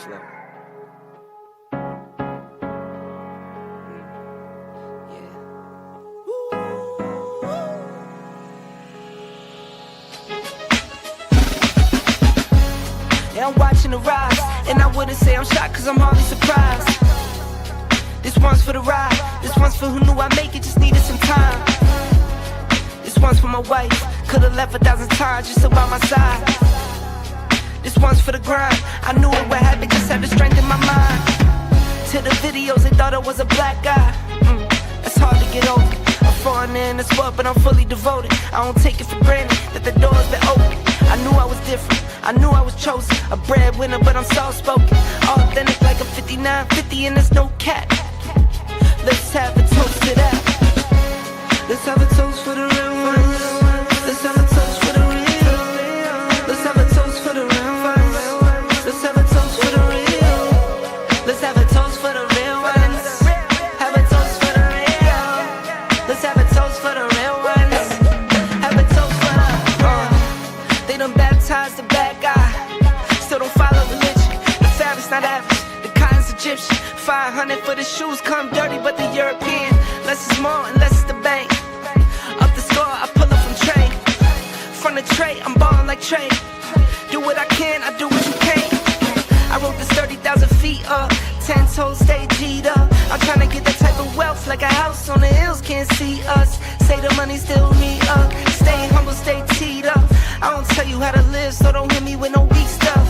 flow. Yeah, I'm watching the rise, and I wouldn't say I'm shocked, cause I'm hardly surprised. This one's for the ride, this one's for who knew I'd make it, just needed some time. This one's for my wife, could've left 1,000 times just about my side. This one's for the grind, I knew it would happen, just had the strength in my mind. To the videos, they thought I was a black guy. That's hard to get over. A foreigner in the sport, but I'm fully devoted. I don't take it for granted that the door's been open. I knew I was different, I knew I was chosen. A breadwinner, but I'm soft-spoken. Authentic like a 5950 and there's no cap. Let's have a toast to that. Let's have a toast for the real ones. Let's have a toast for the real. Let's have a toast for the real ones. Let's have a toast for the real. Let's have a toast for the real ones. Have a toast for the real. Let's have a toast for the real ones. Have a toast for the they done baptized the bad guy. Still don't follow religion. The fabric's not average. The cotton's Egyptian. 500 for the shoes, come dirty, but the European. Less is more and less is the bank. Up the score, I pull up from Trey. From the tray, I'm ballin' like Trey. Do what I can, I do what you can't. I wrote this 30,000 feet up. 10 toes, stay G'd up. I'm tryna get that type of wealth, like a house on the hills, can't see us. Say the money still me up. Stay humble, stay teed up. I don't tell you how to live, so don't hit me with no weak stuff.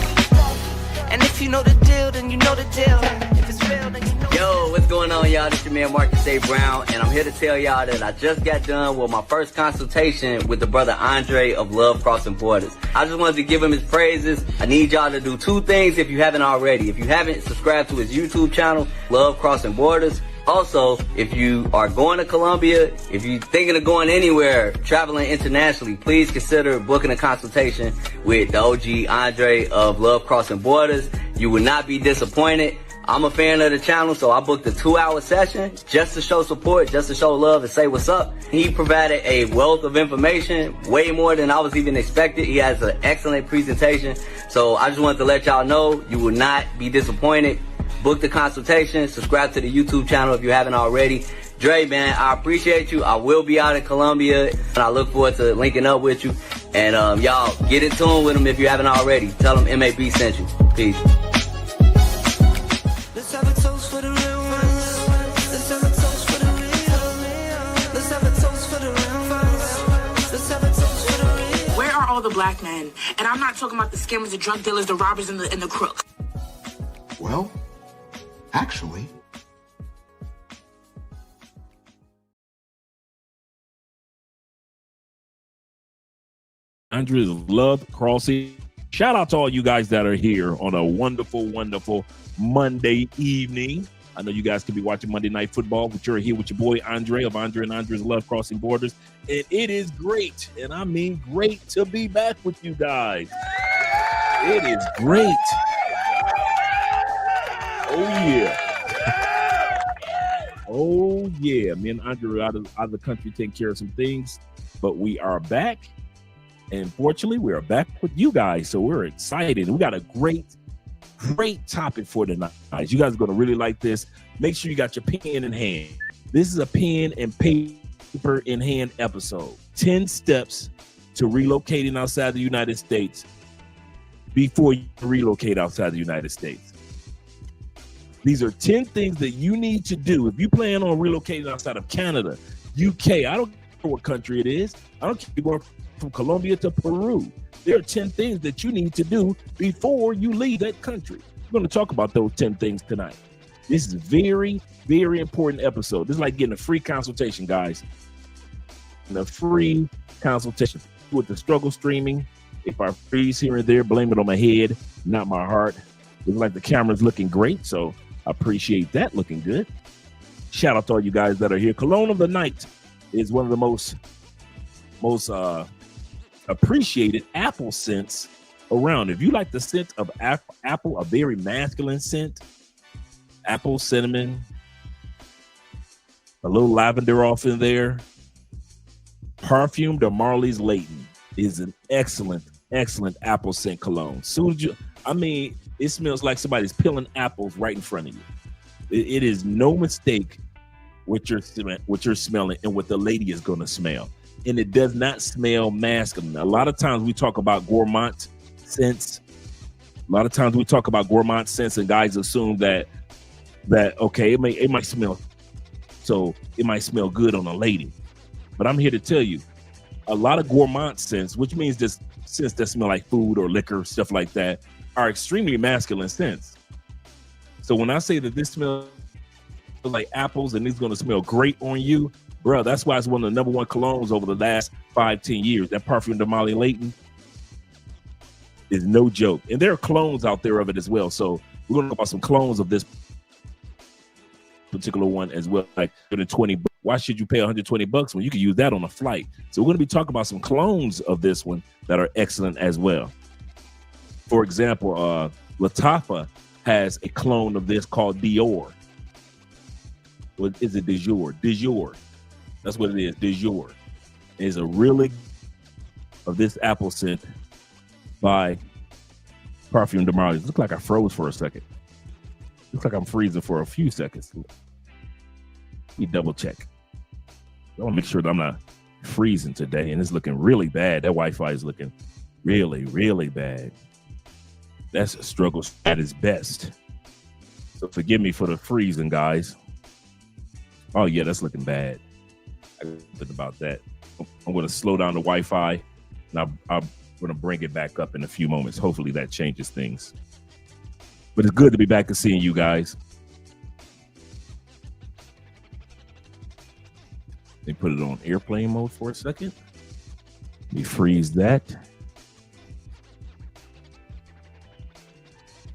And if you know the deal, then you know the deal. If it's real, then you know. Yo, what's going on, y'all? This your man Marcus A. Brown, and I'm here to tell y'all that I just got done with my first consultation with the brother Andre of Love Crossing Borders. I just wanted to give him his praises. I need y'all to do two things if you haven't already. If you haven't, subscribe to his YouTube channel, Love Crossing Borders. Also, if you are going to Colombia, if you're thinking of going anywhere, traveling internationally, please consider booking a consultation with the OG Andre of Love Crossing Borders. You will not be disappointed. I'm a fan of the channel, so I booked a 2-hour session just to show support, just to show love and say what's up. He provided a wealth of information, way more than I was even expected. He has an excellent presentation. So I just wanted to let y'all know you will not be disappointed. Book the consultation, subscribe to the YouTube channel if you haven't already. Dre, man, I appreciate you. I will be out in Colombia, and I look forward to linking up with you. And y'all, get in tune with him if you haven't already. Tell him MAB sent you. Peace. Let's have a toast for the real ones. Let's have a toast for the real. Let's have a toast for the real ones. Let's have a toast for the real. Where are all the black men? And I'm not talking about the scammers, the drug dealers, the robbers, and the crooks. Well, actually, Andre's Love Crossing. Shout out to all you guys that are here on a wonderful, wonderful Monday evening. I know you guys could be watching Monday Night Football, but you're here with your boy Andre of Andre and Andre's Love Crossing Borders. And it is great, and I mean great, to be back with you guys. It is great. Oh, yeah. Oh, yeah. Me and Andre are out of the country taking care of some things, but we are back. And fortunately, we are back with you guys, so we're excited. We got a great topic for tonight. You guys are going to really like this. Make sure you got your pen in hand. This is a pen and paper in hand episode. 10 steps to relocating outside the United States before you relocate outside the United States. These are 10 things that you need to do if you plan on relocating outside of Canada, UK. I don't care what country it is. I don't care if you're going from Colombia to Peru. There are 10 things that you need to do before you leave that country. We're going to talk about those 10 things tonight. This is a very, very important episode. This is like getting a free consultation, guys. And a free consultation with the struggle streaming. If I freeze here and there, blame it on my head, not my heart. Looks like the camera's looking great, so I appreciate that looking good. Shout out to all you guys that are here. Cologne of the Night is one of the most appreciated apple scents around. If you like the scent of apple, a very masculine scent, apple, cinnamon, a little lavender off in there, perfumed or Marley's Layton is an excellent excellent apple scent cologne. It smells like somebody's peeling apples right in front of you. It is no mistake what you're smelling and what the lady is going to smell. And it does not smell masculine. A lot of times we talk about gourmand scents. And guys assume that okay, it might smell, so it might smell good on a lady. But I'm here to tell you, a lot of gourmand scents, which means just scents that smell like food or liquor, stuff like that, are extremely masculine scents. So when I say that this smells like apples and it's going to smell great on you, bro, that's why it's one of the number one colognes over the last 5-10 years. That Parfum de Molly Layton is no joke. And there are clones out there of it as well. So we're going to talk about some clones of this particular one as well, like $120. Why should you pay $120 when you can use that on a flight? So we're going to be talking about some clones of this one that are excellent as well. For example, Lattafa has a clone of this called Dior. What is it? Dior. That's what it is. Dior. It's a really of this apple scent by Parfum de Marly. Looks like I froze for a second. Looks like I'm freezing for a few seconds. Let me double check. I want to make sure that I'm not freezing today, and it's looking really bad. That Wi-Fi is looking really, really bad. That's a struggle at its best. So forgive me for the freezing, guys. Oh yeah, that's looking bad. I think about that. I'm going to slow down the Wi-Fi, and I'm going to bring it back up in a few moments. Hopefully that changes things. But it's good to be back and seeing you guys. They put it on airplane mode for a second. Let me freeze that.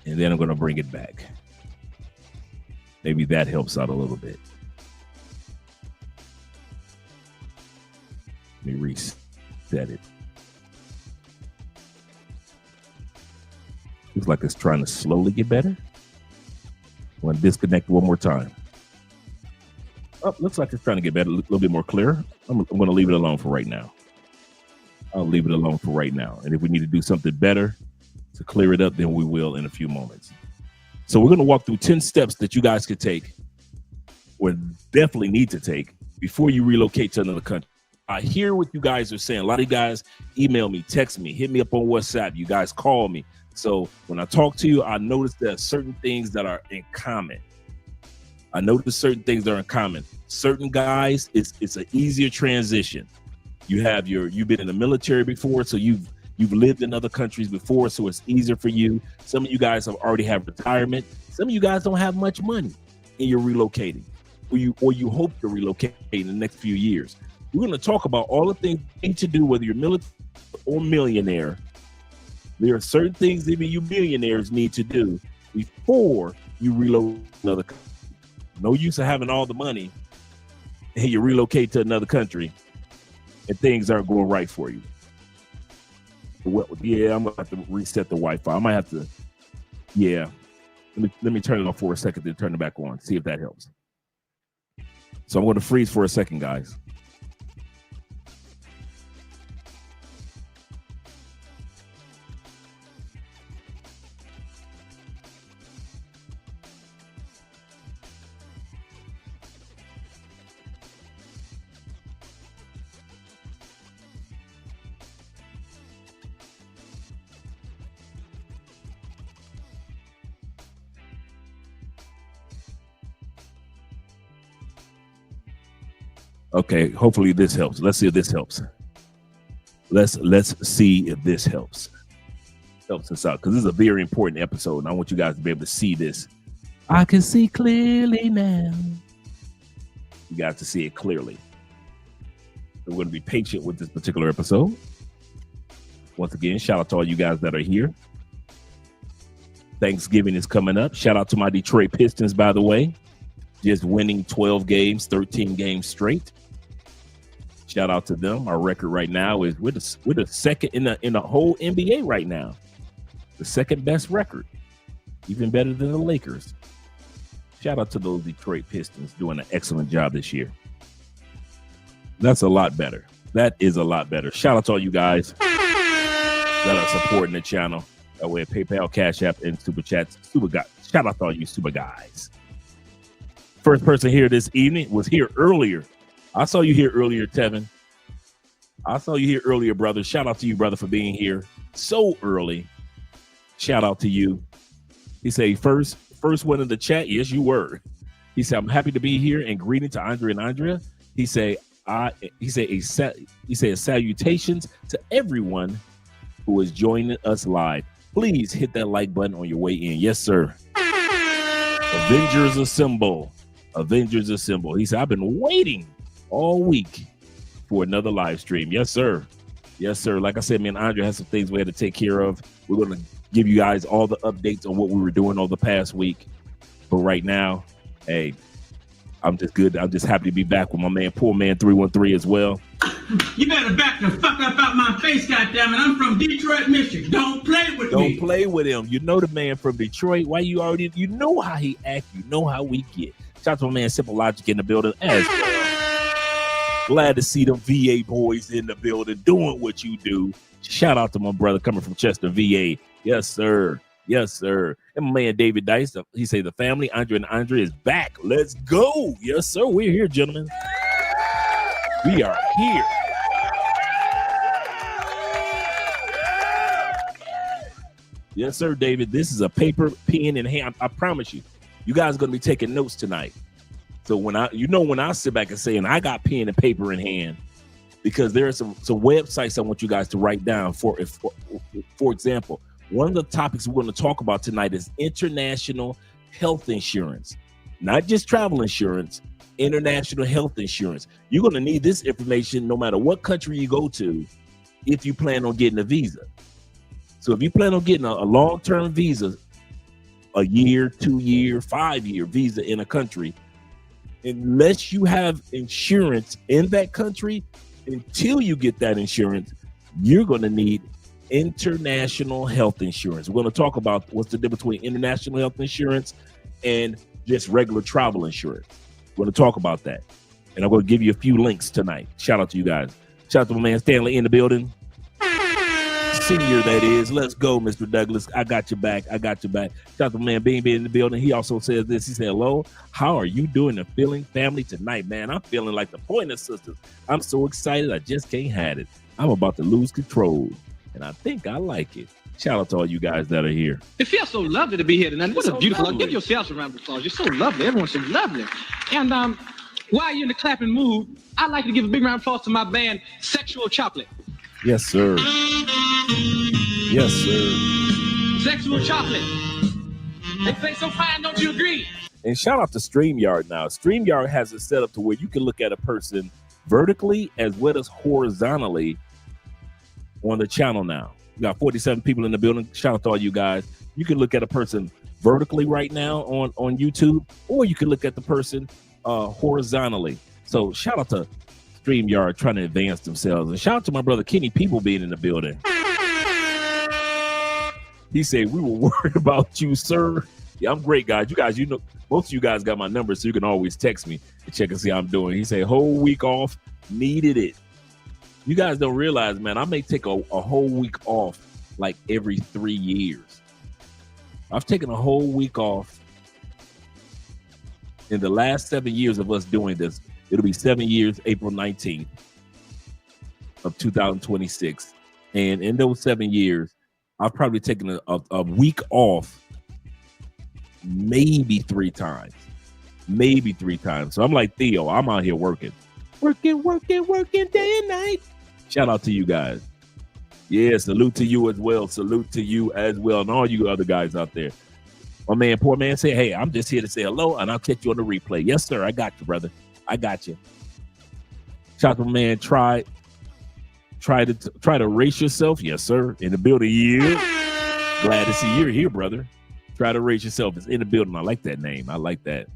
And then I'm going to bring it back. Maybe that helps out a little bit. Let me reset it. Looks like it's trying to slowly get better. I want to disconnect one more time. Oh, looks like it's trying to get better, a little bit more clear. I'm going to leave it alone for right now. I'll leave it alone for right now. And if we need to do something better to clear it up, then we will in a few moments. So we're going to walk through 10 steps that you guys could take, or definitely need to take, before you relocate to another country. I hear what you guys are saying. A lot of you guys email me, text me, hit me up on WhatsApp. You guys call me. So when I talk to you, I notice there are certain things that are in common. Certain guys, it's an easier transition. You've been in the military before, so you've lived in other countries before, so it's easier for you. Some of you guys have already have retirement. Some of you guys don't have much money and you're relocating, or you hope to relocate in the next few years. We're going to talk about all the things you need to do, whether you're military or millionaire. There are certain things even you millionaires need to do before you relocate to another country. No use of having all the money and you relocate to another country and things aren't going right for you. Yeah, I'm going to have to reset the Wi-Fi. I might have to, yeah. Let me turn it off for a second, then turn it back on. See if that helps. So I'm going to freeze for a second, guys. Okay, hopefully this helps. Let's see if this helps. Let's see if this helps us out, because this is a very important episode, and I want you guys to be able to see this. I can see clearly now. You got to see it clearly. So we're going to be patient with this particular episode. Once again, shout out to all you guys that are here. Thanksgiving is coming up. Shout out to my Detroit Pistons, by the way. Just winning 12 games, 13 games straight. Shout out to them. Our record right now is we're the second in the whole NBA right now. The second best record, even better than the Lakers. Shout out to those Detroit Pistons doing an excellent job this year. That's a lot better. That is a lot better. Shout out to all you guys. that are supporting the channel. That way, PayPal, Cash App, and Super Chats. Shout out to all you super guys. First person here this evening was here earlier. I saw you here earlier, Tevin. I saw you here earlier, brother. Shout out to you, brother, for being here so early. Shout out to you. He said, first one in the chat. Yes, you were. He said, I'm happy to be here and greeting to Andre and Andrea. He said, salutations to everyone who is joining us live. Please hit that like button on your way in. Yes, sir. Avengers Assemble. Avengers Assemble. He said, I've been waiting all week for another live stream. Yes, sir. Yes, sir. Like I said, me and Andre had some things we had to take care of. We're going to give you guys all the updates on what we were doing over the past week. But right now, hey, I'm just good. I'm just happy to be back with my man, Poor Man 313 as well. You better back the fuck up out my face, goddammit. I'm from Detroit, Michigan. Don't play with me. Don't play with him. You know the man from Detroit. Why you already, you know how he act. You know how we get. Shout out to my man, Simple Logic in the building as well. Glad to see them VA boys in the building doing what you do. Shout out to my brother coming from Chester, VA. Yes, sir. Yes, sir. And my man David Dice, he say the family, Andre and Andre is back. Let's go. Yes, sir. We're here, gentlemen. We are here. Yes, sir, David. This is a paper, pen, and hand. I promise you, you guys are going to be taking notes tonight. So when I sit back and say, and I got pen and paper in hand, because there are some websites I want you guys to write down. For example, one of the topics we're going to talk about tonight is international health insurance, not just travel insurance, international health insurance. You're going to need this information no matter what country you go to if you plan on getting a visa. So if you plan on getting a long-term visa, a year, 2-year, 5-year visa in a country, unless you have insurance in that country, until you get that insurance, you're going to need international health insurance. We're going to talk about what's the difference between international health insurance and just regular travel insurance. We're going to talk about that. And I'm going to give you a few links tonight. Shout out to you guys. Shout out to my man Stanley in the building. Senior, that is. Let's go, Mr. Douglas. I got your back. I got your back. Shout out to my man Bean in the building. He also says this. He said, hello, how are you doing and feeling, family, tonight, man? I'm feeling like the Pointer Sisters. I'm so excited. I just can't have it. I'm about to lose control, and I think I like it. Shout out to all you guys that are here. It feels so lovely to be here tonight. What so a beautiful. lovely. Give yourselves a round of applause. You're so lovely. Everyone's so lovely. And while you're in the clapping mood, I'd like to give a big round of applause to my band, Sexual Chocolate. Yes, sir. Yes, sir. Sexual Chocolate. They play so fine, don't you agree? And shout out to StreamYard now. StreamYard has it set up to where you can look at a person vertically as well as horizontally on the channel now. We got 47 people in the building. Shout out to all you guys. You can look at a person vertically right now on YouTube, or you can look at the person horizontally. So shout out to StreamYard trying to advance themselves. And shout out to my brother Kenny People being in the building. He said, we were worried about you, sir. Yeah, I'm great, guys. You guys, you know, most of you guys got my number, so you can always text me and check and see how I'm doing. He said, whole week off, needed it. You guys don't realize, man, I may take a whole week off like every 3 years. I've taken a whole week off in the last 7 years of us doing this. It'll be 7 years, April 19th of 2026. And in those 7 years, I've probably taken a week off maybe 3 times. Maybe 3 times. So I'm like Theo, I'm out here working day and night. Shout out to you guys. Yeah, salute to you as well. Salute to you as well. And all you other guys out there. My man, Poor Man, say, hey, I'm just here to say hello, and I'll catch you on the replay. Yes, sir. I got you, brother. I got you. Shout out to my man, try to erase yourself. Yes, sir. In the building. Yeah. Glad to see you're here, brother. Try to erase yourself. It's in the building. I like that name. I like that.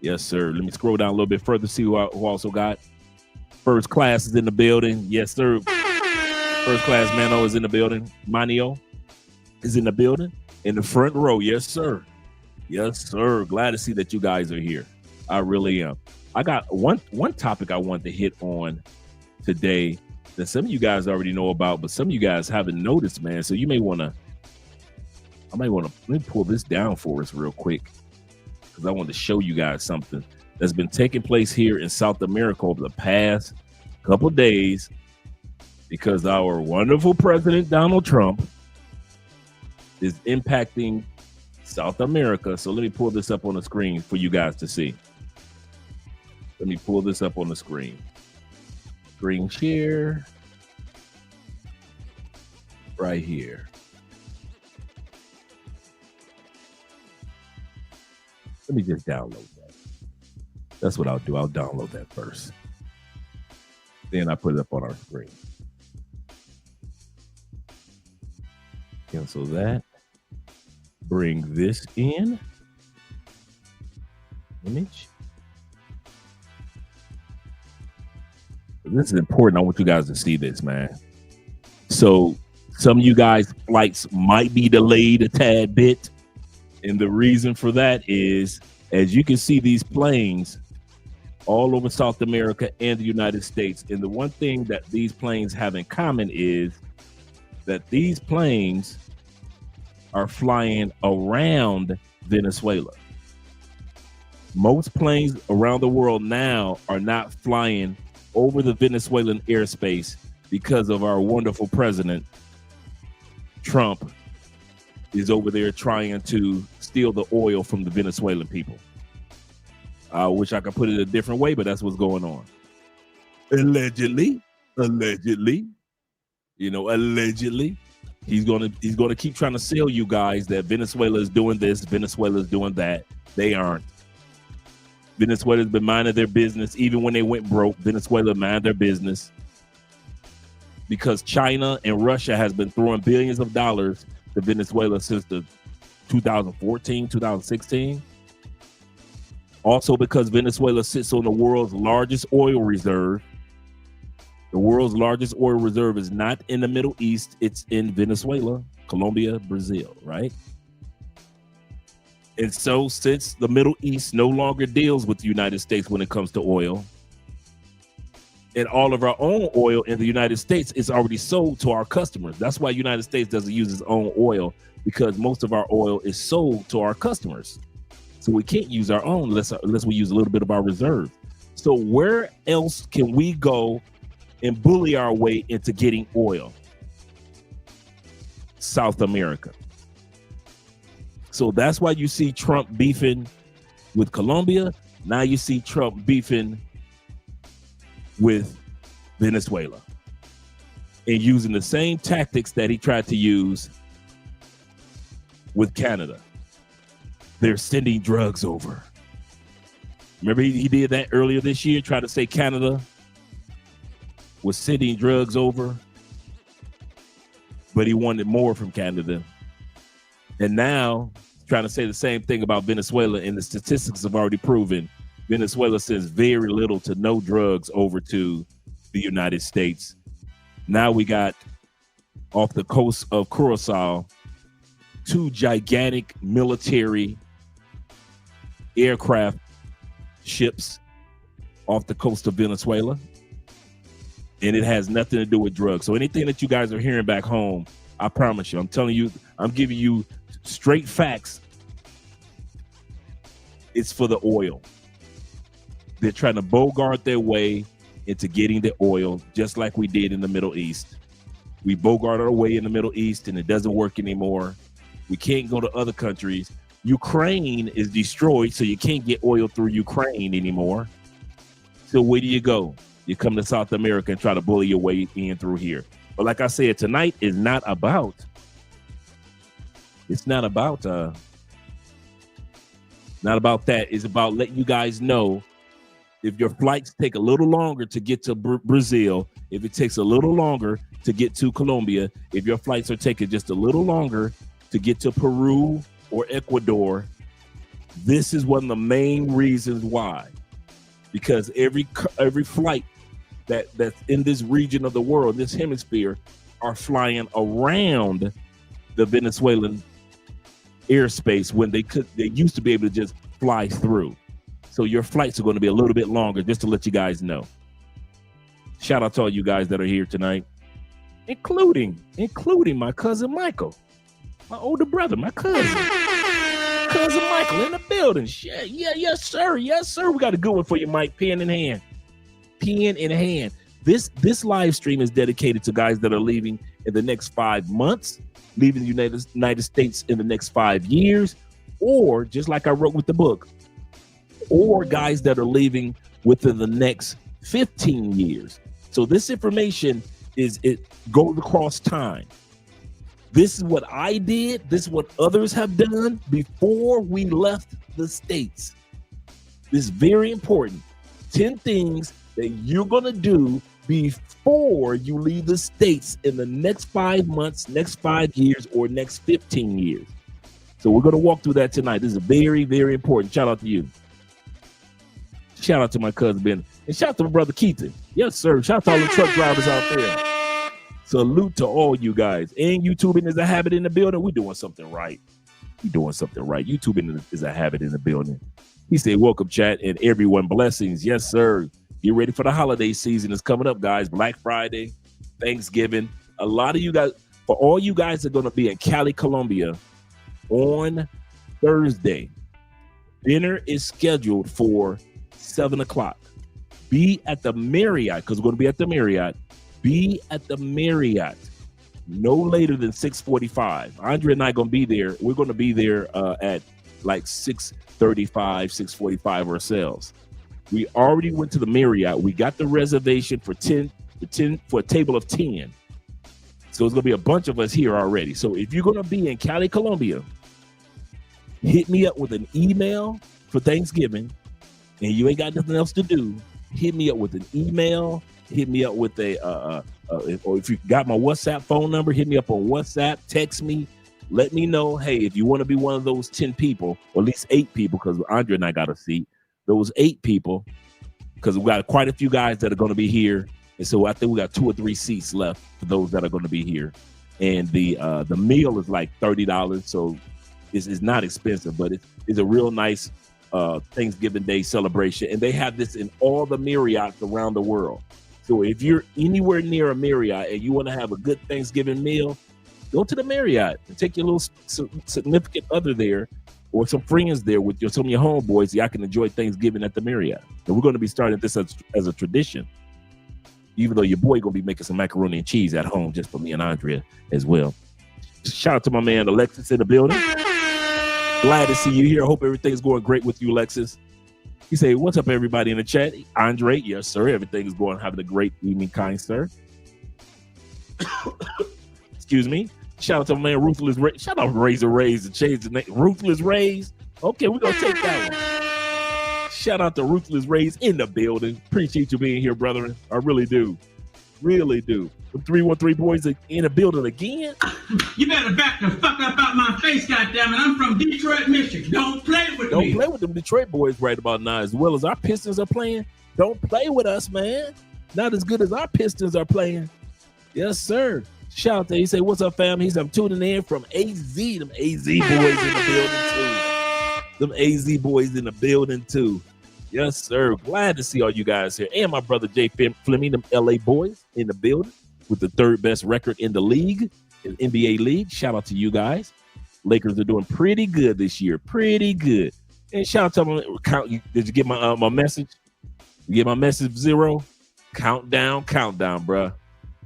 Yes, sir. Let me scroll down a little bit further, see who also got. First Class is in the building. Yes, sir. First Class Mano is in the building. Manio is in the building. In the front row. Yes, sir. Yes, sir. Glad to see that you guys are here. I really am. I got one topic I want to hit on today, that some of you guys already know about, but some of you guys haven't noticed, man. So you may want to, let me pull this down for us real quick, because I want to show you guys something that's been taking place here in South America over the past couple of days, because our wonderful President Donald Trump is impacting South America. So let me pull this up on the screen for you guys to see. Let me pull this up on the screen. Screen share right here. Let me just download that. That's what I'll do. I'll download that first. Then I put it up on our screen. Cancel that. Bring this in. Image. This is important. I want you guys to see this, man. So some of you guys' flights might be delayed a tad bit. And the reason for that is, as you can see, these planes all over South America and the United States. And the one thing that these planes have in common is that these planes are flying around Venezuela. Most planes around the world now are not flying over the Venezuelan airspace because of our wonderful president. Trump is over there trying to steal the oil from the Venezuelan people. I wish I could put it a different way, but that's what's going on. Allegedly, he's gonna keep trying to sell you guys that Venezuela is doing this, Venezuela is doing that. They aren't. Venezuela's been minding their business. Even when they went broke, Venezuela minded their business, because China and Russia has been throwing billions of dollars to Venezuela since the 2014, 2016. Also because Venezuela sits on the world's largest oil reserve. The world's largest oil reserve is not in the Middle East. It's in Venezuela, Colombia, Brazil, right? And so since the Middle East no longer deals with the United States when it comes to oil, and all of our own oil in the United States is already sold to our customers. That's why the United States doesn't use its own oil, because most of our oil is sold to our customers. So we can't use our own unless we use a little bit of our reserve. So where else can we go and bully our way into getting oil? South America. So that's why you see Trump beefing with Colombia. Now you see Trump beefing with Venezuela and using the same tactics that he tried to use with Canada. They're sending drugs over. Remember he did that earlier this year, tried to say Canada was sending drugs over, but he wanted more from Canada. And now trying to say the same thing about Venezuela, and the statistics have already proven Venezuela sends very little to no drugs over to the United States. Now we got off the coast of Curacao 2 gigantic military aircraft ships off the coast of Venezuela, and it has nothing to do with drugs. So anything that you guys are hearing back home, I promise you, I'm telling you, I'm giving you straight facts. It's for the oil. They're trying to bogart their way into getting the oil, just like we did in the Middle East. We bogart our way in the Middle East, and it doesn't work anymore. We can't go to other countries. Ukraine is destroyed, so you can't get oil through Ukraine anymore. So where do you go? You come to South America and try to bully your way in through here. But like I said, tonight is not about that. It's about letting you guys know, if your flights take a little longer to get to Brazil, if it takes a little longer to get to Colombia, if your flights are taking just a little longer to get to Peru or Ecuador, this is one of the main reasons why. Because every flight that's in this region of the world, this hemisphere, are flying around the Venezuelan airspace when they used to be able to just fly through. So your flights are going to be a little bit longer, just to let you guys know. Shout out to all you guys that are here tonight, including my cousin Michael, my older brother, my cousin Michael in the building. Yes, sir. We got a good one for you, Mike. Pen in hand. This live stream is dedicated to guys that are leaving in the next 5 months, leaving the United States in the next 5 years, or just like I wrote with the book, or guys that are leaving within the next 15 years. So this information it goes across time. This is what I did. This is what others have done before we left the States. This is very important. 10 things that you're going to do before you leave the States in the next 5 months, next 5 years, or next 15 years. So we're going to walk through that tonight. This is very, very important. Shout out to you. Shout out to my cousin Ben. And shout out to my brother Keaton. Yes, sir. Shout out to all the truck drivers out there. Salute to all you guys. And YouTubing is a habit in the building. We're doing something right. YouTubing is a habit in the building. He said, welcome, chat, and everyone. Blessings. Yes, sir. Get ready for the holiday season. It's coming up, guys. Black Friday, Thanksgiving. A lot of you guys, for all you guys are going to be in Cali, Colombia on Thursday. Dinner is scheduled for 7 o'clock. Be at the Marriott, because we're going to be at the Marriott. Be at the Marriott no later than 6:45. Andre and I are going to be there. We're going to be there at like 6:35, 6:45 ourselves. We already went to the Marriott. We got the reservation for a table of 10. So it's going to be a bunch of us here already. So if you're going to be in Cali, Colombia, hit me up with an email for Thanksgiving, and you ain't got nothing else to do. Hit me up with an email. Hit me up with or if you got my WhatsApp phone number, hit me up on WhatsApp, text me, let me know, hey, if you want to be one of those 10 people, or at least 8 people, because Andre and I got a seat, those 8 people, because we got quite a few guys that are going to be here. And so I think we got 2 or 3 seats left for those that are going to be here. And the meal is like $30. So it's not expensive, but it's a real nice Thanksgiving Day celebration. And they have this in all the Marriotts around the world. So if you're anywhere near a Marriott and you want to have a good Thanksgiving meal, go to the Marriott and take your little significant other there or some friends there with some of your homeboys. So y'all can enjoy Thanksgiving at the Marriott. And we're going to be starting this as a tradition, even though your boy going to be making some macaroni and cheese at home just for me and Andrea as well. Shout out to my man Alexis in the building. Glad to see you here. I hope everything's going great with you, Alexis. He say, what's up, everybody in the chat? Andre, yes, sir. Everything is going, having a great evening, kind sir. Excuse me. Shout out to my man, Ruthless Rays. Shout out to Razor Rays and change the name. Ruthless Rays. Okay, we're going to take that one. Shout out to Ruthless Rays in the building. Appreciate you being here, brethren. I really do. Really do. The 313 boys are in the building again. You better back the fuck up out my face, goddammit. I'm from Detroit, Michigan. Don't play with me. Don't play with them Detroit boys right about now. As well as our Pistons are playing, don't play with us, man. Not as good as our Pistons are playing. Yes, sir. Shout out to you. Say, what's up, fam? He said, I'm tuning in from AZ. Them AZ boys in the building, too. Them AZ boys in the building, too. Yes, sir. Glad to see all you guys here. And my brother Jay Fleming, them LA boys in the building with the 3rd best record in the league, in NBA league. Shout out to you guys. Lakers are doing pretty good this year. Pretty good. And shout out to them. Did you get my message? You get my message, Zero? Countdown, bruh.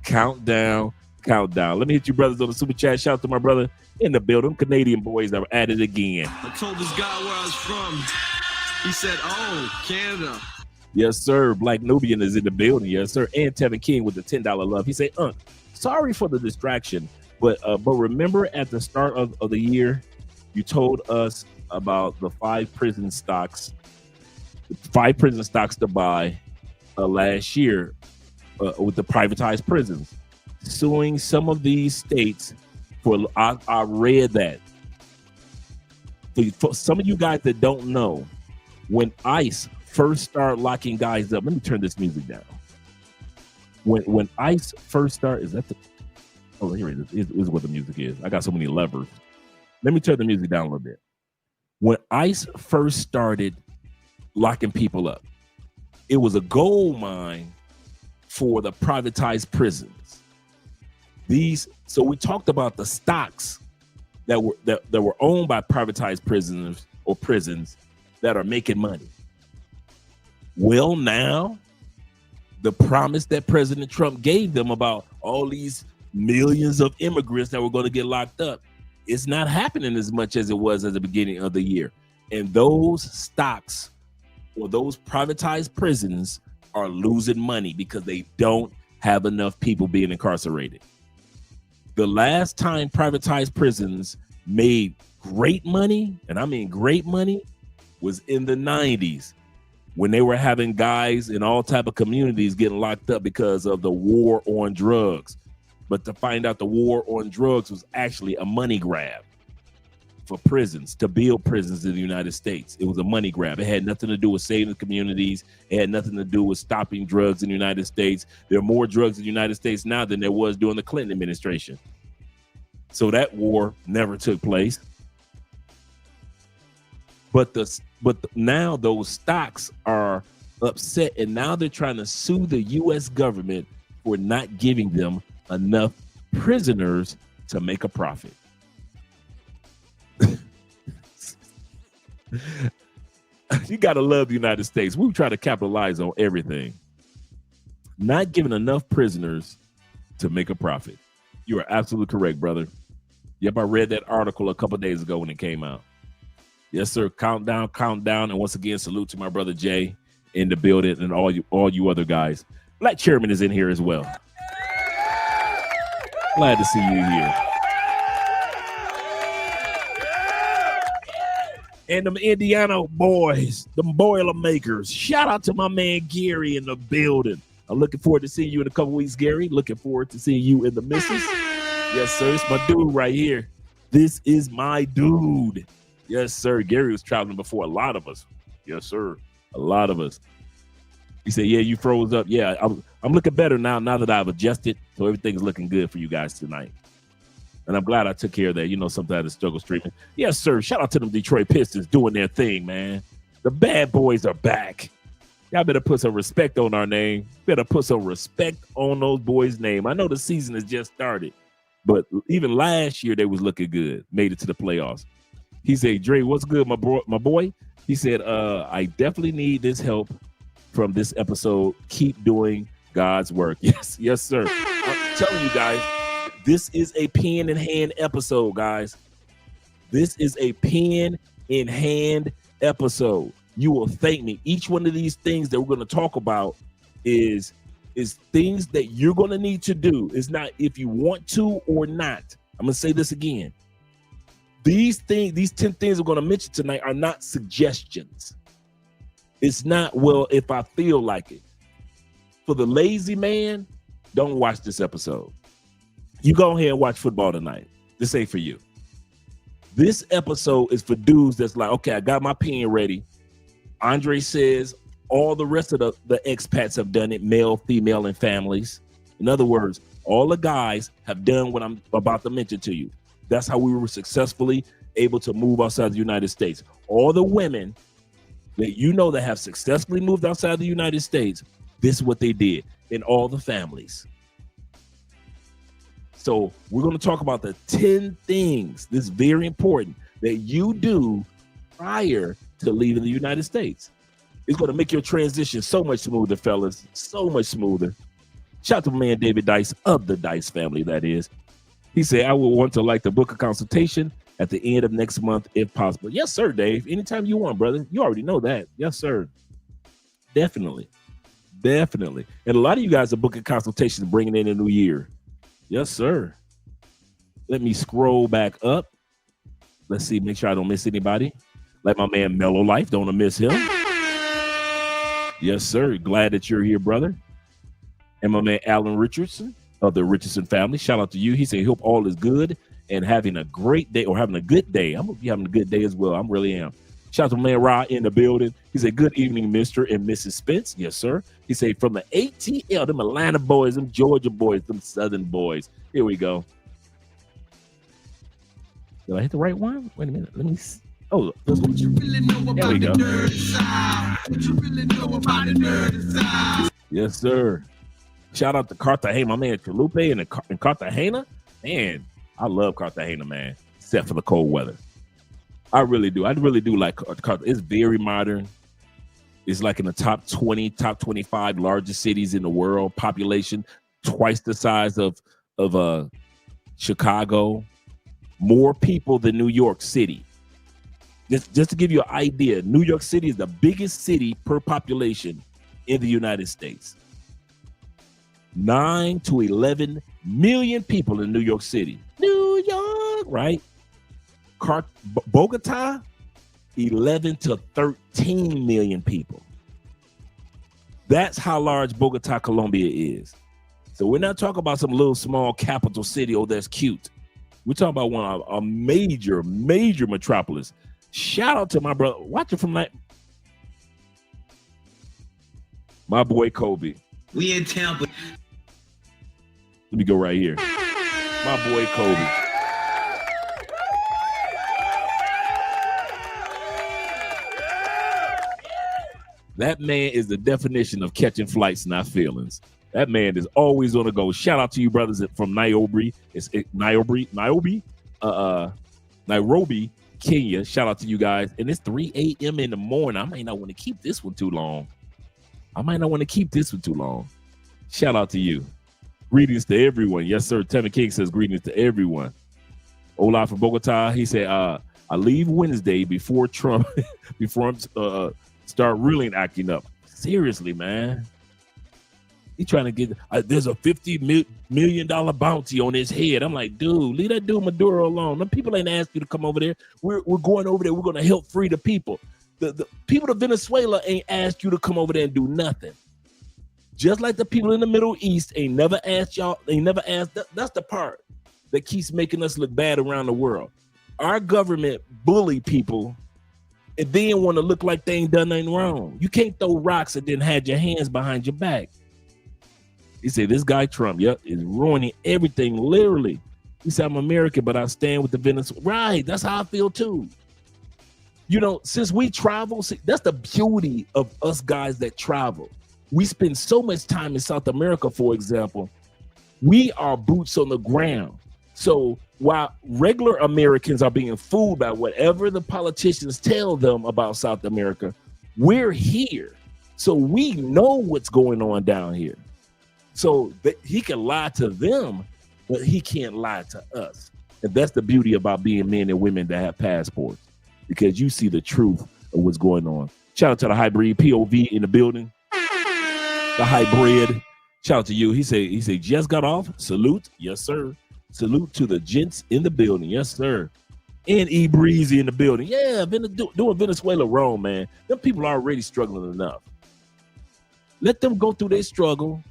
Countdown. Let me hit you brothers on the super chat. Shout out to my brother in the building. Canadian boys that were at it again. I told this guy where I was from. He said, oh, Canada. Yes, sir. Black Nubian is in the building. Yes, sir. And Tevin King with the $10 love. He said, sorry for the distraction, but remember at the start of the year, you told us about the 5 prison stocks to buy last year with the privatized prisons, suing some of these states for, I read that. For some of you guys that don't know, when ICE first started locking guys up, let me turn this music down. When ICE first started, is that the, oh, here it is what the music is. I got so many levers. Let me turn the music down a little bit. When ICE first started locking people up, it was a gold mine for the privatized prisons. So we talked about the stocks that were owned by privatized prisoners or prisons that are making money. Well, now the promise that President Trump gave them about all these millions of immigrants that were going to get locked up, it's not happening as much as it was at the beginning of the year. And those stocks or those privatized prisons are losing money because they don't have enough people being incarcerated. The last time privatized prisons made great money, and I mean great money, was in the 90s when they were having guys in all type of communities getting locked up because of the war on drugs. But to find out the war on drugs was actually a money grab for prisons, to build prisons in the United States. It was a money grab. It had nothing to do with saving communities. It had nothing to do with stopping drugs in the United States. There are more drugs in the United States now than there was during the Clinton administration. So that war never took place. But now those stocks are upset, and now they're trying to sue the U.S. government for not giving them enough prisoners to make a profit. You got to love the United States. We try to capitalize on everything. Not giving enough prisoners to make a profit. You are absolutely correct, brother. Yep, I read that article a couple days ago when it came out. Yes, sir. Countdown. And once again, salute to my brother Jay in the building and all you other guys. Black Chairman is in here as well. Glad to see you here. And them Indiana boys, them Boilermakers. Shout out to my man Gary in the building. I'm looking forward to seeing you in a couple weeks, Gary. Looking forward to seeing you in the missus. Yes, sir. It's my dude right here. This is my dude. Yes, sir. Gary was traveling before a lot of us. Yes, sir. A lot of us. He said, yeah, you froze up. Yeah, I'm looking better now that I've adjusted. So everything's looking good for you guys tonight. And I'm glad I took care of that. You know, sometimes the struggle streaming. Yes, sir. Shout out to them Detroit Pistons doing their thing, man. The bad boys are back. Y'all better put some respect on our name. Better put some respect on those boys' name. I know the season has just started, but even last year they was looking good. Made it to the playoffs. He said, Dre, what's good, my boy? He said, I definitely need this help from this episode. Keep doing God's work. Yes, sir. I'm telling you guys, this is a pen in hand episode, guys. This is a pen in hand episode. You will thank me. Each one of these things that we're going to talk about is things that you're going to need to do. It's not if you want to or not. I'm going to say this again. These 10 things we're going to mention tonight are not suggestions. It's not, well, if I feel like it. For the lazy man, don't watch this episode. You go ahead and watch football tonight. This ain't for you. This episode is for dudes that's like, okay, I got my pen ready. Andre says all the rest of the expats have done it, male, female, and families. In other words, all the guys have done what I'm about to mention to you. That's how we were successfully able to move outside the United States. All the women that you know that have successfully moved outside the United States, this is what they did in all the families. So we're going to talk about the 10 things, this is very important, that you do prior to leaving the United States. It's going to make your transition so much smoother, fellas, so much smoother. Shout out to my man David Dice of the Dice family, that is. He said, I will want to like the book of consultation at the end of next month, if possible. Yes, sir, Dave. Anytime you want, brother. You already know that. Yes, sir. Definitely. And a lot of you guys are booking consultations bringing in a new year. Yes, sir. Let me scroll back up. Let's see, make sure I don't miss anybody. Like my man Mellow Life, don't want to miss him. Yes, sir. Glad that you're here, brother. And my man Alan Richardson of the Richardson family. Shout out to you. He said, hope all is good and having a great day or having a good day. I'm going to be having a good day as well. I really am. Shout out to man Ra in the building. He said, good evening, Mr. and Mrs. Spence. Yes, sir. He said, from the ATL, them Atlanta boys, them Georgia boys, them Southern boys. Here we go. Did I hit the right one? Wait a minute. Let me see. Oh, there we go. Yes, sir. Shout out to Cartagena, my man Chalupe in Cartagena. Man, I love Cartagena, man, except for the cold weather. I really do. I really do like Cartagena. It's very modern. It's like in the top 20, top 25 largest cities in the world. Population twice the size of Chicago. More people than New York City. Just to give you an idea, New York City is the biggest city per population in the United States. 9 to 11 million people in New York City. New York, right? Bogota, 11 to 13 million people. That's how large Bogota, Colombia is. So we're not talking about some little small capital city, oh, that's cute. We're talking about one of a major metropolis. Shout out to my brother. Watch it from that. My boy Kobe. We in Tampa. Let me go right here. My boy Kobe. That man is the definition of catching flights, not feelings. That man is always on the go. Shout out to you brothers from Nairobi. Nairobi, Kenya. Shout out to you guys. And it's 3 a.m. in the morning. I might not want to keep this one too long. Shout out to you. Greetings to everyone. Yes, sir. Tevin King says greetings to everyone. Olaf from Bogota. He said, I leave Wednesday before Trump, start really acting up. Seriously, man. He trying to get, there's a $50 million bounty on his head. I'm like, dude, leave that dude Maduro alone. Them people ain't asked you to come over there. We're going over there. We're going to help free the people. The people of Venezuela ain't asked you to come over there and do nothing. Just like the people in the Middle East ain't never asked y'all. They never asked. That's the part that keeps making us look bad around the world. Our government bully people and then want to look like they ain't done nothing wrong. You can't throw rocks and then have your hands behind your back. He said, this guy Trump, is ruining everything, literally. He said, I'm American, but I stand with the Venezuela. Right, that's how I feel too. You know, since we travel, that's the beauty of us guys that travel. We spend so much time in South America, for example. We are boots on the ground. So while regular Americans are being fooled by whatever the politicians tell them about South America, we're here. So we know what's going on down here. So he can lie to them, but he can't lie to us. And that's the beauty about being men and women that have passports, because you see the truth of what's going on. Shout out to the hybrid POV in the building. The hybrid. Shout out to you. He said, just got off. Salute. Yes, sir. Salute to the gents in the building. Yes, sir. And E Breezy in the building. Yeah, doing Venezuela wrong, man. Them people are already struggling enough. Let them go through their struggle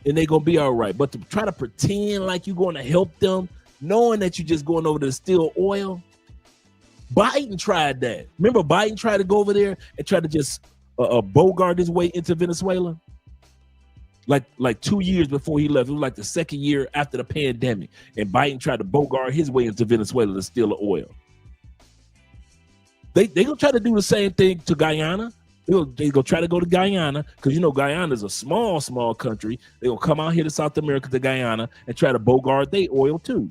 and they're going to be all right. But to try to pretend like you're going to help them, knowing that you're just going over to steal oil. Biden tried that. Remember Biden tried to go over there and try to just bogart his way into Venezuela? Like 2 years before he left. It was like the second year after the pandemic. And Biden tried to bogart his way into Venezuela to steal the oil. They going to try to do the same thing to Guyana. They're going to try to go to Guyana because, you know, Guyana is a small country. They're going to come out here to South America, to Guyana, and try to bogart their oil too.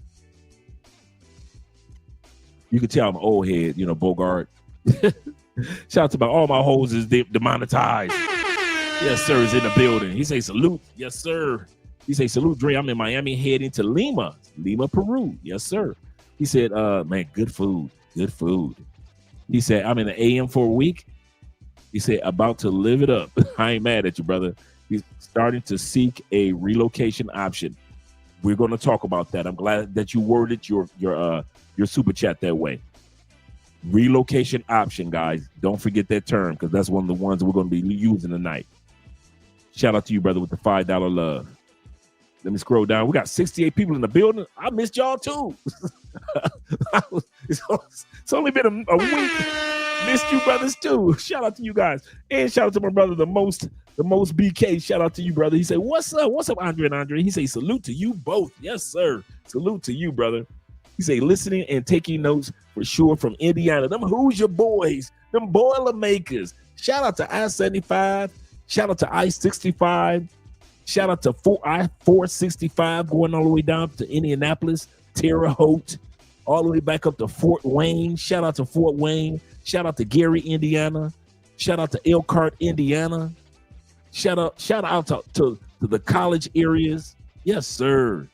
You can tell I'm an old head, you know, bogart. Shout out to all my hoes is demonetized. Yes, sir, is in the building. He say salute. Yes, sir. He say salute, Dre. I'm in Miami heading to Lima, Peru. Yes, sir. He said, man, good food. He said, I'm in the AM for a week. He said, about to live it up. I ain't mad at you, brother. He's starting to seek a relocation option. We're going to talk about that. I'm glad that you worded your super chat that way. Relocation option, guys. Don't forget that term because that's one of the ones we're going to be using tonight. Shout out to you, brother, with the $5 love. Let me scroll down. We got 68 people in the building. I missed y'all too. It's only been a week. Missed you brothers too. Shout out to you guys. And shout out to my brother, the most BK. Shout out to you, brother. He said, what's up, Andre and Andre? He said, salute to you both. Yes, sir. Salute to you, brother. He said, listening and taking notes for sure from Indiana. Them Hoosier boys, them boiler makers. Shout out to I-75. Shout out to I-65. Shout out to I-465 going all the way down to Indianapolis, Terre Haute, all the way back up to Fort Wayne. Shout out to Fort Wayne. Shout out to Gary, Indiana. Shout out to Elkhart, Indiana. Shout out to the college areas. Yes, sir.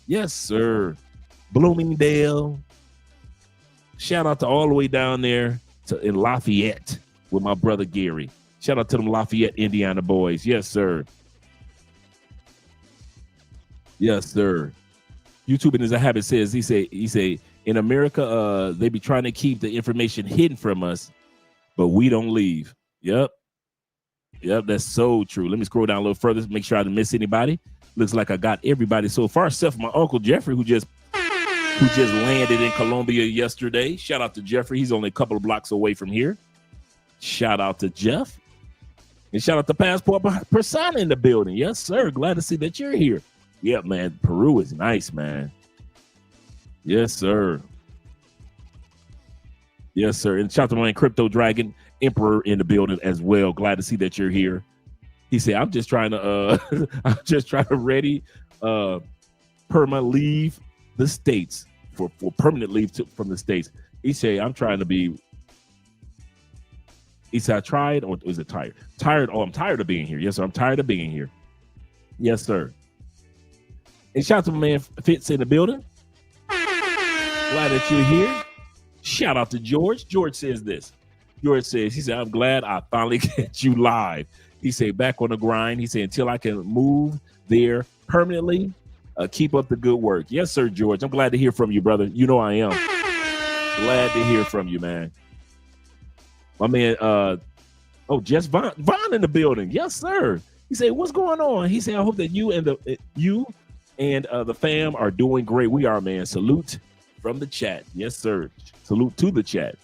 Yes, sir. Bloomingdale. Shout out to all the way down there in Lafayette with my brother Gary. Shout out to them Lafayette, Indiana boys. Yes, sir. Yes, sir. YouTube in his habit says he say in America they be trying to keep the information hidden from us, but we don't leave. Yep, that's so true. Let me scroll down a little further to make sure I didn't miss anybody. Looks like I got everybody so far, except for my Uncle Jeffrey, who just landed in Colombia yesterday. Shout out to Jeffrey. He's only a couple of blocks away from here. Shout out to Jeff. And shout out to Passport Persona in the building. Yes, sir. Glad to see that you're here. Yeah, man. Peru is nice, man. Yes, sir. Yes, sir. And shout out to my Crypto Dragon Emperor in the building as well. Glad to see that you're here. He said, I'm just trying to ready permanent leave the States for permanent leave from the States. He said, I tried, or is it tired? Tired. Oh, I'm tired of being here. Yes, sir. I'm tired of being here. Yes, sir. And shout out to my man Fitz in the building. Glad that you're here. Shout out to George. George says this. George says, he said, I'm glad I finally get you live. He said, back on the grind. He said, until I can move there permanently, keep up the good work. Yes, sir, George. I'm glad to hear from you, brother. You know I am. Glad to hear from you, man. My man, Jess Vaughn in the building. Yes, sir. He said, what's going on? He said, I hope that you and the fam are doing great. We are, man. Salute from the chat. Yes, sir. Salute to the chat.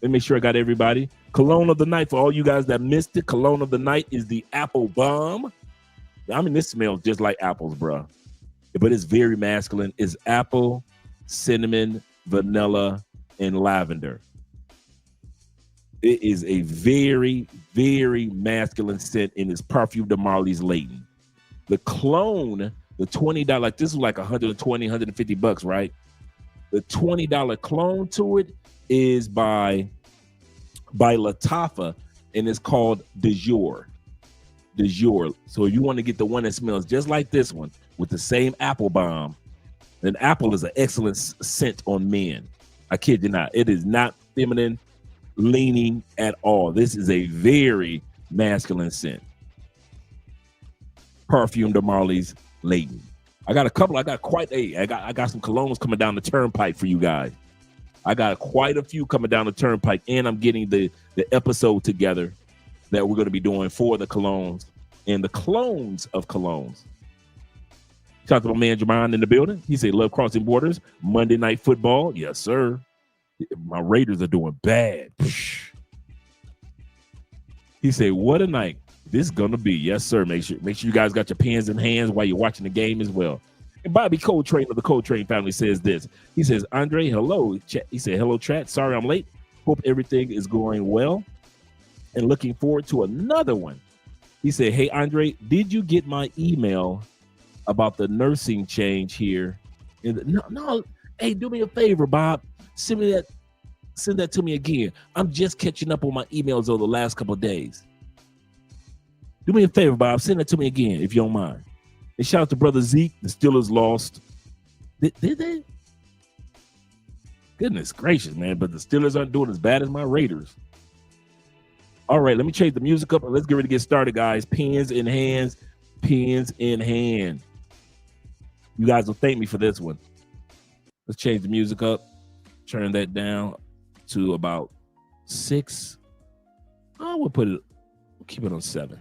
Let me make sure I got everybody. Cologne of the night, for all you guys that missed it, cologne of the night is the apple bomb. I mean, this smells just like apples, bro. But it's very masculine. It's apple, cinnamon, vanilla, and lavender. It is a very, very masculine scent, and it's Parfum de Marley's Layton. The clone, the $20, like this is like 120, 150 bucks, right? The $20 clone to it is by Lattafa, and it's called De Jour. De Jour. So if you want to get the one that smells just like this one with the same apple bomb, then apple is an excellent scent on men. I kid you not. It is not feminine leaning at all. This is a very masculine scent. Parfum de Marley's Layton. I got some colognes coming down the turnpike for you guys. I got quite a few coming down the turnpike, and I'm getting the episode together that we're going to be doing for the colognes and the clones of colognes. Shout out to my man Jermaine in the building. He said, love crossing borders. Monday Night Football. Yes, sir. My Raiders are doing bad. He said, what a night this is going to be. Yes, sir. Make sure you guys got your pens in hands while you're watching the game as well. And Bobby Coltrane of the Coltrane family says this. He says, Andre, hello. He said, hello, chat. Sorry I'm late. Hope everything is going well and looking forward to another one. He said, hey, Andre, did you get my email about the nursing change here? No. Hey, do me a favor, Bob. Send that to me again. I'm just catching up on my emails over the last couple of days. Do me a favor, Bob. Send that to me again, if you don't mind. And shout out to brother Zeke. The Steelers lost. Did they? Goodness gracious, man. But the Steelers aren't doing as bad as my Raiders. All right, let me change the music up and let's get ready to get started, guys. Pens in hands. Pens in hand. You guys will thank me for this one. Let's change the music up. Turn that down to about 6. Oh, we'll keep it on 7.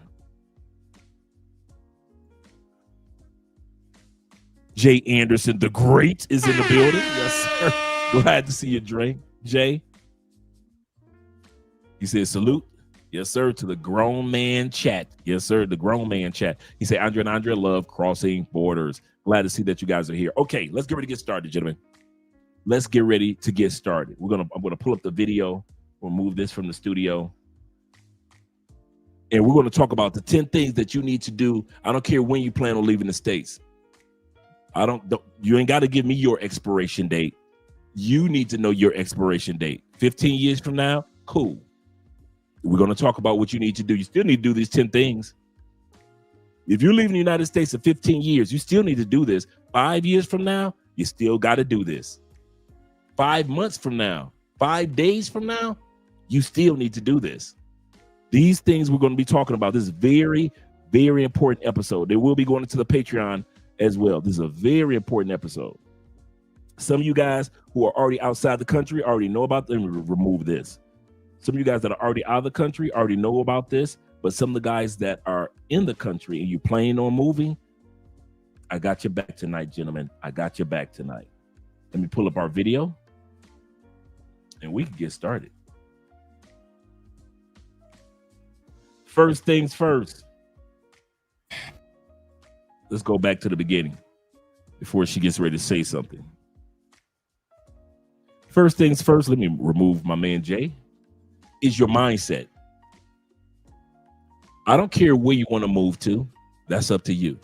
Jay Anderson, the great, is in the building. Yes, sir. Glad to see you, Jay. He said, salute. Yes, sir, to the grown man chat. Yes, sir, the grown man chat. He said, Andre and Andre love crossing borders. Glad to see that you guys are here. Okay, let's get ready to get started, gentlemen. Let's get ready to get started. I'm gonna pull up the video. We'll move this from the studio. And we're going to talk about the 10 things that you need to do. I don't care when you plan on leaving the States. You ain't got to give me your expiration date. You need to know your expiration date. 15 years from now, cool. We're going to talk about what you need to do. You still need to do these 10 things. If you're leaving the United States in 15 years, you still need to do this. 5 years from now, you still got to do this. 5 months from now, 5 days from now, you still need to do this. These things we're going to be talking about. This is very, very important episode. They will be going into the Patreon as well. This is a very important episode. Some of you guys who are already outside the country already know about them. Remove this. Some of you guys that are already out of the country already know about this. But some of the guys that are in the country and you planning on moving, I got your back tonight, gentlemen. I got your back tonight. Let me pull up our video and we can get started. First things first. Let's go back to the beginning before she gets ready to say something. First things first, let me remove my man Jay, is your mindset. I don't care where you want to move to. That's up to you.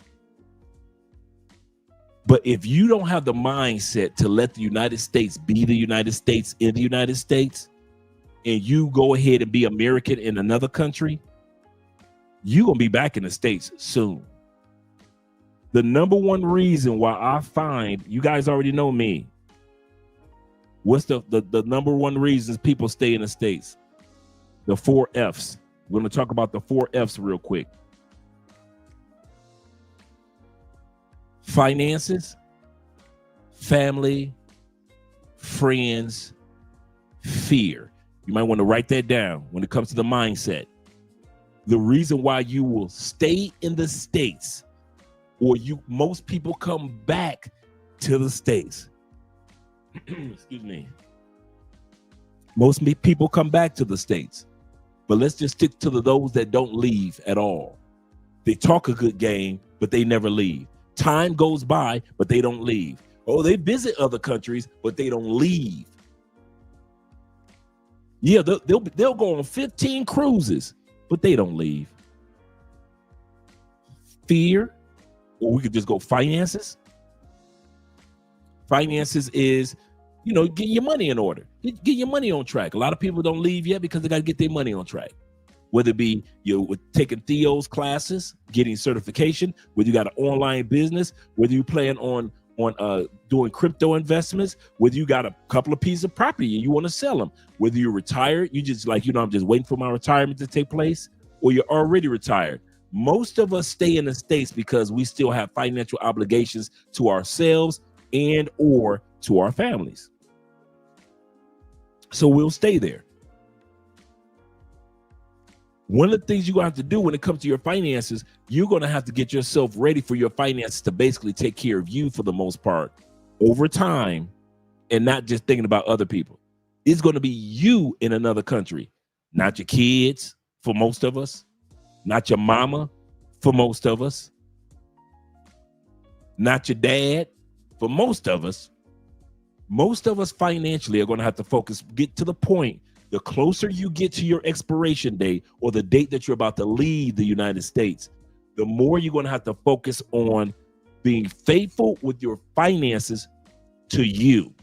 But if you don't have the mindset to let the United States be the United States in the United States, and you go ahead and be American in another country, you're going to be back in the States soon. The number one reason why I find, you guys already know me, what's the number one reasons people stay in the States? The 4 F's. We're going to talk about the 4 F's real quick. Finances, family, friends, fear. You might want to write that down when it comes to the mindset. The reason why you will stay in the States, or most people come back to the States. Excuse me. Most people come back to the States. But let's just stick to those that don't leave at all. They talk a good game, but they never leave. Time goes by, but they don't leave. Oh, they visit other countries, but they don't leave. Yeah, they'll go on 15 cruises, but they don't leave. Fear, or we could just go finances. Finances is, get your money in order. Get your money on track. A lot of people don't leave yet because they got to get their money on track. Whether it be you're taking Theo's classes, getting certification, whether you got an online business, whether you plan on doing crypto investments, whether you got a couple of pieces of property and you want to sell them, whether you're retired, you just I'm just waiting for my retirement to take place, or you're already retired. Most of us stay in the States because we still have financial obligations to ourselves and or to our families. So we'll stay there. One of the things you're going to have to do when it comes to your finances, you're going to have to get yourself ready for your finances to basically take care of you for the most part over time, and not just thinking about other people. It's going to be you in another country, not your kids for most of us, not your mama for most of us, not your dad for most of us. Most of us financially are going to have to focus, get to the point. The closer you get to your expiration date or the date that you're about to leave the United States, the more you're going to have to focus on being faithful with your finances to you.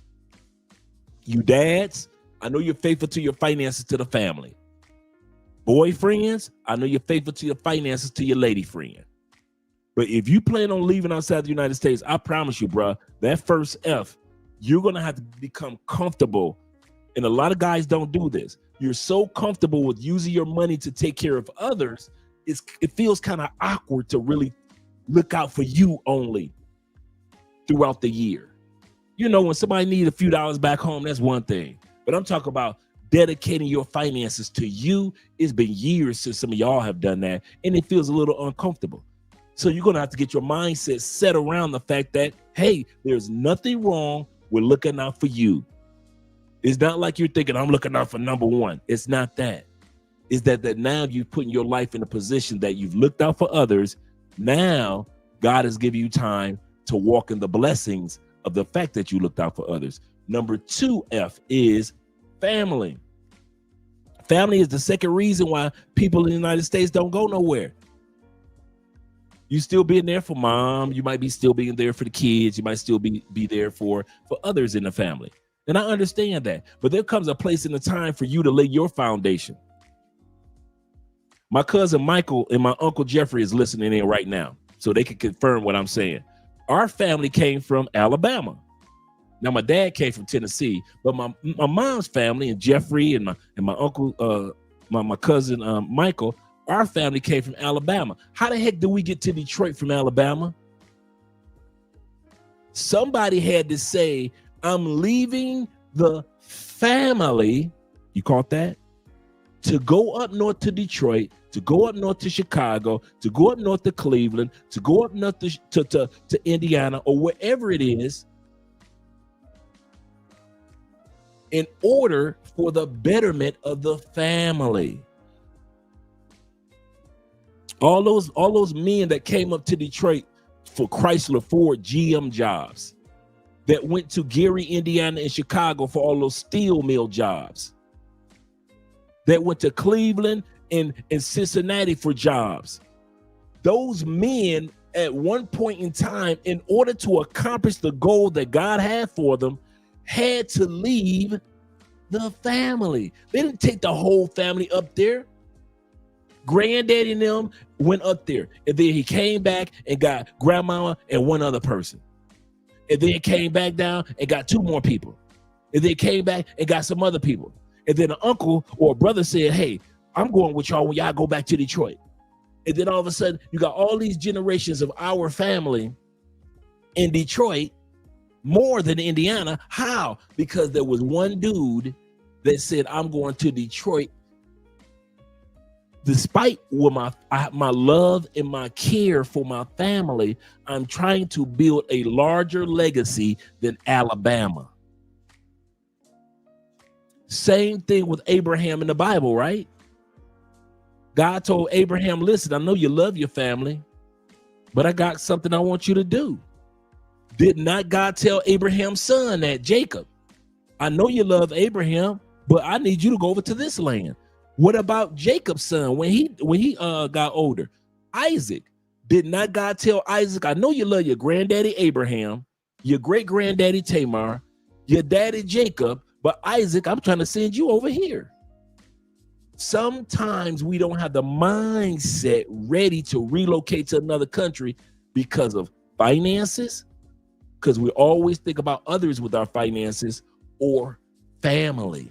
You dads, I know you're faithful to your finances to the family. Boyfriends, I know you're faithful to your finances to your lady friend. But if you plan on leaving outside the United States, I promise you, bruh, that first F, you're going to have to become comfortable. And a lot of guys don't do this. You're so comfortable with using your money to take care of others. It feels kind of awkward to really look out for you only throughout the year. When somebody needs a few dollars back home, that's one thing. But I'm talking about dedicating your finances to you. It's been years since some of y'all have done that, and it feels a little uncomfortable. So you're going to have to get your mindset set around the fact that, hey, there's nothing wrong with looking out for you. It's not like you're thinking, I'm looking out for number one. It's not that. It's that now you've put your life in a position that you've looked out for others. Now God has given you time to walk in the blessings of the fact that you looked out for others. Number 2 F is family. Family is the second reason why people in the United States don't go nowhere. You still being there for mom. You might be still being there for the kids. You might still be there for others in the family. And I understand that. But there comes a place and a time for you to lay your foundation. My cousin Michael and my uncle Jeffrey is listening in right now, so they can confirm what I'm saying. Our family came from Alabama. Now, my dad came from Tennessee, but my mom's family and Jeffrey and my uncle, my cousin Michael, our family came from Alabama. How the heck did we get to Detroit from Alabama? Somebody had to say, I'm leaving the family, you caught that? To go up north to Detroit, to go up north to Chicago, to go up north to Cleveland, to go up north to Indiana or wherever it is, in order for the betterment of the family. All those men that came up to Detroit for Chrysler, Ford, GM jobs, that went to Gary, Indiana, and Chicago for all those steel mill jobs, that went to Cleveland and Cincinnati for jobs. Those men at one point in time, in order to accomplish the goal that God had for them, had to leave the family. They didn't take the whole family up there. Granddaddy and them went up there, and then he came back and got grandma and one other person, and then came back down and got two more people, and then came back and got some other people, and then an uncle or a brother said, hey, I'm going with y'all when y'all go back to Detroit. And then all of a sudden you got all these generations of our family in Detroit more than Indiana. How? Because there was one dude that said, I'm going to Detroit. Despite what my love and my care for my family, I'm trying to build a larger legacy than Alabama. Same thing with Abraham in the Bible, right? God told Abraham, listen, I know you love your family, but I got something I want you to do. Did not God tell Abraham's son that, Jacob, I know you love Abraham, but I need you to go over to this land. What about Jacob's son when he got older? Isaac. Did not God tell Isaac, I know you love your granddaddy Abraham, your great-granddaddy Tamar, your daddy Jacob, but Isaac, I'm trying to send you over here. Sometimes we don't have the mindset ready to relocate to another country because of finances, because we always think about others with our finances, or family.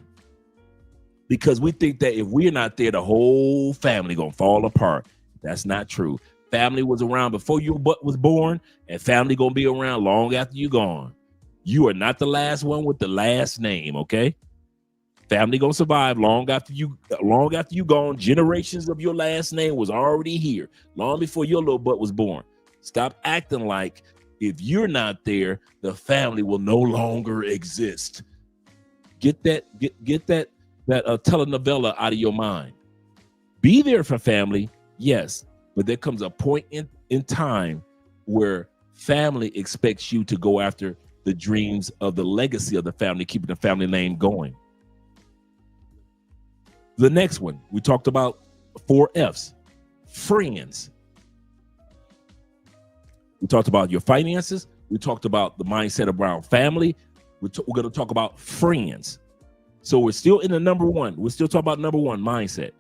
Because we think that if we're not there, the whole family gonna fall apart. That's not true. Family was around before you was born, and family gonna be around long after you're gone. You are not the last one with the last name, okay? Family gonna survive long after you gone. Generations of your last name was already here, long before your little butt was born. Stop acting like if you're not there, the family will no longer exist. Get that telenovela out of your mind. Be there for family, yes, but there comes a point in time where family expects you to go after the dreams of the legacy of the family, keeping the family name going. The next one, we talked about 4 F's, friends. We talked about your finances. We talked about the mindset around family. We're going to talk about friends. So we're still in the number one. We're still talking about number one, mindset.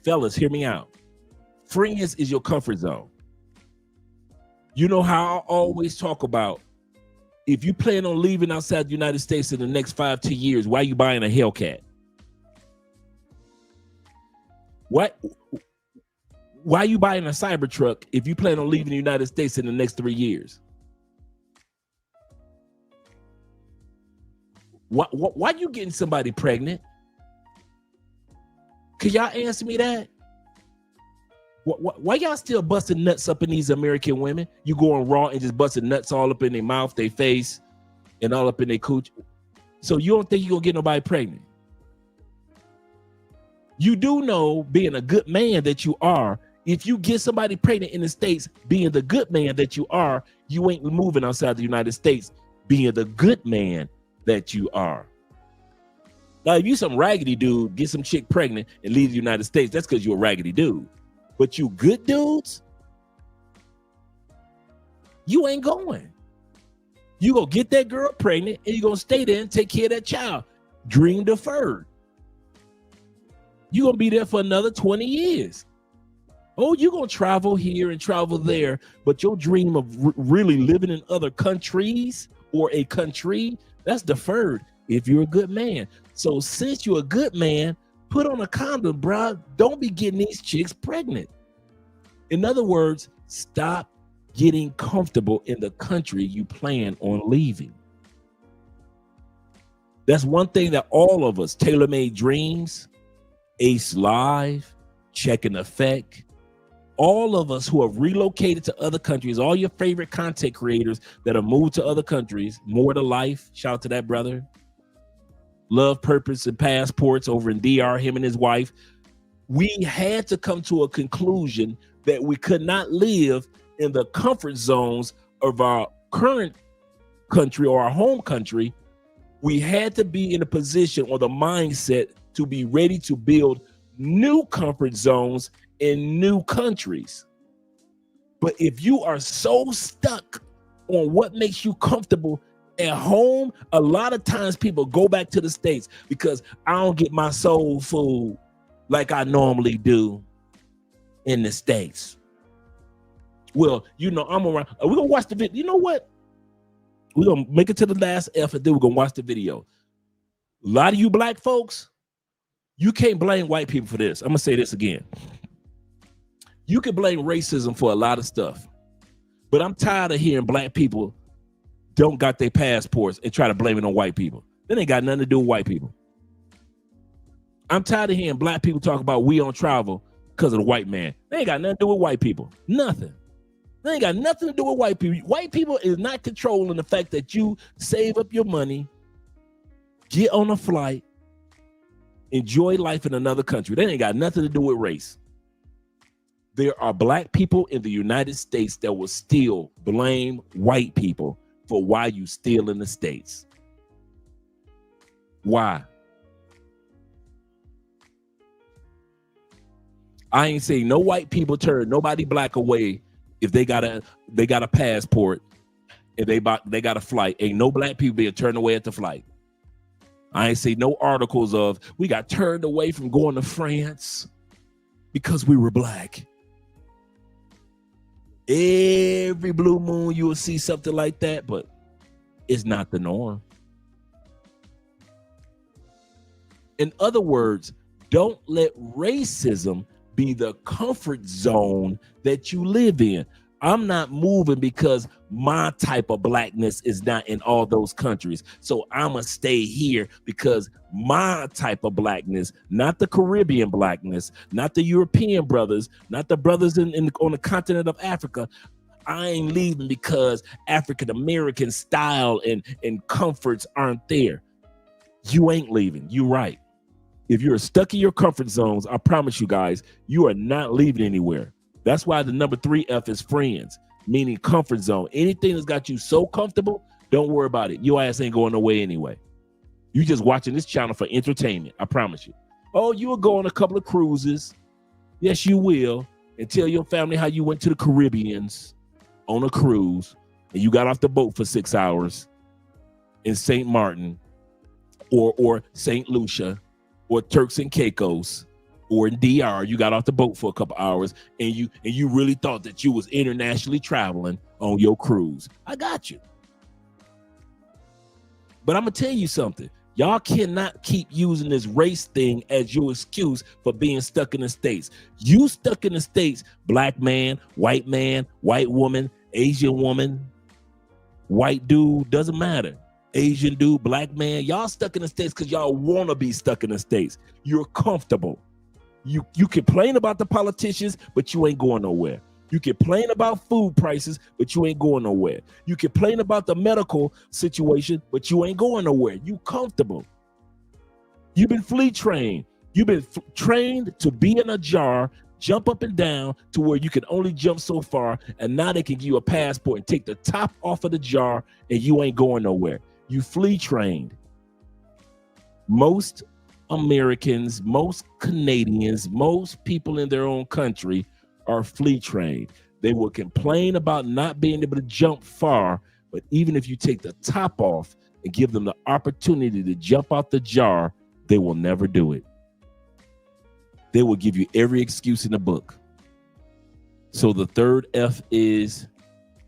Fellas, hear me out. Friends is your comfort zone. You know how I always talk about, if you plan on leaving outside the United States in the next 5-10 years, why are you buying a Hellcat? Why are you buying a Cybertruck if you plan on leaving the United States in the next 3 years? Why you getting somebody pregnant? Can y'all answer me that? Why y'all still busting nuts up in these American women? You going raw and just busting nuts all up in their mouth, their face, and all up in their cooch. So you don't think you're gonna get nobody pregnant? You do know, being a good man that you are, if you get somebody pregnant in the States, being the good man that you are, you ain't moving outside the United States being the good man that you are. Now, if you some raggedy dude, get some chick pregnant and leave the United States, that's because you're a raggedy dude. But you good dudes, you ain't going. You gonna get that girl pregnant and you gonna stay there and take care of that child. Dream deferred. You gonna be there for another 20 years. Oh, you gonna travel here and travel there, but your dream of really living in other countries or a country, that's deferred if you're a good man. So since you're a good man, put on a condom, bro. Don't be getting these chicks pregnant. In other words, stop getting comfortable in the country you plan on leaving. That's one thing that all of us, Tailor-Made Dreams, Ace Live, Check and Effect, all of us who have relocated to other countries, all your favorite content creators that have moved to other countries, More to Life, shout out to that brother. Love, Purpose, and Passports over in DR, him and his wife. We had to come to a conclusion that we could not live in the comfort zones of our current country or our home country. We had to be in a position or the mindset to be ready to build new comfort zones in new countries. But if you are so stuck on what makes you comfortable at home, a lot of times people go back to the States because I don't get my soul food like I normally do in the States. Well, you know, I'm around. We're gonna watch the video. You know what? We're gonna make it to the last F and then we're gonna watch the video. A lot of you black folks, you can't blame white people for this. I'm gonna say this again. You can blame racism for a lot of stuff, but I'm tired of hearing black people don't got their passports and try to blame it on white people. That ain't got nothing to do with white people. I'm tired of hearing black people talk about we on travel because of the white man. They ain't got nothing to do with white people. Nothing. They ain't got nothing to do with white people. White people is not controlling the fact that you save up your money, get on a flight, enjoy life in another country. They ain't got nothing to do with race. There are black people in the United States that will still blame white people for why you still in the States. Why? I ain't saying no white people turn nobody black away if they got a passport, if they got a flight. Ain't no black people being turned away at the flight. I ain't see no articles of we got turned away from going to France because we were black. Every blue moon you will see something like that, but it's not the norm. In other words, don't let racism be the comfort zone that you live in. I'm not moving because my type of blackness is not in all those countries. So I'm going to stay here because my type of blackness, not the Caribbean blackness, not the European brothers, not the brothers on the continent of Africa. I ain't leaving because African-American style and comforts aren't there. You ain't leaving. You right. If you're stuck in your comfort zones, I promise you guys, you are not leaving anywhere. That's why the number 3F is friends, meaning comfort zone. Anything that's got you so comfortable, don't worry about it. Your ass ain't going away anyway. You just watching this channel for entertainment. I promise you. Oh, you will go on a couple of cruises. Yes, you will. And tell your family how you went to the Caribbeans on a cruise and you got off the boat for 6 hours in St. Martin or St. Lucia or Turks and Caicos. Or in DR, you got off the boat for a couple hours and you really thought that you was internationally traveling on your cruise. I got you. But I'm going to tell you something. Y'all cannot keep using this race thing as your excuse for being stuck in the States. You stuck in the States, black man, white woman, Asian woman, white dude, doesn't matter. Asian dude, black man, y'all stuck in the States because y'all want to be stuck in the States. You're comfortable. You complain about the politicians, but you ain't going nowhere. You complain about food prices, but you ain't going nowhere. You complain about the medical situation, but you ain't going nowhere. You comfortable. You've been flea trained. You've been trained to be in a jar, jump up and down to where you can only jump so far, and now they can give you a passport and take the top off of the jar, and you ain't going nowhere. You flea trained. Most Americans, most Canadians, most people in their own country are flea trained. They will complain about not being able to jump far, but even if you take the top off and give them the opportunity to jump out the jar, they will never do it. They will give you every excuse in the book. So the third F is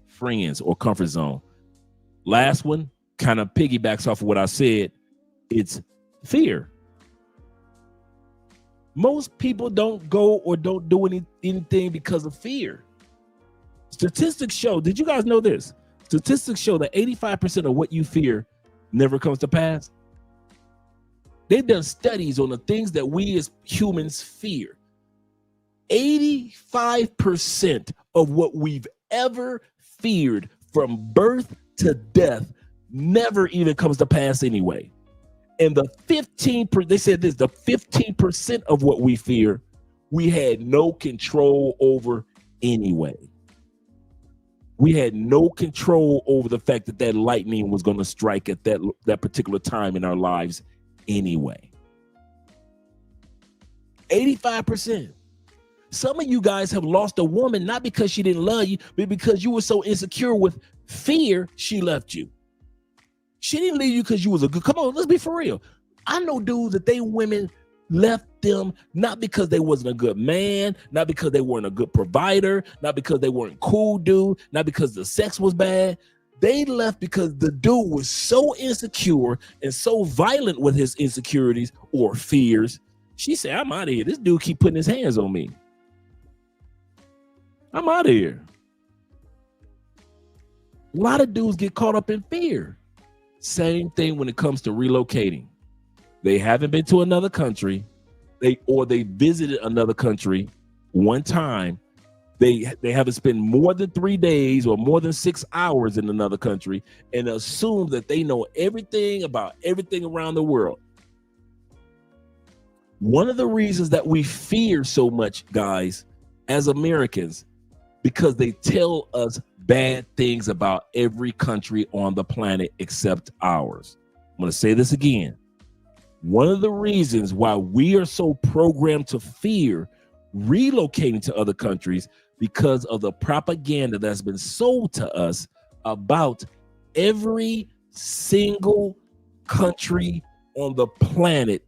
friends or comfort zone. Last one kind of piggybacks off of what I said. It's fear. Most people don't go or don't do anything because of fear. Statistics show, did you guys know this? Statistics show that 85% of what you fear never comes to pass. They've done studies on the things that we as humans fear. 85% of what we've ever feared from birth to death never even comes to pass anyway. And the 15%, they said this, the 15% of what we fear, we had no control over anyway. We had no control over the fact that that lightning was going to strike at that particular time in our lives anyway. 85%. Some of you guys have lost a woman, not because she didn't love you, but because you were so insecure with fear, she left you. She didn't leave you because you was a good, come on, let's be for real. I know dudes that they women left them not because they wasn't a good man, not because they weren't a good provider, not because they weren't cool dude, not because the sex was bad. They left because the dude was so insecure and so violent with his insecurities or fears. She said, I'm out of here. This dude keep putting his hands on me. I'm out of here. A lot of dudes get caught up in fear. Same thing when it comes to relocating. They haven't been to another country, they visited another country one time. They haven't spent more than 3 days or more than 6 hours in another country and assume that they know everything about everything around the world. One of the reasons that we fear so much, guys, as Americans, because they tell us bad things about every country on the planet except ours. I'm going to say this again. One of the reasons why we are so programmed to fear relocating to other countries because of the propaganda that's been sold to us about every single country on the planet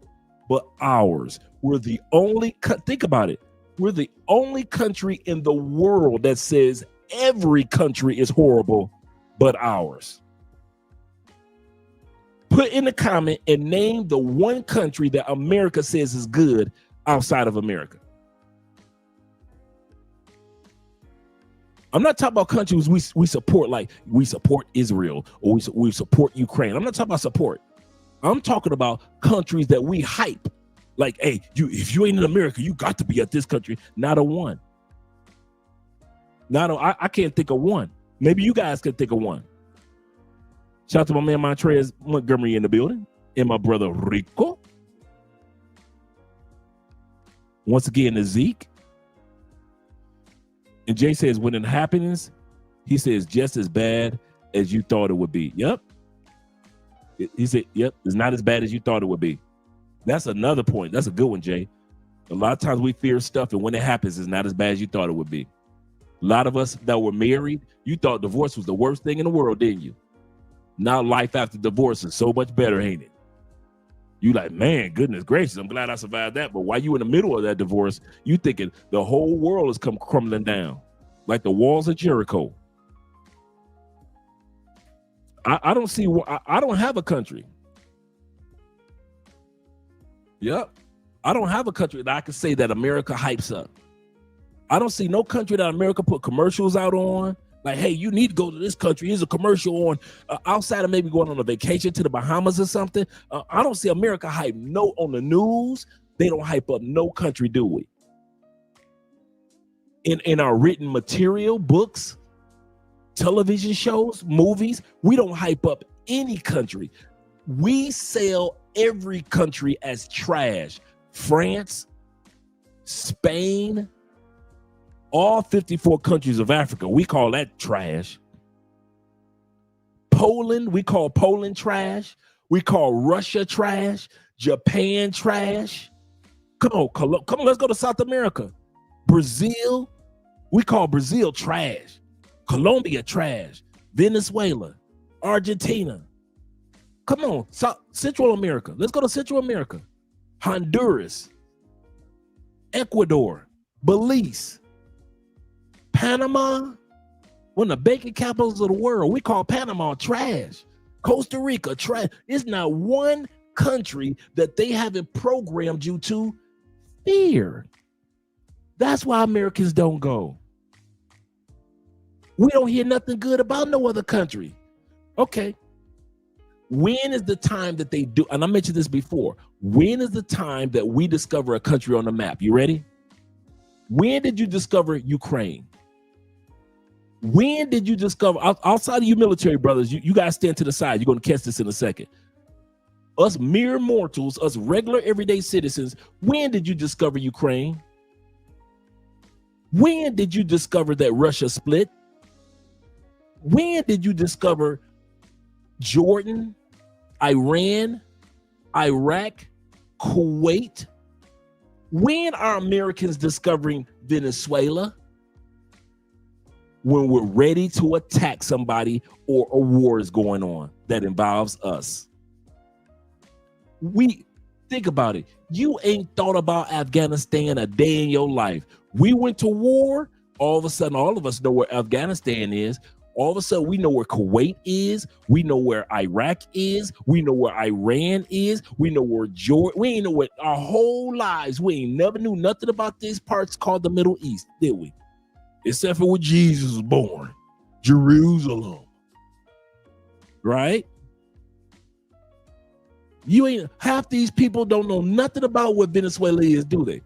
but ours. We're the only, think about it. We're the only country in the world that says every country is horrible but ours. Put in the comment and name the one country that America says is good outside of America. I'm not talking about countries we support, like we support Israel or we support Ukraine. I'm not talking about support. I'm talking about countries that we hype. Like, hey, if you ain't in America, you got to be at this country. Not a one. I can't think of one. Maybe you guys can think of one. Shout out to my man Montrez Montgomery in the building and my brother Rico. Once again, to Zeke. And Jay says, when it happens, he says, just as bad as you thought it would be. Yep. He said, yep, it's not as bad as you thought it would be. That's another point. That's a good one, Jay. A lot of times we fear stuff, and when it happens, it's not as bad as you thought it would be. A lot of us that were married, you thought divorce was the worst thing in the world, didn't you? Now life after divorce is so much better, ain't it? You like, man, goodness gracious, I'm glad I survived that. But while you in the middle of that divorce, you thinking the whole world is come crumbling down like the walls of Jericho. I don't see, I don't have a country. Yep. I don't have a country that I can say that America hypes up. I don't see no country that America put commercials out on. Like, hey, you need to go to this country. Here's a commercial on outside of maybe going on a vacation to the Bahamas or something. I don't see America hype no on the news. They don't hype up no country, do we? In our written material, books, television shows, movies, we don't hype up any country. We sell every country as trash. France, Spain, all 54 countries of Africa, we call that trash. Poland, we call Poland trash. We call Russia trash. Japan trash. Come on, let's go to South America. Brazil, we call Brazil trash. Colombia trash. Venezuela, Argentina. Come on, Central America. Let's go to Central America. Honduras, Ecuador, Belize, Panama, one of the banking capitals of the world. We call Panama trash. Costa Rica trash. It's not one country that they haven't programmed you to fear. That's why Americans don't go. We don't hear nothing good about no other country. Okay. When is the time that they do, and I mentioned this before, when is the time that we discover a country on the map? You ready? When did you discover Ukraine? When did you discover, outside of you military brothers, you guys stand to the side. You're going to catch this in a second. Us mere mortals, us regular everyday citizens, when did you discover Ukraine? When did you discover that Russia split? When did you discover Jordan, Iran, Iraq, Kuwait? When are Americans discovering Venezuela? When we're ready to attack somebody or a war is going on that involves us. We think about it. You ain't thought about Afghanistan a day in your life. We went to war. All of a sudden, all of us know where Afghanistan is. All of a sudden, we know where Kuwait is. We know where Iraq is. We know where Iran is. We know where Jordan. We ain't know what our whole lives. We ain't never knew nothing about these parts called the Middle East, did we? Except for when Jesus was born, Jerusalem, right? You ain't, half these people don't know nothing about what Venezuela is, do they?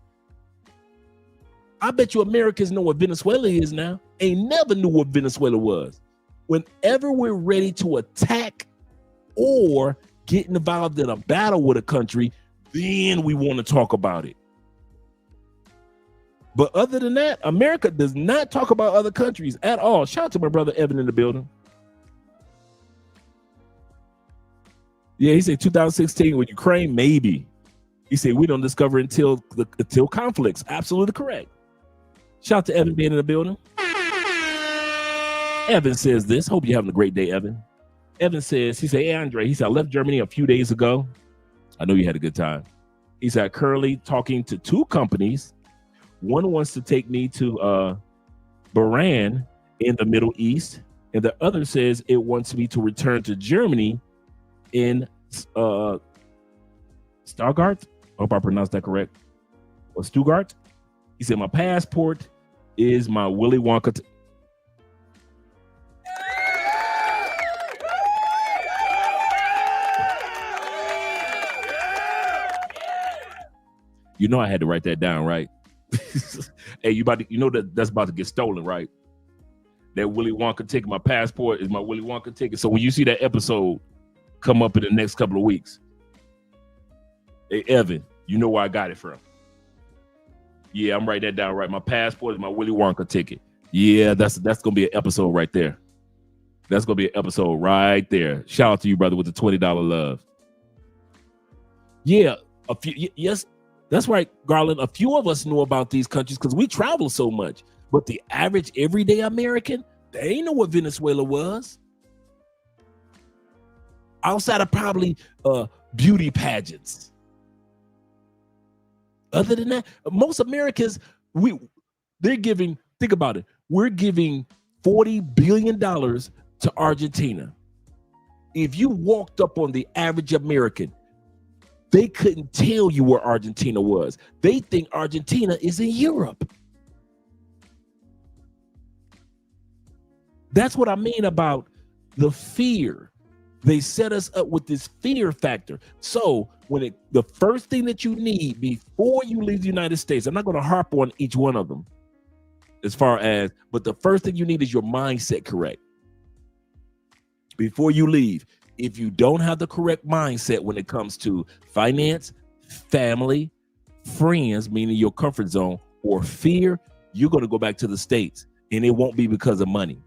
I bet you Americans know what Venezuela is now. Ain't never knew what Venezuela was. Whenever we're ready to attack or get involved in a battle with a country, then we want to talk about it. But other than that, America does not talk about other countries at all. Shout out to my brother Evan in the building. Yeah, he said 2016 with Ukraine, maybe. He said we don't discover until conflicts. Absolutely correct. Shout out to Evan being in the building. Evan says this. Hope you're having a great day, Evan. Evan says, he said, hey, Andre, he said, I left Germany a few days ago. I know you had a good time. He said, currently talking to two companies. One wants to take me to Bahrain in the Middle East, and the other says it wants me to return to Germany in Stuttgart. I hope I pronounced that correct. Or Stuttgart. He said, my passport is my Willy Wonka. You know I had to write that down, right? Hey, you know that's about to get stolen, right? That Willy Wonka ticket, my passport is my Willy Wonka ticket. So when you see that episode come up in the next couple of weeks, hey, Evan, you know where I got it from. Yeah, I'm writing that down, right? My passport is my Willy Wonka ticket. Yeah, that's gonna be an episode right there. That's gonna be an episode right there. Shout out to you, brother, with the $20 love. Yeah, yes. That's right, Garland. A few of us know about these countries because we travel so much. But the average everyday American, they ain't know what Venezuela was. Outside of probably beauty pageants. Other than that, most Americans, they're giving, think about it, we're giving $40 billion to Argentina. If you walked up on the average American, they couldn't tell you where Argentina was. They think Argentina is in Europe. That's what I mean about the fear. They set us up with this fear factor. So the first thing that you need before you leave the United States, I'm not going to harp on each one of them but the first thing you need is your mindset correct. Before you leave, if you don't have the correct mindset when it comes to finance, family, friends, meaning your comfort zone, or fear, you're going to go back to the States, and it won't be because of money.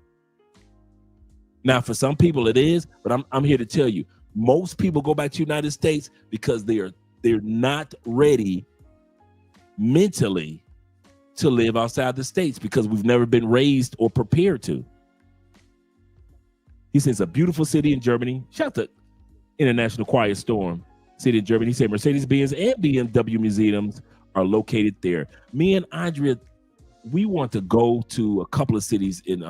Now, for some people it is, but I'm here to tell you, most people go back to the United States because they are They're not ready mentally to live outside the States because we've never been raised or prepared to. He says, a beautiful city in Germany. Shout out to International Quiet Storm City in Germany. He said Mercedes-Benz and BMW museums are located there. Me and Andrea, we want to go to a couple of cities in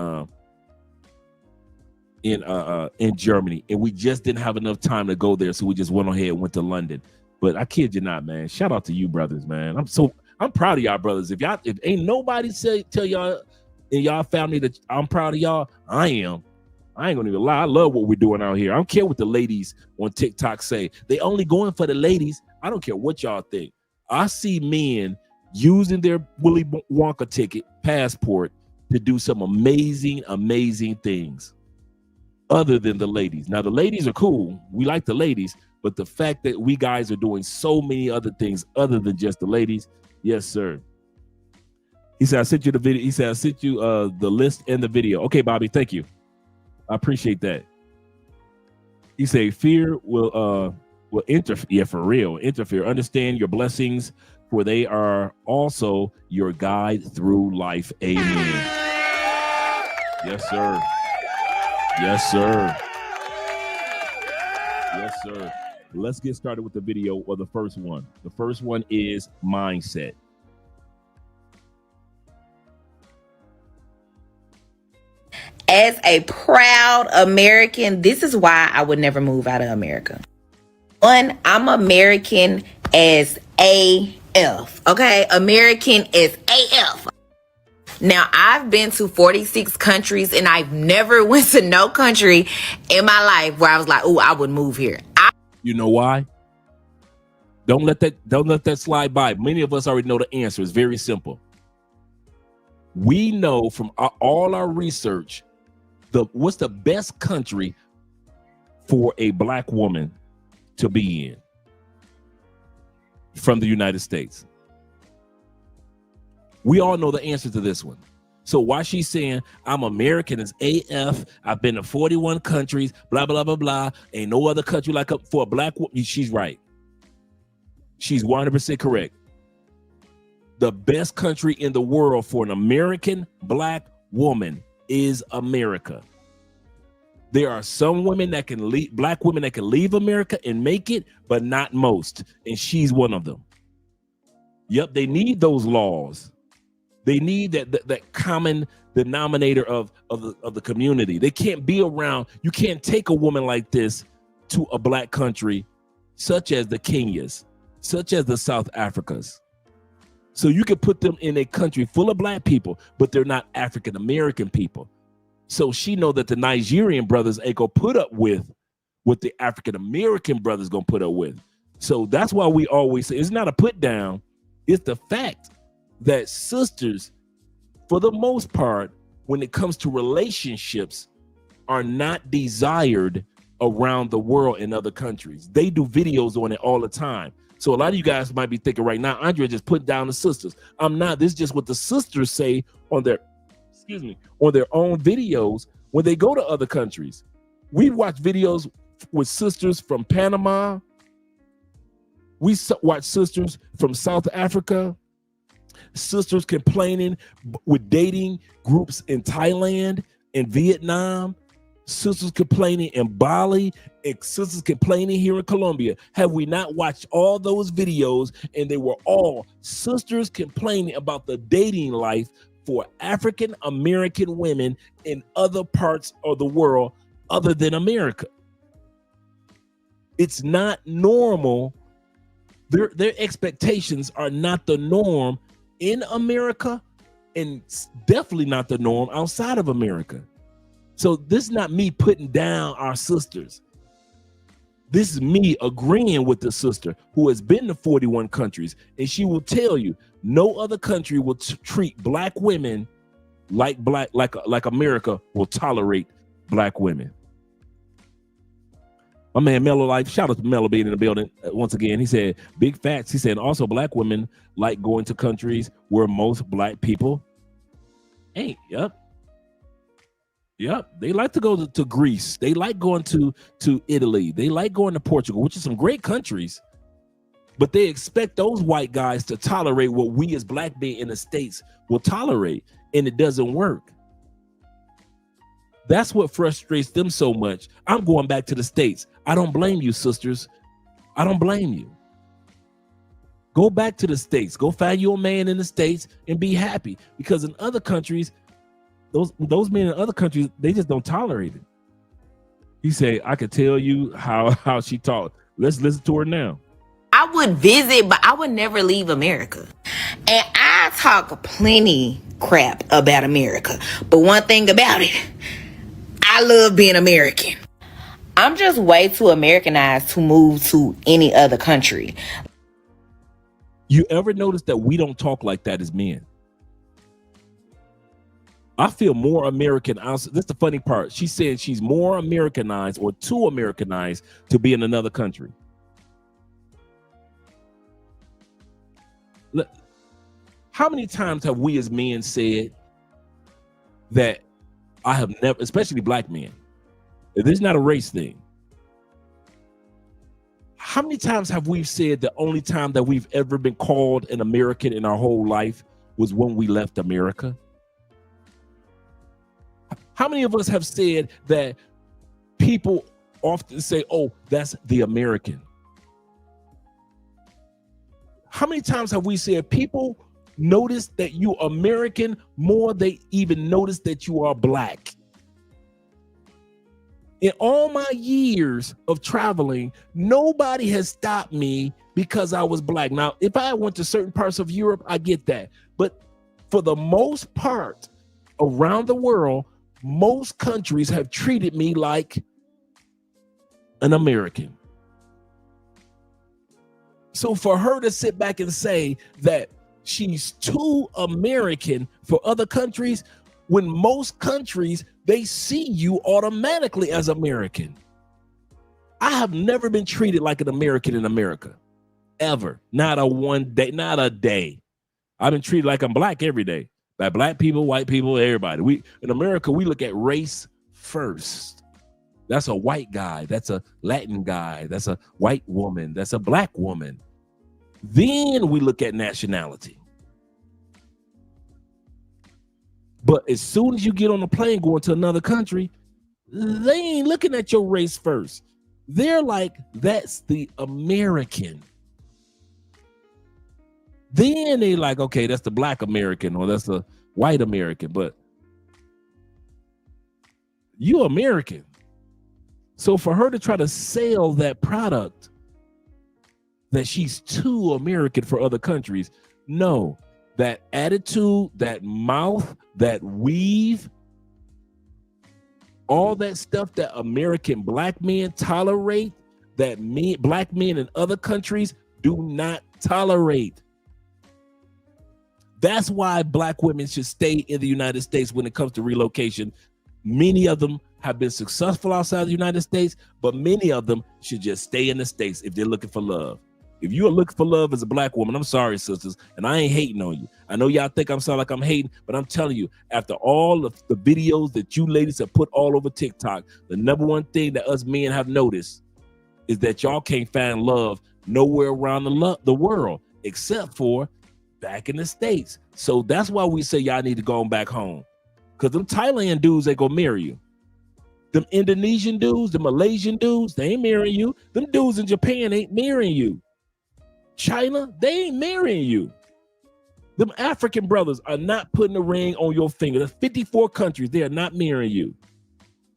Germany, and we just didn't have enough time to go there, so we just went ahead and went to London. But I kid you not, man. Shout out to you brothers, man. I'm proud of y'all brothers. If ain't nobody tell y'all in y'all family that I'm proud of y'all, I am. I ain't gonna even lie. I love what we're doing out here. I don't care what the ladies on TikTok say. They only going for the ladies. I don't care what y'all think. I see men using their Willy Wonka ticket, passport, to do some amazing, amazing things other than the ladies. Now, the ladies are cool. We like the ladies, but the fact that we guys are doing so many other things other than just the ladies, yes, sir. He said, I sent you the video. He said, I sent you the list and the video. Okay, Bobby, thank you. I appreciate that. He said, fear will interfere. Yeah, for real, interfere. Understand your blessings, for they are also your guide through life. Amen. Yes, sir. Yes, sir. Yes, sir. Let's get started with the video or the first one. The first one is mindset. As a proud American, this is why I would never move out of America. One, I'm American as AF. Okay, American as AF. Now, I've been to 46 countries and I've never went to no country in my life where I was like, oh, I would move here. You know why? Don't let that slide by. Many of us already know the answer. It's very simple. We know from all our research what's the best country for a black woman to be in from the United States. We all know the answer to this one. So why she's saying I'm American as AF, I've been to 41 countries, blah, blah, blah, blah. Ain't no other country like up for a black woman. She's right. She's 100% correct. The best country in the world for an American black woman is America. There are some women that can leave, black women that can leave America and make it, but not most. And she's one of them. Yep, they need those laws. They need that common denominator of the community. They can't be around. You can't take a woman like this to a black country, such as the Kenyas, such as the South Africas. So you could put them in a country full of black people, but they're not African American people. So she know that the Nigerian brothers ain't gonna put up with what the African American brothers gonna put up with. So that's why we always say it's not a put down. It's the fact that sisters, for the most part, when it comes to relationships, are not desired around the world in other countries. They do videos on it all the time. So a lot of you guys might be thinking right now, Andrea just put down the sisters. I'm not. This is just what the sisters say on their, on their own videos when they go to other countries. We watch videos with sisters from Panama. We watch sisters from South Africa. Sisters complaining with dating groups in Thailand and Vietnam. Sisters complaining in Bali, and sisters complaining here in Colombia. Have we not watched all those videos? And they were all sisters complaining about the dating life for African American women in other parts of the world other than America. It's not normal. Their expectations are not the norm in America, and definitely not the norm outside of America. So this is not me putting down our sisters. This is me agreeing with the sister who has been to 41 countries, and she will tell you no other country will treat black women like America will tolerate black women. My man Mellow Life, shout out to Mellow being in the building once again. He said, big facts. He said, also black women like going to countries where most black people ain't. Yep. They like to go to Greece. They like going to Italy. They like going to Portugal, which is some great countries. But they expect those white guys to tolerate what we as black men in the States will tolerate, and it doesn't work. That's what frustrates them so much. I'm going back to the States. I don't blame you, sisters. I don't blame you. Go back to the States. Go find you a man in the States and be happy. Because in other countries, those men in other countries, they just don't tolerate it. He said, I could tell you how she talked. Let's listen to her now. I would visit, but I would never leave America. And I talk plenty crap about America. But one thing about it, I love being American. I'm just way too Americanized to move to any other country. You ever notice that we don't talk like that as men? I feel more American. That's the funny part. She said she's more Americanized or too Americanized to be in another country. Look, how many times have we as men said that I have never, especially black men, this is not a race thing. How many times have we said the only time that we've ever been called an American in our whole life was when we left America? How many of us have said that people often say, oh, that's the American? How many times have we said people notice that you American more they even notice that you are black? In all my years of traveling, nobody has stopped me because I was black. Now, if I went to certain parts of Europe, I get that. But for the most part, around the world, most countries have treated me like an American. So for her to sit back and say that she's too American for other countries, when most countries, they see you automatically as American. I have never been treated like an American in America, ever. Not a one day, not a day. I've been treated like I'm black every day. By black people, white people, everybody. In America, we look at race first. That's a white guy. That's a Latin guy. That's a white woman. That's a black woman. Then we look at nationality. But as soon as you get on a plane going to another country, they ain't looking at your race first. They're like, that's the American. Then they like, okay, that's the black American or that's the white American, but you American. So for her to try to sell that product that she's too American for other countries, no. That attitude, that mouth, that weave, all that stuff that American black men tolerate, that black men in other countries do not tolerate. That's why black women should stay in the United States when it comes to relocation. Many of them have been successful outside the United States, but many of them should just stay in the States if they're looking for love. If you are looking for love as a black woman, I'm sorry, sisters, and I ain't hating on you. I know y'all think I'm sound like I'm hating, but I'm telling you, after all of the videos that you ladies have put all over TikTok, the number one thing that us men have noticed is that y'all can't find love nowhere around the world except for back in the States. So that's why we say y'all need to go on back home, because them Thailand dudes ain't gonna marry you. Them Indonesian dudes, the Malaysian dudes, they ain't marrying you. Them dudes in Japan ain't marrying you. China, they ain't marrying you. Them African brothers are not putting a ring on your finger. There's 54 countries, they are not marrying you.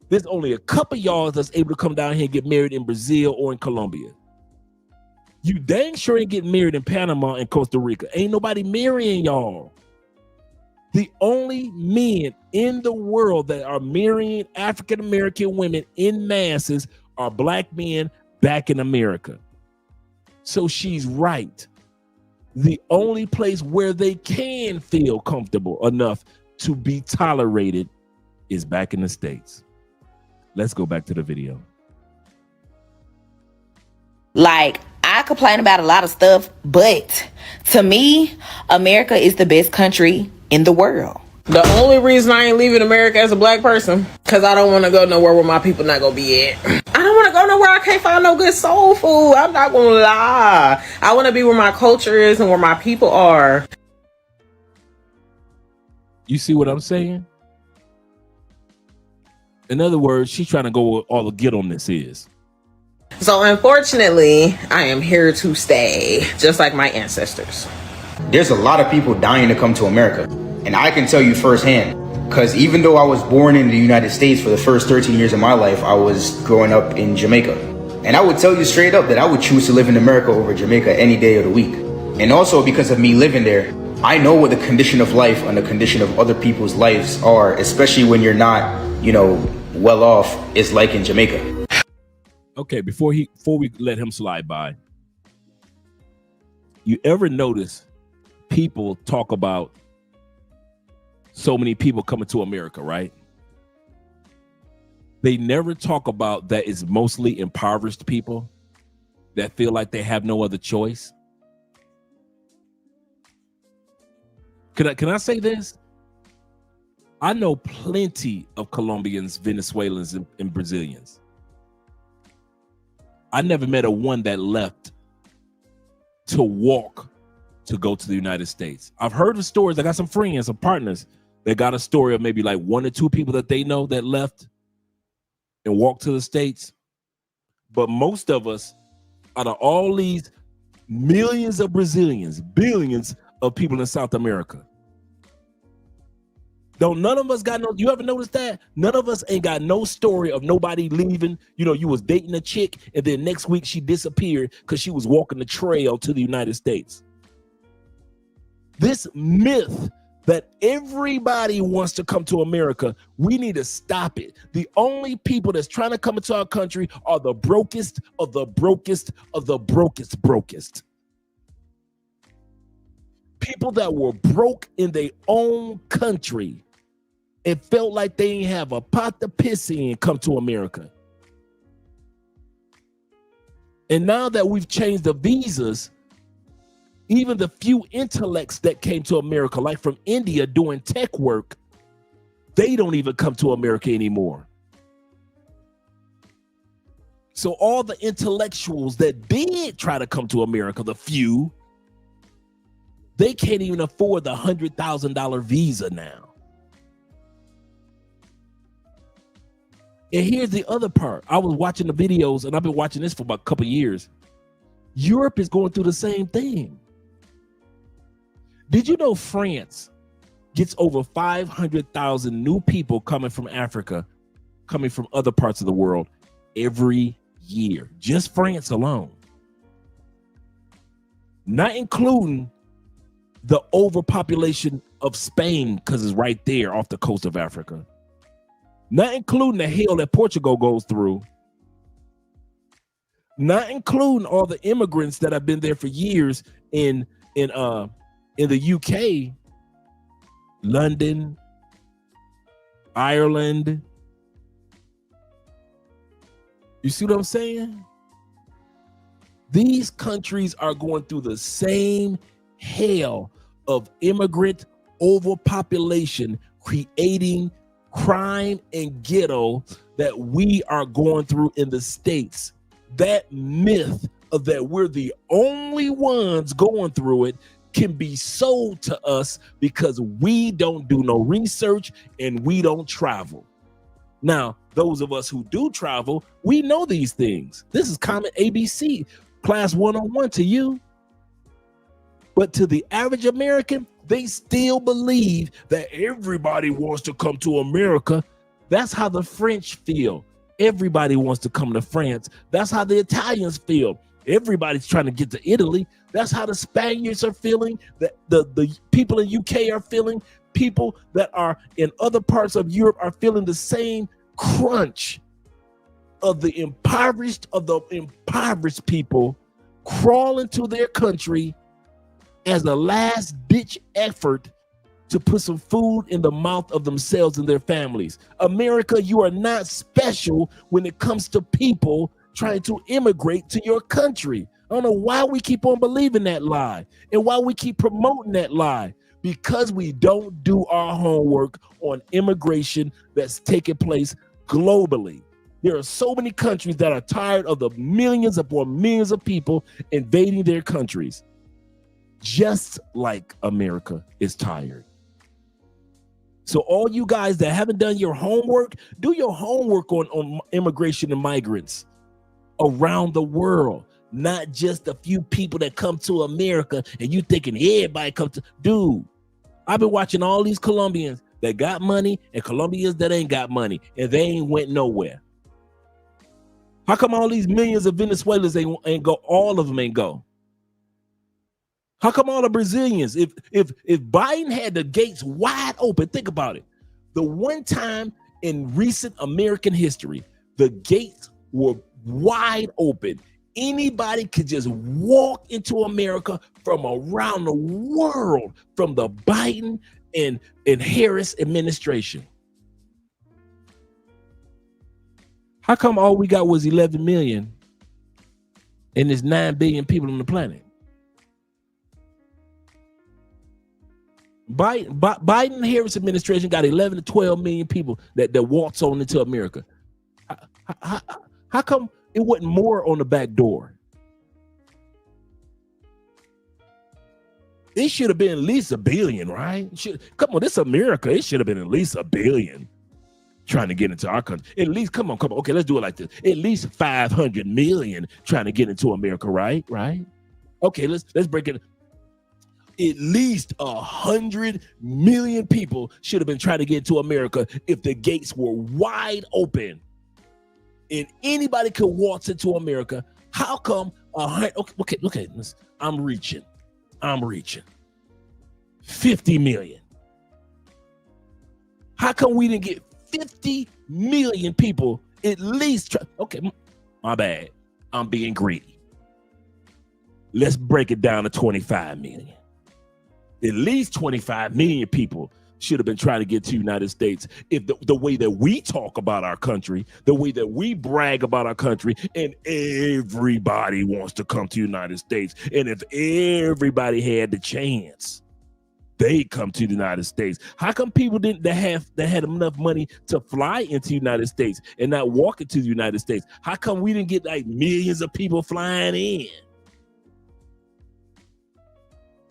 There's only a couple of y'all that's able to come down here and get married in Brazil or in Colombia. You dang sure ain't getting married in Panama and Costa Rica. Ain't nobody marrying y'all. The only men in the world that are marrying African-American women in masses are black men back in America. So she's right. The only place where they can feel comfortable enough to be tolerated is back in the States. Let's go back to the video. Like, I complain about a lot of stuff, but to me, America is the best country in the world. The only reason I ain't leaving America as a black person, because I don't want to go nowhere where my people not going to be at. I don't want want to go nowhere I can't find no good soul food. I'm not gonna lie. I want to be where my culture is and where my people are. You see what I'm saying? In other words, she's trying to go where all the get on this is. So unfortunately, I am here to stay, just like my ancestors. There's a lot of people dying to come to America. And I can tell you firsthand, because even though I was born in the United States for the first 13 years of my life, I was growing up in Jamaica. And I would tell you straight up that I would choose to live in America over Jamaica any day of the week. And also because of me living there, I know what the condition of life and the condition of other people's lives are, especially when you're not, well off, is like in Jamaica. Okay, before we let him slide by, you ever notice people talk about so many people coming to America, right? They never talk about that it's mostly impoverished people that feel like they have no other choice. Can I say this? I know plenty of Colombians, Venezuelans, and Brazilians. I never met a one that left to walk to go to the United States. I've heard of stories. I got some friends, some partners that got a story of maybe like 1 or 2 people that they know that left and walked to the States. But most of us, out of all these millions of Brazilians, billions of people in South America, none of us got no, you ever noticed that? None of us ain't got no story of nobody leaving. You was dating a chick and then next week she disappeared because she was walking the trail to the United States. This myth that everybody wants to come to America, we need to stop it. The only people that's trying to come into our country are the brokest of the brokest of the brokest. People that were broke in their own country and felt like they ain't have a pot to piss in come to America. And now that we've changed the visas, even the few intellects that came to America, like from India doing tech work, they don't even come to America anymore. So all the intellectuals that did try to come to America, the few, they can't even afford the $100,000 visa now. And here's the other part. I was watching the videos, and I've been watching this for about a couple of years. Europe is going through the same thing. Did you know France gets over 500,000 new people coming from Africa, coming from other parts of the world every year? Just France alone. Not including the overpopulation of Spain, because it's right there off the coast of Africa. Not including the hell that Portugal goes through. Not including all the immigrants that have been there for years in the UK, London, Ireland. You see what I'm saying? These countries are going through the same hell of immigrant overpopulation, creating crime and ghetto that we are going through in the States. That myth of that we're the only ones going through it can be sold to us because we don't do no research and we don't travel. Now, those of us who do travel, we know these things. This is common ABC, class 101 to you. But to the average American, they still believe that everybody wants to come to America. That's how the French feel. Everybody wants to come to France. That's how the Italians feel. Everybody's trying to get to Italy. That's how the Spaniards are feeling. That the people in UK are feeling. People that are in other parts of Europe are feeling the same crunch of the impoverished people crawling to their country as a last ditch effort to put some food in the mouth of themselves and their families. America, you are not special when it comes to people trying to immigrate to your country. I don't know why we keep on believing that lie and why we keep promoting that lie. Because we don't do our homework on immigration that's taking place globally. There are so many countries that are tired of the millions upon millions of people invading their countries, just like America is tired. So all you guys that haven't done your homework, do your homework on immigration and migrants around the world, not just a few people that come to America and you thinking everybody come to. Dude, I've been watching all these Colombians that got money and Colombians that ain't got money, and they ain't went nowhere. How come all these millions of Venezuelans ain't go? All of them ain't go. How come all the Brazilians? If Biden had the gates wide open, think about it. The one time in recent American history, the gates were wide open. Anybody could just walk into America from around the world, from the Biden and Harris administration. How come all we got was 11 million and there's 9 billion people on the planet? Biden and Harris administration got 11 to 12 million people that waltz on into America. How come it wasn't more on the back door? It should have been at least 1 billion, right? Come on, this America. It should have been at least 1 billion trying to get into our country. At least, come on. Okay, let's do it like this. At least 500 million trying to get into America, right? Right? Okay, let's break it. At least 100 million people should have been trying to get to America if the gates were wide open and anybody could waltz into America. How come 100? Okay, listen, I'm reaching 50 million. How come we didn't get 50 million people at least? Okay, my bad. I'm being greedy. Let's break it down to 25 million. At least 25 million people should have been trying to get to the United States if the way that we talk about our country, the way that we brag about our country, and everybody wants to come to the United States. And if everybody had the chance, they come to the United States. How come people that had enough money to fly into the United States and not walk into the United States? How come we didn't get like millions of people flying in?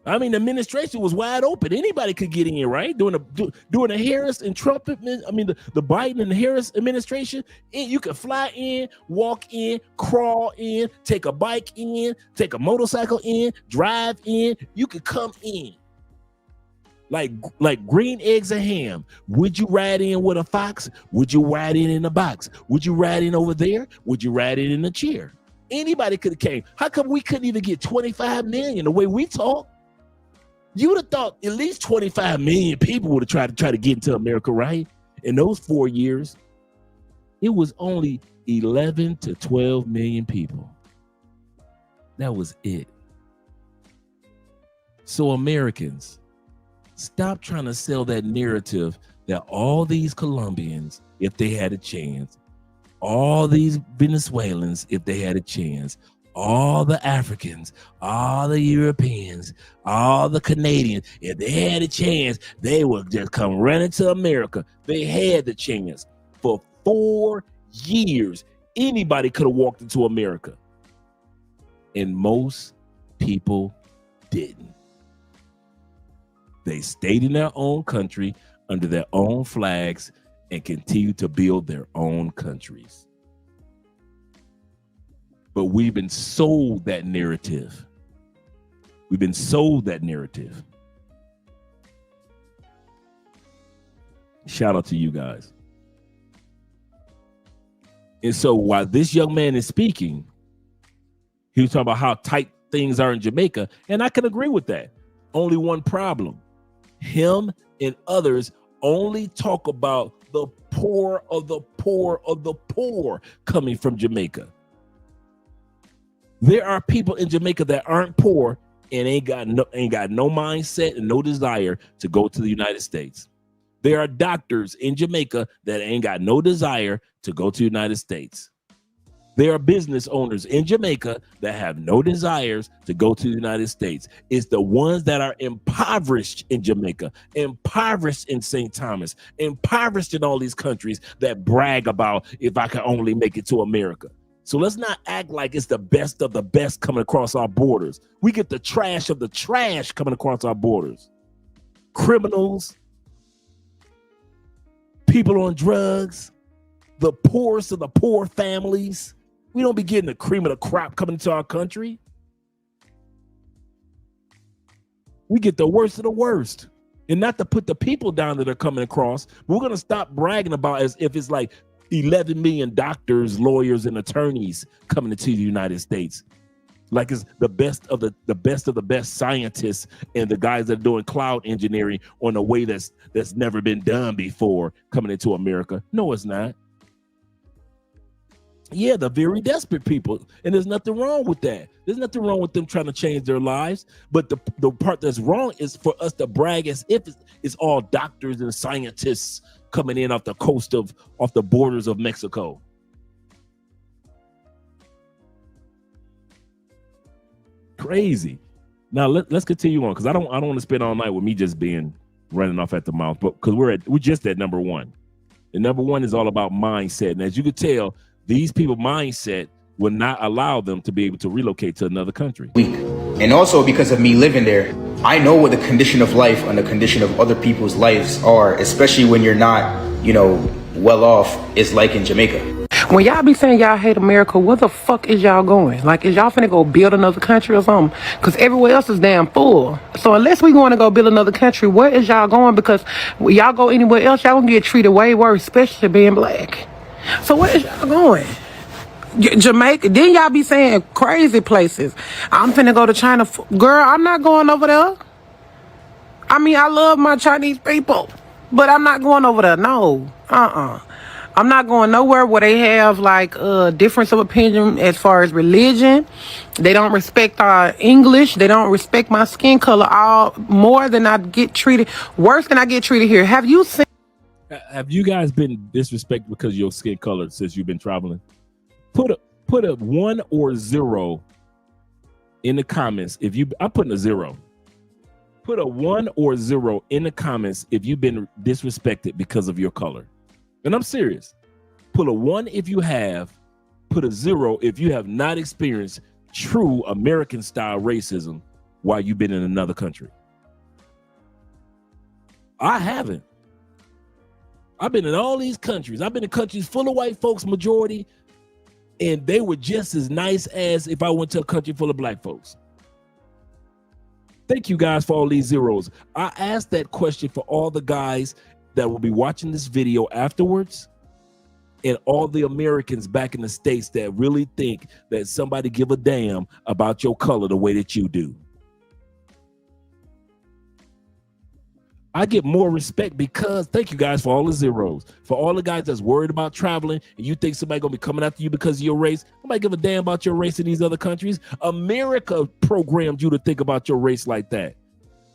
I mean, the administration was wide open. Anybody could get in, right? During the Harris and Trump, the Biden and Harris administration, you could fly in, walk in, crawl in, take a bike in, take a motorcycle in, drive in. You could come in. Like green eggs and ham. Would you ride in with a fox? Would you ride in a box? Would you ride in over there? Would you ride in a chair? Anybody could have came. How come we couldn't even get 25 million the way we talk? You would have thought at least 25 million people would have tried to get into America, right? In those 4 years, it was only 11 to 12 million people. That was it. So Americans, stop trying to sell that narrative that all these Colombians, if they had a chance, all these Venezuelans, if they had a chance, all the Africans, all the Europeans, all the Canadians, if they had a chance, they would just come running to America. They had the chance. For 4 years, anybody could have walked into America. And most people didn't. They stayed in their own country under their own flags and continued to build their own countries. But we've been sold that narrative. We've been sold that narrative. Shout out to you guys. And so while this young man is speaking, he was talking about how tight things are in Jamaica. And I can agree with that. Only one problem. Him and others only talk about the poor of the poor of the poor coming from Jamaica. There are people in Jamaica that aren't poor and ain't got no mindset and no desire to go to the United States. There are doctors in Jamaica that ain't got no desire to go to the United States. There are business owners in Jamaica that have no desires to go to the United States. It's the ones that are impoverished in Jamaica, impoverished in St. Thomas, impoverished in all these countries that brag about if I can only make it to America. So let's not act like it's the best of the best coming across our borders. We get the trash of the trash coming across our borders. Criminals, people on drugs, the poorest of the poor families. We don't be getting the cream of the crop coming into our country. We get the worst of the worst. And not to put the people down that are coming across, we're going to stop bragging about as if it's like 11 million doctors, lawyers, and attorneys coming into the United States. Like it's the best of the best of the best scientists and the guys that are doing cloud engineering on a way that's never been done before coming into America. No, it's not. Yeah, the very desperate people. And there's nothing wrong with that. There's nothing wrong with them trying to change their lives. But the part that's wrong is for us to brag as if it's all doctors and scientists coming in off the coast off the borders of Mexico. Crazy. Now let's continue on because I don't want to spend all night with me just being running off at the mouth, but because we're just at number one. And number one is all about mindset. And as you could tell, these people mindset will not allow them to be able to relocate to another country. And also because of me living there, I know what the condition of life and the condition of other people's lives are, especially when you're not, well off, is like in Jamaica. When y'all be saying y'all hate America, where the fuck is y'all going? Like, is y'all finna go build another country or something? Because everywhere else is damn full. So unless we going to go build another country, where is y'all going? Because when y'all go anywhere else, y'all gonna get treated way worse, especially being black. So where is y'all going? Jamaica. Then y'all be saying crazy places. I'm finna go to China. Girl, I'm not going over there. I mean, I love my Chinese people, but I'm not going over there. No. I'm not going nowhere where they have like a difference of opinion as far as religion. They don't respect our English. They don't respect my skin color more than I get treated, worse than I get treated here. Have you seen? Have you guys been disrespected because of your skin color since you've been traveling? Put a 1 or 0 in the comments. I'm putting a 0. Put a 1 or 0 in the comments if you've been disrespected because of your color. And I'm serious. Put a 1 if you have, put a 0 if you have not experienced true American style racism while you've been in another country. I haven't. I've been in all these countries. I've been in countries full of white folks, majority, and they were just as nice as if I went to a country full of black folks. Thank you guys for all these zeros. I asked that question for all the guys that will be watching this video afterwards and all the Americans back in the States that really think that somebody give a damn about your color the way that you do. I get more respect because, thank you guys for all the zeros. For all the guys that's worried about traveling and you think somebody gonna be coming after you because of your race, nobody give a damn about your race in these other countries. America programmed you to think about your race like that.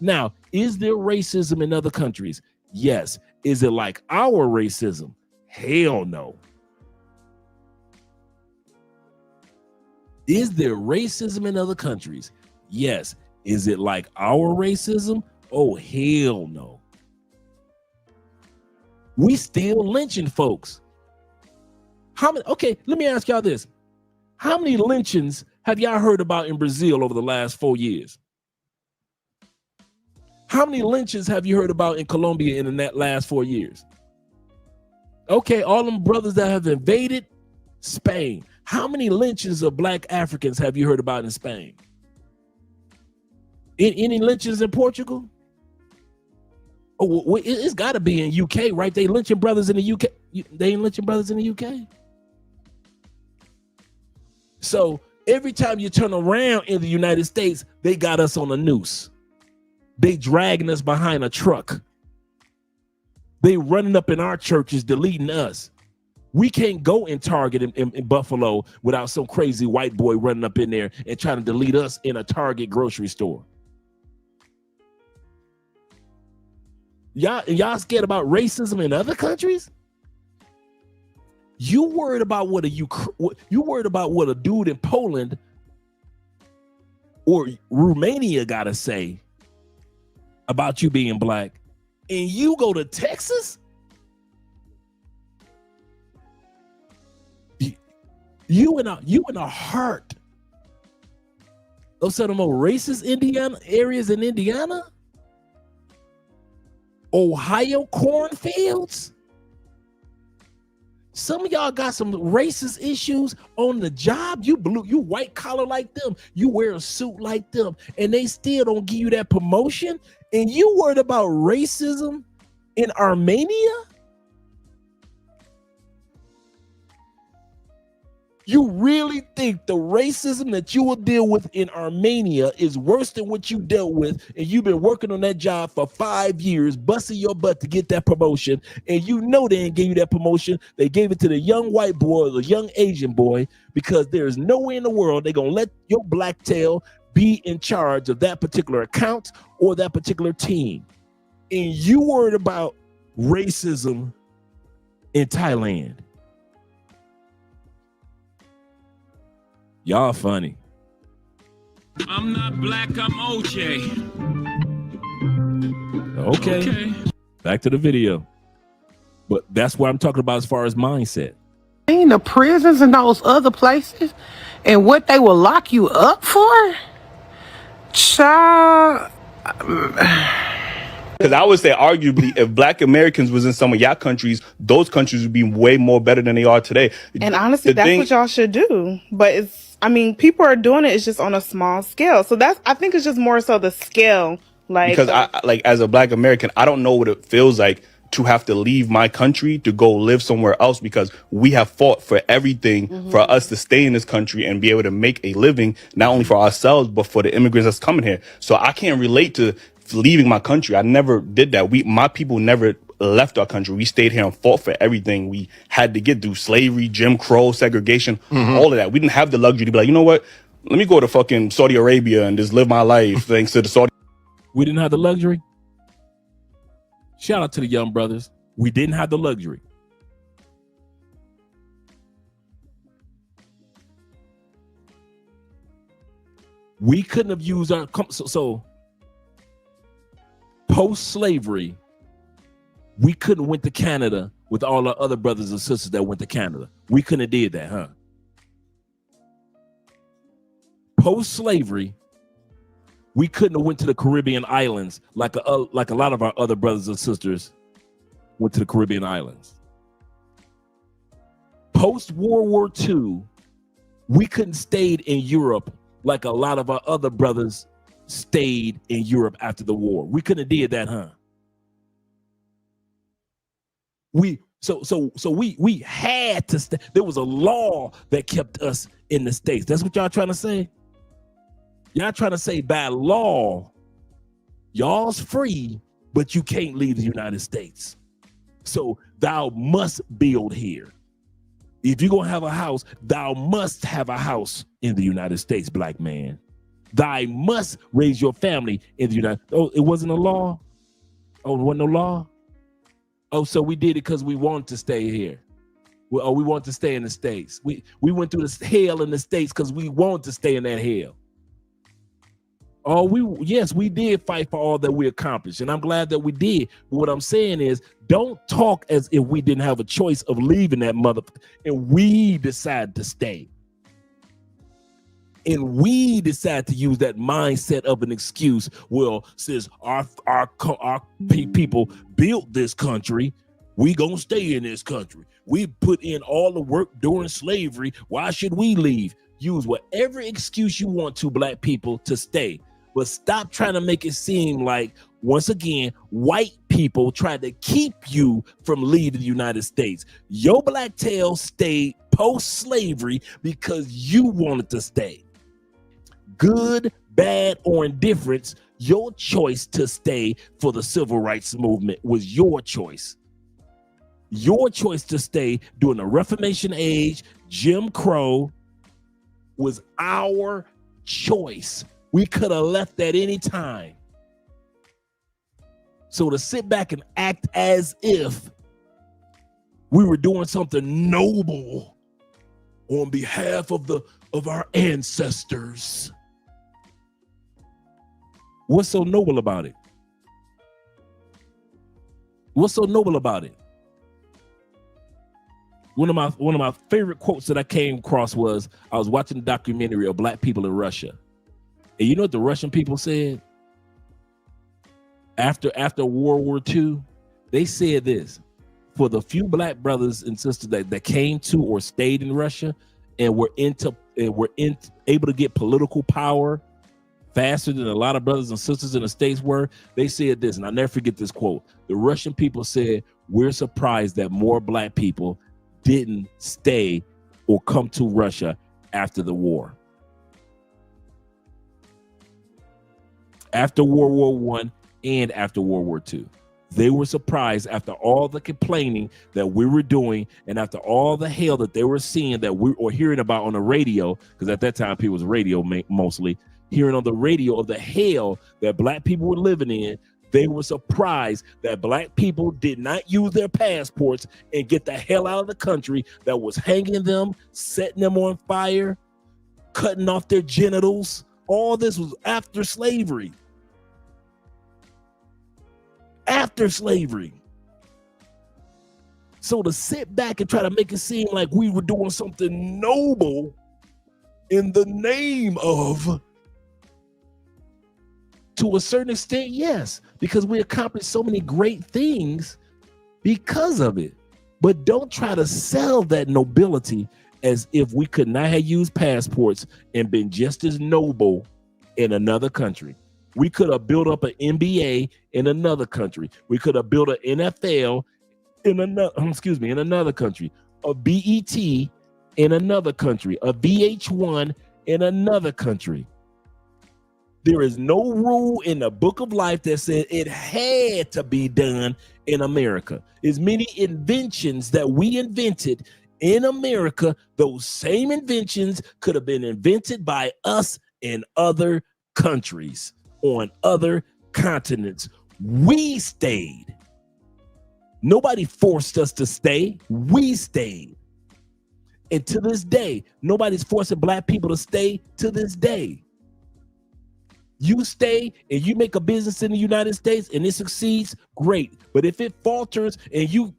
Now, is there racism in other countries? Yes. Is it like our racism? Hell no. Is there racism in other countries? Yes. Is it like our racism? Oh, hell no. We still lynching folks. How many? Okay, let me ask y'all this. How many lynchings have y'all heard about in Brazil over the last 4 years? How many lynchings have you heard about in Colombia in the last 4 years? Okay, all them brothers that have invaded Spain. How many lynchings of black Africans have you heard about in Spain? Any lynchings in Portugal? Oh, well, it's got to be in UK, right? They lynching brothers in the UK. They ain't lynching brothers in the UK. So every time you turn around in the United States, they got us on a noose. They dragging us behind a truck. They running up in our churches, deleting us. We can't go in Target in Buffalo without some crazy white boy running up in there and trying to delete us in a Target grocery store. Y'all scared about racism in other countries? You worried about what a dude in Poland or Romania gotta say about you being black, and you go to Texas? You in a heart of some of the more racist Indiana areas in Indiana? Ohio cornfields? Some of y'all got some racist issues on the job. You white collar like them. You wear a suit like them, and they still don't give you that promotion. And you worried about racism in Armenia? You really think the racism that you will deal with in Armenia is worse than what you dealt with, and you've been working on that job for 5 years, busting your butt to get that promotion, and you know they didn't give you that promotion. They gave it to the young white boy or the young Asian boy because there's no way in the world they're going to let your black tail be in charge of that particular account or that particular team. And you worried about racism in Thailand. Y'all funny. I'm not black, I'm OJ. Okay. Back to the video. But that's what I'm talking about as far as mindset. In the prisons and those other places and what they will lock you up for? Child. Because I would say, arguably, if black Americans was in some of y'all countries, those countries would be way more better than they are today. And honestly, that's what y'all should do. But people are doing it. It's just on a small scale. So I think it's just more so the scale. Because as a black American, I don't know what it feels like to have to leave my country to go live somewhere else, because we have fought for everything for us to stay in this country and be able to make a living, not only for ourselves, but for the immigrants that's coming here. So I can't relate to leaving my country. I never did that. My people never left our country. We stayed here and fought for everything we had to get through: slavery, Jim Crow, segregation, all of that. We didn't have the luxury to be like, you know what? Let me go to fucking Saudi Arabia and just live my life thanks to the Saudi. We didn't have the luxury. Shout out to the young brothers. We didn't have the luxury. We couldn't have used our so post-slavery, we couldn't went to Canada with all our other brothers and sisters that went to Canada. We couldn't have did that, huh? Post-slavery, we couldn't have went to the Caribbean islands like a lot of our other brothers and sisters went to the Caribbean islands. Post-World War II, we couldn't stayed in Europe like a lot of our other brothers stayed in Europe after the war. We couldn't have did that, huh? We had to stay. There was a law that kept us in the States. That's what y'all trying to say? Y'all trying to say by law, y'all's free, but you can't leave the United States. So thou must build here. If you're going to have a house, thou must have a house in the United States, black man. Thou must raise your family in the United States. Oh, it wasn't a law? Oh, there wasn't no law? Oh, so we did it because we wanted to stay here. Well, we want to stay in the States. We went through the hell in the States because we wanted to stay in that hell. Oh, yes, we did fight for all that we accomplished, and I'm glad that we did. But what I'm saying is, don't talk as if we didn't have a choice of leaving that motherfucker, and we decided to stay. And we decide to use that mindset of an excuse. Well, since our people built this country, we gonna stay in this country. We put in all the work during slavery. Why should we leave? Use whatever excuse you want to, black people, to stay. But stop trying to make it seem like, once again, white people tried to keep you from leaving the United States. Your black tail stayed post-slavery because you wanted to stay. Good, bad, or indifference, your choice to stay for the civil rights movement was your choice. Your choice to stay during the Reformation age, Jim Crow, was our choice. We could have left at any time. So to sit back and act as if We were doing something noble on behalf of our ancestors. What's so noble about it? What's so noble about it? One of my favorite quotes that I came across was, I was watching a documentary of black people in Russia. And you know what the Russian people said? After World War II, they said this: for the few black brothers and sisters that came to or stayed in Russia and were able to get political power faster than a lot of brothers and sisters in the States were, they said this, and I'll never forget this quote. The Russian people said, "We're surprised that more black people didn't stay or come to Russia after the war." After World War I and after World War II. They were surprised after all the complaining that we were doing and after all the hell that they were seeing that we were hearing about on the radio, because at that time people was radio mostly, hearing on the radio of the hell that black people were living in. They were surprised that black people did not use their passports and get the hell out of the country that was hanging them, setting them on fire, cutting off their genitals. All this was after slavery. After slavery. So to sit back and try to make it seem like we were doing something noble in the name of, to a certain extent, yes, because we accomplished so many great things because of it. But don't try to sell that nobility as if we could not have used passports and been just as noble in another country. We could have built up an NBA in another country. We could have built an NFL in another country, a BET in another country, a VH1 in another country. There is no rule in the book of life that said it had to be done in America. As many inventions that we invented in America, those same inventions could have been invented by us in other countries, on other continents. We stayed. Nobody forced us to stay. We stayed. And to this day, nobody's forcing black people to stay to this day. You stay and you make a business in the United States and it succeeds, great. But if it falters and you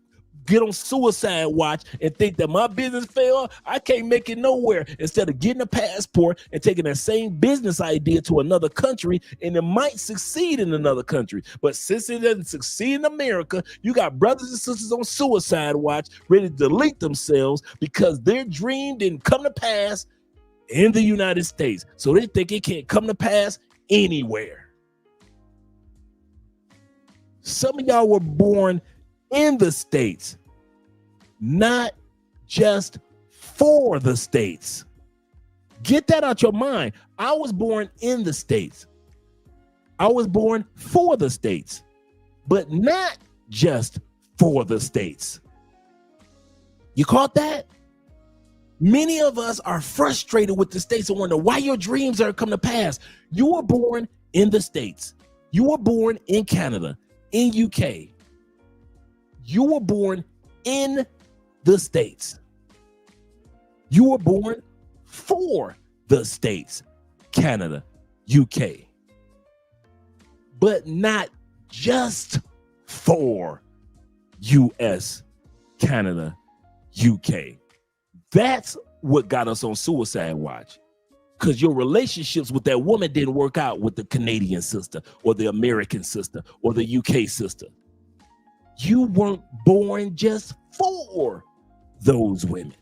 get on suicide watch and think that my business failed, I can't make it nowhere. Instead of getting a passport and taking that same business idea to another country, and it might succeed in another country. But since it doesn't succeed in America, you got brothers and sisters on suicide watch ready to delete themselves because their dream didn't come to pass in the United States. So they think it can't come to pass anywhere. Some of y'all were born in the States, not just for the States. Get that out your mind. I was born in the States. I was born for the States, but not just for the States. You caught that? Many of us are frustrated with the States and wonder why your dreams aren't come to pass. You were born in the States. You were born in Canada, in UK. You were born in the States. You were born for the States, Canada, UK. But not just for US, Canada, UK. That's what got us on suicide watch. Because your relationships with that woman didn't work out with the Canadian sister or the American sister or the UK sister. You weren't born just for those women.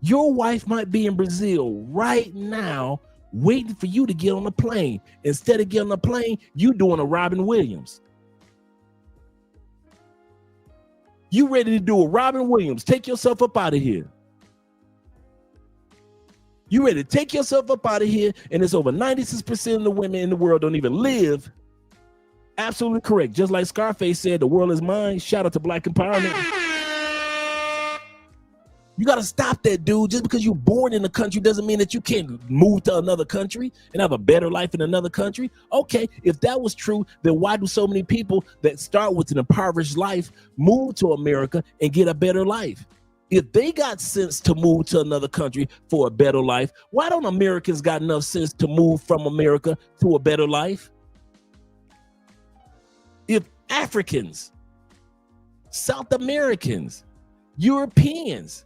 Your wife might be in Brazil right now waiting for you to get on a plane. Instead of getting on a plane, you doing a Robin Williams. You ready to do a Robin Williams. Take yourself up out of here. You ready to take yourself up out of here, and it's over 96% of the women in the world don't even live. Absolutely correct. Just like Scarface said, the world is mine. Shout out to Black Empowerment. You got to stop that, dude. Just because you're born in a country doesn't mean that you can't move to another country and have a better life in another country. Okay, if that was true, then why do so many people that start with an impoverished life move to America and get a better life? If they got sense to move to another country for a better life, why don't Americans got enough sense to move from America to a better life? If Africans, South Americans, Europeans,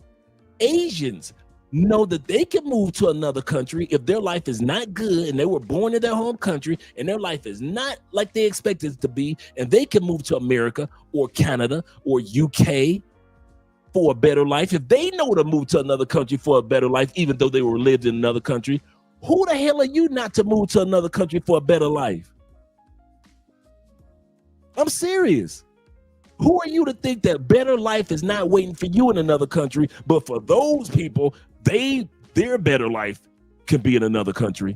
Asians know that they can move to another country if their life is not good and they were born in their home country and their life is not like they expected it to be, and they can move to America or Canada or UK for a better life. If they know to move to another country for a better life, even though they were lived in another country, who the hell are you not to move to another country for a better life? I'm serious. Who are you to think that better life is not waiting for you in another country, but for those people, their better life can be in another country?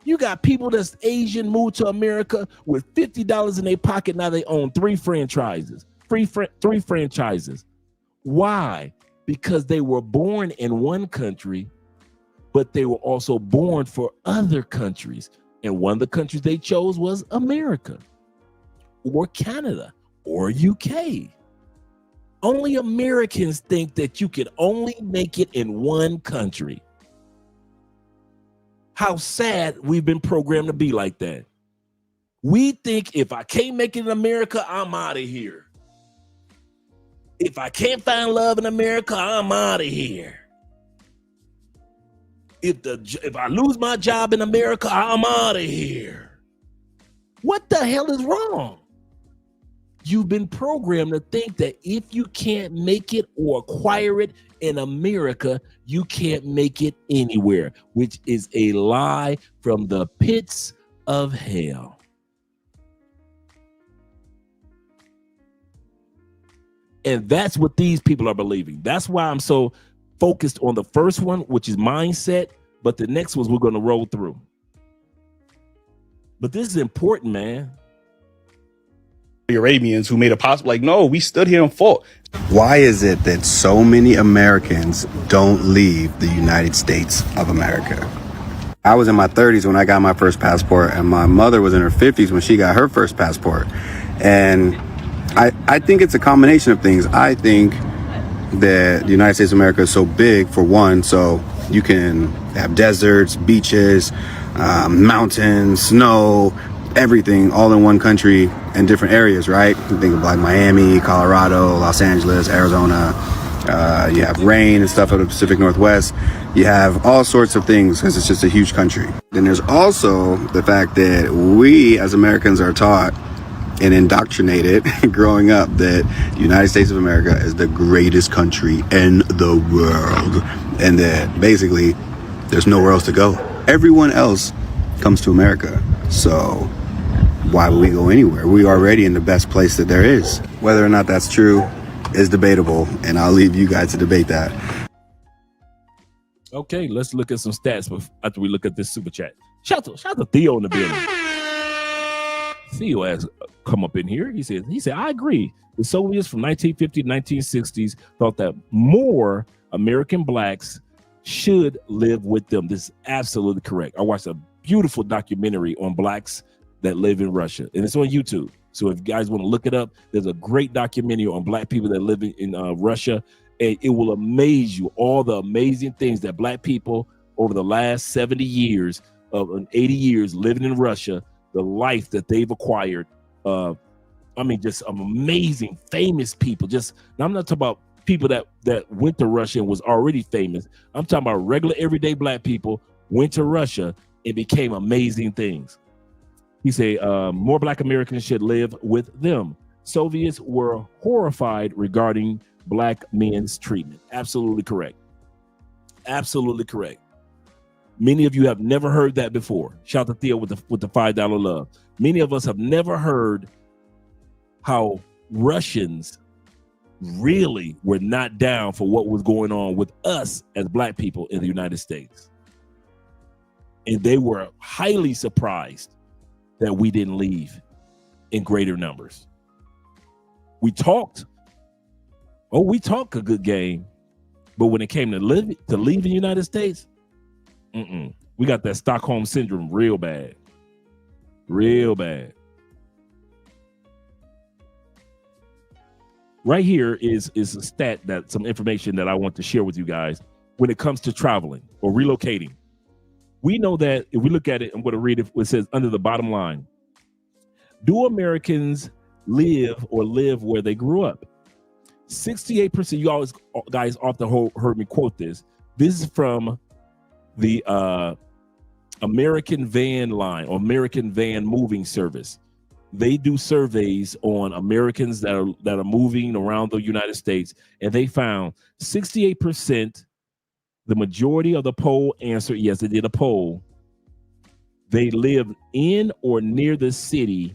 You got people that's Asian moved to America with $50 in their pocket. Now they own three franchises. Three franchises. Why? Because they were born in one country, but they were also born for other countries. And one of the countries they chose was America or Canada or UK. Only Americans think that you can only make it in one country. How sad we've been programmed to be like that. We think if I can't make it in America, I'm out of here. If I can't find love in America, I'm out of here. If I lose my job in America, I'm out of here. What the hell is wrong? You've been programmed to think that if you can't make it or acquire it in America, you can't make it anywhere, which is a lie from the pits of hell. And that's what these people are believing. That's why I'm so focused on the first one, which is mindset, but the next ones we're going to roll through. But this is important, man. The Arabians who made it possible, like, no, we stood here and fought. Why is it that so many Americans don't leave the United States of America? I was in my 30s when I got my first passport, and my mother was in her 50s when she got her first passport. And I think it's a combination of things. I think that the United States of America is so big, for one, so you can have deserts, beaches, mountains, snow, everything all in one country and different areas, right? You think of like Miami, Colorado, Los Angeles, Arizona. You have rain and stuff in the Pacific Northwest. You have all sorts of things because it's just a huge country. Then there's also the fact that we as Americans are taught and indoctrinated growing up that the United States of America is the greatest country in the world, and that basically there's nowhere else to go. Everyone else comes to America, so why would we go anywhere? We're already in the best place that there is. Whether or not that's true is debatable, and I'll leave you guys to debate that. Okay, let's look at some stats after we look at this super chat. Shout to Theo in the building. Theo has come up in here. He said, I agree. The Soviets from 1950 to 1960s thought that more American blacks should live with them. This is absolutely correct. I watched a beautiful documentary on blacks that live in Russia, and it's on YouTube. So if you guys want to look it up, there's a great documentary on black people that live in Russia, and it will amaze you all the amazing things that black people over the last 70 years of 80 years living in Russia, the life that they've acquired. Just amazing, famous people. Now I'm not talking about people that went to Russia and was already famous. I'm talking about regular, everyday black people went to Russia and became amazing things. He said, more black Americans should live with them. Soviets were horrified regarding black men's treatment. Absolutely correct. Absolutely correct. Many of you have never heard that before. Shout out to Theo with the $5 love. Many of us have never heard how Russians really were not down for what was going on with us as black people in the United States. And they were highly surprised that we didn't leave in greater numbers. We talked, Oh, we talk a good game, but when it came to leave the United States, we got that Stockholm syndrome real bad. Real bad. Right here is a stat, that some information that I want to share with you guys when it comes to traveling or relocating. We know that if we look at it, I'm going to read it. It says under the bottom line, do Americans live where they grew up? 68%. You always guys often heard me quote this. This is from the American Van Line or American Van Moving Service. They do surveys on Americans that are moving around the United States, and they found 68%. The majority of the poll answered yes. They did a poll. They live in or near the city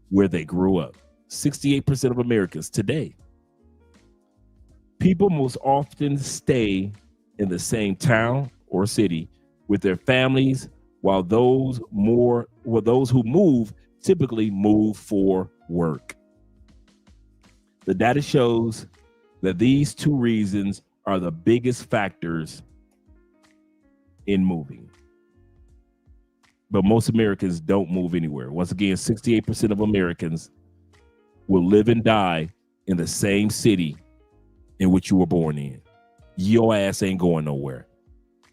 where they grew up. 68% of Americans today. People most often stay in the same town or city with their families, while those who move typically move for work. The data shows that these two reasons are the biggest factors in moving. But most Americans don't move anywhere. Once again, 68% of Americans will live and die in the same city in which you were born in. Your ass ain't going nowhere.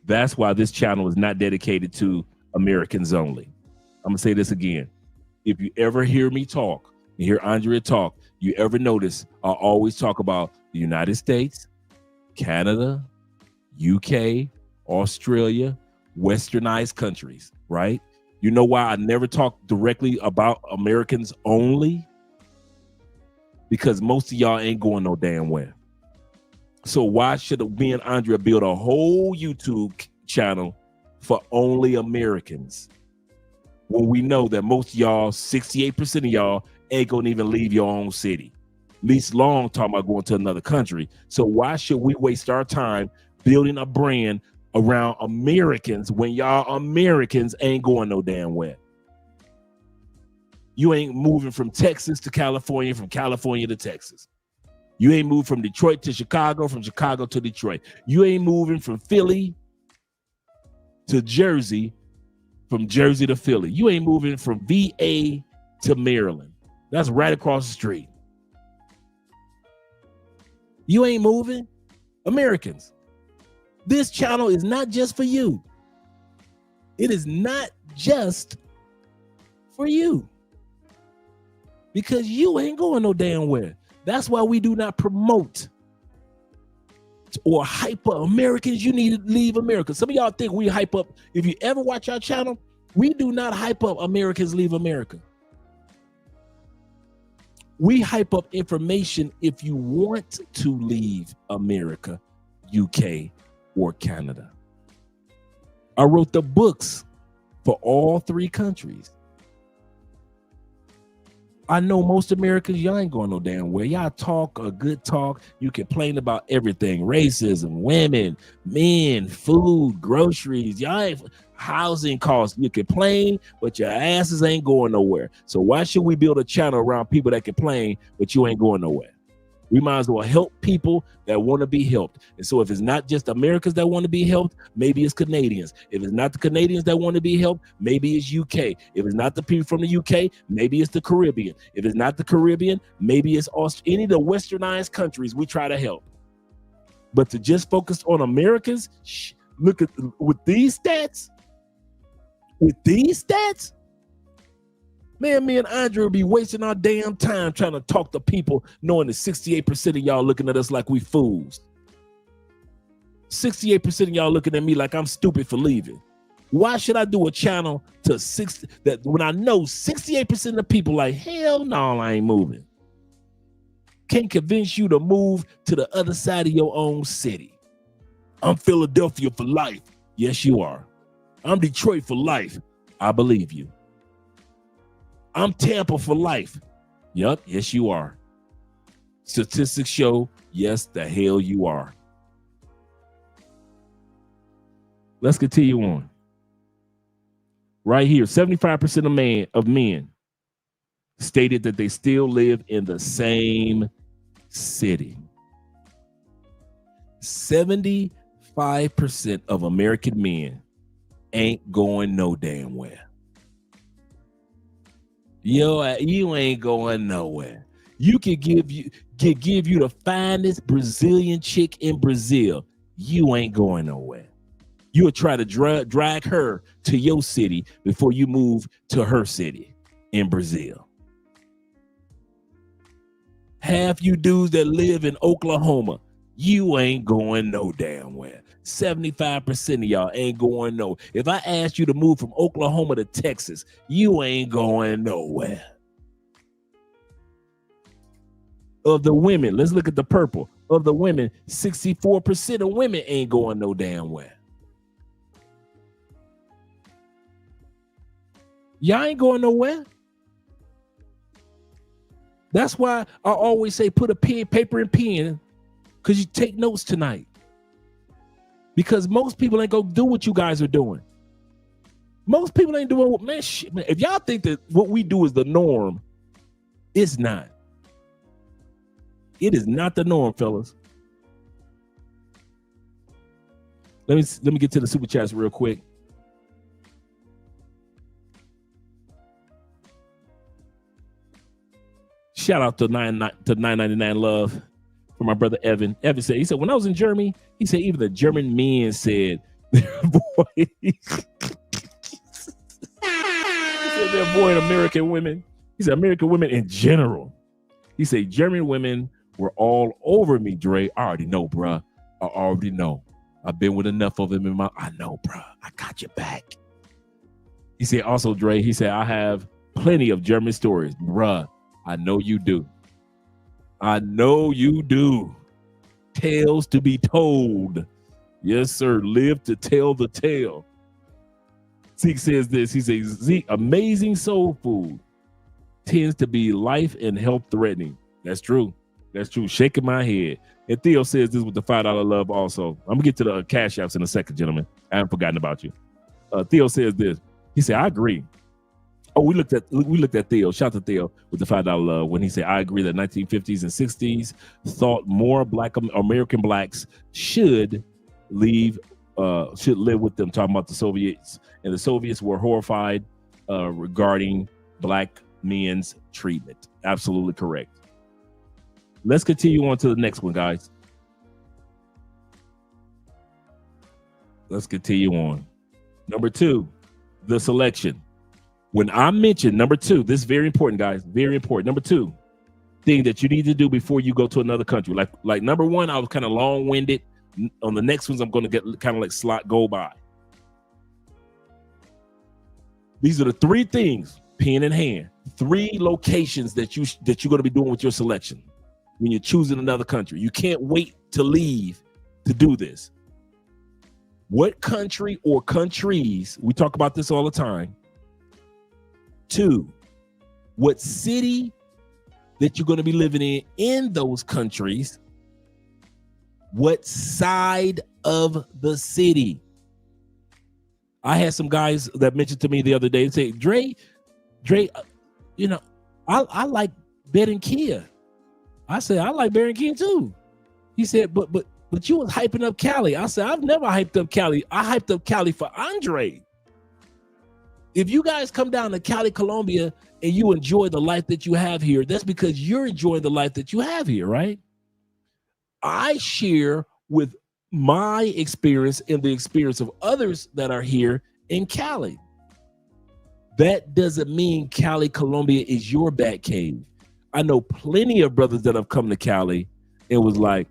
That's why this channel is not dedicated to Americans only. I'm gonna say this again. If you ever hear me talk, you hear Andrea talk, you ever notice I always talk about the United States, Canada, UK, Australia, westernized countries, right? You know why I never talk directly about Americans only? Because most of y'all ain't going no damn where. So why should me and Andrea build a whole YouTube channel for only Americans when we know that most of y'all, 68% of y'all, ain't gonna even leave your own city, least long talking about going to another country? So why should we waste our time building a brand around Americans when y'all Americans ain't going no damn where? You ain't moving from Texas to California, from California to Texas. You ain't moving from Detroit to Chicago, from Chicago to Detroit. You ain't moving from Philly to Jersey, from Jersey to Philly. You ain't moving from VA to Maryland. That's right across the street. You ain't moving. Americans, this channel is not just for you. It is not just for you. Because you ain't going no damn where. That's why we do not promote or hype up Americans. You need to leave America. Some of y'all think we hype up. If you ever watch our channel, we do not hype up Americans leave America. We hype up information if you want to leave America, UK, or Canada. I wrote the books for all three countries. I know most Americans, y'all ain't going no damn where. Y'all talk a good talk. You complain about everything: racism, women, men, food, groceries. Y'all ain't housing costs. You complain, but your asses ain't going nowhere. So why should we build a channel around people that complain, but you ain't going nowhere? We might as well help people that want to be helped. And so if it's not just Americans that want to be helped, maybe it's Canadians. If it's not the Canadians that want to be helped, maybe it's UK. If it's not the people from the UK, maybe it's the Caribbean. If it's not the Caribbean, maybe it's any of the westernized countries we try to help. But to just focus on Americans, look at with these stats, man, me and Andrea will be wasting our damn time trying to talk to people knowing that 68% of y'all looking at us like we fools. 68% of y'all looking at me like I'm stupid for leaving. Why should I do a channel to 60 that when I know 68% of the people like, hell no, I ain't moving? Can't convince you to move to the other side of your own city. I'm Philadelphia for life. Yes, you are. I'm Detroit for life. I believe you. I'm Tampa for life. Yup, yes, you are. Statistics show, yes, the hell you are. Let's continue on. Right here, 75% of men stated that they still live in the same city. 75% of American men ain't going no damn where. Yo, you ain't going nowhere. You can give you the finest Brazilian chick in Brazil. You ain't going nowhere. You'll try to drag her to your city before you move to her city in Brazil. Half you dudes that live in Oklahoma, you ain't going no damn where. 75% of y'all ain't going no. If I asked you to move from Oklahoma to Texas, you ain't going nowhere. Of the women, let's look at the purple. Of the women, 64% of women ain't going no damn where. Y'all ain't going nowhere. That's why I always say put a paper and pen, because you take notes tonight. Because most people ain't gonna do what you guys are doing. Most people ain't doing what, man, shit, man. If y'all think that what we do is the norm, it's not. It is not the norm, fellas. Let me get to the super chats real quick. Shout out to 999 Love for my brother Evan. Evan said, he said, when I was in Germany, he said, even the German men said they're avoiding, he said they're avoiding American women. He said, American women in general. He said, German women were all over me, Dre. I already know, bruh. I already know. I've been with enough of them in my, I know, bruh. I got your back. He said, also, Dre, he said, I have plenty of German stories, bruh. I know you do. I know you do. Tales to be told. Yes, sir. Live to tell the tale. Zeke says this. He says, Zeke, amazing soul food tends to be life and health threatening. That's true. That's true. Shaking my head. And Theo says this with the $5 love also. I'm going to get to the cash apps in a second, gentlemen. I haven't forgotten about you. Theo says this. He said, I agree. Oh, we looked at Theo. Shout out to Theo with the $5 love when he said, I agree that 1950s and 60s thought more American blacks should live with them, talking about the Soviets. And the Soviets were horrified regarding black men's treatment. Absolutely correct. Let's continue on to the next one, guys. Let's continue on. Number 2, the selection. When I mentioned number 2, this is very important, guys. Very important. Number 2, thing that you need to do before you go to another country. Like number 1, I was kind of long-winded. On the next ones, I'm going to get kind of like slot go by. These are the 3 things, pen in hand. 3 locations that you're going to be doing with your selection when you're choosing another country. You can't wait to leave to do this. What country or countries, we talk about this all the time. 2, what city that you're going to be living in those countries. What side of the city? I had some guys that mentioned to me the other day and say, Dre, you know, I like Barranquilla. I said, I like Barranquilla too. He said, but you was hyping up Cali. I said, I've never hyped up Cali. I hyped up Cali for Andre. If you guys come down to Cali, Colombia, and you enjoy the life that you have here, that's because you're enjoying the life that you have here, right? I share with my experience and the experience of others that are here in Cali. That doesn't mean Cali, Colombia is your bat cave. I know plenty of brothers that have come to Cali and was like,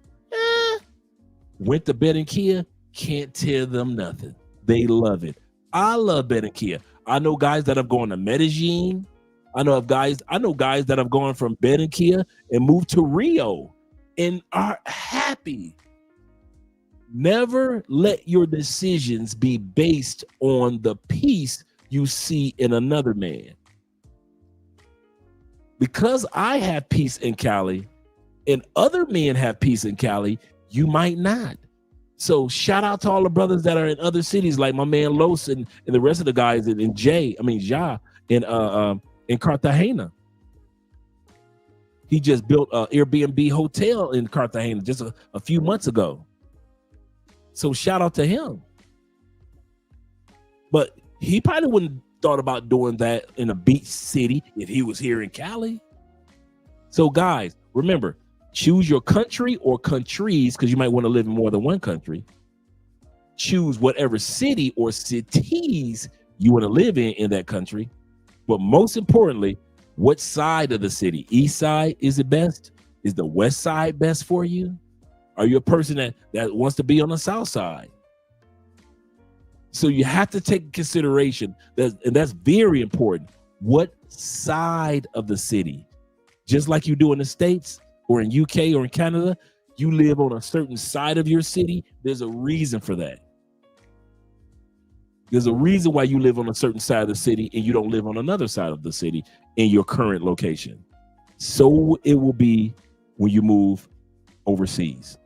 went to Barranquilla, can't tell them nothing. They love it. I love Barranquilla. I know guys that have gone to Medellin. I know guys that have gone from Barranquilla and moved to Rio and are happy. Never let your decisions be based on the peace you see in another man. Because I have peace in Cali and other men have peace in Cali, you might not. So shout out to all the brothers that are in other cities, like my man Los and the rest of the guys in Ja in Cartagena. He just built an Airbnb hotel in Cartagena just a few months ago. So shout out to him. But he probably wouldn't thought about doing that in a beach city if he was here in Cali. So guys, remember, choose your country or countries, because you might want to live in more than one country. Choose whatever city or cities you want to live in that country. But most importantly, what side of the city? East side, is it best? Is the west side best for you? Are you a person that wants to be on the south side? So you have to take consideration, and that's very important. What side of the city? Just like you do in the States or in UK or in Canada, you live on a certain side of your city. There's a reason for that. There's a reason why you live on a certain side of the city and you don't live on another side of the city in your current location. So it will be when you move overseas.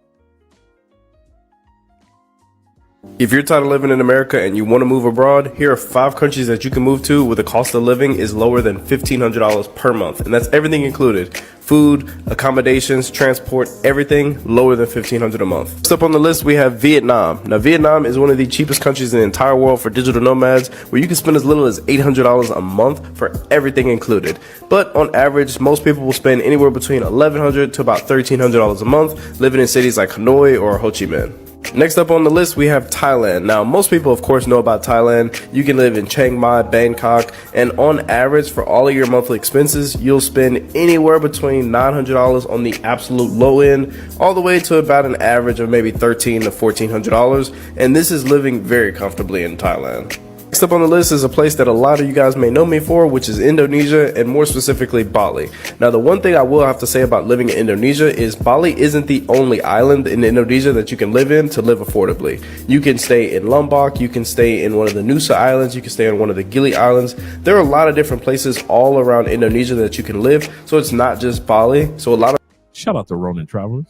If you're tired of living in America and you want to move abroad, here are 5 countries that you can move to where the cost of living is lower than $1,500 per month. And that's everything included. Food, accommodations, transport, everything lower than $1,500 a month. Next up on the list, we have Vietnam. Now, Vietnam is one of the cheapest countries in the entire world for digital nomads, where you can spend as little as $800 a month for everything included. But on average, most people will spend anywhere between $1,100 to about $1,300 a month living in cities like Hanoi or Ho Chi Minh. Next up on the list, we have Thailand. Now, most people, of course, know about Thailand. You can live in Chiang Mai, Bangkok, and on average, for all of your monthly expenses, you'll spend anywhere between $900 on the absolute low end, all the way to about an average of maybe $1,300 to $1,400. And this is living very comfortably in Thailand. Next up on the list is a place that a lot of you guys may know me for, which is Indonesia, and more specifically Bali. Now, the one thing I will have to say about living in Indonesia is Bali isn't the only island in Indonesia that you can live in to live affordably. You can stay in Lombok, you can stay in one of the Nusa Islands, you can stay on one of the Gili Islands. There are a lot of different places all around Indonesia that you can live, so it's not just Bali. So a lot of shout out to Ronin Travelers.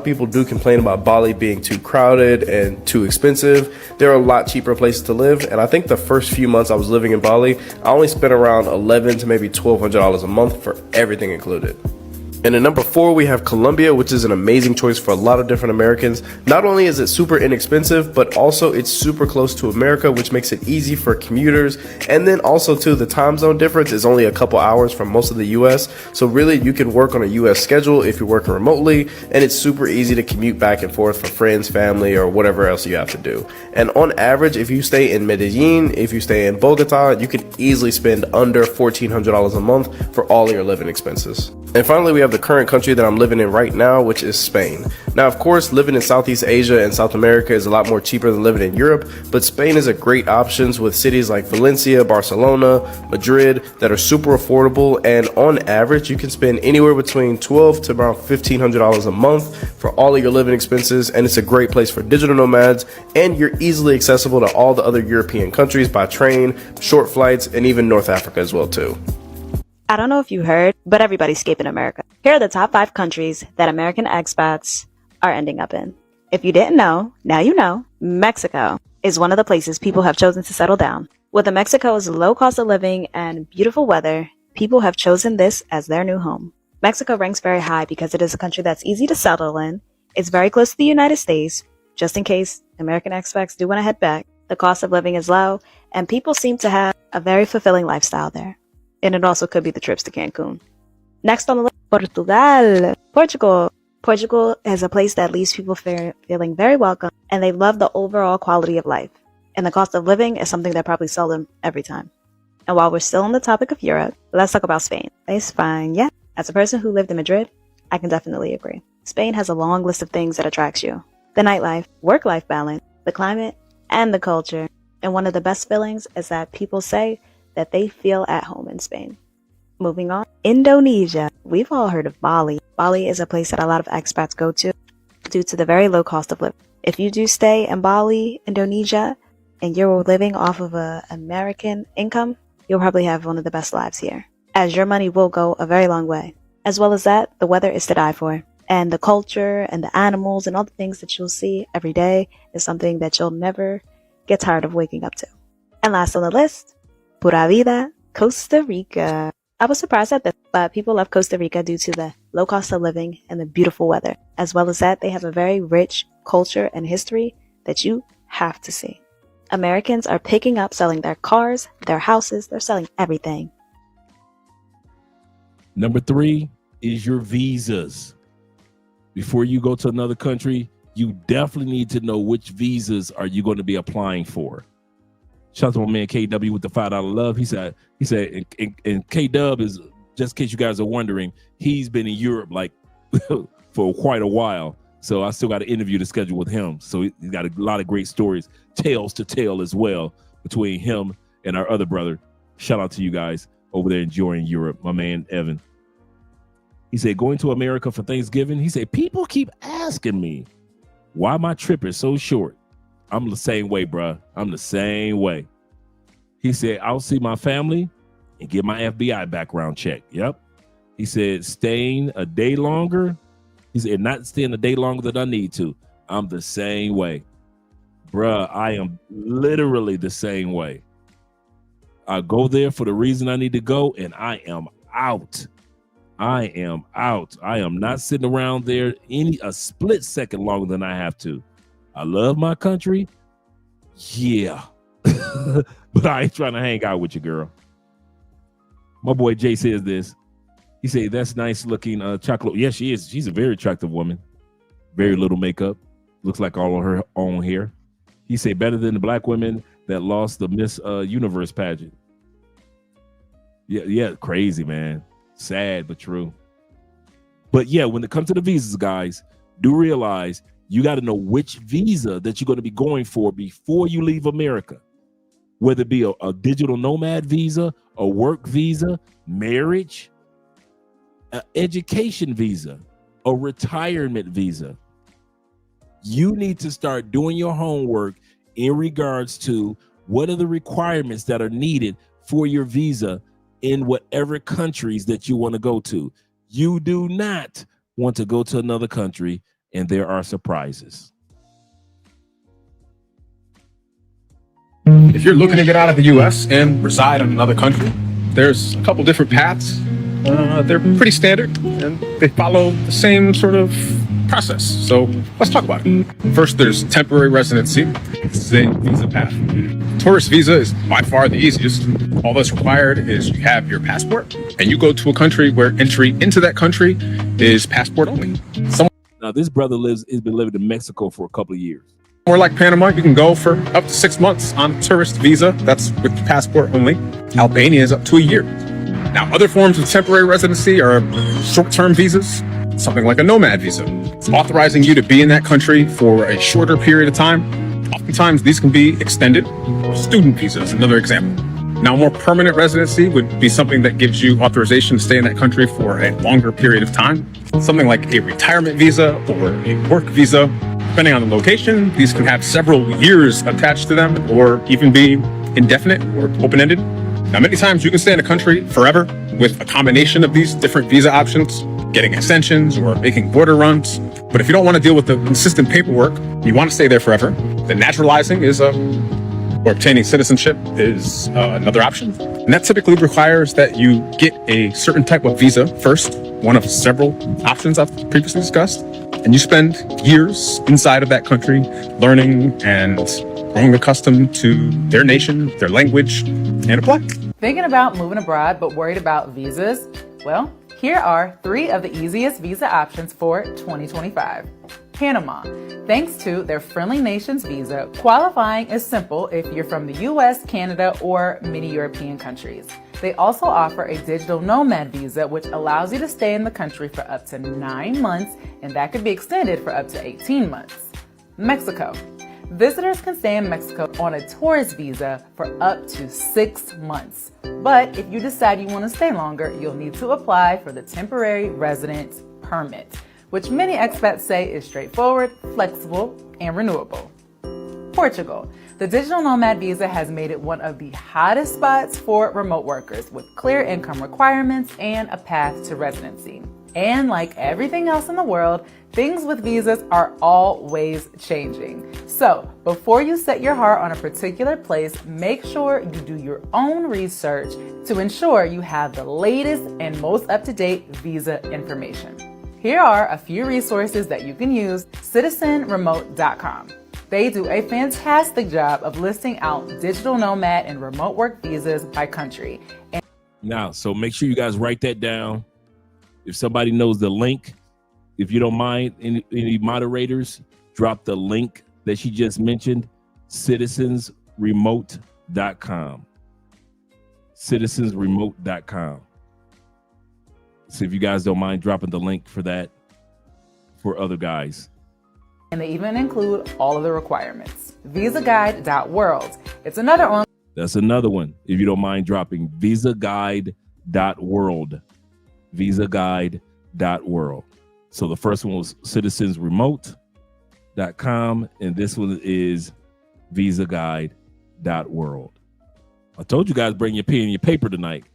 People do complain about Bali being too crowded and too expensive. There are a lot cheaper places to live, and I think the first few months I was living in Bali, I only spent around $1,100 to maybe $1,200 a month for everything included. And at number 4, we have Colombia, which is an amazing choice for a lot of different Americans. Not only is it super inexpensive, but also it's super close to America, which makes it easy for commuters. And then also too, the time zone difference is only a couple hours from most of the US. So really you can work on a US schedule if you're working remotely, and it's super easy to commute back and forth for friends, family, or whatever else you have to do. And on average, if you stay in Medellin, if you stay in Bogota, you can easily spend under $1,400 a month for all your living expenses. And finally, we have the current country that I'm living in right now, which is Spain. Now, of course, living in Southeast Asia and South America is a lot more cheaper than living in Europe, but Spain is a great option with cities like Valencia, Barcelona, Madrid that are super affordable, and on average, you can spend anywhere between $1,200 to around $1,500 a month for all of your living expenses, and it's a great place for digital nomads, and you're easily accessible to all the other European countries by train, short flights, and even North Africa as well too. I don't know if you heard, but everybody's escaping America. Here are the top 5 countries that American expats are ending up in. If you didn't know, now you know. Mexico is one of the places people have chosen to settle down. With Mexico's low cost of living and beautiful weather, people have chosen this as their new home. Mexico ranks very high because it is a country that's easy to settle in. It's very close to the United States, just in case American expats do want to head back. The cost of living is low, and people seem to have a very fulfilling lifestyle there. And it also could be the trips to Cancun. Next on the list, Portugal. Portugal is a place that leaves people feeling very welcome, and they love the overall quality of life. And the cost of living is something that probably sells them every time. And while we're still on the topic of Europe, let's talk about Spain. España. As a person who lived in Madrid, I can definitely agree. Spain has a long list of things that attracts you. The nightlife, work-life balance, the climate, and the culture. And one of the best feelings is that people say that they feel at home in Spain. Moving on, Indonesia. We've all heard of Bali. Bali is a place that a lot of expats go to due to the very low cost of living. If you do stay in Bali, Indonesia, and you're living off of an American income, you'll probably have one of the best lives here, as your money will go a very long way. As well as that, the weather is to die for. And the culture and the animals and all the things that you'll see every day is something that you'll never get tired of waking up to. And last on the list, Pura Vida, Costa Rica. I was surprised at this, but people love Costa Rica due to the low cost of living and the beautiful weather. As well as that, they have a very rich culture and history that you have to see. Americans are picking up selling their cars, their houses, they're selling everything. Number 3 is your visas. Before you go to another country, you definitely need to know which visas are you going to be applying for. Shout out to my man KW with the $5 love. He said, and K-Dub is, just in case you guys are wondering, he's been in Europe like for quite a while. So I still got an interview to schedule with him. So he's got a lot of great stories, tales to tell as well, between him and our other brother. Shout out to you guys over there enjoying Europe, my man Evan. He said, going to America for Thanksgiving. He said, people keep asking me why my trip is so short. I'm the same way, bruh. I'm the same way. He said, I'll see my family and get my FBI background check. Yep. He said, staying a day longer. He said, not staying a day longer than I need to. I'm the same way. Bruh, I am literally the same way. I go there for the reason I need to go, and I am out. I am out. I am not sitting around there a split second longer than I have to. I love my country. Yeah. But I ain't trying to hang out with you, girl. My boy Jay says this. He said, that's nice looking chocolate. Yes, she is. She's a very attractive woman. Very little makeup. Looks like all of her own hair. He said, better than the black women that lost the Miss Universe pageant. Yeah, crazy, man. Sad, but true. But yeah, when it comes to the visas, guys, do realize you got to know which visa that you're going to be going for before you leave America. Whether it be a digital nomad visa, a work visa, marriage, an education visa, a retirement visa. You need to start doing your homework in regards to what are the requirements that are needed for your visa in whatever countries that you want to go to. You do not want to go to another country and there are surprises. If you're looking to get out of the U.S. and reside in another country, there's a couple different paths. They're pretty standard and they follow the same sort of process. So let's talk about it. First, there's temporary residency. This is a visa path. Tourist visa is by far the easiest. All that's required is you have your passport and you go to a country where entry into that country is passport only. Now, this brother has been living in Mexico for a couple of years. Somewhere like Panama, you can go for up to 6 months on a tourist visa. That's with passport only. Albania is up to a year. Now, other forms of temporary residency are short-term visas, something like a nomad visa. It's authorizing you to be in that country for a shorter period of time. Oftentimes, these can be extended. Student visa is another example. Now, more permanent residency would be something that gives you authorization to stay in that country for a longer period of time. Something like a retirement visa or a work visa. Depending on the location, these can have several years attached to them or even be indefinite or open-ended. Now, many times you can stay in a country forever with a combination of these different visa options, getting extensions or making border runs. But if you don't want to deal with the consistent paperwork, you want to stay there forever, then naturalizing is or obtaining citizenship is another option. And that typically requires that you get a certain type of visa first, one of several options I've previously discussed. And you spend years inside of that country learning and growing accustomed to their nation, their language, and apply. Thinking about moving abroad but worried about visas? Well, here are 3 of the easiest visa options for 2025. Panama. Thanks to their Friendly Nations visa, qualifying is simple if you're from the US, Canada, or many European countries. They also offer a digital nomad visa, which allows you to stay in the country for up to 9 months, and that could be extended for up to 18 months. Mexico. Visitors can stay in Mexico on a tourist visa for up to 6 months. But if you decide you want to stay longer, you'll need to apply for the temporary residence permit, which many expats say is straightforward, flexible, and renewable. Portugal. The digital nomad visa has made it one of the hottest spots for remote workers with clear income requirements and a path to residency. And like everything else in the world, things with visas are always changing. So before you set your heart on a particular place, make sure you do your own research to ensure you have the latest and most up-to-date visa information. Here are a few resources that you can use. Citizenremote.com. They do a fantastic job of listing out digital nomad and remote work visas by country. Now, so make sure you guys write that down. If somebody knows the link, if you don't mind, any moderators, drop the link that she just mentioned, citizensremote.com. Citizensremote.com. So if you guys don't mind dropping the link for that for other guys. And they even include all of the requirements. VisaGuide.world. It's another one. That's another one. If you don't mind dropping VisaGuide.world. VisaGuide.world. So the first one was citizensremote.com, and this one is VisaGuide.world. I told you guys bring your pen and your paper tonight.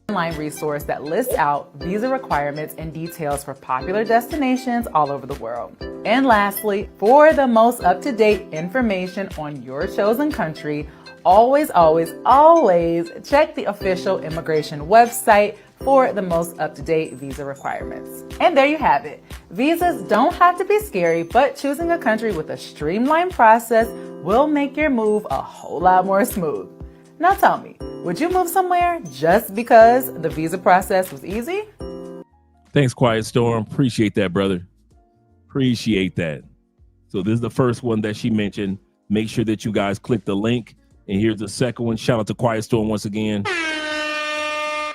Online resource that lists out visa requirements and details for popular destinations all over the world. And lastly, for the most up-to-date information on your chosen country, always check the official immigration website for the most up-to-date visa requirements. And there you have it. Visas don't have to be scary, but choosing a country with a streamlined process will make your move a whole lot more smooth. Now tell me, would you move somewhere just because the visa process was easy? Thanks, Quiet Storm. Appreciate that, brother. Appreciate that. So this is the first one that she mentioned. Make sure that you guys click the link. And here's the second one. Shout out to Quiet Storm once again.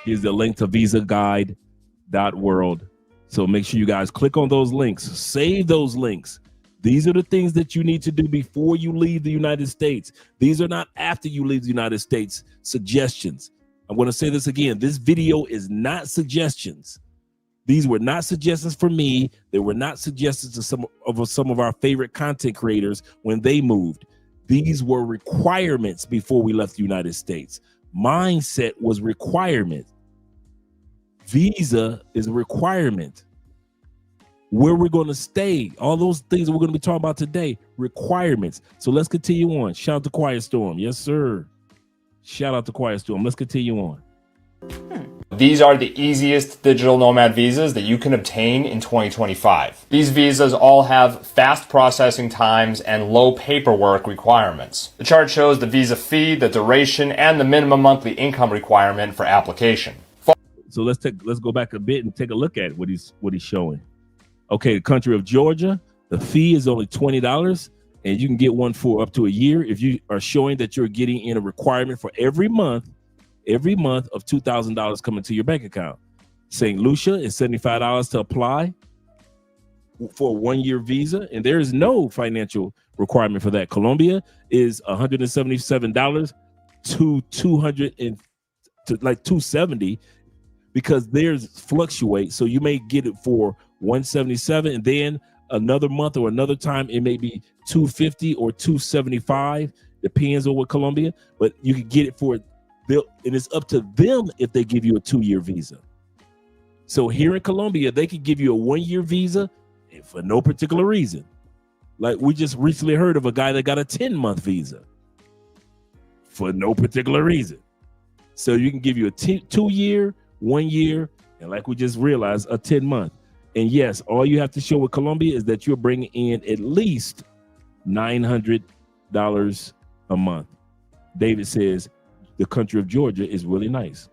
Here's the link to VisaGuide.world. So make sure you guys click on those links. Save those links. These are the things that you need to do before you leave the United States. These are not after you leave the United States suggestions. I'm going to say this again. This video is not suggestions. These were not suggestions for me. They were not suggestions to some of our favorite content creators when they moved. These were requirements before we left the United States. Mindset was requirement. Visa is a requirement. Where we're going to stay, all those things that we're going to be talking about today, requirements. So let's continue on. Shout out to Quiet Storm. Yes, sir. Shout out to Quiet Storm. Let's continue on. These are the easiest digital nomad visas that you can obtain in 2025. These visas all have fast processing times and low paperwork requirements. The chart shows the visa fee, the duration, and the minimum monthly income requirement for application. So let's go back a bit and take a look at what he's showing. Okay, the country of Georgia, the fee is only $20, and you can get one for up to a year if you are showing that you're getting in a requirement for every month of $2,000 coming to your bank account. St. Lucia is $75 to apply for a 1-year visa, and there is no financial requirement for that. Colombia is $177 to $270 because theirs fluctuate. So you may get it for $177, and then another month or another time it may be $250 or $275, depends on what Colombia, but you can get it for it. And it's up to them if they give you a 2-year visa. So here in Colombia, they could give you a 1-year visa for no particular reason. Like we just recently heard of a guy that got a 10-month visa for no particular reason. So you can give you a 2-year, 1 year, and like we just realized, a 10-month. And yes, all you have to show with Colombia is that you're bringing in at least $900 a month. David says the country of Georgia is really nice.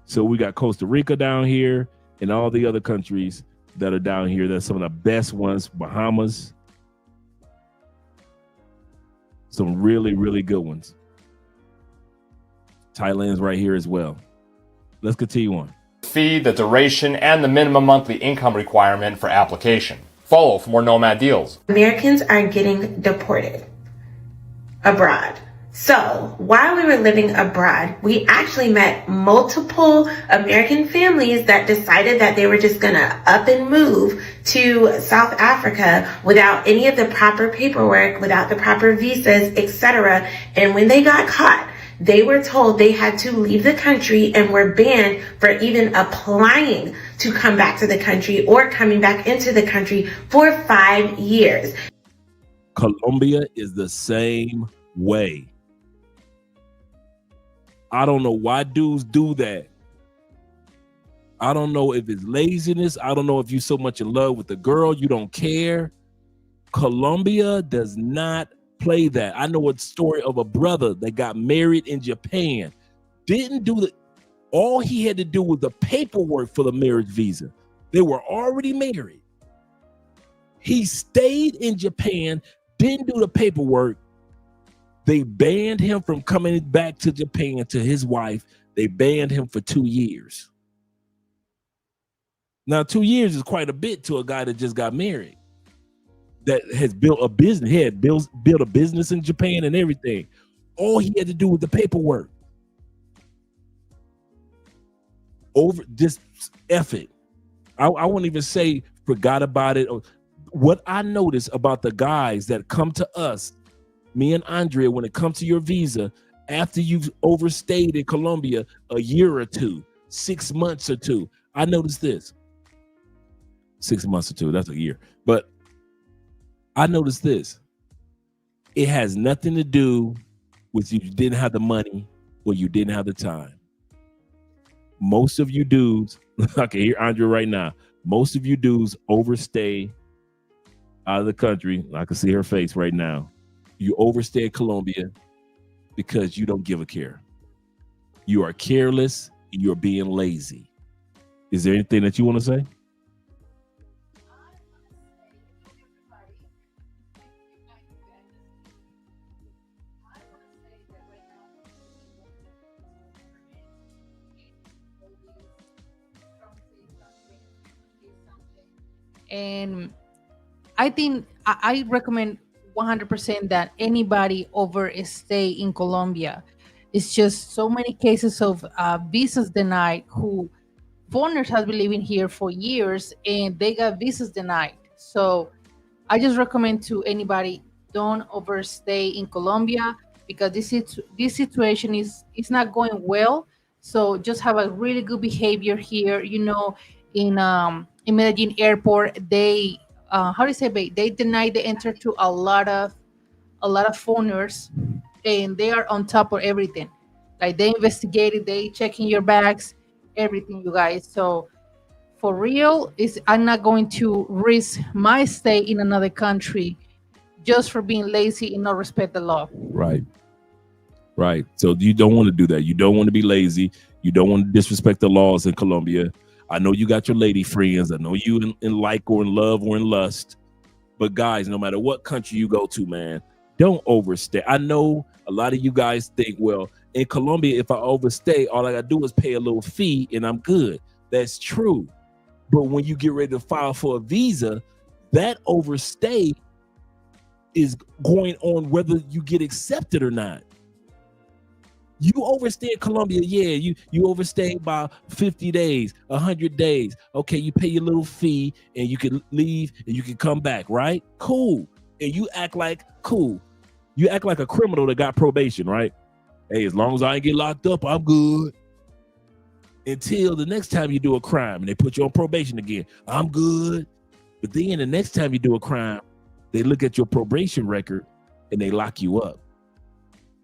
So we got Costa Rica down here and all the other countries that are down here. That's some of the best ones. Bahamas. Some really, really good ones. Thailand's right here as well. Let's continue on. Fee, the duration, and the minimum monthly income requirement for application. Follow for more Nomad deals. Americans are getting deported abroad. So while we were living abroad, we actually met multiple American families that decided that they were just gonna up and move to South Africa without any of the proper paperwork, without the proper visas, etc. And when they got caught, they were told they had to leave the country and were banned for even applying to come back to the country or coming back into the country for 5 years. Colombia is the same way. I don't know why dudes do that. I don't know if it's laziness. I don't know if you're so much in love with the girl, you don't care. Colombia does not play that. I know a story of a brother that got married in Japan. Didn't do all he had to do was the paperwork for the marriage visa. They were already married. He stayed in Japan, didn't do the paperwork. They banned him from coming back to Japan to his wife. They banned him for 2 years. Now, 2 years is quite a bit to a guy that just got married, that has built a business. He had built a business in Japan and everything. All he had to do was the paperwork. Just F it. I won't even say forgot about it. What I notice about the guys that come to us, me and Andrea, when it comes to your visa, after you've overstayed in Colombia a year or two, 6 months or two, I noticed this. 6 months or two, that's a year. But I noticed this. It has nothing to do with you didn't have the money or you didn't have the time. Most of you dudes, I can hear Andrea right now, most of you dudes overstay out of the country. I can see her face right now. You overstay in Colombia because you don't give a care. You are careless. You're being lazy. Is there anything that you want to say? And I think I recommend 100% that anybody overstay in Colombia. It's just so many cases of visas denied who foreigners have been living here for years and they got visas denied. So I just recommend to anybody, don't overstay in Colombia because this situation is not going well. So just have a really good behavior here. You know, in Medellin airport, they they deny the enter to a lot of foreigners, and they are on top of everything. Like they investigated, they checking your bags, everything, you guys. So for real, I'm not going to risk my stay in another country just for being lazy and not respect the law. Right. So you don't want to do that. You don't want to be lazy. You don't want to disrespect the laws in Colombia. I know you got your lady friends. I know you in like or in love or in lust. But guys, no matter what country you go to, man, don't overstay. I know a lot of you guys think, well, in Colombia, if I overstay, all I got to do is pay a little fee and I'm good. That's true. But when you get ready to file for a visa, that overstay is going on whether you get accepted or not. You overstay in Colombia, yeah, you overstay by 50 days, 100 days. Okay, you pay your little fee and you can leave and you can come back, right? Cool. And you act like cool. You act like a criminal that got probation, right? Hey, as long as I ain't get locked up, I'm good. Until the next time you do a crime and they put you on probation again, I'm good. But then the next time you do a crime, they look at your probation record and they lock you up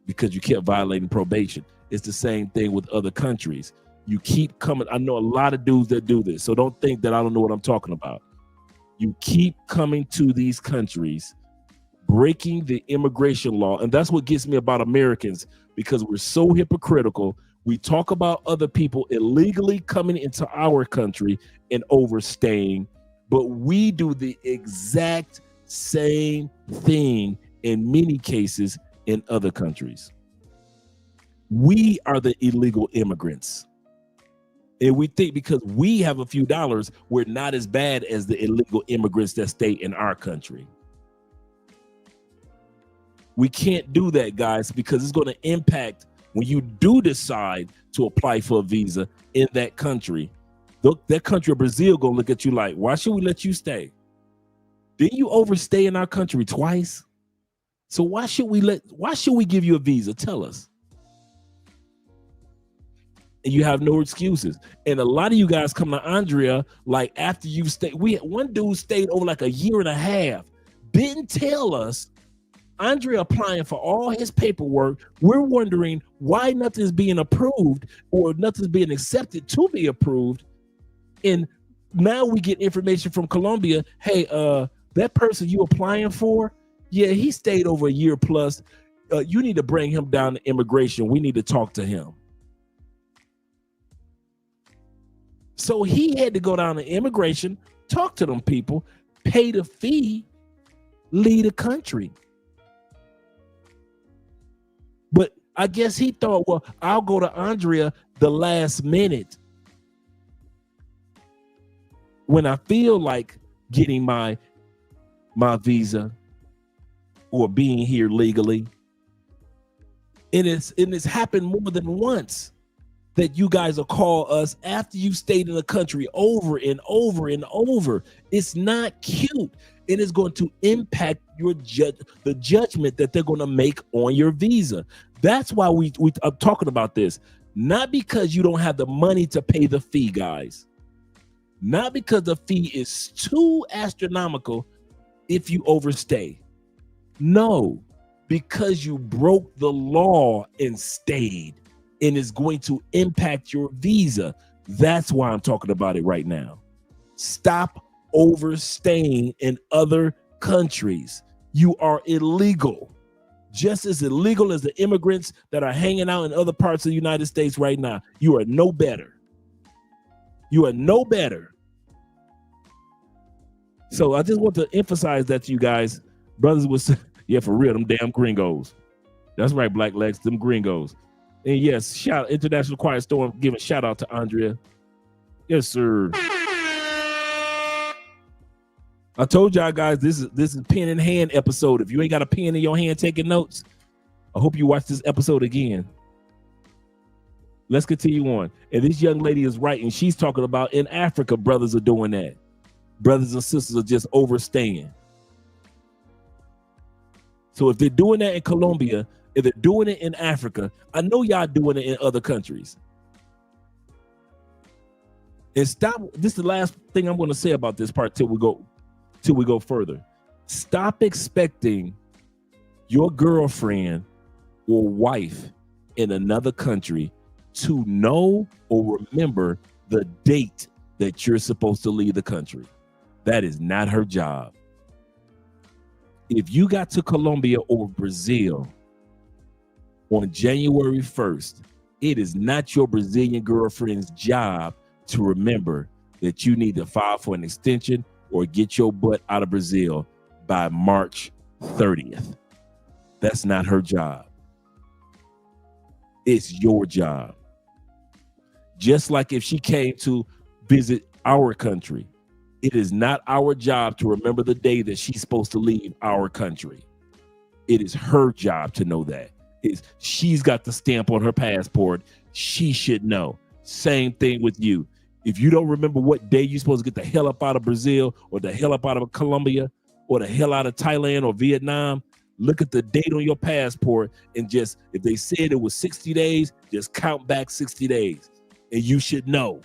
because you kept violating probation. It's the same thing with other countries. You keep coming. I know a lot of dudes that do this, so don't think that I don't know what I'm talking about. You keep coming to these countries, breaking the immigration law. And that's what gets me about Americans, because we're so hypocritical. We talk about other people illegally coming into our country and overstaying, but we do the exact same thing in many cases in other countries. We are the illegal immigrants. And we think because we have a few dollars, we're not as bad as the illegal immigrants that stay in our country. We can't do that, guys, because it's going to impact when you do decide to apply for a visa in that country. That country of Brazil going to look at you like, why should we let you stay? Didn't you overstay in our country twice? So why should we give you a visa? Tell us. And you have no excuses. And a lot of you guys come to Andrea like after you stayed. One dude stayed over like a year and a half, didn't tell us. Andrea applying for all his paperwork. We're wondering why nothing's being approved or nothing's being accepted to be approved. And now we get information from Colombia. Hey, that person you applying for, yeah, he stayed over a year plus. You need to bring him down to immigration. We need to talk to him. So he had to go down to immigration, talk to them people, pay the fee, leave the country. But I guess he thought, well, I'll go to Andrea the last minute when I feel like getting my visa or being here legally. And it's happened more than once that you guys will call us after you've stayed in the country over and over and over. It's not cute. It is going to impact your the judgment that they're going to make on your visa. That's why I'm talking about this. Not because you don't have the money to pay the fee, guys. Not because the fee is too astronomical if you overstay. No, because you broke the law and stayed, and it's going to impact your visa. That's why I'm talking about it right now. Stop overstaying in other countries. You are illegal. Just as illegal as the immigrants that are hanging out in other parts of the United States right now. You are no better. You are no better. So I just want to emphasize that to you guys. Brothers was, yeah, for real, them damn gringos. That's right, Black Lex, them gringos. And yes, shout out International Quiet Storm, giving shout out to Andrea. Yes, sir. I told y'all guys this is pen in hand episode. If you ain't got a pen in your hand taking notes, I hope you watch this episode again. Let's continue on. And this young lady is right, and she's talking about in Africa, brothers are doing that. Brothers and sisters are just overstaying. So if they're doing that in Colombia, if they're doing it in Africa, I know y'all doing it in other countries. And stop. This is the last thing I'm going to say about this part till we go further. Stop expecting your girlfriend or wife in another country to know or remember the date that you're supposed to leave the country. That is not her job. If you got to Colombia or Brazil on January 1st, it is not your Brazilian girlfriend's job to remember that you need to file for an extension or get your butt out of Brazil by March 30th. That's not her job. It's your job. Just like if she came to visit our country, it is not our job to remember the day that she's supposed to leave our country. It is her job to know that. She's got the stamp on her passport. She should know. Same thing with you. If you don't remember what day you're supposed to get the hell up out of Brazil or the hell up out of Colombia or the hell out of Thailand or Vietnam, look at the date on your passport and just, if they said it was 60 days, just count back 60 days and you should know.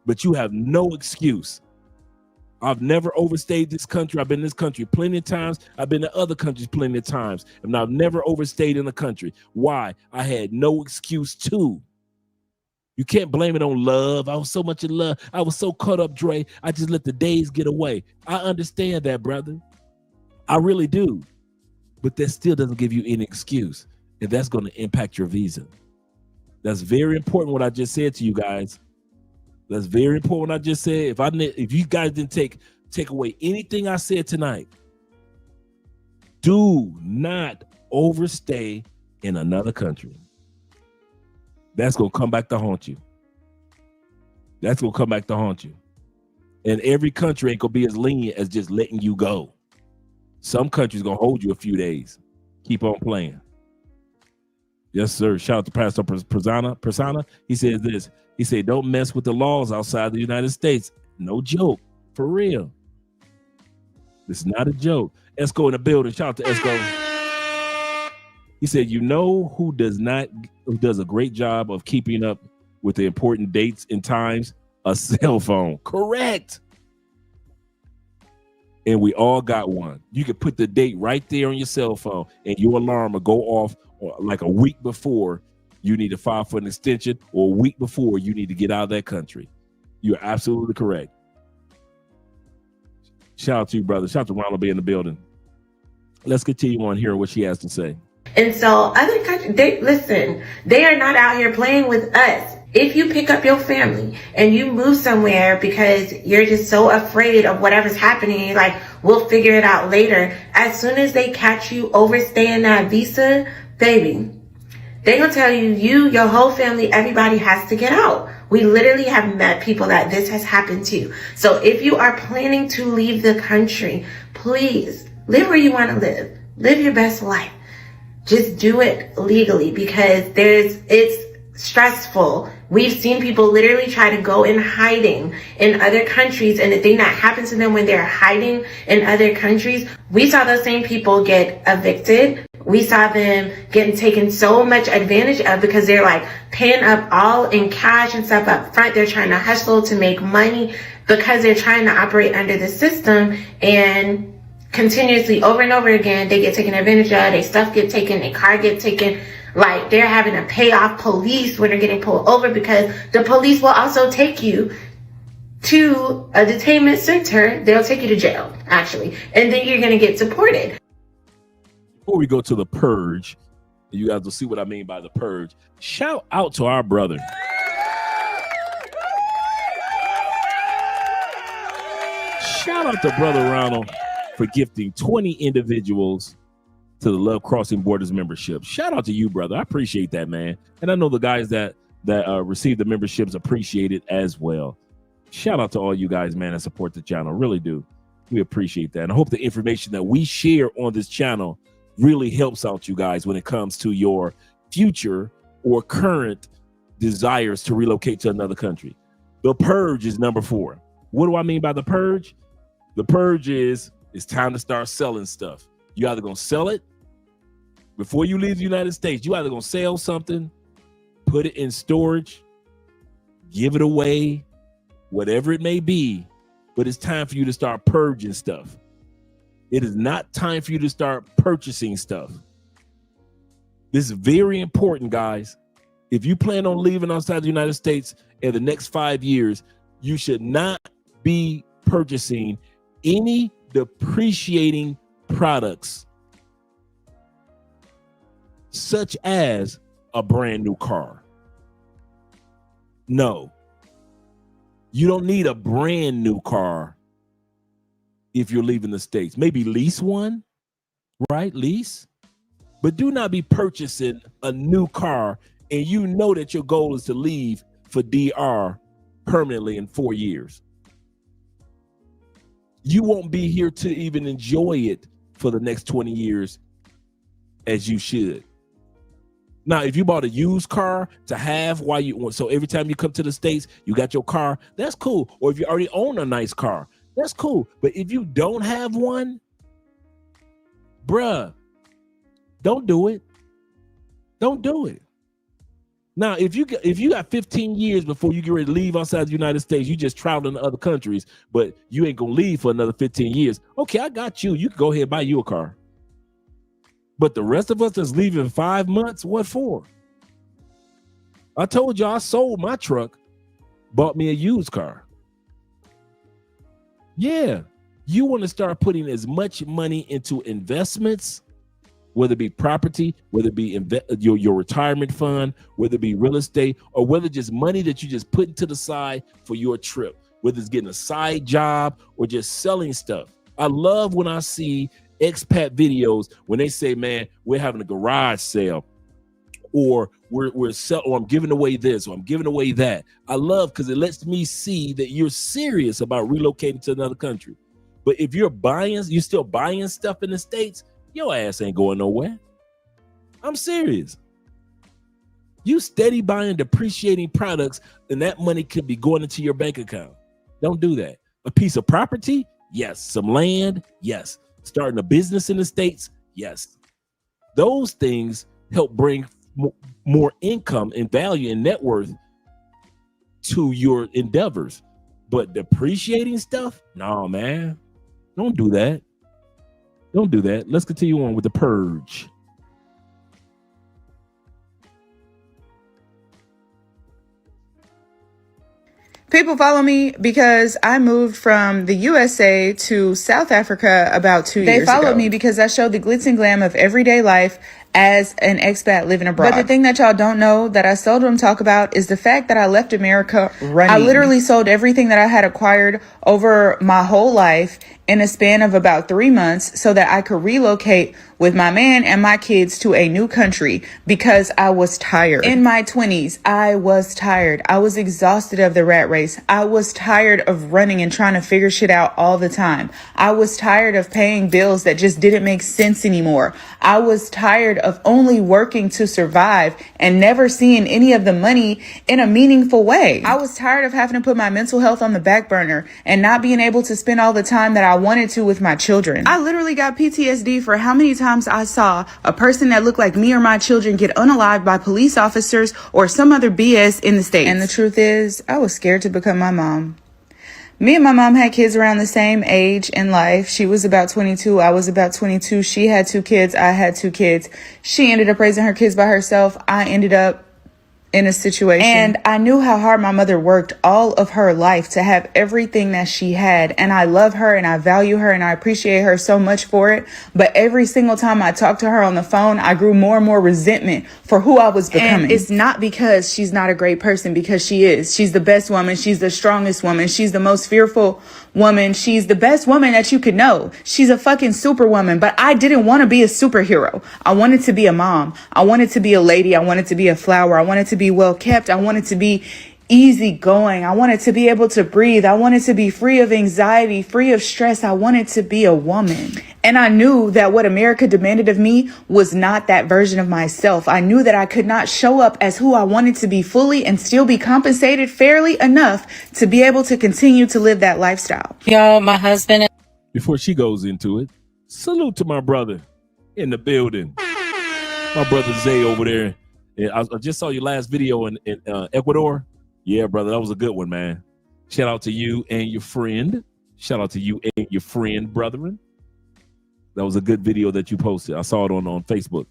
But you have no excuse. I've never overstayed this country. I've been in this country plenty of times. I've been to other countries plenty of times. And I've never overstayed in the country. Why? I had no excuse to. You can't blame it on love. I was so much in love. I was so caught up, Dre. I just let the days get away. I understand that, brother. I really do. But that still doesn't give you any excuse. And that's going to impact your visa. That's very important what I just said to you guys. That's very important what I just said. If you guys didn't take away anything I said tonight, do not overstay in another country. That's going to come back to haunt you. That's going to come back to haunt you. And every country ain't going to be as lenient as just letting you go. Some countries going to hold you a few days. Keep on playing. Yes, sir. Shout out to Pastor Persona. He says this. He said, don't mess with the laws outside the United States. No joke. For real. This is not a joke. Esco in the building. Shout out to Esco. He said, you know who does a great job of keeping up with the important dates and times? A cell phone. Correct. And we all got one. You can put the date right there on your cell phone and your alarm will go off like a week before you need to file for an extension or a week before you need to get out of that country. You're absolutely correct. Shout out to you, brother. Shout out to Ronald B in the building. Let's continue on here what she has to say. And so other countries, they are not out here playing with us. If you pick up your family and you move somewhere because you're just so afraid of whatever's happening, you're like, we'll figure it out later. As soon as they catch you overstaying that visa, baby, they gonna tell you, your whole family, everybody has to get out. We literally have met people that this has happened to. So if you are planning to leave the country, please live where you want to live. Live your best life. Just do it legally, because it's stressful. We've seen people literally try to go in hiding in other countries, and the thing that happens to them when they're hiding in other countries, we saw those same people get evicted. We saw them getting taken so much advantage of because they're like paying up all in cash and stuff up front. They're trying to hustle to make money because they're trying to operate under the system, and continuously over and over again, they get taken advantage of. Their stuff get taken, their car get taken. Like, they're having to pay off police when they're getting pulled over, because the police will also take you to a detainment center. They'll take you to jail, actually, and then you're going to get deported. Before we go to the purge, you guys will see what I mean by the purge. Shout out to our brother. Shout out to Brother Ronald for gifting 20 individuals to the Love Crossing Borders membership. Shout out to you, brother. I appreciate that, man. And I know the guys that receive the memberships appreciate it as well. Shout out to all you guys, man, that support the channel. Really do. We appreciate that. And I hope the information that we share on this channel really helps out you guys when it comes to your future or current desires to relocate to another country. The purge is number 4. What do I mean by the purge? The purge is it's time to start selling stuff. You either gonna sell it before you leave the United States. You either gonna sell something, put it in storage, give it away, whatever it may be, but it's time for you to start purging stuff. It is not time for you to start purchasing stuff. This is very important, guys. If you plan on leaving outside the United States in the next 5 years, you should not be purchasing any depreciating products, such as a brand new car. No, you don't need a brand new car if you're leaving the States. Maybe lease one, right? Lease. But do not be purchasing a new car and you know that your goal is to leave for DR permanently in 4 years. You won't be here to even enjoy it for the next 20 years as you should. Now, if you bought a used car to have while you want, so every time you come to the States, you got your car, that's cool. Or if you already own a nice car, that's cool. But if you don't have one, bruh, don't do it. Don't do it. Now, if you got 15 years before you get ready to leave outside the United States, you just traveling to other countries, but you ain't gonna leave for another 15 years. Okay, I got you. You can go ahead and buy you a car. But the rest of us that's leaving 5 months, what for? I told you I sold my truck, bought me a used car. Yeah, you want to start putting as much money into investments, whether it be property, whether it be your retirement fund, whether it be real estate, or whether just money that you just put into the side for your trip, whether it's getting a side job or just selling stuff. I love when I see expat videos when they say, man, we're having a garage sale, or or I'm giving away this, or I'm giving away that. I love, because it lets me see that you're serious about relocating to another country. But if you're still buying stuff in the States, your ass ain't going nowhere. I'm serious. You steady buying depreciating products, and that money could be going into your bank account. Don't do that. A piece of property? Yes. Some land? Yes. Starting a business in the States? Yes. Those things help bring more income and value and net worth to your endeavors. But depreciating stuff? No, man. Don't do that. Don't do that. Let's continue on with the purge. People follow me because I moved from the USA to South Africa about 2 years ago. They followed me because I showed the glitz and glam of everyday life as an expat living abroad. But the thing that y'all don't know that I seldom talk about is the fact that I left America running. I literally sold everything that I had acquired over my whole life in a span of about 3 months so that I could relocate with my man and my kids to a new country because I was tired. In my 20s, I was tired. I was exhausted of the rat race. I was tired of running and trying to figure shit out all the time. I was tired of paying bills that just didn't make sense anymore. I was tired of only working to survive and never seeing any of the money in a meaningful way. I was tired of having to put my mental health on the back burner and not being able to spend all the time that I wanted to with my children. I literally got PTSD for how many times I saw a person that looked like me or my children get unalived by police officers or some other BS in the States. And the truth is, I was scared to become my mom. Me and my mom had kids around the same age in life. She was about 22. I was about 22. She had 2 kids. I had 2 kids. She ended up raising her kids by herself. I ended up in a situation. And I knew how hard my mother worked all of her life to have everything that she had. And I love her and I value her and I appreciate her so much for it. But every single time I talked to her on the phone, I grew more and more resentment for who I was becoming. And it's not because she's not a great person, because she is. She's the best woman. She's the strongest woman. She's the most fearful woman. She's the best woman that you could know. She's a fucking superwoman. But I didn't want to be a superhero. I wanted to be a mom. I wanted to be a lady. I wanted to be a flower. I wanted to be well kept. I wanted to be easy going. I wanted to be able to breathe. I wanted to be free of anxiety, free of stress. I wanted to be a woman. And I knew that what America demanded of me was not that version of myself. I knew that I could not show up as who I wanted to be fully and still be compensated fairly enough to be able to continue to live that lifestyle. Y'all, my husband. Before she goes into it, salute to my brother in the building. My brother Zay over there. I just saw your last video in Ecuador. Yeah, brother, that was a good one, man. Shout out to you and your friend. Shout out to you and your friend, brethren. That was a good video that you posted. I saw it on Facebook.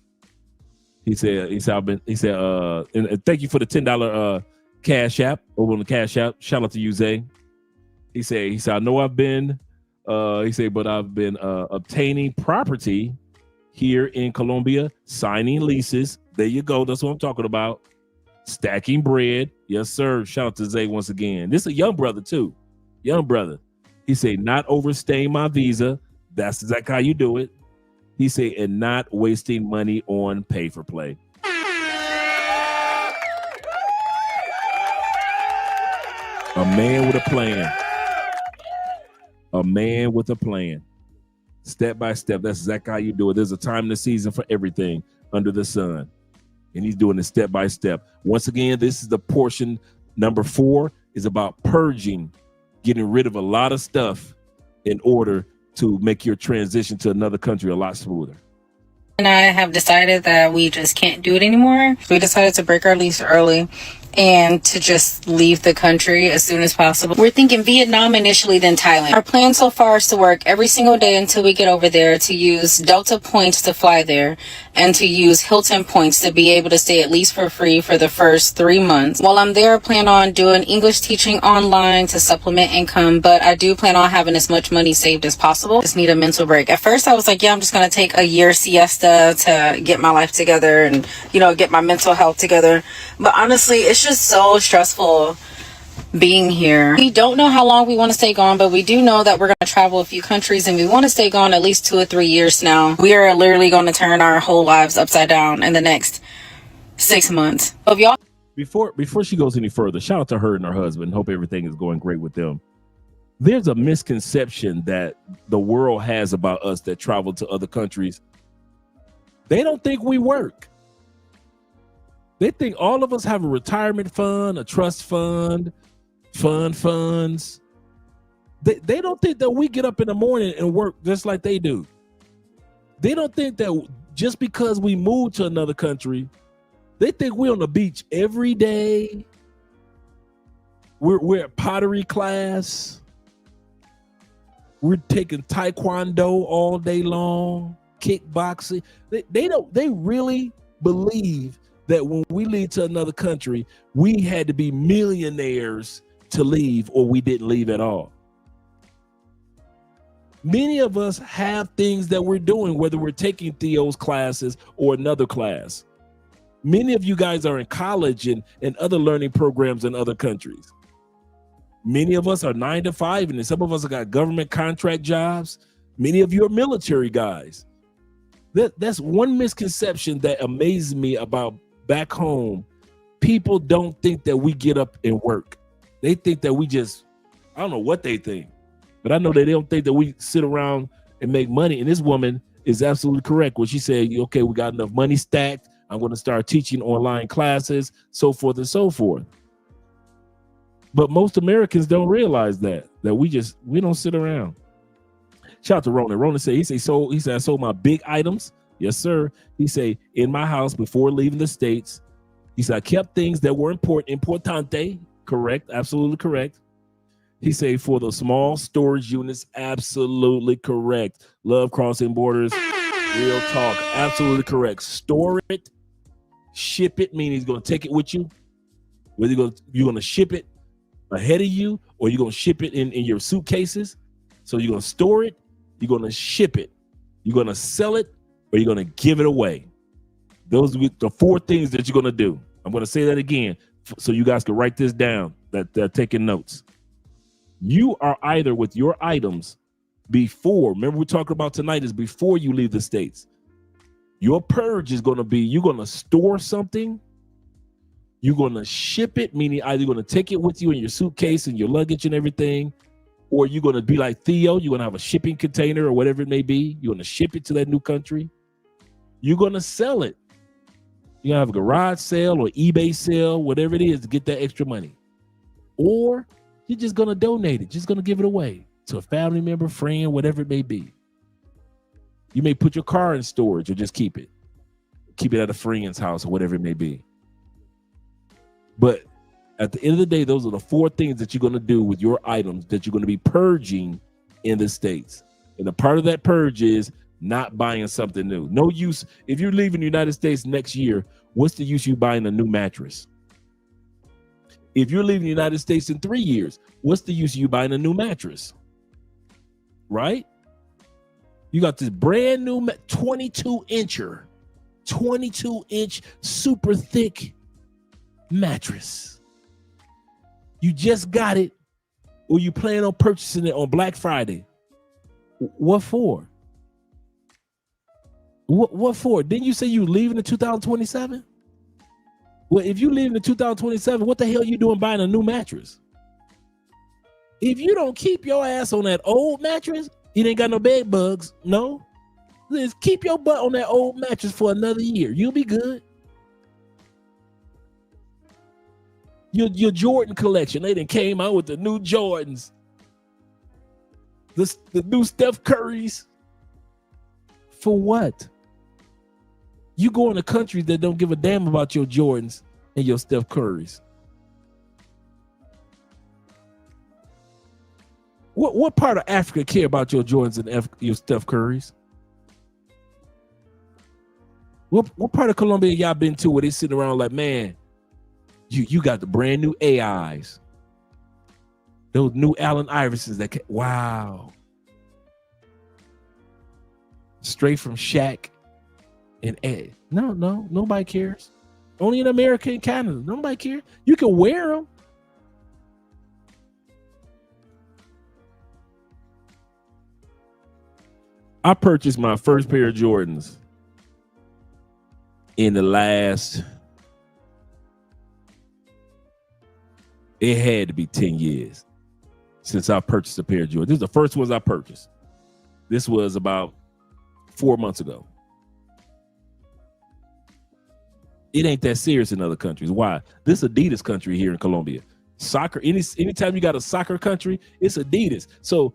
He said, and thank you for the $10 Cash App over on the Cash App. Shout out to you, Zay. He said, I know I've been, but I've been obtaining property here in Colombia, signing leases. There you go. That's what I'm talking about. Stacking bread. Yes, sir. Shout out to Zay once again. This is a young brother, too. Young brother. He said, not overstaying my visa. That's exactly how you do it. He said, and not wasting money on pay for play. A man with a plan. A man with a plan. Step by step. That's exactly how you do it. There's a time in the season for everything under the sun. And he's doing it step by step. Once again, this is the portion number 4 is about purging, getting rid of a lot of stuff in order to make your transition to another country a lot smoother. And I have decided that we just can't do it anymore. We decided to break our lease early and to just leave the country as soon as possible. We're thinking Vietnam initially, then Thailand. Our plan so far is to work every single day until we get over there, to use Delta points to fly there, and to use Hilton points to be able to stay at least for free for the first 3 months. While I'm there, I plan on doing English teaching online to supplement income, but I do plan on having as much money saved as possible. Just need a mental break. At first, I was like, yeah, I'm just going to take a year siesta to get my life together and, get my mental health together. But honestly, it's just so stressful being here. We don't know how long we want to stay gone, but we do know that we're going to travel a few countries and we want to stay gone at least 2 or 3 years now. We are literally going to turn our whole lives upside down in the next 6 months. Of y'all. Before she goes any further, shout out to her and her husband. Hope everything is going great with them. There's a misconception that the world has about us that travel to other countries. They don't think we work. They think all of us have a retirement fund, a trust fund, funds. They don't think that we get up in the morning and work just like they do. They don't think that just because we move to another country, they think we're on the beach every day. We're at pottery class. We're taking taekwondo all day long, kickboxing. They really believe that when we leave to another country, we had to be millionaires to leave or we didn't leave at all. Many of us have things that we're doing, whether we're taking Theo's classes or another class. Many of you guys are in college and other learning programs in other countries. Many of us are 9 to 5, and some of us have got government contract jobs. Many of you are military guys. That's one misconception that amazes me about back home. People don't think that we get up and work. They think that we just, I don't know what they think, but I know that they don't think that we sit around and make money. And this woman is absolutely correct when she said, okay, we got enough money stacked. I'm going to start teaching online classes, so forth and so forth. But most Americans don't realize that we don't sit around. Shout out to Ronan. Ronan said, he said, I sold my big items. Yes, sir. He said, in my house before leaving the States. He said, I kept things that were importante. Correct. Absolutely correct. He said, for the small storage units, absolutely correct. Love crossing borders. Real talk. Absolutely correct. Store it. Ship it, meaning he's going to take it with you. Whether you're going to ship it ahead of you or you're going to ship it in your suitcases. So you're going to store it, you're going to ship it, you're going to sell it, or you're going to give it away. Those are the 4 things that you're going to do. I'm going to say that again so you guys can write this down, that they're taking notes. You are either with your items before, remember we're talking about tonight is before you leave the States. Your purge is going to be, you're going to store something, you're going to ship it, meaning either you're going to take it with you in your suitcase and your luggage and everything, or you're going to be like Theo, you're going to have a shipping container or whatever it may be. You're going to ship it to that new country. You're going to sell it. You're going to have a garage sale or eBay sale, whatever it is, to get that extra money. Or you're just going to donate it, just going to give it away to a family member, friend, whatever it may be. You may put your car in storage or just keep it. Keep it at a friend's house or whatever it may be. But at the end of the day, those are the 4 things that you're going to do with your items that you're going to be purging in the States. And a part of that purge is not buying something new. No use. If you're leaving the United States next year, what's the use of you buying a new mattress? If you're leaving the United States in 3 years, what's the use of you buying a new mattress? Right? You got this brand new 22-inch super thick mattress. You just got it, or you plan on purchasing it on Black Friday. What for? What for? Didn't you say you leaving in 2027? Well, if you leave in 2027, what the hell are you doing buying a new mattress? If you don't keep your ass on that old mattress, it ain't got no bed bugs. No, just keep your butt on that old mattress for another year. You'll be good. Your Jordan collection, they done came out with the new Jordans, the new Steph Currys. For what? You go into countries that don't give a damn about your Jordans and your Steph Currys. What part of Africa care about your Jordans and your Steph Currys? What part of Colombia y'all been to where they sitting around like, man, you got the brand new AIs, those new Allen Iversons wow, straight from Shaq and Ed. No, nobody cares. Only in America and Canada, nobody cares. You can wear them. I purchased my first pair of Jordans in the last, it had to be 10 years since I purchased a pair of Jordans. This is the first ones I purchased. This was about 4 months ago. It ain't that serious in other countries. Why? This Adidas country here in Colombia. Soccer, anytime you got a soccer country, it's Adidas. So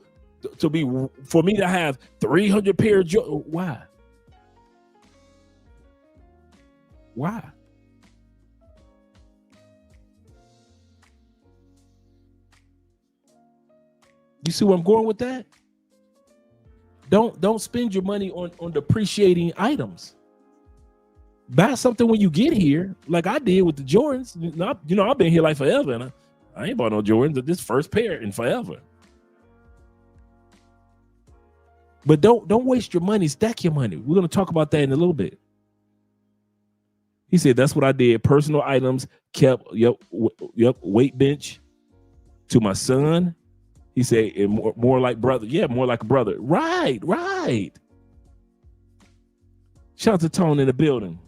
for me to have 300 pair of Jordans, why? Why? You see where I'm going with that? Don't spend your money on depreciating items. Buy something when you get here, like I did with the Jordans. You know, I've been here like forever, and I ain't bought no Jordans. This first pair in forever. But don't waste your money. Stack your money. We're going to talk about that in a little bit. He said, that's what I did. Personal items kept, weight bench to my son. He said, more like brother. Yeah, more like a brother. Right. Shout out to Tone in the building.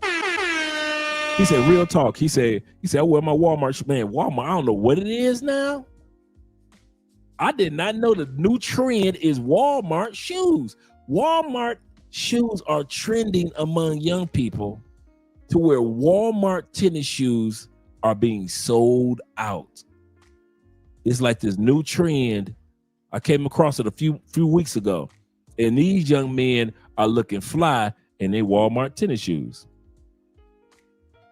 He said, real talk. He said, I wear my Walmart. Man, Walmart, I don't know what it is now. I did not know the new trend is Walmart shoes. Walmart shoes are trending among young people to where Walmart tennis shoes are being sold out. It's like this new trend. I came across it a few weeks ago, and these young men are looking fly in their Walmart tennis shoes.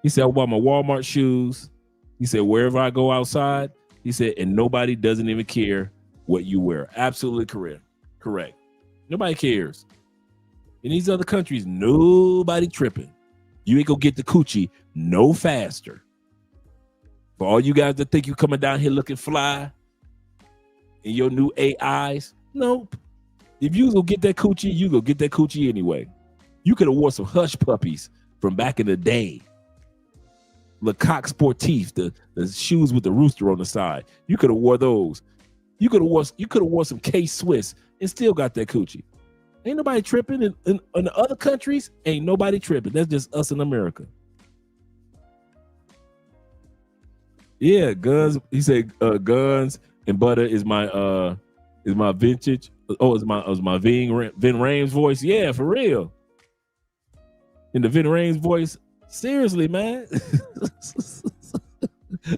He said, I wear my Walmart shoes. He said, wherever I go outside, he said, and nobody doesn't even care what you wear. Absolutely correct. Nobody cares. In these other countries, nobody tripping. You ain't gonna get the coochie no faster. For all you guys that think you coming down here looking fly in your new AIs, nope. If you go get that coochie, you go get that coochie anyway. You could have wore some hush puppies from back in the day. Lecoq Sportif, the shoes with the rooster on the side. You could have wore those. You could have wore some K-Swiss and still got that coochie. Ain't nobody tripping. In the other countries, ain't nobody tripping. That's just us in America. Yeah, guns. He said guns and butter is my vintage. Oh, it's my Vin Rames voice. Yeah, for real. In the Vin Rames voice. Seriously, man.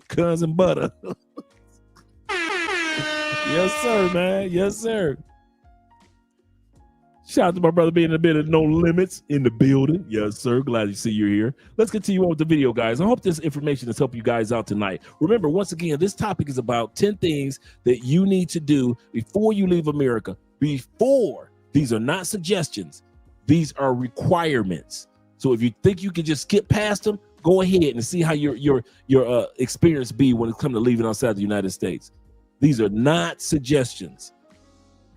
Guns and butter. Yes, sir, man. Yes, sir. Shout out to my brother being a bit of No Limits in the building. Yes, sir. Glad to see you here. Let's continue on with the video, guys. I hope this information has helped you guys out tonight. Remember, once again, this topic is about 10 things that you need to do before you leave America. These are not suggestions. These are requirements. So if you think you can just skip past them, go ahead and see how your experience be when it comes to leaving outside the United States. These are not suggestions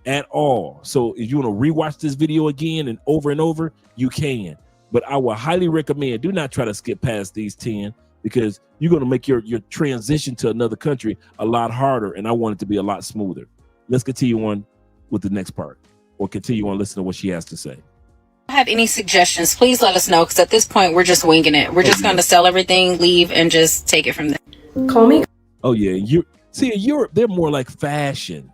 at all. So if you want to rewatch this video again and over, you can. But I would highly recommend, do not try to skip past these 10 because you're going to make your transition to another country a lot harder, and I want it to be a lot smoother. Let's continue on with the next part, or continue on listening to what she has to say. Have any suggestions, please let us know, because at this point we're just winging it. We're just going to sell everything, leave, and just take it from there. Call me. Oh yeah, in Europe they're more like fashion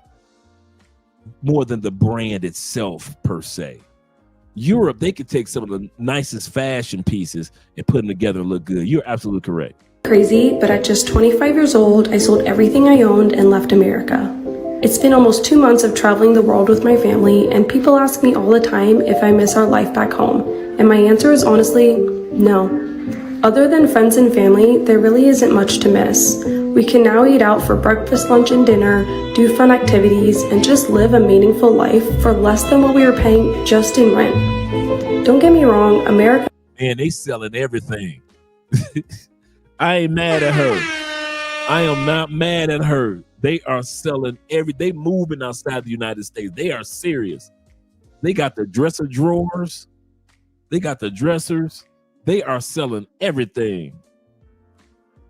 more than the brand itself per se. Europe, they could take some of the nicest fashion pieces and put them together and look good. You're absolutely correct. Crazy, but at just 25 years old, I sold everything I owned and left America. It's been almost 2 months of traveling the world with my family, and people ask me all the time if I miss our life back home. And my answer is honestly, no. Other than friends and family, there really isn't much to miss. We can now eat out for breakfast, lunch, and dinner, do fun activities, and just live a meaningful life for less than what we were paying just in rent. Don't get me wrong, America... Man, they selling everything. I ain't mad at her. I am not mad at her. They are selling they moving outside the United States. They are serious. They got the dresser drawers. They got the dressers. They are selling everything.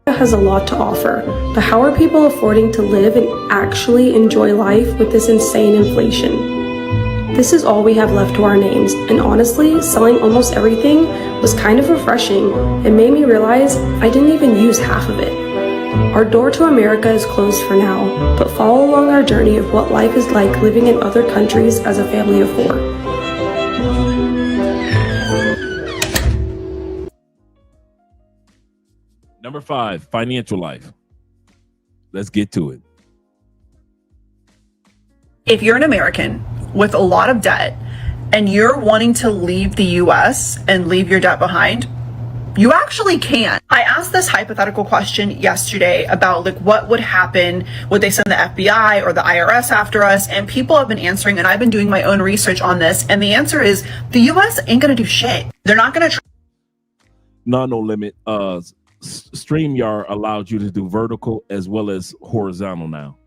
Has a lot to offer, but how are people affording to live and actually enjoy life with this insane inflation? This is all we have left to our names, and honestly, selling almost everything was kind of refreshing and made me realize I didn't even use half of it. Our door to America is closed for now, but follow along our journey of what life is like living in other countries as a family of 4. Number 5, financial life. Let's get to it. If you're an American with a lot of debt and you're wanting to leave the US and leave your debt behind, you actually can. I asked this hypothetical question yesterday about like what would happen, would they send the FBI or the IRS after us? And people have been answering, and I've been doing my own research on this, and the answer is the US ain't gonna do shit. They're not gonna No limit. StreamYard allowed you to do vertical as well as horizontal now.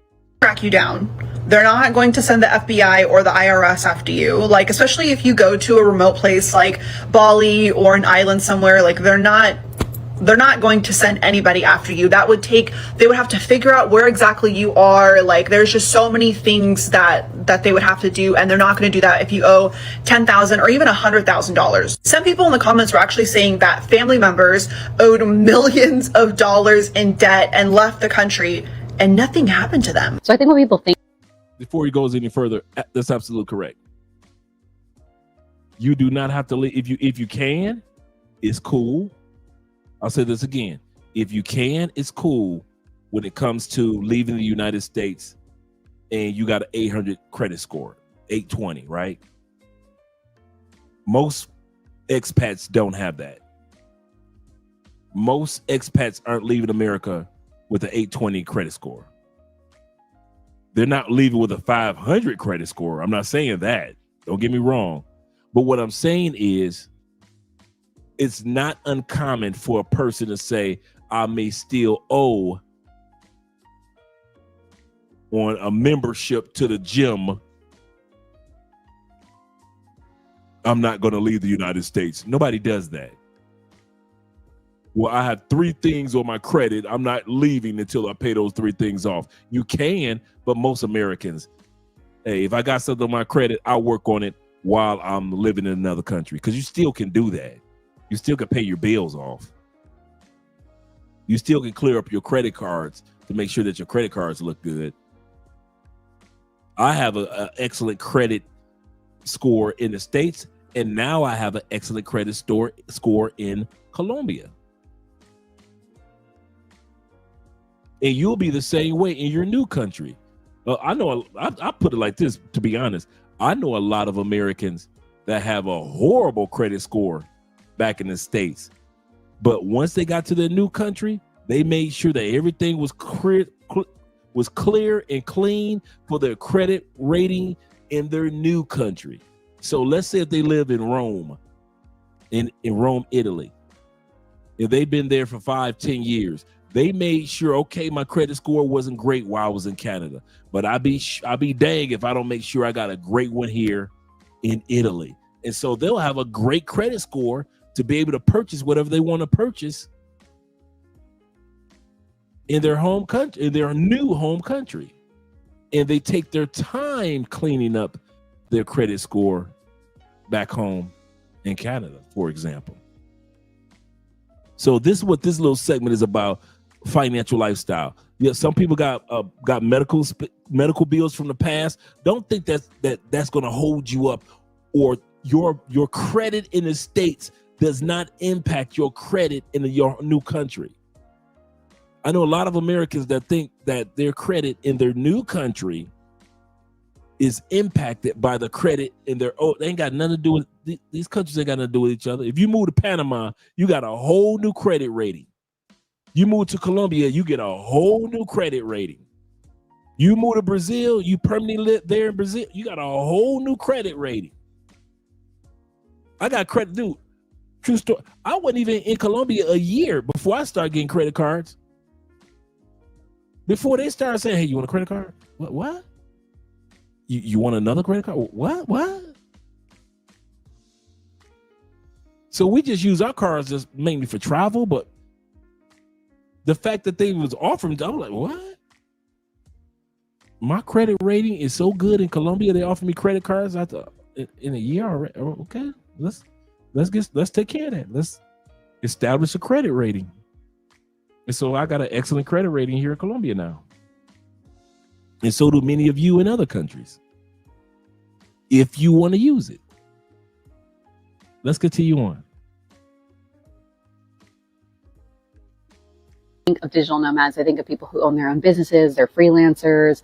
Track you down. They're not going to send the FBI or the IRS after you. Like, especially if you go to a remote place like Bali or an island somewhere, like they're not going to send anybody after you. They would have to figure out where exactly you are. Like, there's just so many things that they would have to do, and they're not going to do that if you owe $10,000 or even $100,000. Some people in the comments were actually saying that family members owed millions of dollars in debt and left the country and nothing happened to them. So I think what people think. Before he goes any further, that's absolutely correct. You do not have to leave. If you can, it's cool. I'll say this again. If you can, it's cool when it comes to leaving the United States and you got an 800 credit score, 820, right? Most expats don't have that. Most expats aren't leaving America with an 820 credit score. They're not leaving with a 500 credit score. I'm not saying that. Don't get me wrong. But what I'm saying is, it's not uncommon for a person to say, I may still owe on a membership to the gym. I'm not going to leave the United States. Nobody does that. Well, I have 3 things on my credit. I'm not leaving until I pay those 3 things off. You can, but most Americans, hey, if I got something on my credit, I'll work on it while I'm living in another country, because you still can do that. You still can pay your bills off. You still can clear up your credit cards to make sure that your credit cards look good. I have an excellent credit score in the States, and now I have an excellent credit score in Colombia. And you'll be the same way in your new country. I know, I put it like this, to be honest. I know a lot of Americans that have a horrible credit score back in the States. But once they got to their new country, they made sure that everything was clear and clean for their credit rating in their new country. So let's say if they live in Rome, in Rome, Italy, if they've been there for 5-10 years, they made sure, okay, my credit score wasn't great while I was in Canada, but I'll be dang if I don't make sure I got a great one here in Italy. And so they'll have a great credit score to be able to purchase whatever they want to purchase in their home country, in their new home country. And they take their time cleaning up their credit score back home in Canada, for example. So this is what this little segment is about: financial lifestyle. Yeah, some people got medical bills from the past. Don't think that's going to hold you up, or your credit in the States does not impact your credit in your new country. I know a lot of Americans that think that their credit in their new country is impacted by the credit in their they ain't got nothing to do with these countries. Ain't got nothing to do with each other. If you move to Panama, you got a whole new credit rating. You move to Colombia, you get a whole new credit rating. You move to Brazil, you permanently live there in Brazil, you got a whole new credit rating. I got credit, dude. True story. I wasn't even in Colombia a year before I started getting credit cards. Before they started saying, hey, you want a credit card? What? You want another credit card? What? So we just use our cards just mainly for travel, but the fact that they was offering, I'm like, what? My credit rating is so good in Colombia, they offer me credit cards in a year already. Okay, let's take care of that. Let's establish a credit rating. And so I got an excellent credit rating here in Colombia now. And so do many of you in other countries, if you want to use it. Let's continue on. Of digital nomads, I think of people who own their own businesses, they're freelancers,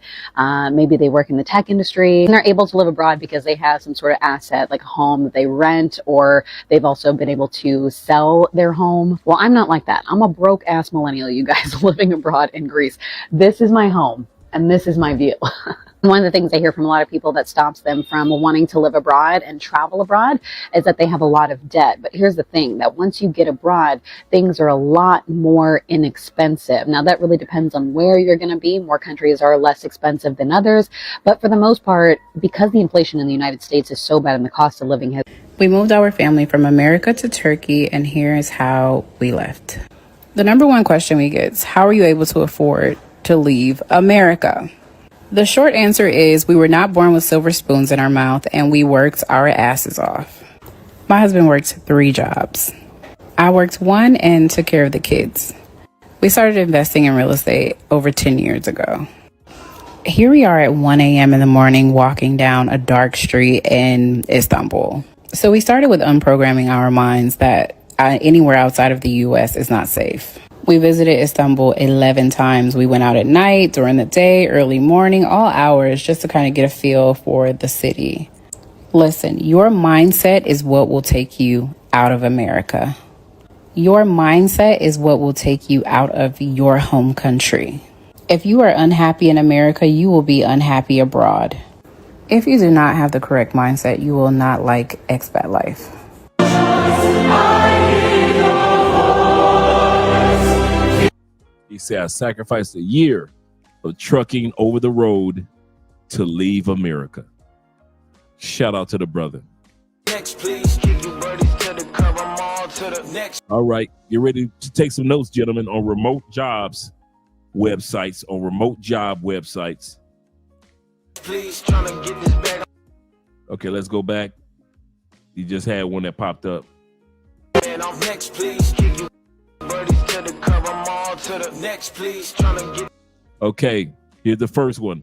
maybe they work in the tech industry, and they're able to live abroad because they have some sort of asset like a home that they rent, or they've also been able to sell their home. Well, I'm not like that. I'm a broke ass millennial, you guys, living abroad in Greece. This is my home and this is my view. One of the things I hear from a lot of people that stops them from wanting to live abroad and travel abroad is that they have a lot of debt. But here's the thing, that once you get abroad, things are a lot more inexpensive. Now, that really depends on where you're going to be. More countries are less expensive than others. But for the most part, because the inflation in the United States is so bad and the cost of living has... We moved our family from America to Turkey, and here is how we left. The number one question we get is, how are you able to afford to leave America? The short answer is, we were not born with silver spoons in our mouth, and we worked our asses off. My husband worked 3 jobs. I worked 1 and took care of the kids. We started investing in real estate over 10 years ago. Here we are at 1 a.m. in the morning walking down a dark street in Istanbul. So we started with unprogramming our minds that anywhere outside of the U.S. is not safe. We visited Istanbul 11 times. We went out at night, during the day, early morning, all hours, just to kind of get a feel for the city. Listen, your mindset is what will take you out of America. Your mindset is what will take you out of your home country. If you are unhappy in America, you will be unhappy abroad. If you do not have the correct mindset, you will not like expat life. He said, I sacrificed a year of trucking over the road to leave America. Shout out to the brother. Next, please. Kick you birdies to the curb. I'm on to the next. All right. Get ready to take some notes, gentlemen, on remote jobs websites, on remote job websites. Please, trying to get this back. Okay, let's go back. You just had one that popped up. And I'm next, please. Kick you birdies to the curb. I'm on to the next, please. Trying to get. Okay, here's the first one.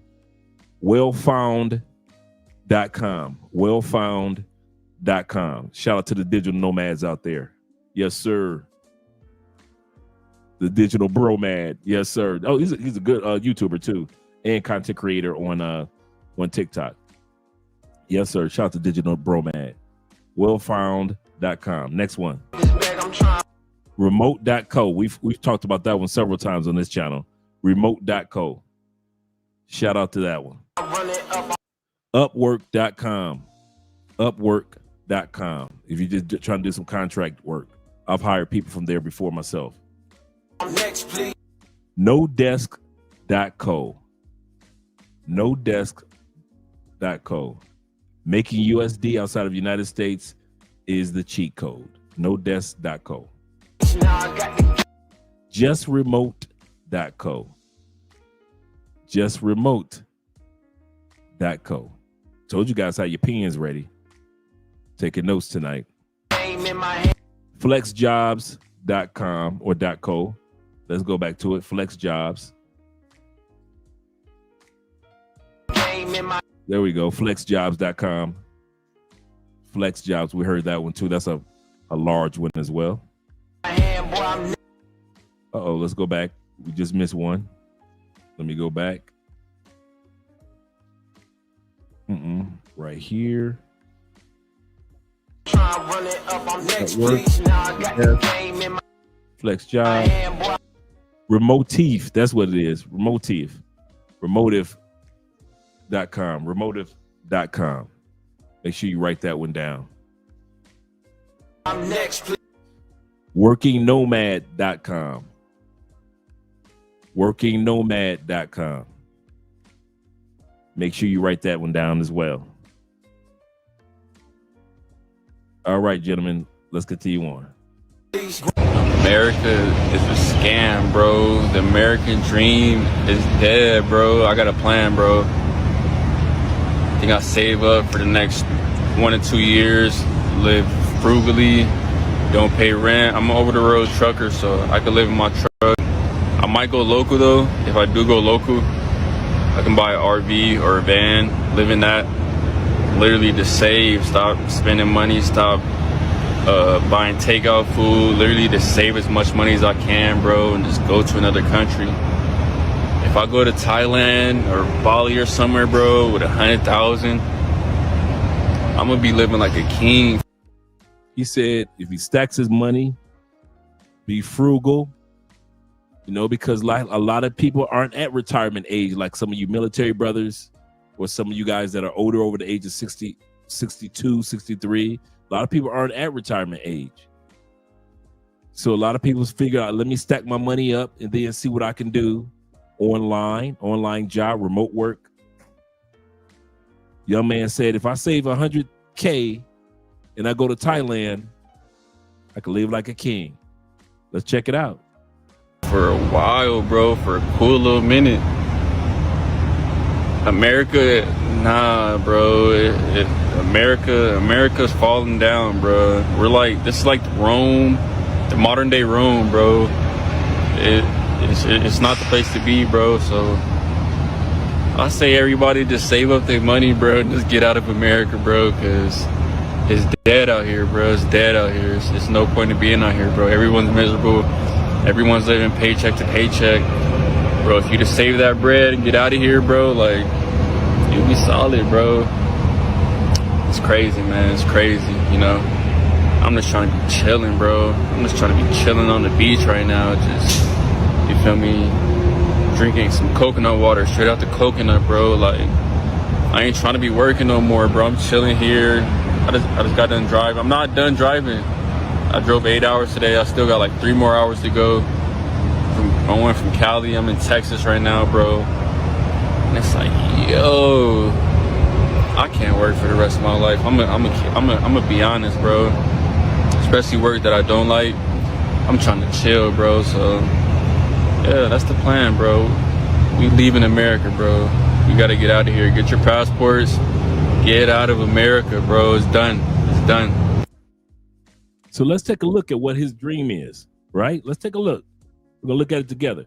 Wellfound.com. Wellfound.com. Shout out to the digital nomads out there. Yes, sir. The digital bromad. Yes, sir. Oh, he's a good YouTuber too, and content creator on TikTok. Yes, sir. Shout out to digital bromad. Wellfound.com. Next one. Remote.co. We've talked about that one several times on this channel. Remote.co. Shout out to that one. Upwork.com. Upwork.com. If you're just trying to do some contract work, I've hired people from there before myself. Nodesk.co. Nodesk.co. Making USD outside of the United States is the cheat code. Nodesk.co. JustRemote.co. JustRemote.co. Told you guys how your pens ready. Taking notes tonight. Flexjobs.com or .co. Let's go back to it. Flexjobs. There we go. Flexjobs.com. Flexjobs. We heard that one too. That's a large one as well. Uh-oh, let's go back. We just missed one. Let me go back. Right here. Flex job. Remotive. That's what it is. Remotive. Remotive.com. Remotive.com. Make sure you write that one down. Workingnomad.com. Workingnomad.com. Make sure you write that one down as well. All right, gentlemen, let's continue on. America is a scam, bro. The American dream is dead, bro. I got a plan, bro. I think I'll save up for the next 1 to 2 years, live frugally, don't pay rent. I'm an over-the-road trucker, so I can live in my truck. I might go local, though. If I do go local, I can buy an RV or a van, live in that. Literally just save, stop spending money, stop buying takeout food, literally just save as much money as I can, bro, and just go to another country. If I go to Thailand or Bali or somewhere, bro, with 100,000, I'm gonna be living like a king. He said if he stacks his money, be frugal, because like a lot of people aren't at retirement age, like some of you military brothers or some of you guys that are older, over the age of 60, 62, 63, a lot of people aren't at retirement age. So a lot of people figure out, let me stack my money up and then see what I can do online job, remote work. Young man said, if I save 100K and I go to Thailand, I can live like a king. Let's check it out. For a while, bro, for a cool little minute. America, nah, bro. America's falling down, bro. We're like, this is like Rome, the modern day Rome, bro. It's not the place to be, bro. So I say everybody just save up their money, bro, and just get out of America, bro, because it's dead out here, bro. It's dead out here. It's no point in being out here, bro. Everyone's miserable. Everyone's living paycheck to paycheck. Bro, if you just save that bread and get out of here, bro, like, you'll be solid, bro. It's crazy, man. It's crazy, you know. I'm just trying to be chilling, bro. I'm just trying to be chilling on the beach right now. Just, you feel me? Drinking some coconut water straight out the coconut, bro. Like, I ain't trying to be working no more, bro. I'm chilling here. I just got done driving. I'm not done driving. I drove 8 hours today. I still got like 3 more hours to go. I went from Cali. I'm in Texas right now, bro. And it's like, yo, I can't work for the rest of my life. I'm gonna be honest, bro. Especially work that I don't like. I'm trying to chill, bro. So yeah, that's the plan, bro. We leaving America, bro. You gotta get out of here. Get your passports. Get out of America, bro. It's done. It's done. So let's take a look at what his dream is, right? Let's take a look. We're gonna look at it together.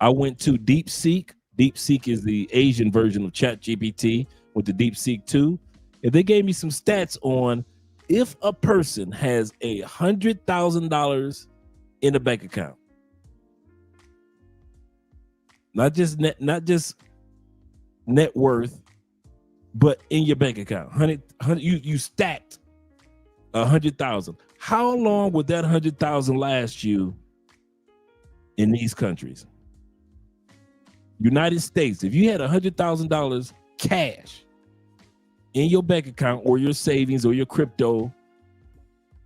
I went to DeepSeek. DeepSeek is the Asian version of ChatGPT. Went to DeepSeek 2, and they gave me some stats on if a person has $100,000 in a bank account, not just net worth, but in your bank account, you stacked 100,000. How long would that 100,000 last you in these countries? United States, if you had $100,000 cash in your bank account or your savings or your crypto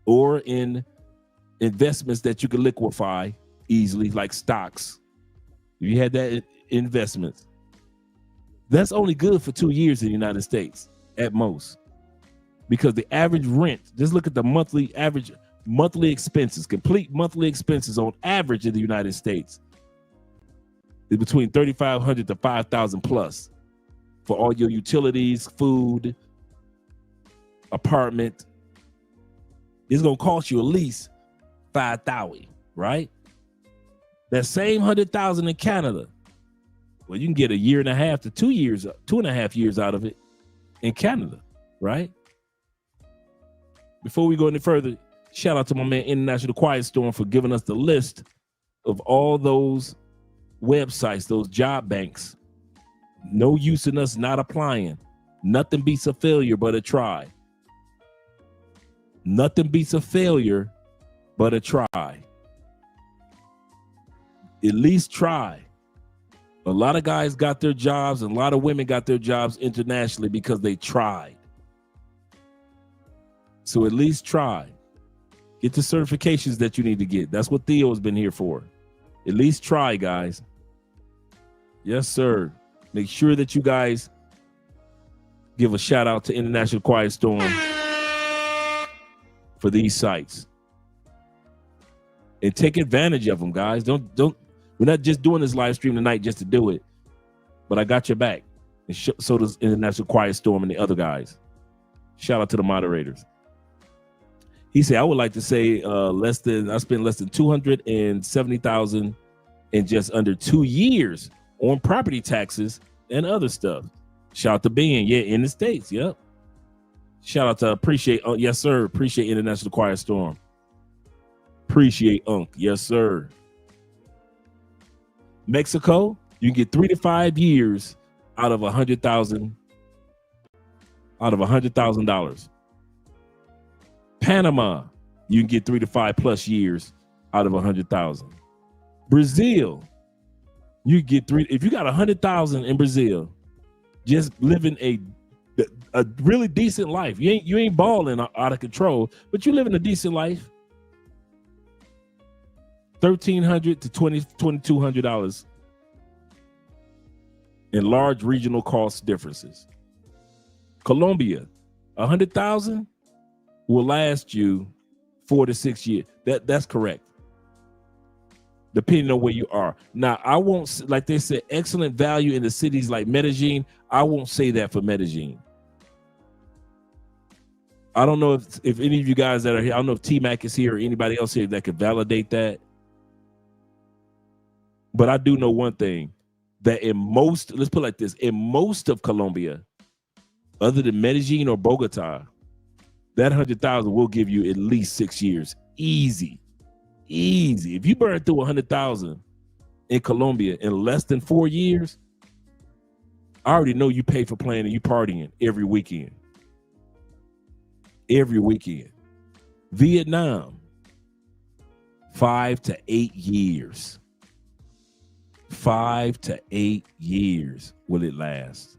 or in investments that you could liquefy easily, like stocks, if you had that in investments, that's only good for 2 years in the United States at most, because the average rent, just look at the average monthly expenses, complete monthly expenses on average in the United States is between $3,500 to $5,000 plus for all your utilities, food, apartment. It's gonna cost you at least $5,000, right? That same 100,000 in Canada, well, you can get 1.5 to 2 years, 2.5 years out of it in Canada, right? Before we go any further, shout out to my man International Quiet Storm for giving us the list of all those websites, those job banks. No use in us not applying. Nothing beats a failure but a try. Nothing beats a failure but a try. At least try. A lot of guys got their jobs and a lot of women got their jobs internationally because they tried. So at least try. Get the certifications that you need to get. That's what Theo has been here for. At least try, guys. Yes, sir. Make sure that you guys give a shout out to International Quiet Storm for these sites. And take advantage of them, guys. Don't. We're not just doing this live stream tonight just to do it, but I got your back. And so does International Quiet Storm and the other guys. Shout out to the moderators. He said, I would like to say I spent less than $270,000 in just under 2 years on property taxes and other stuff. Shout out to Ben, yeah, in the States, yep. Shout out to appreciate, yes, sir, appreciate International Quiet Storm. Appreciate Unc, yes, sir. Mexico, you can get 3 to 5 years out of $100,000. Panama, you can get 3 to 5 plus years out of 100,000. Brazil, you get 3. If you got 100,000 in Brazil, just living a really decent life. You ain't balling out of control, but you living a decent life. $1,300 to $2,200 in large regional cost differences. Colombia, 100,000 will last you 4 to 6 years. That's correct, depending on where you are. Now, I won't, like they said, excellent value in the cities like Medellin. I won't say that for Medellin. I don't know if any of you guys that are here, I don't know if T-Mac is here or anybody else here that could validate that. But I do know one thing, that in most, let's put it like this, in most of Colombia, other than Medellin or Bogota, that 100,000 will give you at least 6 years. Easy. If you burn through 100,000 in Colombia in less than 4 years, I already know you pay for playing and you partying every weekend. Vietnam, 5 to 8 years. 5 to 8 years will it last.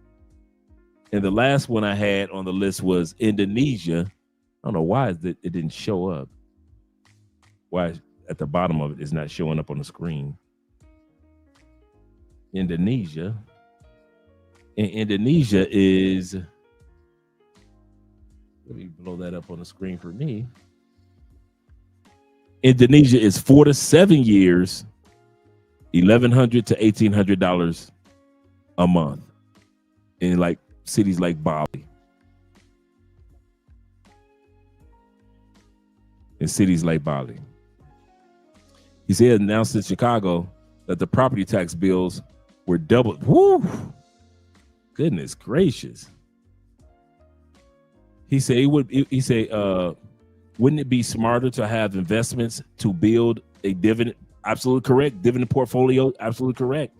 And the last one I had on the list was Indonesia. I don't know why it didn't show up. Why at the bottom of it is not showing up on the screen. Indonesia. And Indonesia is, let me blow that up on the screen for me. Indonesia is 4 to 7 years, $1,100 to $1,800 a month in like cities like Bali. He said announced in Chicago that the property tax bills were doubled. Woo! Goodness gracious. He said wouldn't it be smarter to have investments to build a dividend? Absolutely correct. Dividend portfolio, absolutely correct.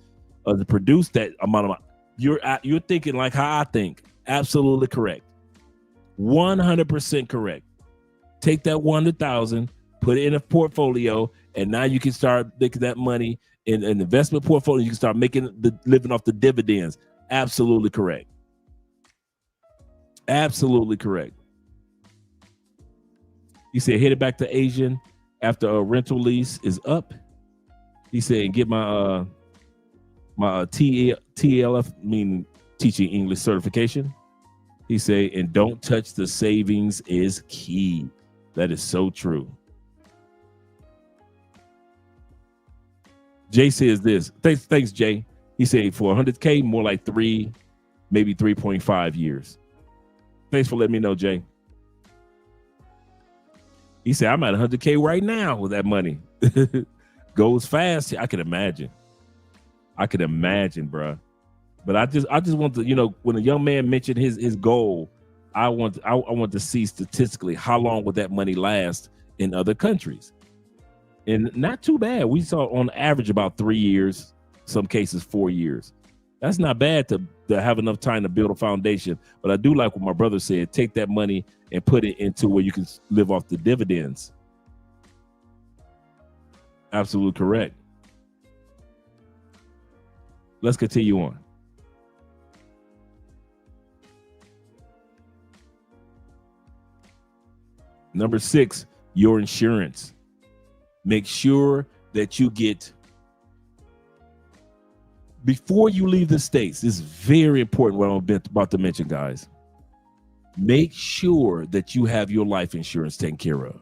To produce that amount of, you're thinking like how I think. Absolutely correct. 100% correct. Take that 100,000, put it in a portfolio, and now you can start making that money in an investment portfolio. You can start living off the dividends. Absolutely correct. Absolutely correct. He said, headed back to Asian after a rental lease is up. He said, get my TLF, meaning teaching English certification. He said, and don't touch the savings is key. That is so true. Jay says this. Thanks, Jay. He said for 100K, more like 3, maybe 3.5 years. Thanks for letting me know, Jay. He said, I'm at 100K right now with that money. Goes fast. I can imagine, bro. But I just want to, when a young man mentioned his goal, I want to see statistically how long would that money last in other countries. And not too bad. We saw on average about 3 years, some cases 4 years. That's not bad to have enough time to build a foundation. But I do like what my brother said, take that money and put it into where you can live off the dividends. Absolutely correct. Let's continue on. Number 6, your insurance. Make sure that you get, before you leave the States, this is very important what I'm about to mention, guys. Make sure that you have your life insurance taken care of.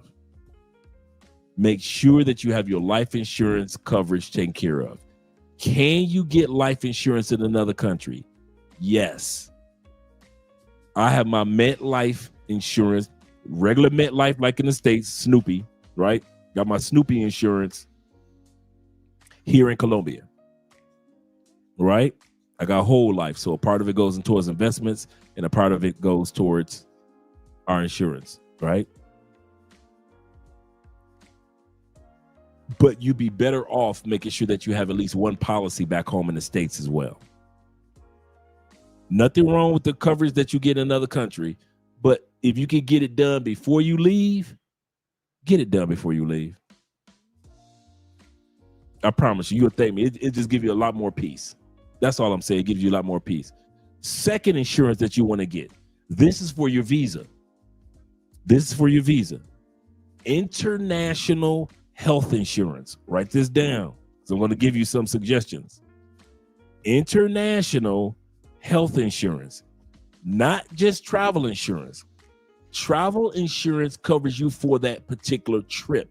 Make sure that you have your life insurance coverage taken care of. Can you get life insurance in another country? Yes. I have my MetLife insurance, regular MetLife like in the States, Snoopy, right? Got my Snoopy insurance here in Colombia, right? I got whole life. So a part of it goes towards investments and a part of it goes towards our insurance, right? But you'd be better off making sure that you have at least one policy back home in the States as well. Nothing wrong with the coverage that you get in another country, but if you can get it done before you leave, get it done before you leave. I promise you, you'll thank me. It just gives you a lot more peace. That's all I'm saying. It gives you a lot more peace. Second insurance that you want to get. This is for your visa. This is for your visa. International health insurance. Write this down. So I'm going to give you some suggestions. International health insurance, not just travel insurance. Travel insurance covers you for that particular trip,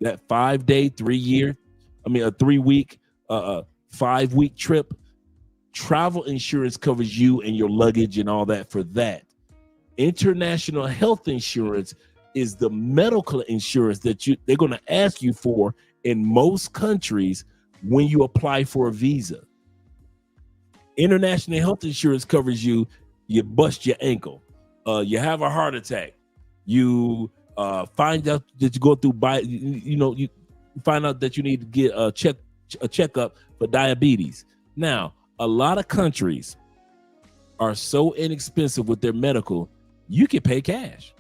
that 5-day, 3-week, 5-week trip. Travel insurance covers you and your luggage and all that for that. International health insurance is the medical insurance that they're going to ask you for in most countries when you apply for a visa. International health insurance covers you bust your ankle, you have a heart attack, you find out that you go through you find out that you need to get a checkup for diabetes. Now, a lot of countries are so inexpensive with their medical, you can pay cash.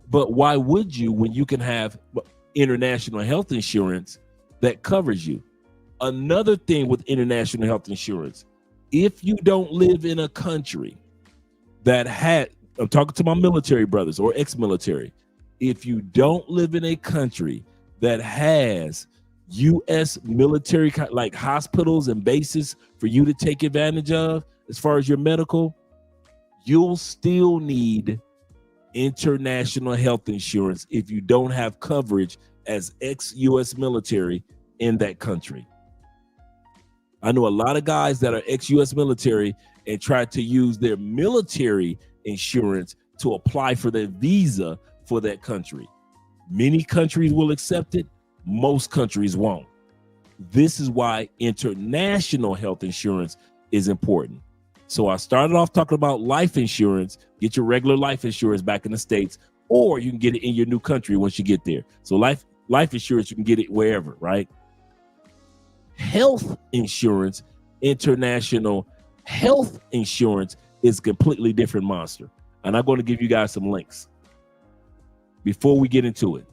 But why would you when you can have international health insurance that covers you? Another thing with international health insurance, if you don't live in a country that I'm talking to my military brothers or ex-military, if you don't live in a country that has U.S. military like hospitals and bases for you to take advantage of as far as your medical, you'll still need international health insurance if you don't have coverage as ex-U.S. military in that country. I know a lot of guys that are ex-U.S. military and try to use their military insurance to apply for their visa for that country. Many countries will accept it. Most countries won't. This is why international health insurance is important. So I started off talking about life insurance. Get your regular life insurance back in the States, or you can get it in your new country once you get there. So life insurance, you can get it wherever, right? Health insurance, international health insurance is a completely different monster. And I'm going to give you guys some links before we get into it.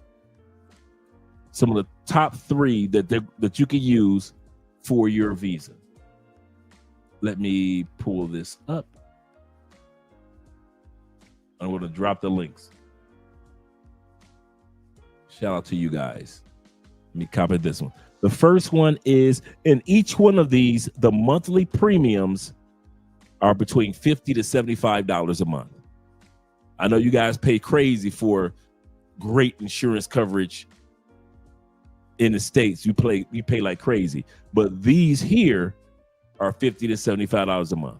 Some of the top 3 that you can use for your visa. Let me pull this up. I'm going to drop the links. Shout out to you guys. Let me copy this one. The first one is, in each one of these, the monthly premiums are between $50 to $75 a month. I know you guys pay crazy for great insurance coverage in the States. You pay like crazy, but these here are $50 to $75 a month.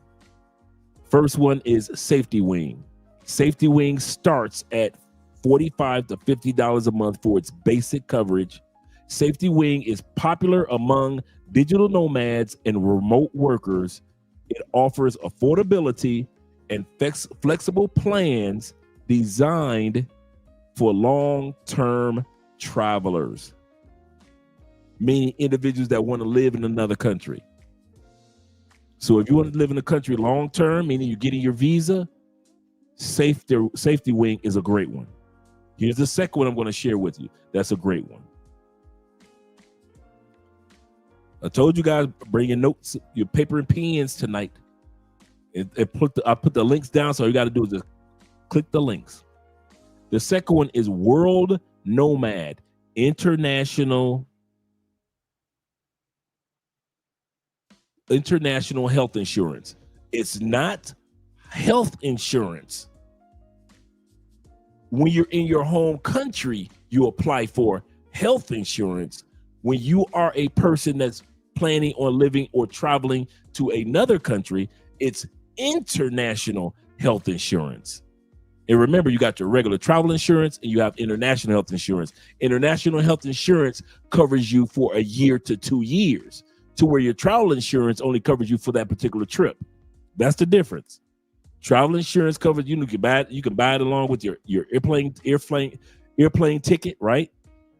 First one is Safety Wing. Safety Wing starts at $45 to $50 a month for its basic coverage. Safety Wing is popular among digital nomads and remote workers. It offers affordability and flexible plans designed for long-term travelers, meaning individuals that want to live in another country. So if you want to live in a country long-term, meaning you're getting your visa, Safety Wing is a great one. Here's the second one I'm going to share with you. That's a great one. I told you guys, bring your notes, your paper and pens tonight. I put the links down, so all you got to do is just click the links. The second one is World Nomad, international health insurance. It's not health insurance. When you're in your home country, you apply for health insurance. When you are a person that's planning on living or traveling to another country, it's international health insurance. And remember, you got your regular travel insurance and you have international health insurance. International health insurance covers you for a year to 2 years, to where your travel insurance only covers you for that particular trip. That's the difference. Travel insurance covers you can buy it along with your airplane ticket, right?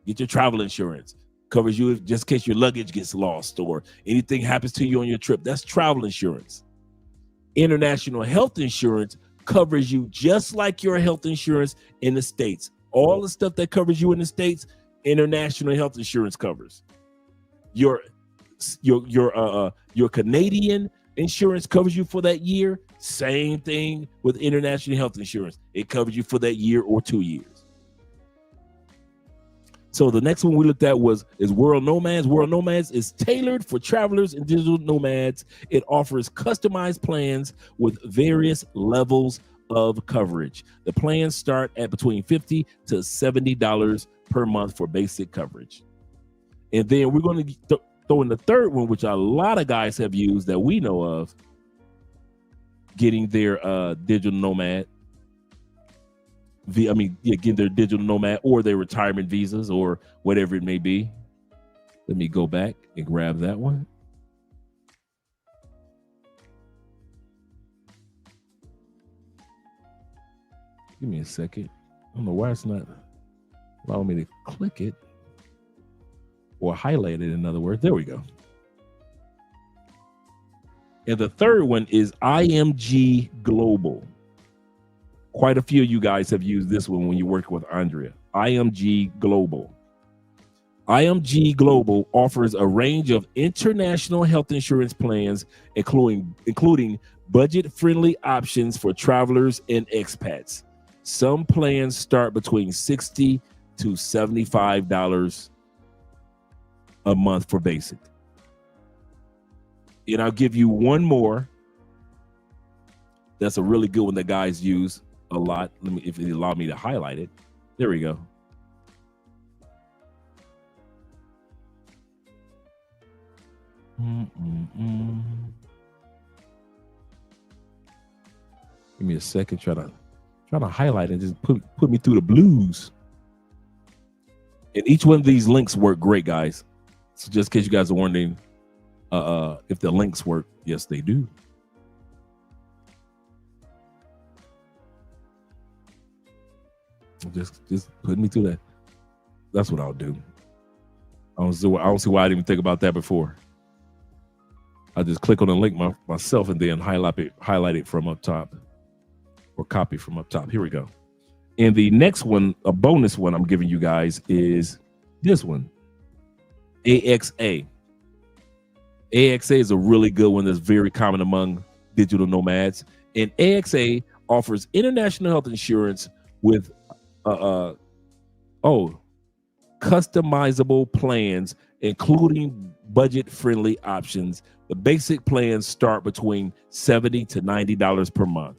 Get your travel insurance. Covers you just in case your luggage gets lost or anything happens to you on your trip. That's travel insurance. International health insurance covers you just like your health insurance in the States. All the stuff that covers you in the States, international health insurance covers. Your your Canadian insurance covers you for that year. Same thing with international health insurance. It covers you for that year or 2 years. So the next one we looked at is World Nomads. World Nomads is tailored for travelers and digital nomads. It offers customized plans with various levels of coverage. The plans start at between $50 to $70 per month for basic coverage. And then we're going to throw in the third one, which a lot of guys have used that we know of, getting their digital nomad. Getting their digital nomad or their retirement visas or whatever it may be. Let me go back and grab that one. Give me a second. I don't know why it's not allowing me to click it or highlight it, in other words. There we go. And the third one is IMG Global. Quite a few of you guys have used this one when you work with Andrea. IMG Global. IMG Global offers a range of international health insurance plans, including budget-friendly options for travelers and expats. Some plans start between $60 to $75 a month for basic. And I'll give you one more. That's a really good one that guys use a lot. Let me, if it allow me to highlight it. There we go. Give me a second. Trying to highlight it. Just put me through the blues. And each one of these links work great, guys. So just in case you guys are wondering if the links work, yes, they do. Just put me through that. That's what I'll do. I don't see why I didn't even think about that before. I just click on the link myself and then highlight it from up top, or copy from up top. Here we go. And the next one, a bonus one I'm giving you guys, is this one, AXA. AXA is a really good one that's very common among digital nomads. And AXA offers international health insurance with customizable plans, including budget-friendly options. The basic plans start between $70 to $90 per month.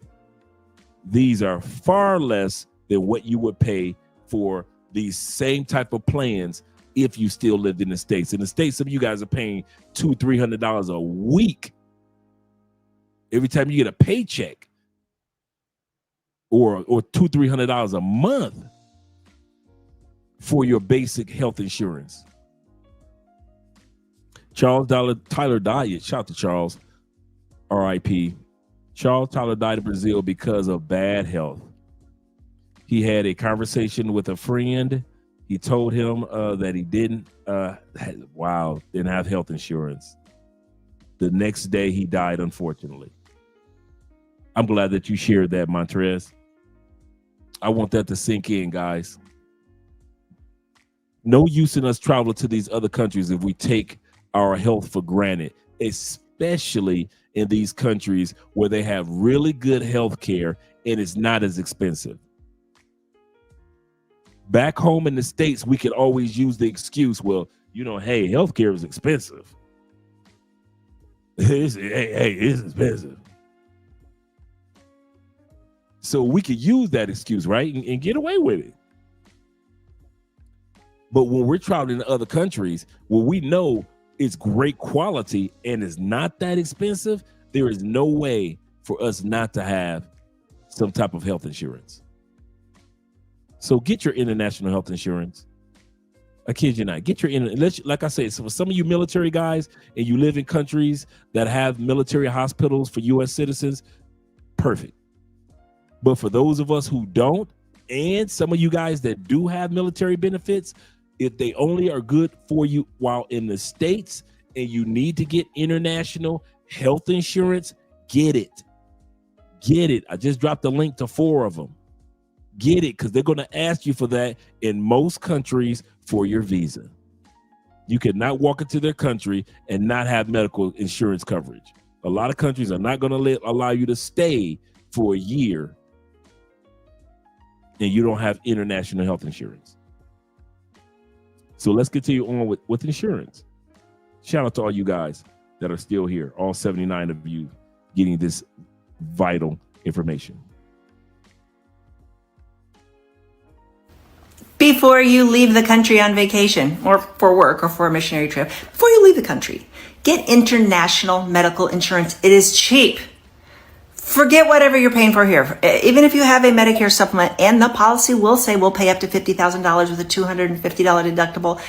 These are far less than what you would pay for these same type of plans if you still lived in the States. In the States, some of you guys are paying $200-300 a week every time you get a paycheck, or $200-300 a month for your basic health insurance. Tyler died. Shout out to Charles, R.I.P. Charles Tyler died in Brazil because of bad health. He had a conversation with a friend. He told him that he didn't have health insurance. The next day he died, unfortunately. I'm glad that you shared that, Montrez. I want that to sink in, guys. No use in us traveling to these other countries if we take our health for granted, especially in these countries where they have really good health care and it's not as expensive. Back home in the States, we can always use the excuse, well, hey, healthcare is expensive. It's expensive. So we could use that excuse, right? And get away with it. But when we're traveling to other countries where we know it's great quality and it's not that expensive, there is no way for us not to have some type of health insurance. So get your international health insurance. I kid you not. Get your like I said, so for some of you military guys and you live in countries that have military hospitals for U.S. citizens, perfect. But for those of us who don't, and some of you guys that do have military benefits, if they only are good for you while in the States and you need to get international health insurance, get it. Get it. I just dropped the link to 4 of them. Get it, because they're going to ask you for that in most countries for your visa. You cannot walk into their country and not have medical insurance coverage. A lot of countries are not going to allow you to stay for a year and you don't have international health insurance. So let's continue on with insurance. Shout out to all you guys that are still here, all 79 of you getting this vital information. Before you leave the country on vacation or for work or for a missionary trip, before you leave the country, get international medical insurance. It is cheap. Forget whatever you're paying for here. Even if you have a Medicare supplement and the policy will say we'll pay up to $50,000 with a $250 deductible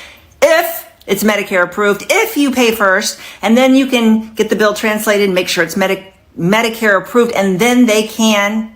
if it's Medicare approved, if you pay first, and then you can get the bill translated and make sure it's Medicare approved, and then they can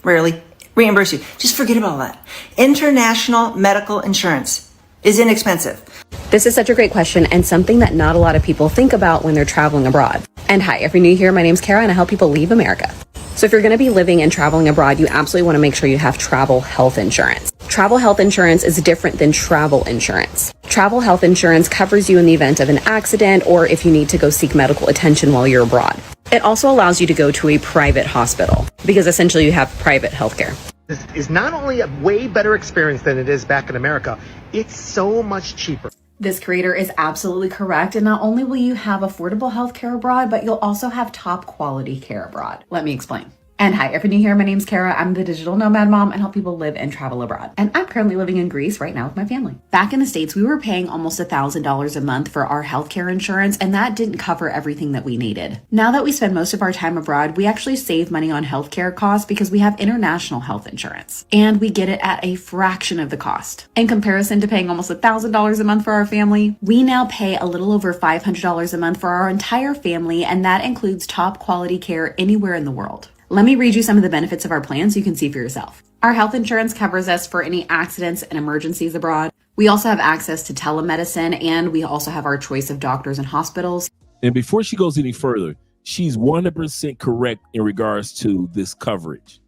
rarely reimburse you. Just forget about all that. International medical insurance is inexpensive. This is such a great question and something that not a lot of people think about when they're traveling abroad. And hi, if you're new here, my name's Kara and I help people leave America. So if you're going to be living and traveling abroad, you absolutely want to make sure you have travel health insurance. Travel health insurance is different than travel insurance. Travel health insurance covers you in the event of an accident or if you need to go seek medical attention while you're abroad. It also allows you to go to a private hospital because essentially you have private healthcare. This is not only a way better experience than it is back in America, it's so much cheaper. This creator is absolutely correct, and not only will you have affordable healthcare abroad, but you'll also have top quality care abroad. Let me explain. And hi, if you're new here, my name's Kara. I'm the digital nomad mom and help people live and travel abroad. And I'm currently living in Greece right now with my family. Back in the States, we were paying almost $1,000 a month for our healthcare insurance, and that didn't cover everything that we needed. Now that we spend most of our time abroad, we actually save money on healthcare costs because we have international health insurance, and we get it at a fraction of the cost. In comparison to paying almost $1,000 a month for our family, we now pay a little over $500 a month for our entire family, and that includes top quality care anywhere in the world. Let me read you some of the benefits of our plan so you can see for yourself. Our health insurance covers us for any accidents and emergencies abroad. We also have access to telemedicine, and we also have our choice of doctors and hospitals. And before she goes any further, she's 100% correct in regards to this coverage.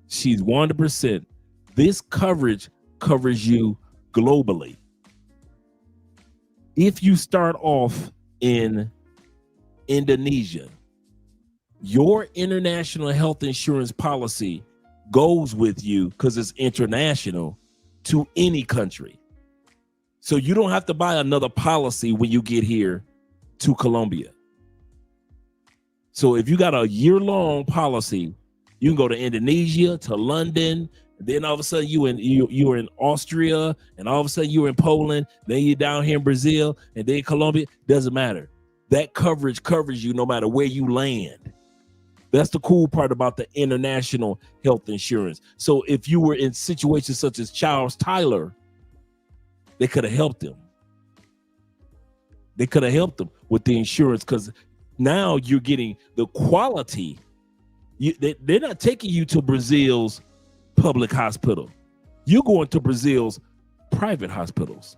She's 100%. This coverage covers you globally. If you start off in Indonesia, your international health insurance policy goes with you because it's international to any country. So you don't have to buy another policy when you get here to Colombia. So if you got a year-long policy, you can go to Indonesia, to London, and then all of a sudden you're in Austria, and all of a sudden you're in Poland, then you're down here in Brazil, and then Colombia. Doesn't matter. That coverage covers you no matter where you land. That's the cool part about the international health insurance. So if you were in situations such as Charles Tyler, they could have helped him. They could have helped him with the insurance because now you're getting the quality. They're not taking you to Brazil's public hospital. You're going to Brazil's private hospitals.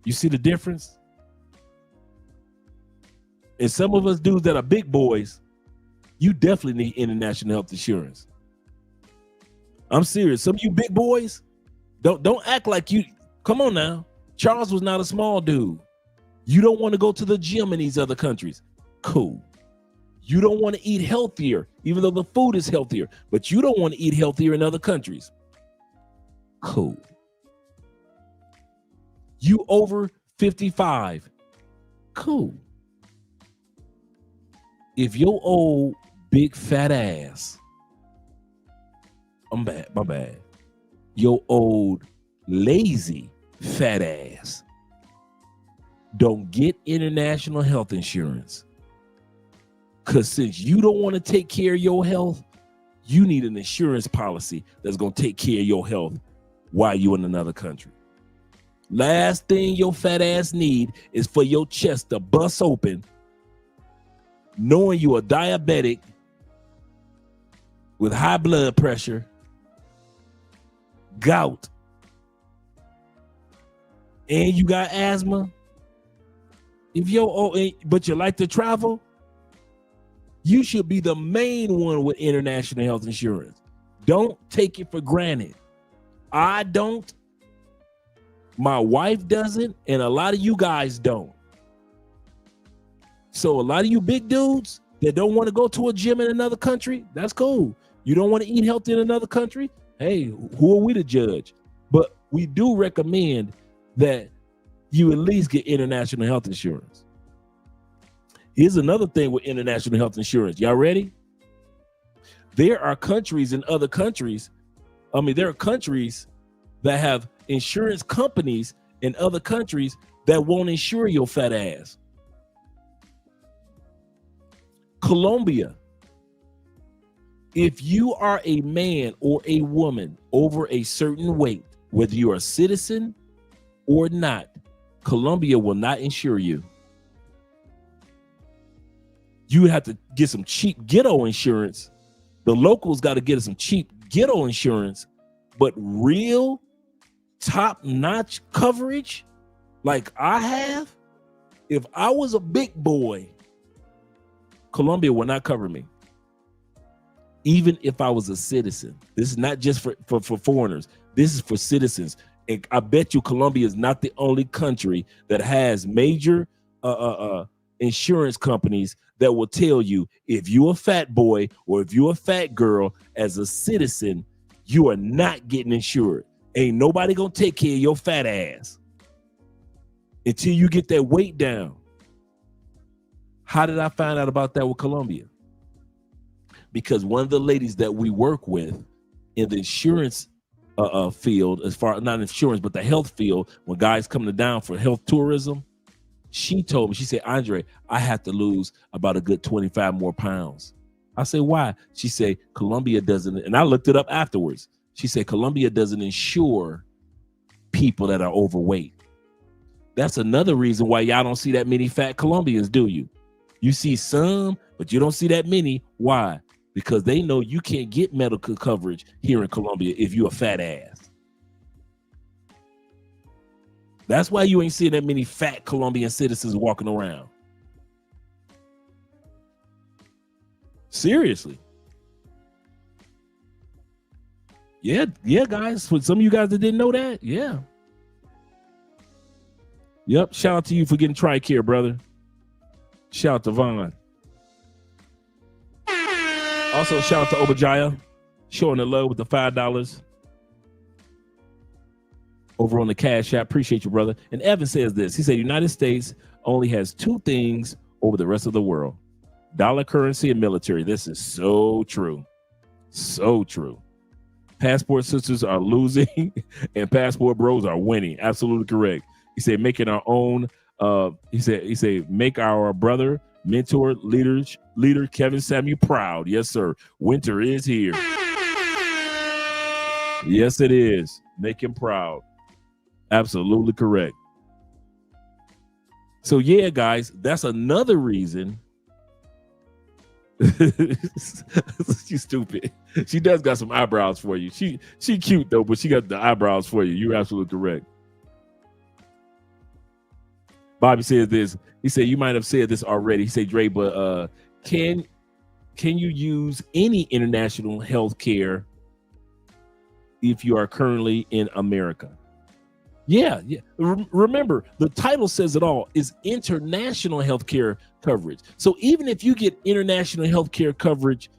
You see the difference? And some of us dudes that are big boys, you definitely need international health insurance. I'm serious. Some of you big boys, don't act like you. Come on now. Charles was not a small dude. You don't want to go to the gym in these other countries. Cool. You don't want to eat healthier, even though the food is healthier, but you don't want to eat healthier in other countries. Cool. You over 55. Cool. If your old big fat ass, my bad. Your old lazy fat ass don't get international health insurance, because since you don't want to take care of your health, you need an insurance policy that's going to take care of your health while you're in another country. Last thing your fat ass need is for your chest to bust open knowing you are diabetic with high blood pressure, gout, and you got asthma. If you're but you like to travel, you should be the main one with international health insurance. Don't take it for granted. I don't. My wife doesn't, and a lot of you guys don't. So a lot of you big dudes that don't want to go to a gym in another country, that's cool. You don't want to eat healthy in another country? Hey, who are we to judge? But we do recommend that you at least get international health insurance. Here's another thing with international health insurance. Y'all ready? There are countries in other countries. There are countries that have insurance companies in other countries that won't insure your fat ass. Colombia. If you are a man or a woman over a certain weight, whether you're a citizen or not, Colombia will not insure you. You have to get some cheap ghetto insurance. The locals got to get some cheap ghetto insurance, but real top-notch coverage like I have, if I was a big boy, Colombia will not cover me. Even if I was a citizen. This is not just for foreigners. This is for citizens. And I bet you Colombia is not the only country that has major insurance companies that will tell you if you're a fat boy or if you're a fat girl as a citizen, you are not getting insured. Ain't nobody gonna take care of your fat ass until you get that weight down. How did I find out about that with Colombia? Because one of the ladies that we work with in the insurance field, as far not insurance, but the health field, when guys coming down for health tourism, she told me, she said, Andre, I have to lose about a good 25 more pounds. I said, why? She said, Colombia doesn't, and I looked it up afterwards. She said, Colombia doesn't insure people that are overweight. That's another reason why y'all don't see that many fat Colombians, do you? You see some, but you don't see that many. Why? Because they know you can't get medical coverage here in Colombia if you're a fat ass. That's why you ain't seeing that many fat Colombian citizens walking around. Seriously. Yeah, guys. For some of you guys that didn't know that, yeah. Yep, shout out to you for getting TRICARE, brother. Shout out to Vaughn. Also, shout out to Obadiah, showing the love with the $5 over on the Cash App. Appreciate you, brother. And Evan says this. He said, United States only has two things over the rest of the world: dollar currency and military. This is so true. So true. Passport sisters are losing and passport bros are winning. Absolutely correct. He said, making our own, he said, make our brother, mentor, leader Kevin Samuel proud. Yes, sir. Winter is here. Yes, it is. Make him proud. Absolutely correct. So yeah, guys, that's another reason. She's stupid. She does got some eyebrows for you. She cute though, but she got the eyebrows for you. You're absolutely correct. Bobby says this. He said, you might have said this already. He said, Dre, but can you use any international health care if you are currently in America? Yeah. Remember, the title says it all, is international health care coverage. So even if you get international health care coverage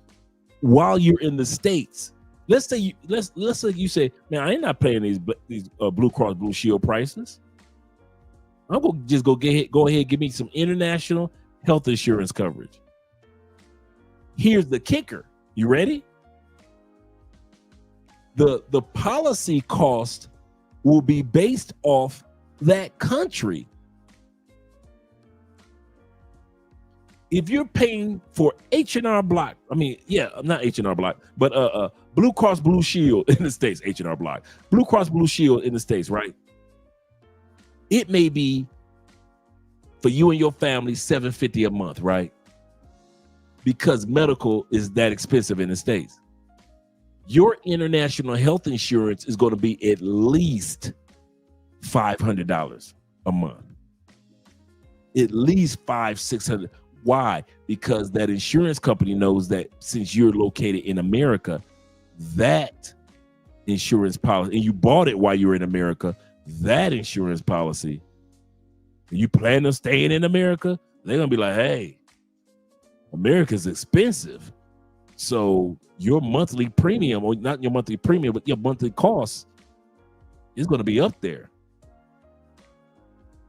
while you're in the States, let's say you say, man, I ain't not paying these Blue Cross Blue Shield prices. I'm gonna just go ahead, give me some international health insurance coverage. Here's the kicker. You ready? The policy cost will be based off that country. If you're paying for H&R Block, not H&R Block, but Blue Cross Blue Shield in the States, H&R Block, Blue Cross Blue Shield in the States, right? It may be for you and your family $750 a month, right? Because medical is that expensive in the States. Your international health insurance is going to be at least $500 a month. At least $500-600. Why? Because that insurance company knows that since you're located in America, that insurance policy, and you bought it while you were in America, that insurance policy, and you plan on staying in America, they're gonna be like, hey, America's expensive. So your monthly premium, or not your monthly premium, but your monthly cost is gonna be up there.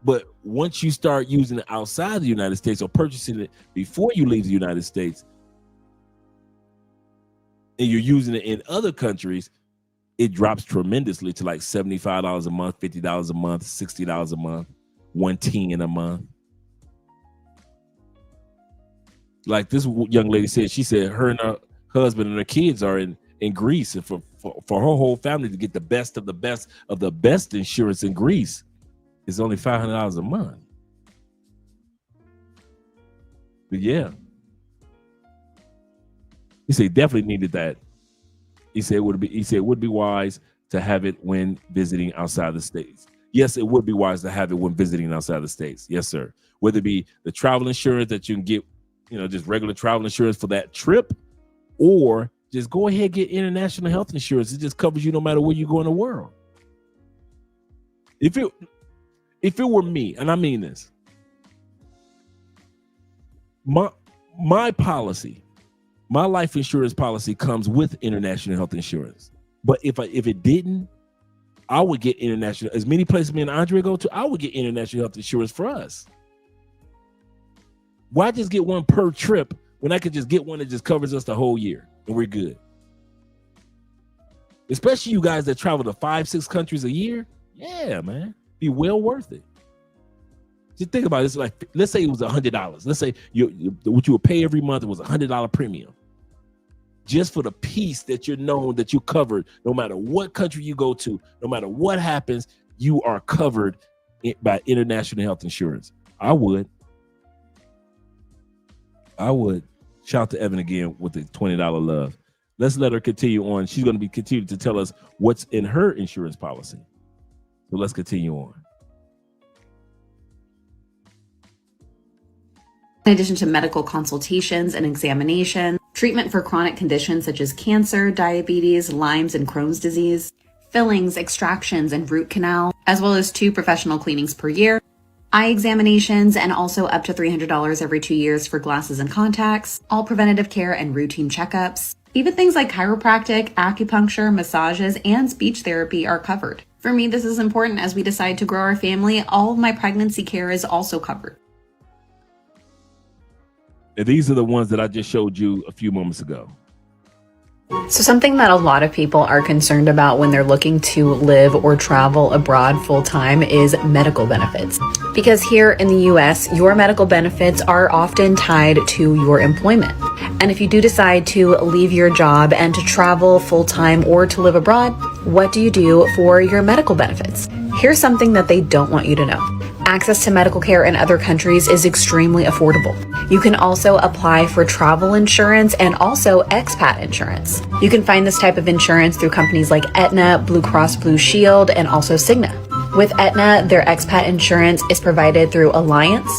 But once you start using it outside the United States or purchasing it before you leave the United States, and you're using it in other countries, it drops tremendously to like $75 a month, $50 a month, $60 a month, $110 a month. Like this young lady said, she said her and her husband and her kids are in Greece, and for her whole family to get the best of the best of the best insurance in Greece is only $500 a month. But yeah, he said definitely needed that. He said it would be wise to have it when visiting outside the States. Yes, it would be wise to have it when visiting outside the States. Yes, sir. Whether it be the travel insurance that you can get, just regular travel insurance for that trip, or just go ahead and get international health insurance. It just covers you no matter where you go in the world. If it were me, and I mean this, my policy, my life insurance policy comes with international health insurance. But if it didn't, I would get international. As many places me and Andre go to, I would get international health insurance for us. Why just get one per trip when I could just get one that just covers us the whole year and we're good? Especially you guys that travel to 5-6 countries a year. Yeah, man, be well worth it. Just think about it. It's like, let's say it was $100. Let's say what you would pay every month was $100 premium. Just for the piece that you're known that you covered, no matter what country you go to, no matter what happens, you are covered by international health insurance. I would. Shout out to Evan again with the $20 love. Let's let her continue on. She's going to be continuing to tell us what's in her insurance policy. So let's continue on. In addition to medical consultations and examination, treatment for chronic conditions such as cancer, diabetes, Lyme's, and Crohn's disease, fillings, extractions, and root canal, as well as 2 professional cleanings per year, eye examinations, and also up to $300 every 2 years for glasses and contacts, all preventative care and routine checkups. Even things like chiropractic, acupuncture, massages, and speech therapy are covered. For me, this is important as we decide to grow our family. All of my pregnancy care is also covered. And these are the ones that I just showed you a few moments ago. So something that a lot of people are concerned about when they're looking to live or travel abroad full-time is medical benefits. Because here in the US, your medical benefits are often tied to your employment. And if you do decide to leave your job and to travel full-time or to live abroad, what do you do for your medical benefits? Here's something that they don't want you to know. Access to medical care in other countries is extremely affordable. You can also apply for travel insurance and also expat insurance. You can find this type of insurance through companies like Aetna, Blue Cross Blue Shield, and also Cigna. With Aetna, their expat insurance is provided through Alliance.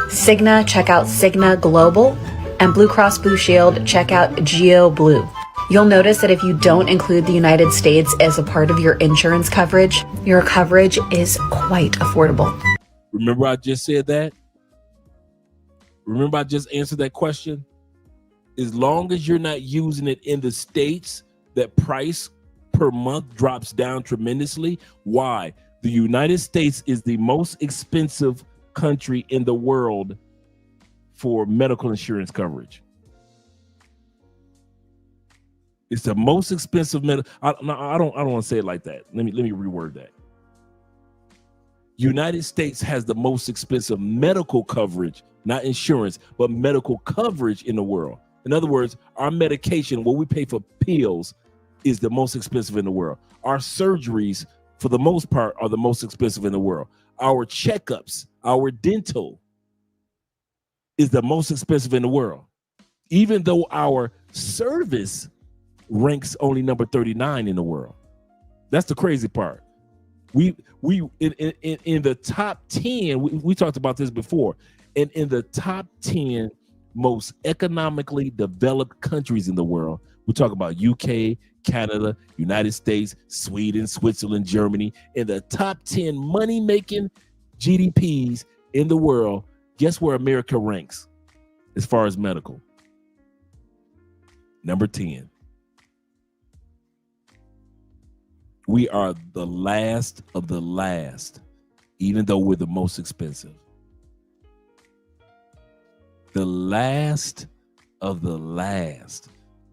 Cigna, check out Cigna Global, and Blue Cross Blue Shield, check out Geo Blue. You'll notice that if you don't include the United States as a part of your insurance coverage, your coverage is quite affordable. Remember I just said that? Remember I just answered that question? As long as you're not using it in the States, that price per month drops down tremendously. Why? The United States is the most expensive country in the world for medical insurance coverage. It's the most expensive I don't want to say it like that. Let me reword that. United States has the most expensive medical coverage, not insurance, but medical coverage in the world. In other words, our medication, what we pay for pills, is the most expensive in the world. Our surgeries, for the most part, are the most expensive in the world. Our checkups, our dental, is the most expensive in the world. Even though our service ranks only number 39 in the world. That's the crazy part. We in the top 10, we talked about this before, and in the top 10 most economically developed countries in the world, We talk about UK, Canada, United States, Sweden, Switzerland, Germany, and the top 10 money-making GDPs in the world. Guess where America ranks as far as medical? Number 10. We are the last of the last, even though we're the most expensive. The last of the last,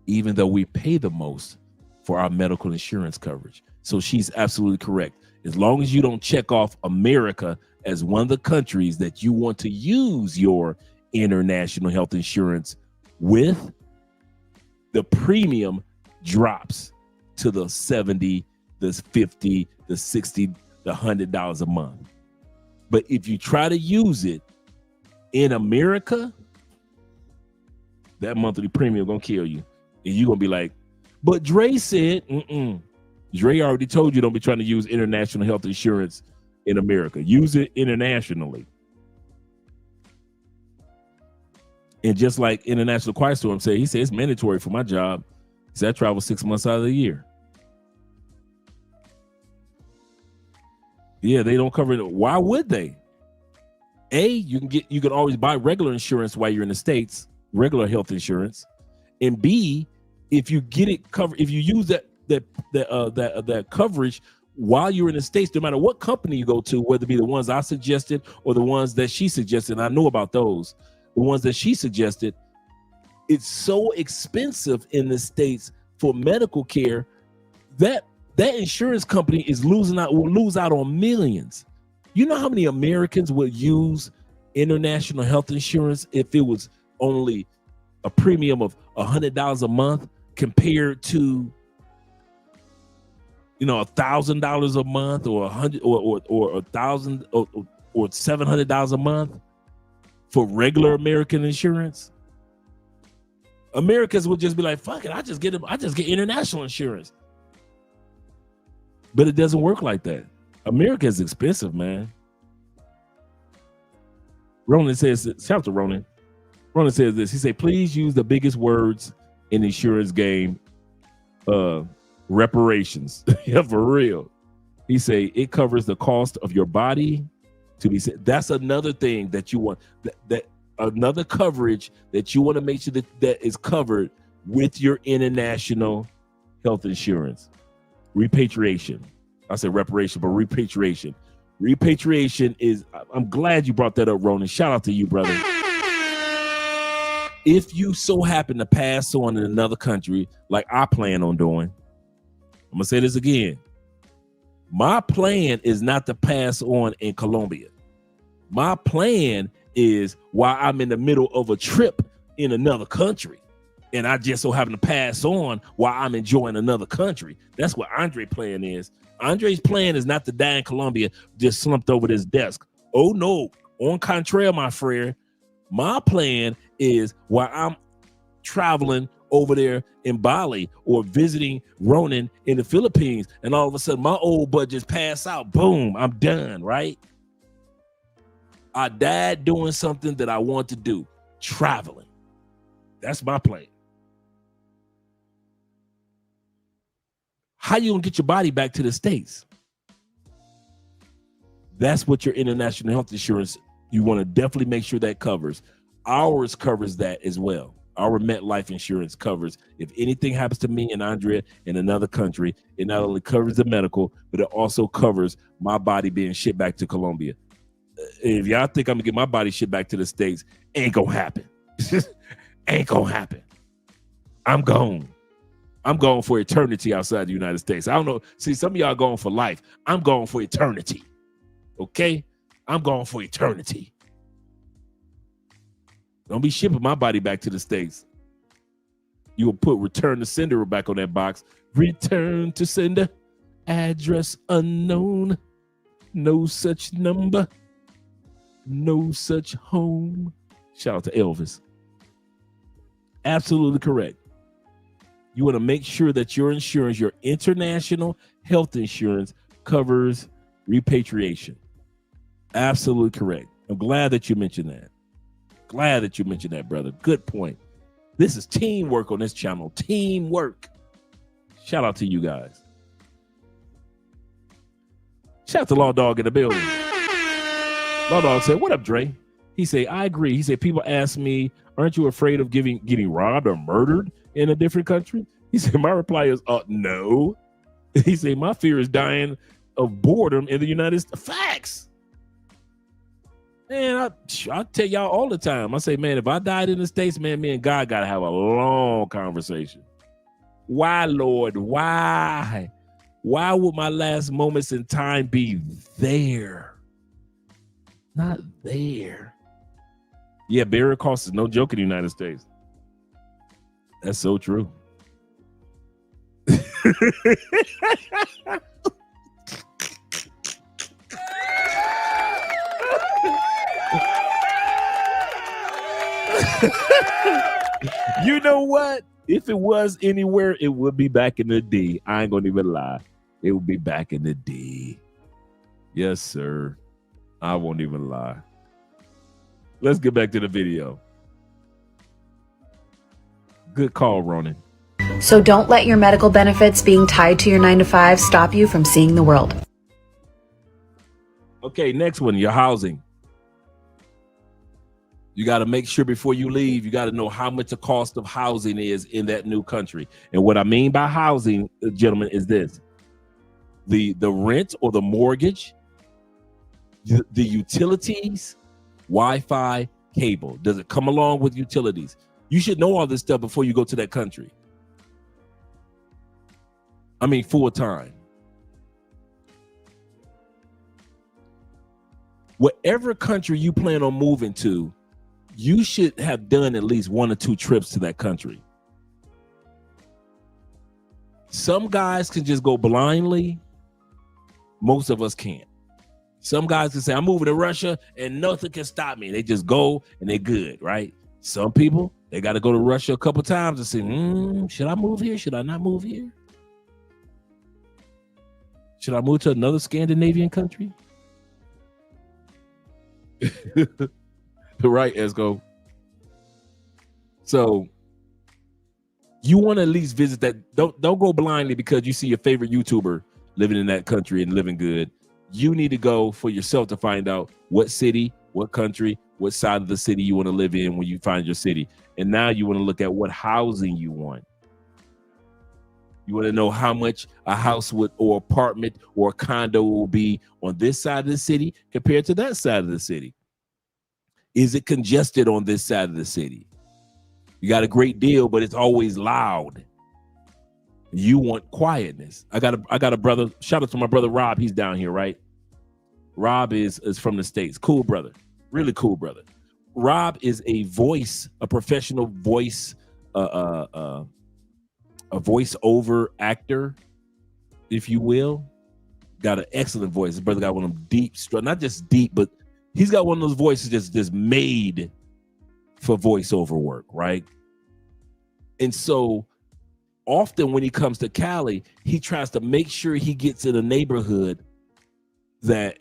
even though we pay the most for our medical insurance coverage. So she's absolutely correct. As long as you don't check off America as one of the countries that you want to use your international health insurance with, the premium drops to the 70, the 50, the 60, the $100 a month. But if you try to use it in America, that monthly premium gonna kill you. And you're gonna be like, but Dre said, Dre already told you don't be trying to use international health insurance in America. Use it internationally. And just like International Quiet Storm said, he said it's mandatory for my job. He said I travel 6 months out of the year. Yeah, they don't cover it. Why would they? A, you can always buy regular insurance while you're in the States, regular health insurance. And B, if you get it covered, if you use that coverage while you're in the States, no matter what company you go to, whether it be the ones I suggested or the ones that she suggested, I know about those, the ones that she suggested, it's so expensive in the States for medical care that insurance company will lose out on millions. You know how many Americans would use international health insurance if it was only a premium of $100 a month compared to, $1,000 a month or $100 or $1,000 or $700 a month for regular American insurance? Americans would just be like, fuck it, I just get international insurance. But it doesn't work like that. America is expensive, man. Ronan says, shout out to Ronan. Ronan says this. He said, please use the biggest words in the insurance game, reparations. Yeah, for real. He say it covers the cost of your body to be said. That's another thing that you want, that another coverage that you want to make sure that is covered with your international health insurance. Repatriation. I said reparation, but repatriation. Repatriation is, I'm glad you brought that up, Ronan. Shout out to you, brother. If you so happen to pass on in another country, like I plan on doing, I'm gonna say this again. My plan is not to pass on in Colombia. My plan is while I'm in the middle of a trip in another country, and I just so happen to pass on while I'm enjoying another country. That's what Andre's plan is. Andre's plan is not to die in Colombia, just slumped over this desk. Oh no, on contrary, my friend, my plan is while I'm traveling over there in Bali or visiting Ronan in the Philippines, and all of a sudden my old butt just pass out. Boom, I'm done, right? I died doing something that I want to do, traveling. That's my plan. How you gonna get your body back to the States? That's what your international health insurance, you want to definitely make sure that covers. Ours covers that as well. Our MetLife insurance covers if anything happens to me and Andrea in another country, it not only covers the medical, but it also covers my body being shipped back to Colombia. If y'all think I'm gonna get my body shipped back to the States, ain't gonna happen. Ain't gonna happen. I'm gone. I'm going for eternity outside the United States. I don't know. See, some of y'all going for life. I'm going for eternity. Okay? I'm going for eternity. Don't be shipping my body back to the States. You will put return to sender back on that box. Return to sender. Address unknown. No such number. No such home. Shout out to Elvis. Absolutely correct. You want to make sure that your insurance, your international health insurance, covers repatriation. Absolutely correct. I'm glad that you mentioned that. Glad that you mentioned that, brother. Good point. This is teamwork on this channel. Teamwork. Shout out to you guys. Shout out to Law Dog in the building. Law Dog said, what up, Dre? He said, I agree. He said, people ask me, aren't you afraid of getting robbed or murdered in a different country? He said, my reply is, no. He said, my fear is dying of boredom in the United States. Facts. Man, I tell y'all all the time. I say, man, if I died in the States, man, me and God got to have a long conversation. Why, Lord? Why? Why would my last moments in time be there? Not there. Yeah, burial costs is no joke in the United States. That's so true. You know what? If it was anywhere, it would be back in the D. I ain't gonna even lie. It would be back in the D. Yes, sir. I won't even lie. Let's get back to the video. Good call, Ronan. So don't let your medical benefits being tied to your 9-to-5 stop you from seeing the world. Okay, next one, your housing. You got to make sure before you leave, you got to know how much the cost of housing is in that new country. And what I mean by housing, gentlemen, is this. The rent or the mortgage, the utilities, Wi-Fi, cable. Does it come along with utilities? You should know all this stuff before you go to that country. I mean, full time. Whatever country you plan on moving to, you should have done at least 1 or 2 trips to that country. Some guys can just go blindly. Most of us can't. Some guys can say, I'm moving to Russia and nothing can stop me. They just go and they're good, right? Some people, they got to go to Russia a couple times and say, should I move here? Should I not move here? Should I move to another Scandinavian country? Right, Esco. So you want to at least visit that. Don't go blindly because you see your favorite YouTuber living in that country and living good. You need to go for yourself to find out what city, what country, what side of the city you want to live in when you find your city. And now you want to look at what housing you want. You want to know how much a house would or apartment or condo will be on this side of the city compared to that side of the city. Is it congested on this side of the city? You got a great deal, but it's always loud. You want quietness. I got a brother. Shout out to my brother Rob. He's down here, right? Rob is from the States. Cool brother. Really cool brother. Rob is a professional voice, a voiceover actor, if you will. Got an excellent voice. His brother got one of them deep, not just deep, but he's got one of those voices just made for voiceover work, right? And so often when he comes to Cali, he tries to make sure he gets in a neighborhood that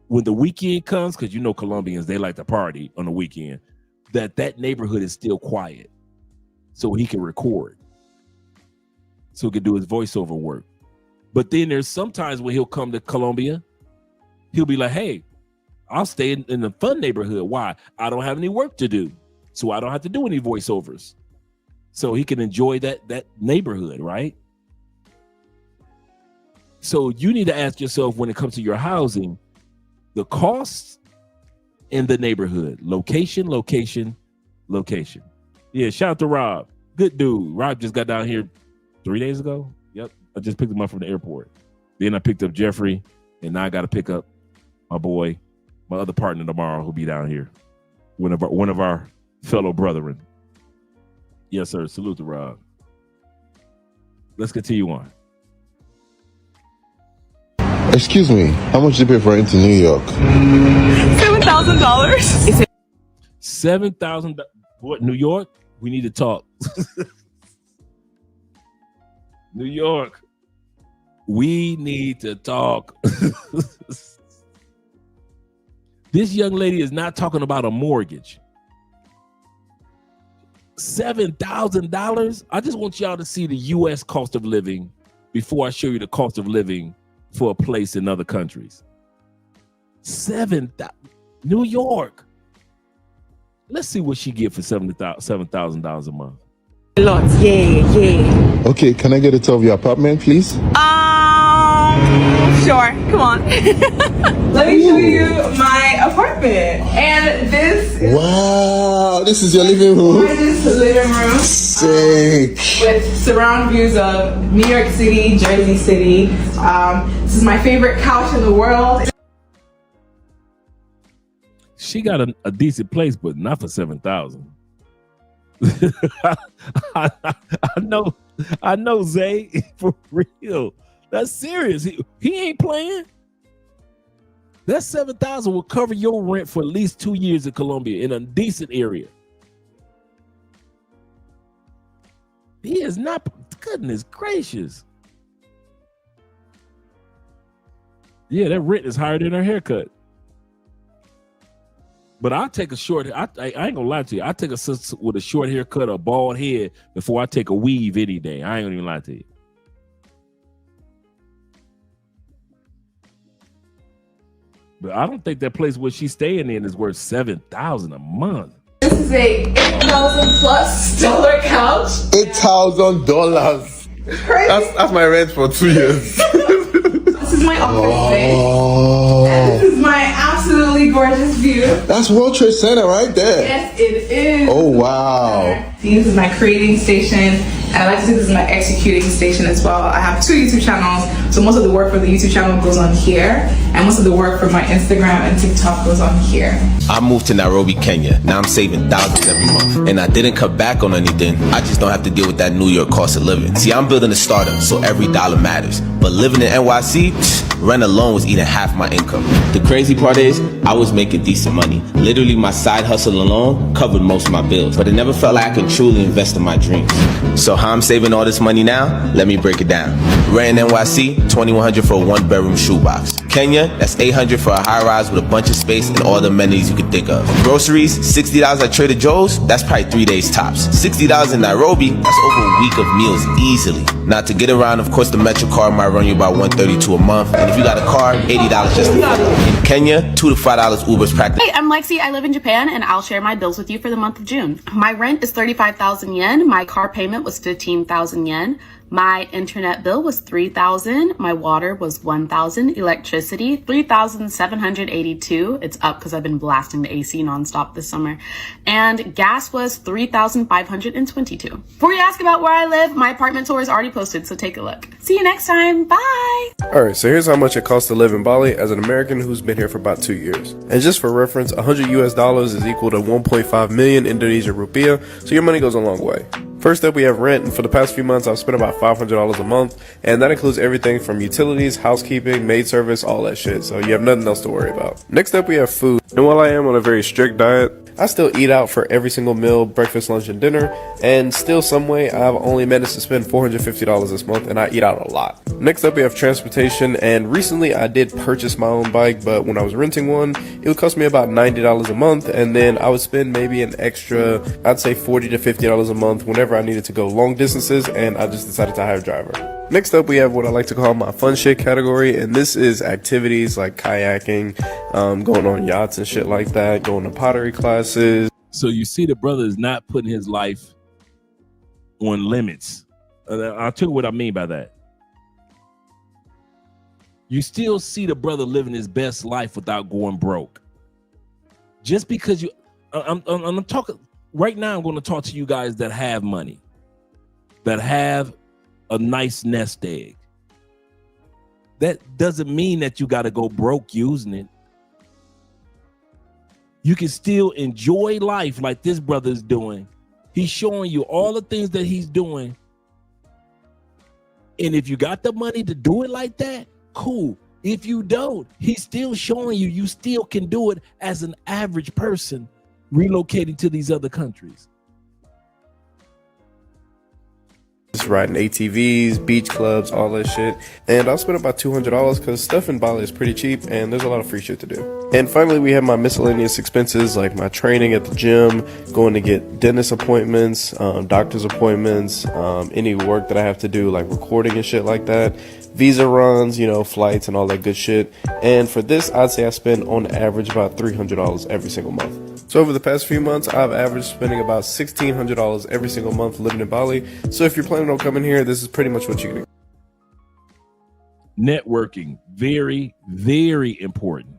when the weekend comes, because you know Colombians, they like to party on the weekend, that neighborhood is still quiet so he can record, so he can do his voiceover work. But then there's sometimes when he'll come to Colombia, he'll be like, hey, I'll stay in the fun neighborhood. Why? I don't have any work to do, so I don't have to do any voiceovers. So he can enjoy that neighborhood, right? So you need to ask yourself when it comes to your housing, the costs in the neighborhood, location. Yeah, shout out to Rob. Good dude. Rob just got down here 3 days ago. Yep, I just picked him up from the airport. Then I picked up Jeffrey, and now I got to pick up my boy, my other partner tomorrow who'll be down here. One of our fellow brethren. Yes, sir. Salute to Rob. Let's continue on. Excuse me, how much did you pay for rent in New York? $7,000. $7,000. What, New York? We need to talk. New York. We need to talk. This young lady is not talking about a mortgage. $7,000. I just want y'all to see the U.S. cost of living before I show you the cost of living for a place in other countries. New York. Let's see what she get for $7,000 a month. Lots, yeah. Okay, can I get a tour of your apartment, please? Sure, come on. Let me show you my apartment. And this is Wow, this is your living room? gorgeous living room. Sick. With surround views of New York City, Jersey City. This is my favorite couch in the world. She got a decent place, but not for $7,000. I know, Zay, for real. That's serious. He ain't playing. That $7,000 will cover your rent for at least 2 years in Colombia in a decent area. He is not. Goodness gracious. Yeah, that rent is higher than her haircut. But I'll take a short. I ain't gonna lie to you. I take a sister with a short haircut or a bald head before I take a weave any day. I ain't gonna even lie to you. But I don't think that place where she's staying in is worth $7,000 a month. This is a $8,000+ couch. $8,000. That's my rent for 2 years. This is my office space. And this is my absolutely gorgeous view. That's World Trade Center right there. Yes, it is. Oh, wow. This is my creating station, and I like to say this is my executing station as well. I have 2 YouTube channels, so most of the work for the YouTube channel goes on here, and most of the work for my Instagram and TikTok goes on here. I moved to Nairobi, Kenya. Now I'm saving thousands every month. And I didn't cut back on anything. I just don't have to deal with that New York cost of living. See, I'm building a startup, so every dollar matters. But living in NYC, rent alone was eating half my income. The crazy part is, I was making decent money. Literally, my side hustle alone covered most of my bills. But it never felt like I could truly invest in my dreams. So how I'm saving all this money now? Let me break it down. Rent in NYC, $2,100 for a 1-bedroom shoebox. Kenya, that's $800 for a high-rise with a bunch of space and all the amenities you can think of. Groceries, $60 at Trader Joe's, that's probably 3 days tops. $60 in Nairobi, that's over a week of meals easily. Now to get around, of course, the Metro card might run you about $132 a month. And if you got a car, $80 just to fill. In Kenya, $2 to $5 Uber's practice. Hey, I'm Lexi. I live in Japan, and I'll share my bills with you for the month of June. My rent is 35,000 yen. My car payment was 15,000 yen. My internet bill was 3,000. My water was 1,000. Electricity, 3,782. It's up because I've been blasting the AC nonstop this summer. And gas was 3,522. Before you ask about where I live, my apartment tour is already posted, so take a look. See you next time. Bye. Alright, so here's how much it costs to live in Bali as an American who's been here for about 2 years. And just for reference, $100 is equal to 1.5 million Indonesian rupiah, so your money goes a long way. First up, we have rent, and for the past few months, I've spent about $500 a month, and that includes everything from utilities, housekeeping, maid service, all that shit, so you have nothing else to worry about. Next up, we have food, and while I am on a very strict diet, I still eat out for every single meal, breakfast, lunch, and dinner, and still some way I've only managed to spend $450 this month, and I eat out a lot. Next up, we have transportation, and recently I did purchase my own bike, but when I was renting one, it would cost me about $90 a month, and then I would spend maybe an extra, I'd say $40 to $50 a month whenever I needed to go long distances, and I just decided to hire a driver. Next up, we have what I like to call my fun shit category, and this is activities like kayaking, going on yachts and shit like that, going to pottery classes. So you see the brother is not putting his life on limits. I'll tell you what I mean by that. You still see the brother living his best life without going broke. Just because I'm talking, right now I'm going to talk to you guys that have money, that have a nice nest egg. That doesn't mean that you got to go broke using it. You can still enjoy life like this brother is doing. He's showing you all the things that he's doing. And if you got the money to do it like that, cool. If you don't, he's still showing you you still can do it as an average person relocating to these other countries. Just riding ATVs, beach clubs, all that shit. And I'll spend about $200 because stuff in Bali is pretty cheap and there's a lot of free shit to do. And finally, we have my miscellaneous expenses like my training at the gym, going to get dentist appointments, doctor's appointments, any work that I have to do like recording and shit like that, visa runs, you know, flights and all that good shit. And for this, I'd say I spend on average about $300 every single month. So over the past few months, I've averaged spending about $1,600 every single month living in Bali. So if you're planning on coming here, this is pretty much what you're going to get. Networking, very, very important.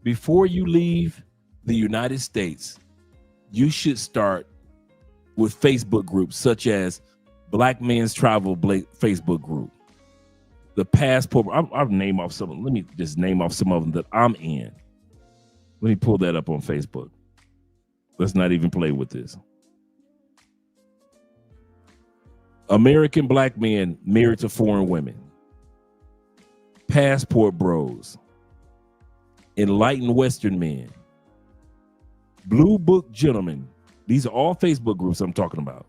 Before you leave the United States, you should start with Facebook groups such as Black Men's Travel Facebook group, the Passport. I'll name off some. Let me just name off some of them that I'm in. Let me pull that up on Facebook. Let's not even play with this. American Black Men Married to Foreign Women. Passport Bros. Enlightened Western Men. Blue Book Gentlemen. These are all Facebook groups I'm talking about.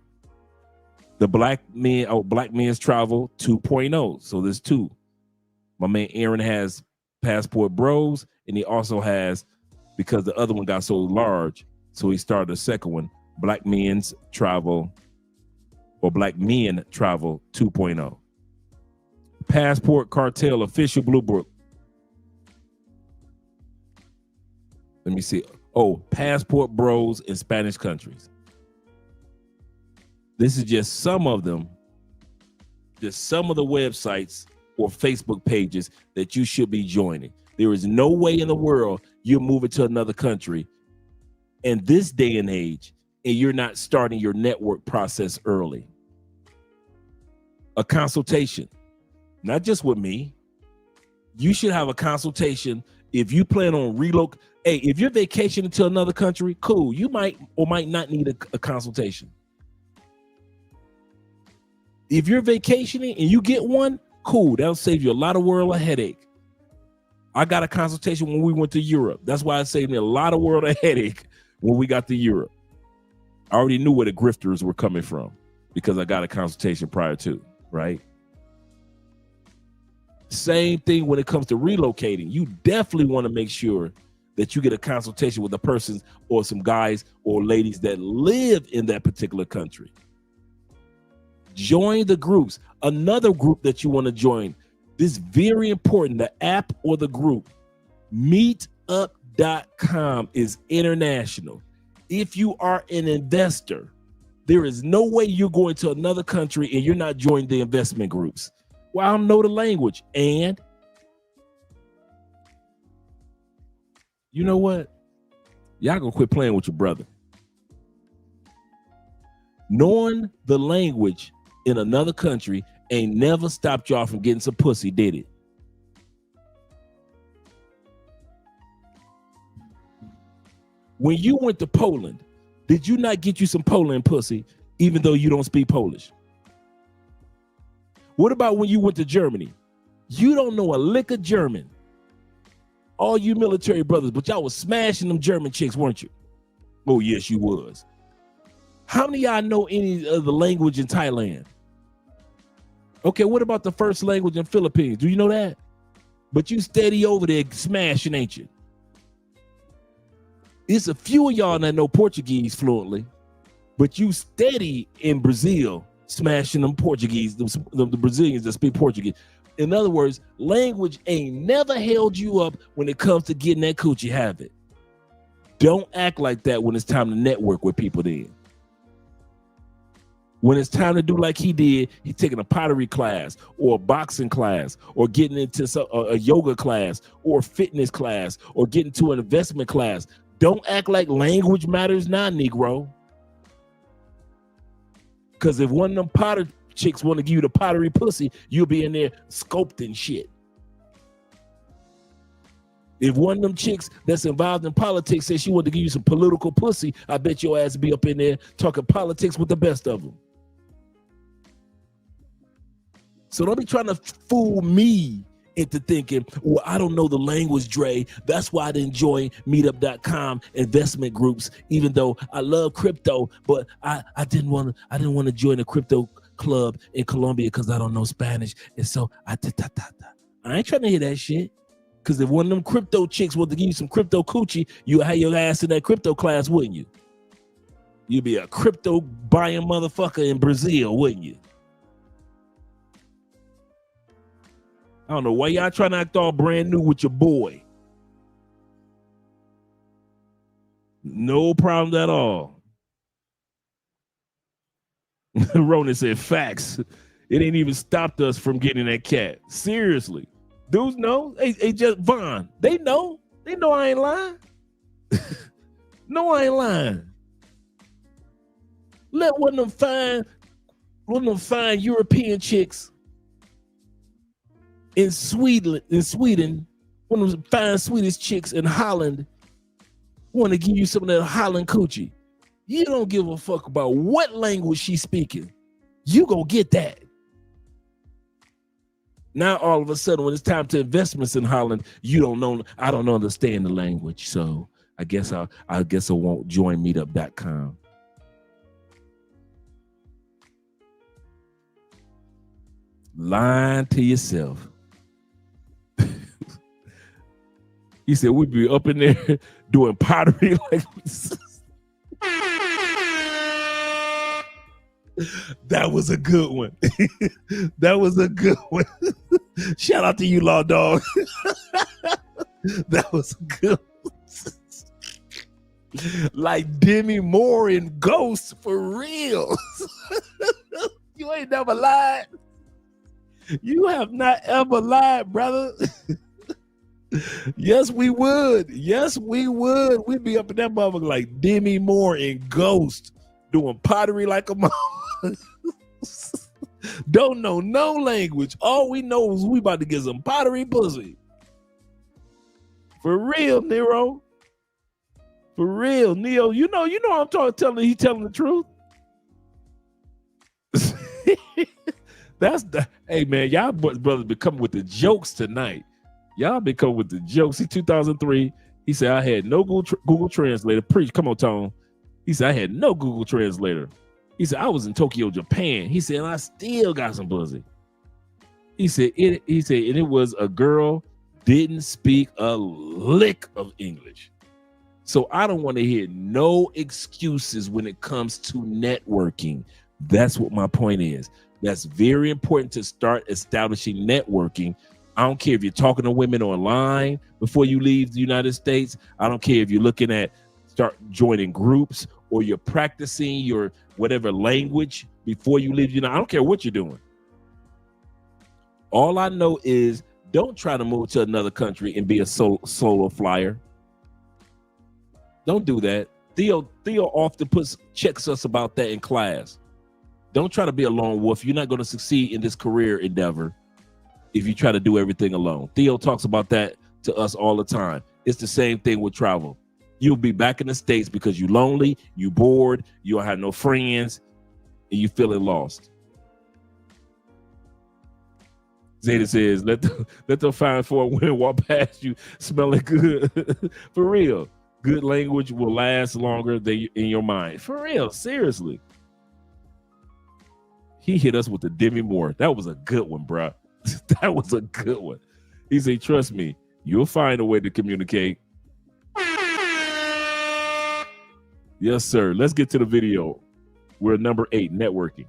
The Black Men's Travel 2.0. So there's two. My man Aaron has Passport Bros, and he also has, because the other one got so large, so he started a second one, Black Men's Travel, or Black Men Travel 2.0. Passport Cartel Official Blue Book. Let me see. Oh, Passport Bros in Spanish countries. This is just some of them, just some of the websites or Facebook pages that you should be joining. There is no way in the world you're moving to another country in this day and age and you're not starting your network process early. A consultation, not just with me. You should have a consultation if you plan on relocate. Hey, if you're vacationing to another country, cool. You might or might not need a consultation. If you're vacationing and you get one, cool. That'll save you a lot of world of headache. I got a consultation when we went to Europe. That's why it saved me a lot of world of headache when we got to Europe. I already knew where the grifters were coming from because I got a consultation prior to, right? Same thing when it comes to relocating. You definitely want to make sure that you get a consultation with a person or some guys or ladies that live in that particular country. Join the groups. Another group that you want to join, this is very important, the app or the group, meetup.com is international. If you are an investor, there is no way you're going to another country and you're not joining the investment groups. Well, I don't know the language. And you know what? Y'all gonna quit playing with your brother. Knowing the language in another country ain't never stopped y'all from getting some pussy, did it? When you went to Poland, did you not get you some Poland pussy, even though you don't speak Polish? What about when you went to Germany? You don't know a lick of German. All you military brothers, but y'all was smashing them German chicks, weren't you? Oh, yes, you was. How many of y'all know any of the language in Thailand? Okay, what about the first language in Philippines? Do you know that? But you steady over there smashing, ain't you? It's a few of y'all that know Portuguese fluently, but you steady in Brazil smashing them Portuguese, the Brazilians that speak Portuguese. In other words, language ain't never held you up when it comes to getting that coochie, have it? Don't act like that when it's time to network with people then. When it's time to do like he did, he's taking a pottery class or a boxing class or getting into a yoga class or fitness class or getting to an investment class. Don't act like language matters now, Negro. Because if one of them potter chicks want to give you the pottery pussy, you'll be in there sculpting shit. If one of them chicks that's involved in politics says she want to give you some political pussy, I bet your ass be up in there talking politics with the best of them. So don't be trying to fool me into thinking, well, I don't know the language, Dre. That's why I didn't join meetup.com investment groups, even though I love crypto, but I didn't want to join a crypto club in Colombia because I don't know Spanish. And so I ain't trying to hear that shit. Because if one of them crypto chicks wanted to give you some crypto coochie, you have your ass in that crypto class, wouldn't you? You'd be a crypto buying motherfucker in Brazil, wouldn't you? I don't know why y'all trying to act all brand new with your boy. No problem at all. Ronan said, facts. It ain't even stopped us from getting that cat. Seriously. Dudes know. Hey, just Vaughn. They know. They know I ain't lying. No, I ain't lying. Let one of them fine European chicks in Sweden, one of the fine Swedish chicks in Holland want to give you some of that Holland coochie. You don't give a fuck about what language she's speaking. You gonna get that. Now all of a sudden, when it's time to investments in Holland, you don't know. I don't understand the language, so I guess I won't join Meetup.com. Lying to yourself. He said we'd be up in there doing pottery like this. That was a good one. That was a good one. Shout out to you, Law Dog. That was a good one. Like Demi Moore in Ghost, for real. You ain't never lied. You have not ever lied, brother. Yes, we would. Yes, we would. We'd be up in that motherfucker like Demi Moore in Ghost, doing pottery like a mother. Don't know no language. All we know is we about to get some pottery pussy. For real, Nero. For real, Neo. You know I'm telling the truth. Hey man, y'all brothers been coming with the jokes tonight. Y'all been coming with the jokes. See, 2003, he said I had no Google Translator. Preach, come on, Tone. He said I had no Google Translator. He said I was in Tokyo, Japan. He said I still got some pussy. He said it was a girl didn't speak a lick of English. So I don't want to hear no excuses when it comes to networking. That's what my point is. That's very important to start establishing networking. I don't care if you're talking to women online before you leave the United States. I don't care if you're looking at start joining groups or you're practicing your whatever language before you leave. I don't care what you're doing. All I know is don't try to move to another country and be a solo flyer. Don't do that. Theo often checks us about that in class. Don't try to be a lone wolf. You're not going to succeed in this career endeavor if you try to do everything alone. Theo talks about that to us all the time. It's the same thing with travel. You'll be back in the States because you're lonely, you bored, you don't have no friends, and you feeling lost. Zeta says, let the fine foreign women walk past you smelling good. For real. Good language will last longer than in your mind. For real, seriously. He hit us with the Demi Moore. That was a good one, bro. That was a good one. He said, trust me, you'll find a way to communicate. Yes, sir. Let's get to the video. We're number 8, networking.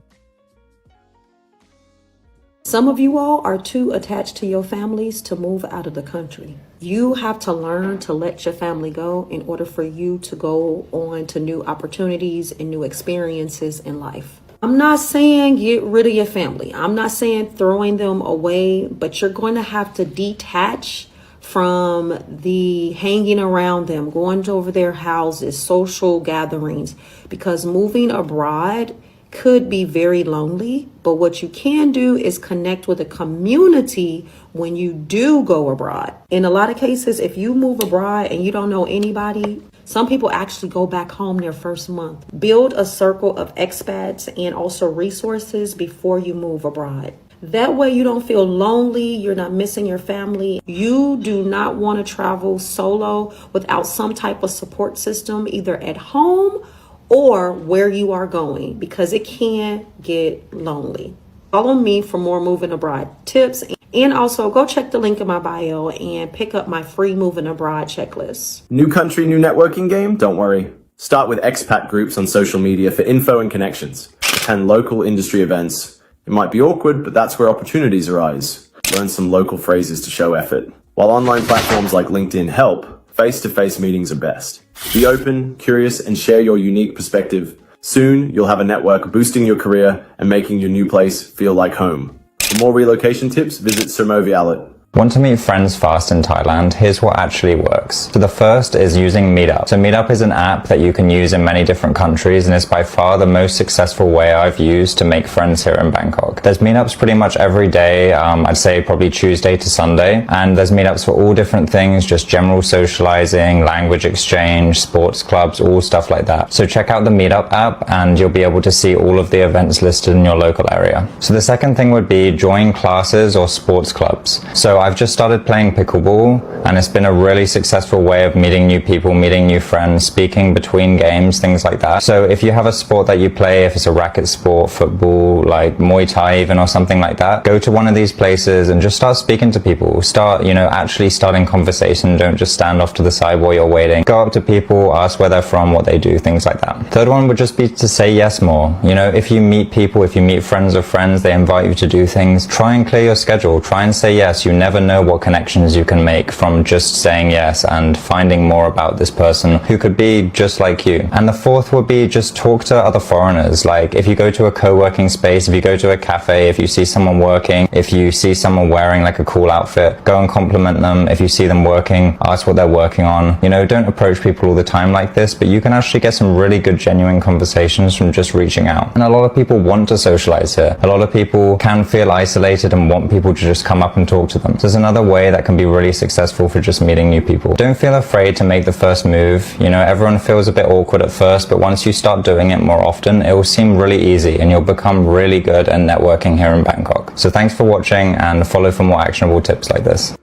Some of you all are too attached to your families to move out of the country. You have to learn to let your family go in order for you to go on to new opportunities and new experiences in life. I'm not saying get rid of your family. I'm not saying throwing them away, but you're going to have to detach from the hanging around them, going over their houses, social gatherings, because moving abroad could be very lonely. But what you can do is connect with a community when you do go abroad. In a lot of cases, if you move abroad and you don't know anybody, some people actually go back home their first month. Build a circle of expats and also resources before you move abroad. That way you don't feel lonely, you're not missing your family. You do not want to travel solo without some type of support system, either at home or where you are going, because it can get lonely. Follow me for more moving abroad tips, and also go check the link in my bio and pick up my free moving abroad checklist. New country, new networking game? Don't worry. Start with expat groups on social media for info and connections. Attend local industry events. It might be awkward, but that's where opportunities arise. Learn some local phrases to show effort. While online platforms like LinkedIn help, face-to-face meetings are best. Be open, curious, and share your unique perspective. Soon, you'll have a network boosting your career and making your new place feel like home. For more relocation tips, visit Sermovi Outlet. Want to meet friends fast in Thailand? Here's what actually works. So the first is using Meetup. So Meetup is an app that you can use in many different countries, and it's by far the most successful way I've used to make friends here in Bangkok. There's meetups pretty much every day, I'd say probably Tuesday to Sunday, and there's meetups for all different things, just general socializing, language exchange, sports clubs, all stuff like that. So check out the Meetup app and you'll be able to see all of the events listed in your local area. So the second thing would be join classes or sports clubs. So I've just started playing pickleball, and it's been a really successful way of meeting new people, meeting new friends, speaking between games, things like that. So if you have a sport that you play, if it's a racket sport, football, like Muay Thai even, or something like that, go to one of these places and just start speaking to people. Start, actually starting conversation. Don't just stand off to the side while you're waiting. Go up to people, ask where they're from, what they do, things like that. Third one would just be to say yes more. If you meet people, if you meet friends of friends, they invite you to do things, try and clear your schedule. Try and say yes. You never know what connections you can make from just saying yes and finding more about this person who could be just like you. And the fourth would be just talk to other foreigners. Like if you go to a co-working space, if you go to a cafe, if you see someone working, if you see someone wearing like a cool outfit, go and compliment them. If you see them working, ask what they're working on. Don't approach people all the time like this, but you can actually get some really good genuine conversations from just reaching out. And a lot of people want to socialize here. A lot of people can feel isolated and want people to just come up and talk to them. So there's another way that can be really successful for just meeting new people. Don't feel afraid to make the first move. Everyone feels a bit awkward at first, but once you start doing it more often, it will seem really easy and you'll become really good at networking here in Bangkok. So thanks for watching, and follow for more actionable tips like this.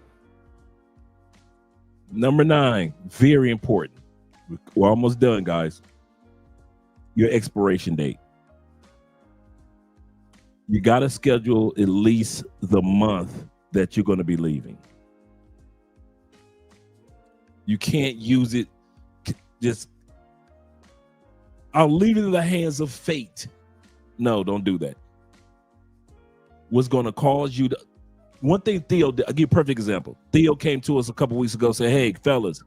Number 9, very important. We're almost done, guys. Your expiration date. You got to schedule at least the month that you're going to be leaving. You can't use it just, I'll leave it in the hands of fate. No, don't do that. What's going to cause you to, one thing Theo, I'll give you a perfect example. Theo came to us a couple weeks ago, said, hey, fellas,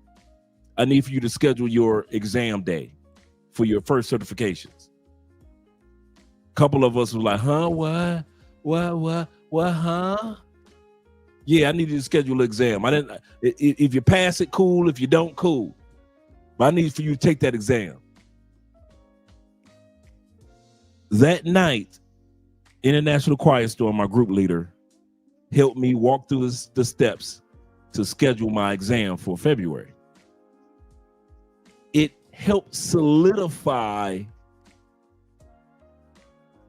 I need for you to schedule your exam day for your first certifications. A couple of us were like, huh, what, huh? Yeah, I need you to schedule an exam. If you pass it, cool. If you don't, cool. But I need for you to take that exam. That night, International Quiet Storm, my group leader, helped me walk through the steps to schedule my exam for February. It helped solidify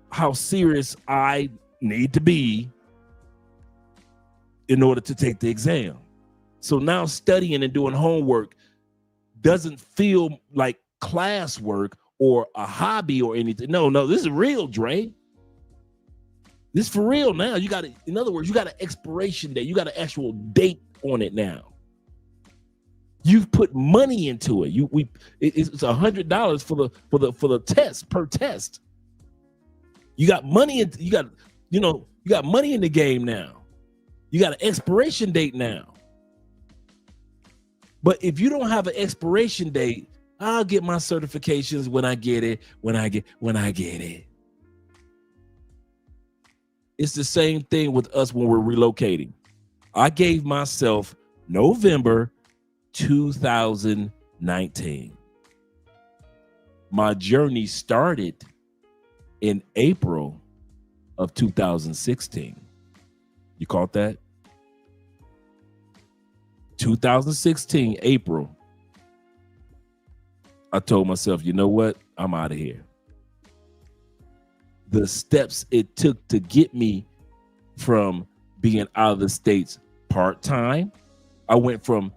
how serious I need to be in order to take the exam. So now studying and doing homework doesn't feel like classwork or a hobby or anything. No, this is real, Dre. This is for real now. You got in other words, you got an expiration date. You got an actual date on it now. You've put money into it. It's $100 for the test per test. You got money you got money in the game now. You got an expiration date now. But if you don't have an expiration date, I'll get my certifications when I get it, when I get it. It's the same thing with us when we're relocating. I gave myself November 2019. My journey started in April of 2016. You caught that? 2016, April. I told myself, you know what? I'm out of here. The steps it took to get me from being out of the States part-time. I went from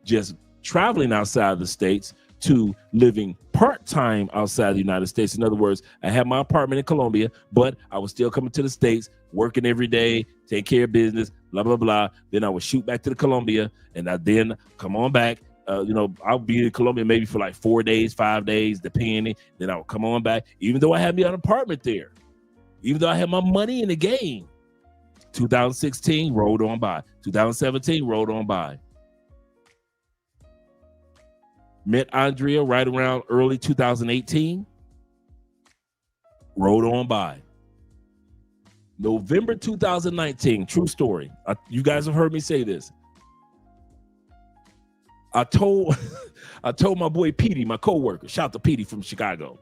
just traveling outside of the States to living part-time outside the United States. In other words, I had my apartment in Colombia, but I was still coming to the States, working every day, take care of business, blah, blah, blah. Then I would shoot back to the Colombia, and I then come on back. I'll be in Colombia maybe for like 4 days, 5 days, depending. Then I would come on back, even though I had me an apartment there, even though I had my money in the game. 2016 rolled on by. 2017 rolled on by. Met Andrea right around early 2018. Rolled on by. November 2019, true story. You guys have heard me say this. I told my boy Petey, my coworker, shout out to Petey from Chicago.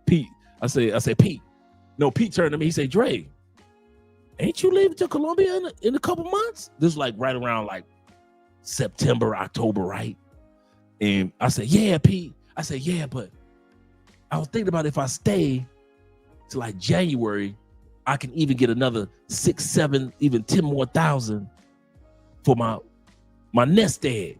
Pete, I say, Pete. No, Pete turned to me, he said, Dre, ain't you leaving to Colombia in a couple months? This is like right around like September, October, right? And I said, yeah, Pete. I said, yeah, but I was thinking about if I stay to like January, I can even get another 6, 7, even 10 more thousand for my nest egg.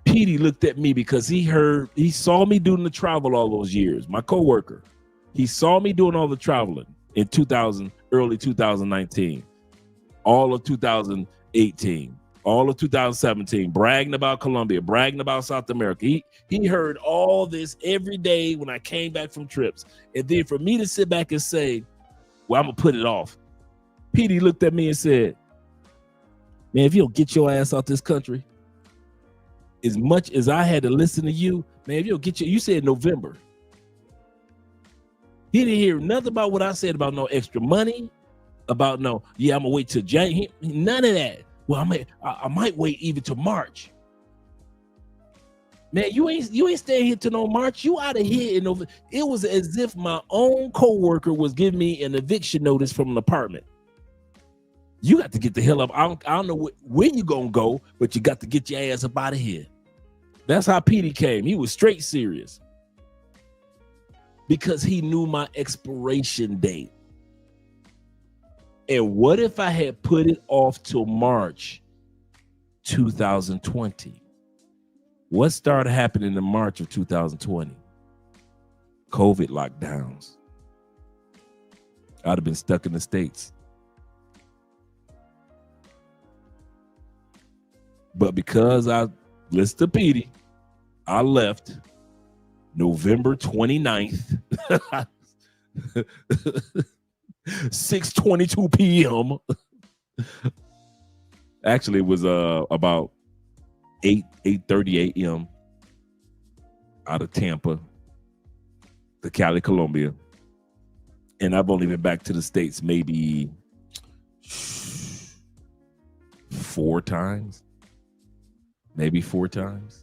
Petey looked at me because he saw me doing the travel all those years. My coworker, he saw me doing all the traveling in early 2019, all of 2018, all of 2017, bragging about Colombia, bragging about South America. He heard all this every day when I came back from trips. And then for me to sit back and say, well, I'm gonna put it off. Petey looked at me and said, man, if you don't get your ass out this country, as much as I had to listen to you, man, if you don't get you said November. He didn't hear nothing about what I said about no extra money, about I'm gonna wait till January. None of that. Well, I might wait even to March. Man, you ain't staying here till no March. You out of here in November. It was as if my own coworker was giving me an eviction notice from an apartment. You got to get the hell up. I don't know where you gonna go, but you got to get your ass up out of here. That's how Petey came. He was straight serious because he knew my expiration date. And what if I had put it off till March 2020? What started happening in March of 2020? COVID lockdowns. I'd have been stuck in the States. But because I listened to Petey, I left November 29th, 6:22 p.m. Actually, it was about 8:30 a.m. out of Tampa to Cali, Colombia. And I've only been back to the States maybe 4 times. Maybe 4 times.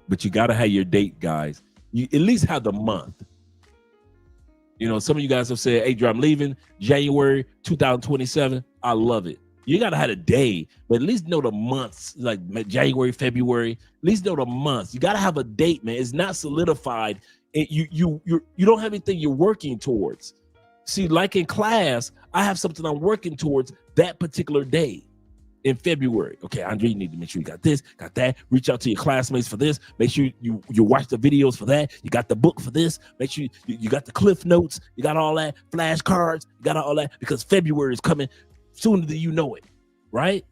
But you got to have your date, guys. You at least have the month. You know, some of you guys have said, hey, Drew, I'm leaving January 2027. I love it. You got to have a day, but at least know the months, like January, February. At least know the months. You got to have a date, man. It's not solidified. You don't have anything you're working towards. See, like in class, I have something I'm working towards that particular day. In February. Okay, Andre, you need to make sure you got this, got that. Reach out to your classmates for this. Make sure you watch the videos for that. You got the book for this. Make sure you got the cliff notes. You got all that, flashcards. You got all that because February is coming sooner than you know it, right?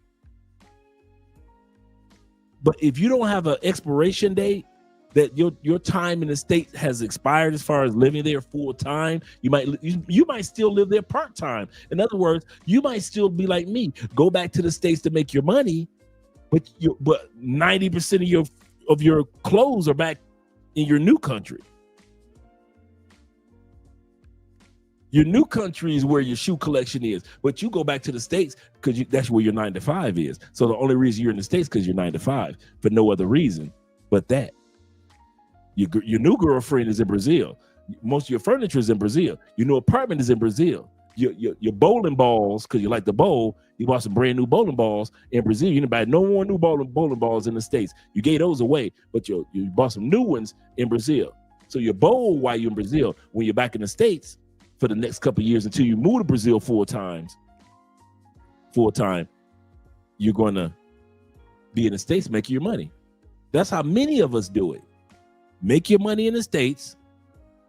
But if you don't have an expiration date, that your time in the States has expired as far as living there full time, you might still live there part time. In other words, you might still be like me, go back to the States to make your money, but 90% of your clothes are back in your new country. Your new country is where your shoe collection is, but you go back to the States because that's where your 9 to 5 is. So the only reason you're in the States because you're 9 to 5, for no other reason but that. Your new girlfriend is in Brazil. Most of your furniture is in Brazil. Your new apartment is in Brazil. Your bowling balls, because you like to bowl, you bought some brand new bowling balls in Brazil. You didn't buy no more new bowling balls in the States. You gave those away, but you bought some new ones in Brazil. So you bowl while you're in Brazil. When you're back in the States, for the next couple of years until you move to Brazil full time, you're going to be in the States making your money. That's how many of us do it. Make your money in the States,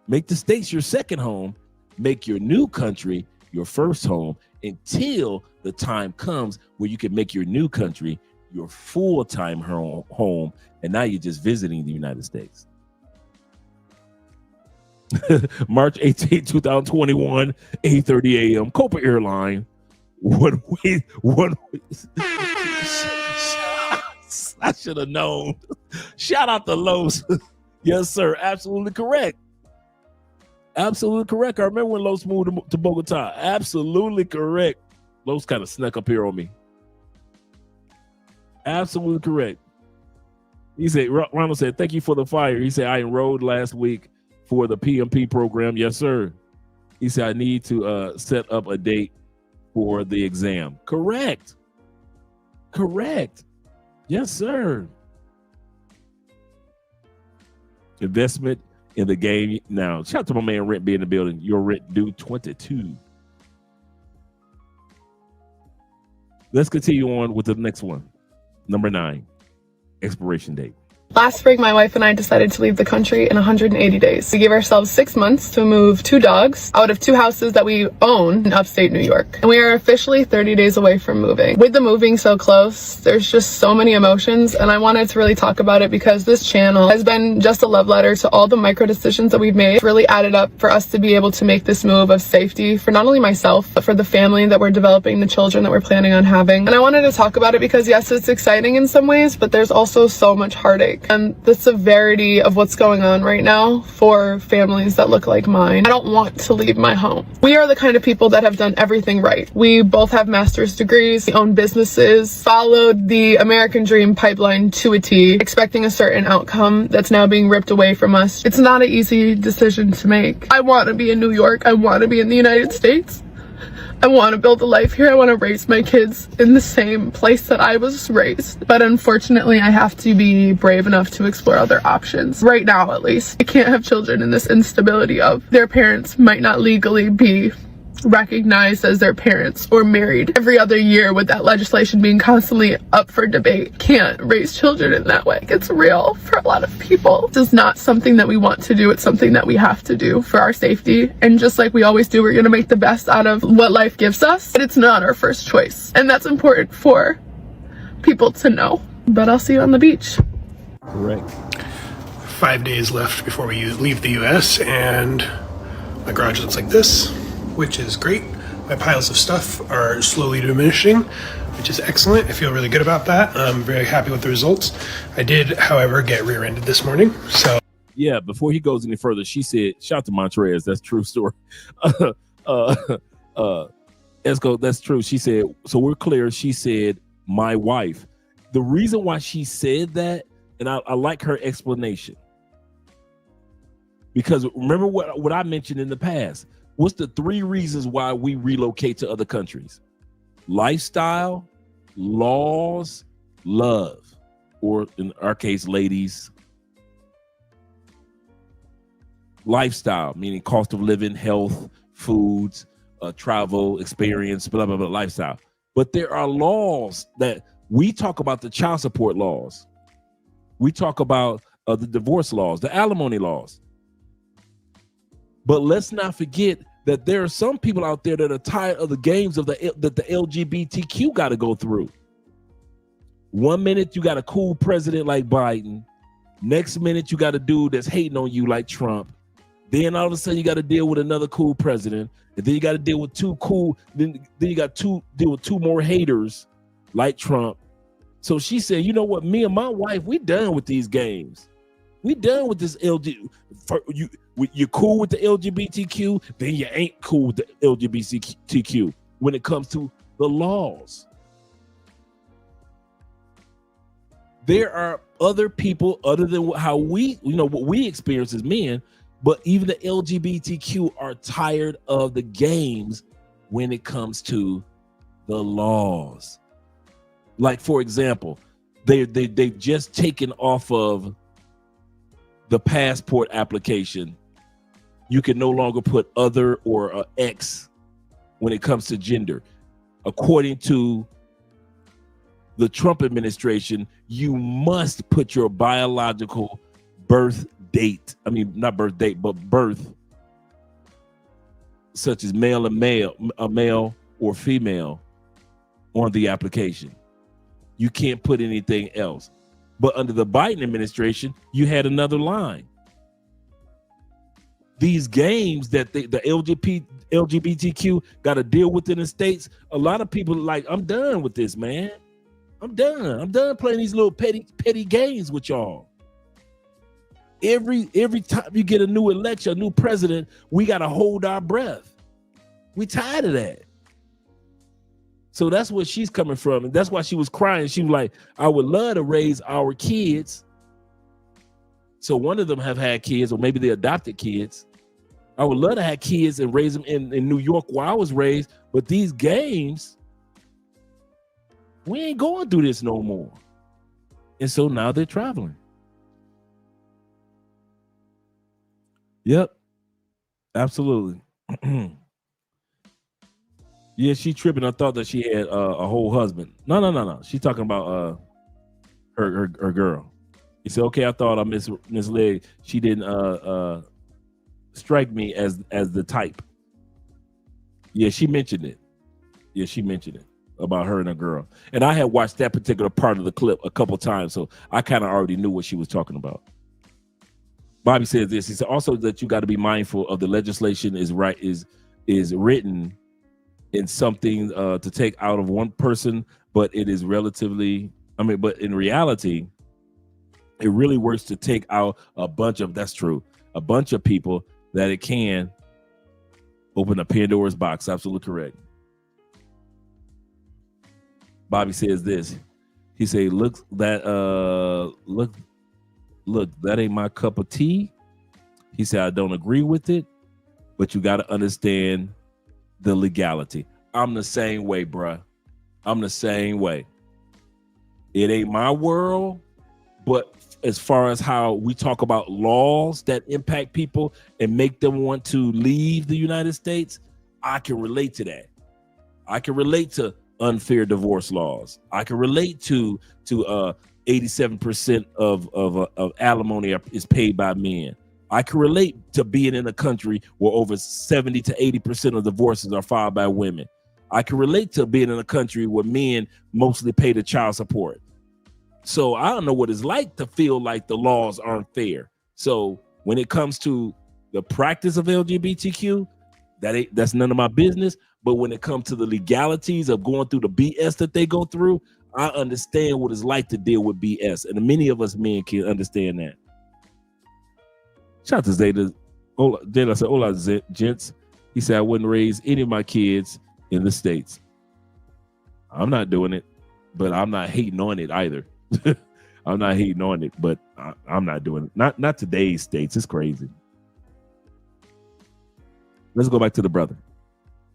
make the States your second home, make your new country your first home until the time comes where you can make your new country your full-time home, and now you're just visiting the United States. March 18, 2021, 8:30 a.m. Copa Airline. I should have known. Shout out to Los. Yes, sir. Absolutely correct. Absolutely correct. I remember when Los moved to Bogota. Absolutely correct. Los kind of snuck up here on me. Absolutely correct. He said, Ronald said, thank you for the fire. He said, I enrolled last week for the PMP program. Yes, sir. He said, I need to set up a date for the exam. Correct. Correct. Yes, sir. Investment in the game now. Shout out to my man Rent be in the building. Your rent due 22. Let's continue on with the next one. Number 9, expiration date. Last spring, my wife and I decided to leave the country in 180 days. We gave ourselves 6 months to move 2 dogs out of 2 houses that we own in upstate New York. And we are officially 30 days away from moving. With the moving so close, there's just so many emotions, and I wanted to really talk about it because this channel has been just a love letter to all the micro decisions that we've made. It's really added up for us to be able to make this move of safety for not only myself, but for the family that we're developing, the children that we're planning on having. And I wanted to talk about it because yes, it's exciting in some ways, but there's also so much heartache. And the severity of what's going on right now for families that look like mine. I don't want to leave my home. We are the kind of people that have done everything right. We both have master's degrees, we own businesses, followed the American dream pipeline to a T, expecting a certain outcome that's now being ripped away from us. It's not an easy decision to make. I want to be in New York. I want to be in the United States. I want to build a life here. I want to raise my kids in the same place that I was raised. But unfortunately, I have to be brave enough to explore other options. Right now, at least. I can't have children in this instability of their parents might not legally be recognized as their parents or married every other year, with that legislation being constantly up for debate. Can't raise children in that way. It's real for a lot of people. This is not something that we want to do. It's something that we have to do for our safety. And just like we always do, we're going to make the best out of what life gives us. But it's not our first choice. And that's important for people to know. But I'll see you on the beach. Correct. 5 days left before we leave the US, and my garage looks like this, which is great. My piles of stuff are slowly diminishing, which is excellent. I feel really good about that. I'm very happy with the results. I did, however, get rear-ended this morning, so. Yeah, before he goes any further, she said, shout out to Montrez, that's true story. Esco, that's true. She said, so we're clear, she said, my wife. The reason why she said that, and I like her explanation, because remember what I mentioned in the past. What's the 3 reasons why we relocate to other countries? Lifestyle, laws, love, or in our case, ladies. Lifestyle, meaning cost of living, health, foods, travel, experience, blah, blah, blah, lifestyle. But there are laws that we talk about, the child support laws. We talk about the divorce laws, the alimony laws. But let's not forget that there are some people out there that are tired of the games of that the LGBTQ got to go through. 1 minute you got a cool president like Biden. Next minute you got a dude that's hating on you like Trump. Then all of a sudden you got to deal with another cool president. And then you got to deal with then you got to deal with 2 more haters like Trump. So she said, you know what, me and my wife, we done with these games. We done with this you're cool with the LGBTQ, then you ain't cool with the LGBTQ when it comes to the laws. There are other people other than how we, what we experience as men, but even the LGBTQ are tired of the games when it comes to the laws. Like, for example, they've just taken off of the passport application You can no longer put other or X when it comes to gender. According to the Trump administration, you must put your biological birth date. I mean, not birth date, but birth, such as male and male or female, on the application. You can't put anything else. But under the Biden administration, you had another line. These games that the LGBTQ got to deal with in the States, a lot of people are like, I'm done with this, man. I'm done playing these little petty games with y'all. Every time you get a new election, a new president, we got to hold our breath. We tired of that. So that's where she's coming from. And that's why she was crying. She was like, I would love to raise our kids. So one of them have had kids, or maybe they adopted kids. I would love to have kids and raise them in New York where I was raised. But these games, we ain't going through this no more. And so now they're traveling. Yep. Absolutely. Yeah, she tripping. I thought that she had a whole husband. No. She's talking about her girl. He said, okay, I thought I misled. She didn't strike me as the type. Yeah, she mentioned it. Yeah, she mentioned it about her and a girl. And I had watched that particular part of the clip a couple times, so I kind of already knew what she was talking about. Bobby says this. He said also that you got to be mindful of the legislation is written in something to take out of one person, but it is relatively, but in reality, it really works to take out a bunch of people that it can open a Pandora's box. Absolutely correct. Bobby says this. He say, look, that ain't my cup of tea. He said, I don't agree with it, but you got to understand the legality. I'm the same way, bruh. I'm the same way. It ain't my world, but as far as how we talk about laws that impact people and make them want to leave the United States, I can relate to that. I can relate to unfair divorce laws. I can relate to 87% of alimony is paid by men. I can relate to being in a country where over 70 to 80% of divorces are filed by women. I can relate to being in a country where men mostly pay the child support. So I don't know what it's like to feel like the laws aren't fair. So when it comes to the practice of LGBTQ, that's none of my business. But when it comes to the legalities of going through the BS that they go through, I understand what it's like to deal with BS. And many of us men can understand that. Shout out to Zeta. Then I said, hola, gents. He said, I wouldn't raise any of my kids in the States. I'm not doing it, but I'm not hating on it either. I'm not hating on it, but I'm not doing it. Not today's States. It's crazy. Let's go back to the brother.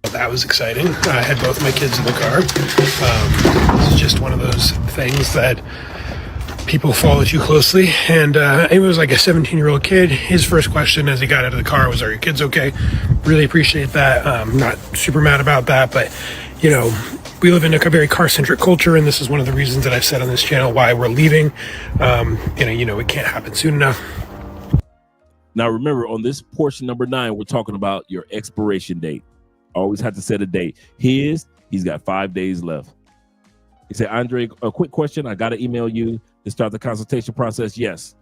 That was exciting. I had both my kids in the car. This is just one of those things that people follow too closely. And it was like a 17-year-old kid. His first question as he got out of the car was, are your kids okay? Really appreciate that. Not super mad about that, but you know, we live in a very car-centric culture, and this is one of the reasons that I've said on this channel why we're leaving. It can't happen soon enough. Now, remember, on this portion number 9, we're talking about your expiration date. Always have to set a date. He's got 5 days left. He said, Andre, a quick question. I got to email you to start the consultation process. Yes.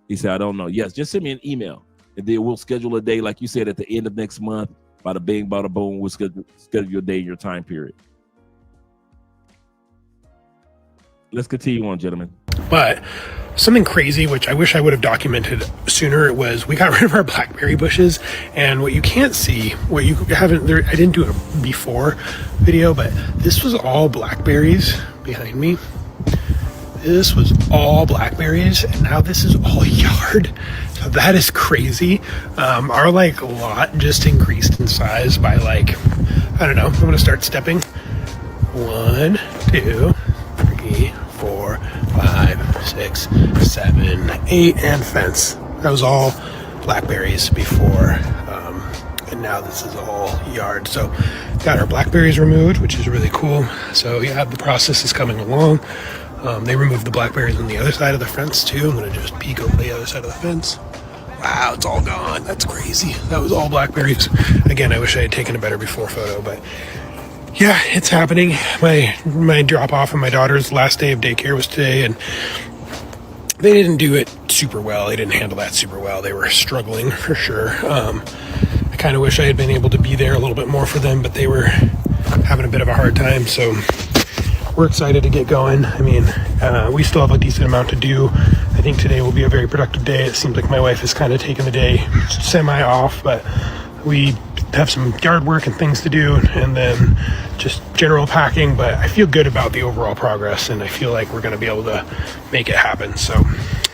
He said, I don't know. Yes, just send me an email, and then we'll schedule a day, like you said, at the end of next month. Bada bing, bada boom. We'll schedule your day, your time period. Let's continue on, gentlemen. But something crazy, which I wish I would have documented sooner, it was we got rid of our blackberry bushes. And what you can't see, what you haven't, I didn't do a before video, but this was all blackberries behind me. This was all blackberries, and now this is all yard. So that is crazy. Our lot just increased in size by I don't know. I'm gonna start stepping. 1, 2, 3, 4, 5, 6, 7, 8, and fence. That was all blackberries before now this is all yard. So got our blackberries removed, which is really cool. So yeah, the process is coming along. They removed the blackberries on the other side of the fence too. I'm gonna just peek over the other side of the fence. Wow, it's all gone. That's crazy. That was all blackberries. Again, I wish I had taken a better before photo, but yeah, it's happening. My drop off of my daughter's last day of daycare was today, and they didn't do it super well. They didn't handle that super well. They were struggling for sure. I kind of wish I had been able to be there a little bit more for them, but they were having a bit of a hard time. So we're excited to get going. I mean, we still have a decent amount to do. I think today will be a very productive day. It seems like my wife is kind of taking the day semi off, but we have some yard work and things to do, and then just general packing. But I feel good about the overall progress, and I feel like we're going to be able to make it happen. So,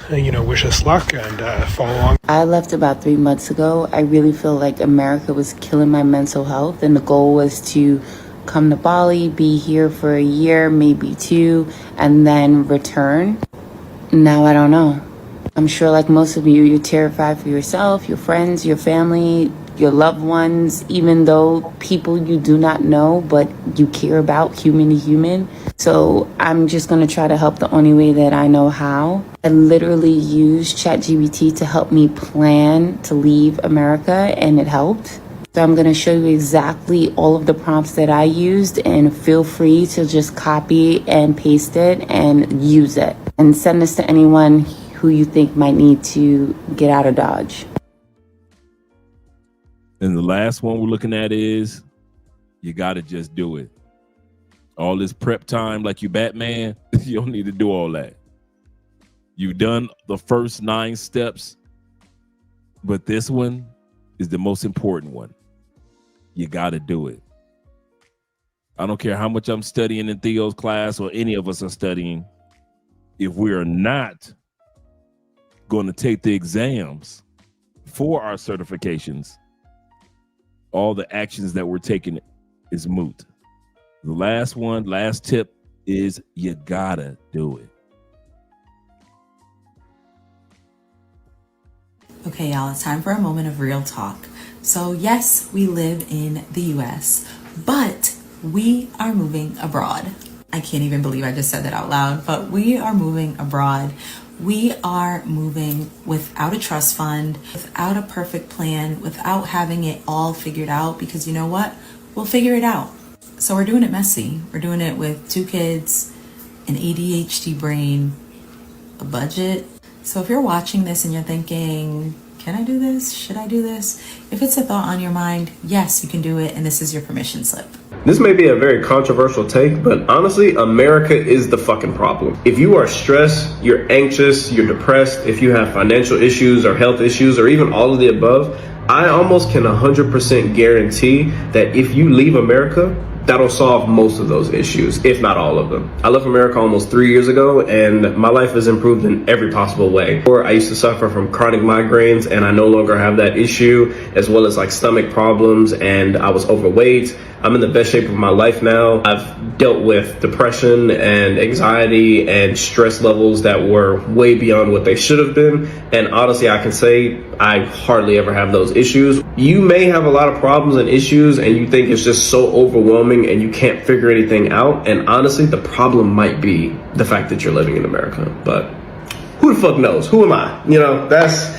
wish us luck and follow along. I left about 3 months ago. I really feel like America was killing my mental health, and the goal was to come to Bali, be here for a year, maybe 2, and then return. Now I don't know. I'm sure like most of you, you're terrified for yourself, your friends, your family, your loved ones, even though people you do not know, but you care about human to human. So I'm just going to try to help the only way that I know how. I literally used ChatGPT to help me plan to leave America, and it helped. So I'm going to show you exactly all of the prompts that I used, and feel free to just copy and paste it and use it. And send this to anyone who you think might need to get out of Dodge. And the last one we're looking at is, you got to just do it. All this prep time like you Batman, you don't need to do all that. You've done the first 9 steps, but this one is the most important one. You got to do it. I don't care how much I'm studying in Theo's class or any of us are studying. If we are not going to take the exams for our certifications, all the actions that we're taking is moot. The last tip is you gotta do it. Okay, y'all, it's time for a moment of real talk. So yes, we live in the US, but we are moving abroad. I can't even believe I just said that out loud, but we are moving abroad. We are moving without a trust fund, without a perfect plan, without having it all figured out, because you know what? We'll figure it out. So we're doing it messy. We're doing it with 2 kids, an ADHD brain, a budget. So if you're watching this and you're thinking, can I do this? Should I do this? If it's a thought on your mind, yes, you can do it. And this is your permission slip. This may be a very controversial take, but honestly, America is the fucking problem. If you are stressed, you're anxious, you're depressed, if you have financial issues or health issues or even all of the above, I almost can 100% guarantee that if you leave America, that'll solve most of those issues, if not all of them. I left America almost 3 years ago, and my life has improved in every possible way. Before, I used to suffer from chronic migraines, and I no longer have that issue, as well as like stomach problems, and I was overweight. I'm in the best shape of my life now. I've dealt with depression and anxiety and stress levels that were way beyond what they should have been. And honestly, I can say I hardly ever have those issues. You may have a lot of problems and issues and you think it's just so overwhelming and you can't figure anything out. And honestly, the problem might be the fact that you're living in America. But who the fuck knows? Who am I? You know, that's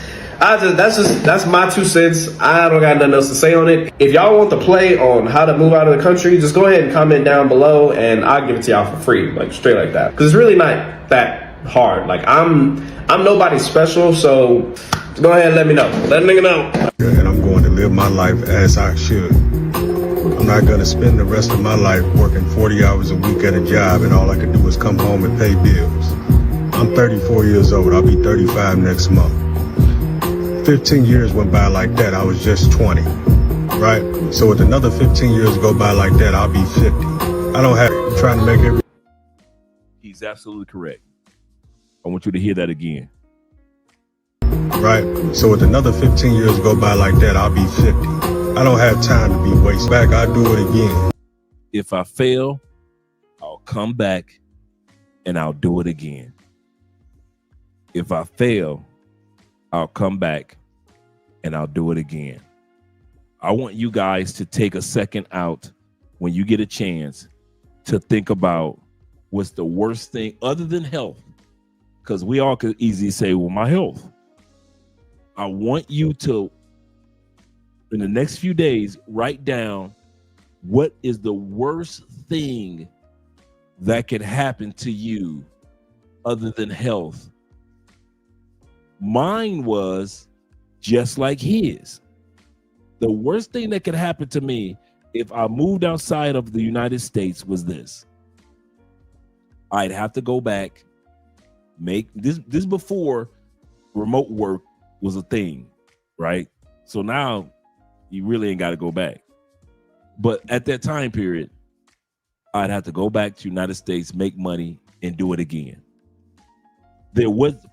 my 2 cents. I don't got nothing else to say on it. If y'all want the play on how to move out of the country, just go ahead and comment down below and I'll give it to y'all for free, like straight like that. Cause it's really not that hard. Like I'm nobody special, so go ahead and let me know. Let a nigga know. And I'm going to live my life as I should. I'm not gonna spend the rest of my life working 40 hours a week at a job and all I can do is come home and pay bills. I'm 34 years old. I'll be 35 next month. 15 years went by like that, I was just 20, right? So with another 15 years go by like that, I'll be 50. I don't have trying to make it. He's absolutely correct. I want you to hear that again. Right? So with another 15 years go by like that, I'll be 50. I don't have time to be wasted. Back, I'll do it again. If I fail, I'll come back and I'll do it again. If I fail, I'll come back and I'll do it again. I want you guys to take a second out when you get a chance to think about what's the worst thing other than health. Because we all could easily say, well, my health. I want you to, in the next few days, write down what is the worst thing that could happen to you other than health. Mine was just like his. The worst thing that could happen to me if I moved outside of the United States was this. I'd have to go back, make this before remote work was a thing, right? So now you really ain't got to go back. But at that time period, I'd have to go back to the United States, make money, and do it again.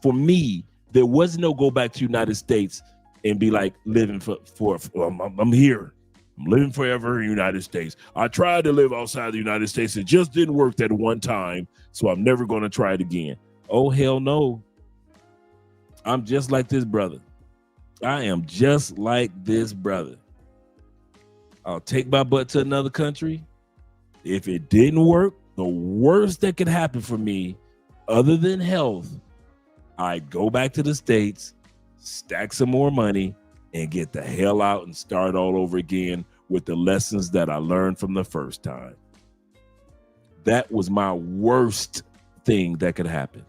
For me, there was no go back to the United States and be like living I'm here. I'm living forever in the United States. I tried to live outside the United States. It just didn't work that one time, so I'm never going to try it again. Oh, hell no. I'm just like this brother. I am just like this brother. I'll take my butt to another country. If it didn't work, the worst that could happen for me, other than health, I go back to the States, stack some more money, and get the hell out and start all over again with the lessons that I learned from the first time. That was my worst thing that could happen.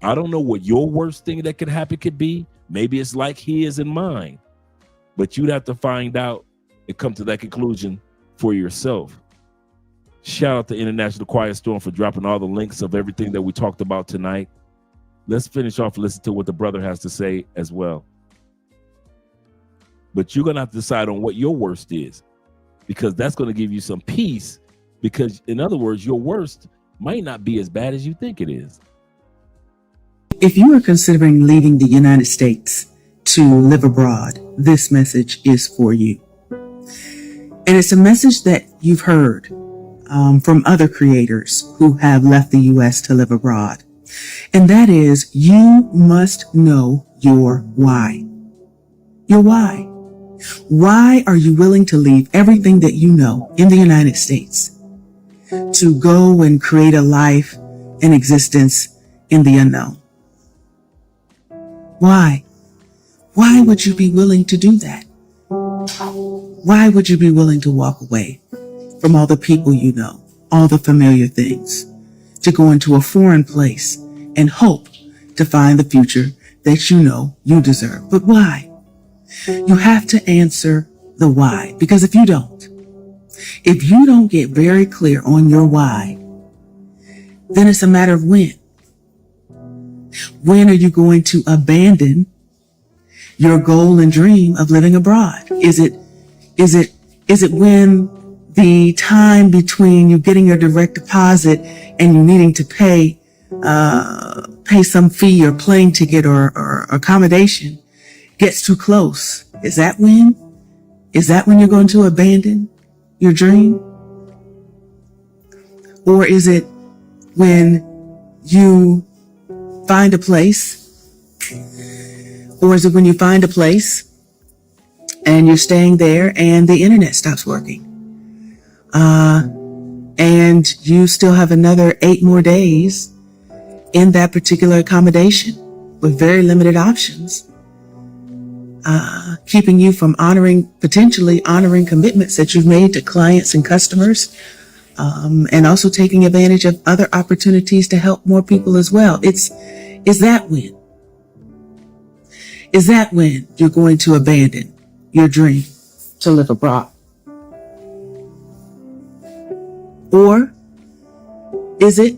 I don't know what your worst thing that could happen could be. Maybe it's like his and mine, but you'd have to find out and come to that conclusion for yourself. Shout out to International Quiet Storm for dropping all the links of everything that we talked about tonight. Let's finish off and listen to what the brother has to say as well. But you're going to have to decide on what your worst is, because that's going to give you some peace, because in other words, your worst might not be as bad as you think it is. If you are considering leaving the United States to live abroad, this message is for you. And it's a message that you've heard from other creators who have left the U.S. to live abroad. And that is, you must know your why. Your why. Why are you willing to leave everything that you know in the United States to go and create a life and existence in the unknown? Why? Why would you be willing to do that? Why would you be willing to walk away from all the people you know, all the familiar things, to go into a foreign place and hope to find the future that you know you deserve? But why? You have to answer the why, because if you don't get very clear on your why, then it's a matter of when. When are you going to abandon your goal and dream of living abroad? Is it when the time between you getting your direct deposit and you needing to pay some fee or plane ticket or accommodation gets too close? Is that when you're going to abandon your dream? Or is it when you find a place? Or is it when you find a place and you're staying there and the internet stops working? And you still have another 8 more days in that particular accommodation with very limited options, keeping you from potentially honoring commitments that you've made to clients and customers, and also taking advantage of other opportunities to help more people as well. Is that when? Is that when you're going to abandon your dream to live abroad? Or is it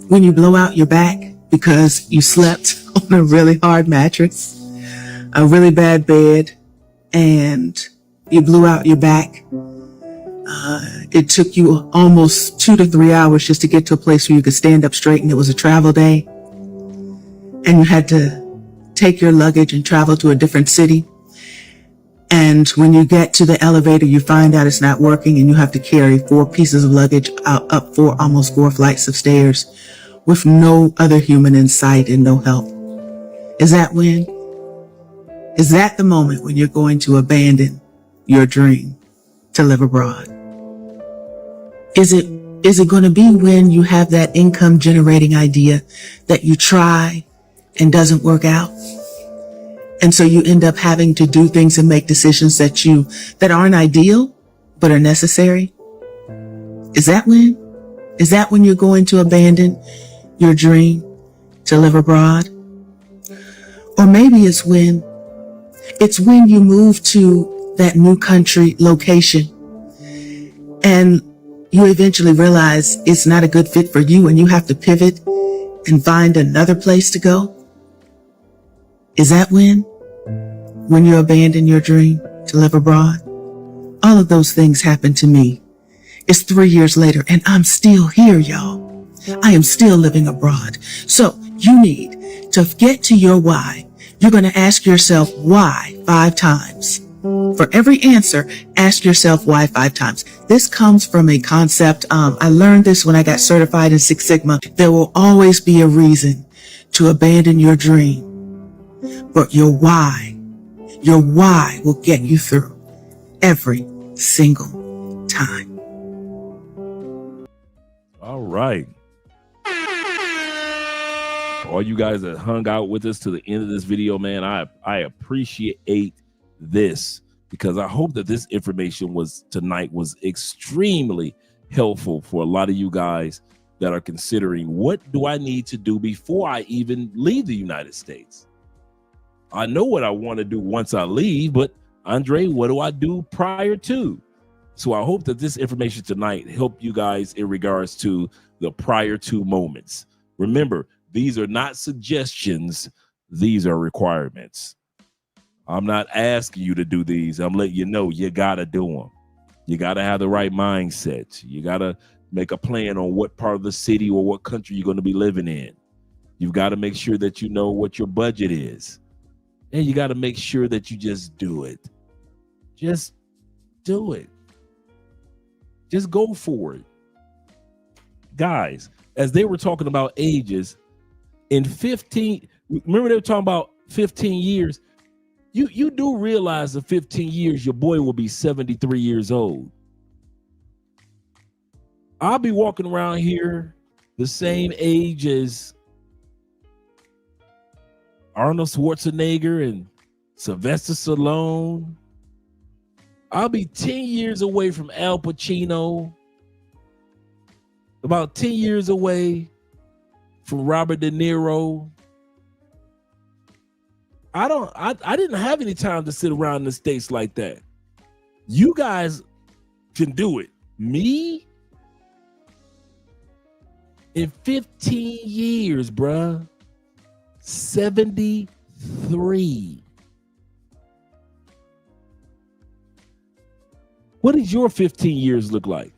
when you blow out your back because you slept on a really hard mattress, a really bad bed, and you blew out your back? It took you almost 2 to 3 hours just to get to a place where you could stand up straight, and it was a travel day, and you had to take your luggage and travel to a different city. And when you get to the elevator, you find out it's not working, and you have to carry 4 pieces of luggage up almost 4 flights of stairs with no other human in sight and no help. Is that when? Is that the moment when you're going to abandon your dream to live abroad? Is it going to be when you have that income generating idea that you try and doesn't work out? And so you end up having to do things and make decisions that aren't ideal, but are necessary? Is that when? Is that when you're going to abandon your dream to live abroad? Or maybe it's when you move to that new country location and you eventually realize it's not a good fit for you and you have to pivot and find another place to go. Is that when you abandon your dream to live abroad? All of those things happened to me. It's 3 years later and I'm still here, y'all. I am still living abroad. So you need to get to your why. You're going to ask yourself why 5 times. For every answer, ask yourself why 5 times. This comes from a concept. I learned this when I got certified in Six Sigma. There will always be a reason to abandon your dream. But your why will get you through every single time. All right. All you guys that hung out with us to the end of this video, man, I appreciate this, because I hope that this information tonight was extremely helpful for a lot of you guys that are considering, what do I need to do before I even leave the United States? I know what I want to do once I leave, but Andre, what do I do prior to? So I hope that this information tonight helped you guys in regards to the prior to moments. Remember, these are not suggestions. These are requirements. I'm not asking you to do these. I'm letting you know you got to do them. You got to have the right mindset. You got to make a plan on what part of the city or what country you're going to be living in. You've got to make sure that you know what your budget is. And you got to make sure that you just do it. Just do it. Just go for it. Guys, as they were talking about ages, in 15, remember they were talking about 15 years. You do realize in 15 years, your boy will be 73 years old. I'll be walking around here the same age as Arnold Schwarzenegger and Sylvester Stallone. I'll be 10 years away from Al Pacino. About 10 years away from Robert De Niro. I didn't have any time to sit around in the States like that. You guys can do it. Me? In 15 years, bruh. 73. What does your 15 years look like?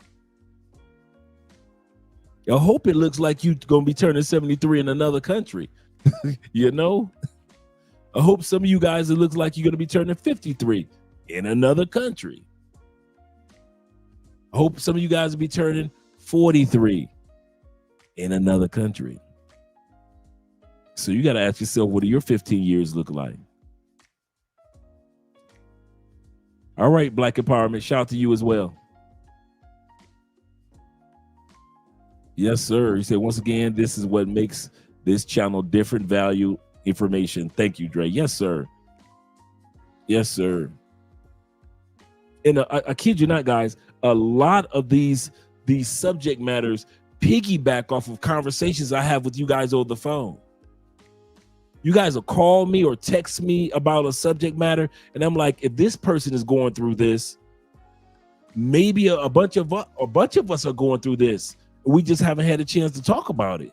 I hope it looks like you're going to be turning 73 in another country. You know? I hope some of you guys, it looks like you're going to be turning 53 in another country. I hope some of you guys will be turning 43 in another country. So you got to ask yourself, what do your 15 years look like? All right, Black Empowerment, shout out to you as well. Yes, sir. He said, once again, this is what makes this channel different value information. Thank you, Dre. Yes, sir. Yes, sir. And I kid you not, guys, a lot of these subject matters piggyback off of conversations I have with you guys over the phone. You guys will call me or text me about a subject matter, and I'm like, if this person is going through this, maybe a bunch of us are going through this. We just haven't had a chance to talk about it.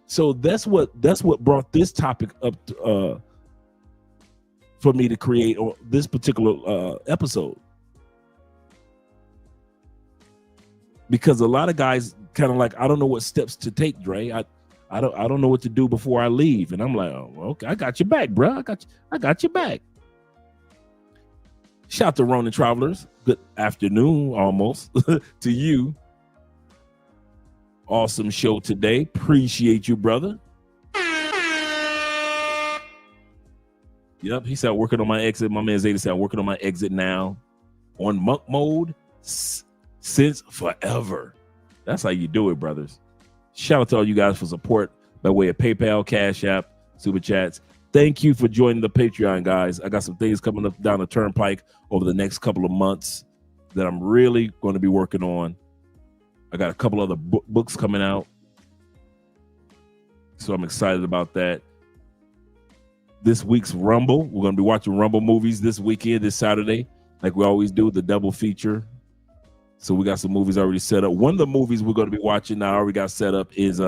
So that's what brought this topic up for me to create this particular episode. Because a lot of guys kind of like, I don't know what steps to take, Dre. I don't know what to do before I leave. And I'm like, oh, okay, I got your back, bro. I got your back. Shout out to Ronin Travelers. Good afternoon, almost to you. Awesome show today. Appreciate you, brother. Yep, he said working on my exit. My man Zeta said working on my exit now on monk mode since forever. That's how you do it, brothers. Shout out to all you guys for support by way of PayPal, Cash App, Super Chats. Thank you for joining the Patreon, guys. I got some things coming up down the turnpike over the next couple of months that I'm really going to be working on. I got a couple other books coming out, so I'm excited about that. This week's Rumble, we're going to be watching Rumble movies this weekend, this Saturday, like we always do, the double feature. So we got some movies already set up. One of the movies we're going to be watching now, already got set up, is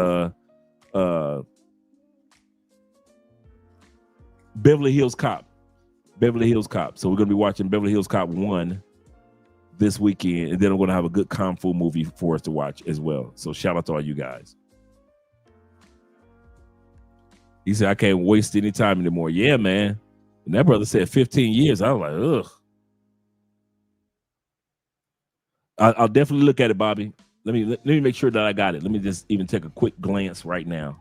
Beverly Hills Cop. Beverly Hills Cop. So we're going to be watching Beverly Hills Cop 1 this weekend, and then I'm going to have a good Kung Fu movie for us to watch as well. So shout out to all you guys. He said, I can't waste any time anymore. Yeah, man. And that brother said 15 years. I was like, ugh. I'll definitely look at it, Bobby. Let me make sure that I got it. Let me just even take a quick glance right now.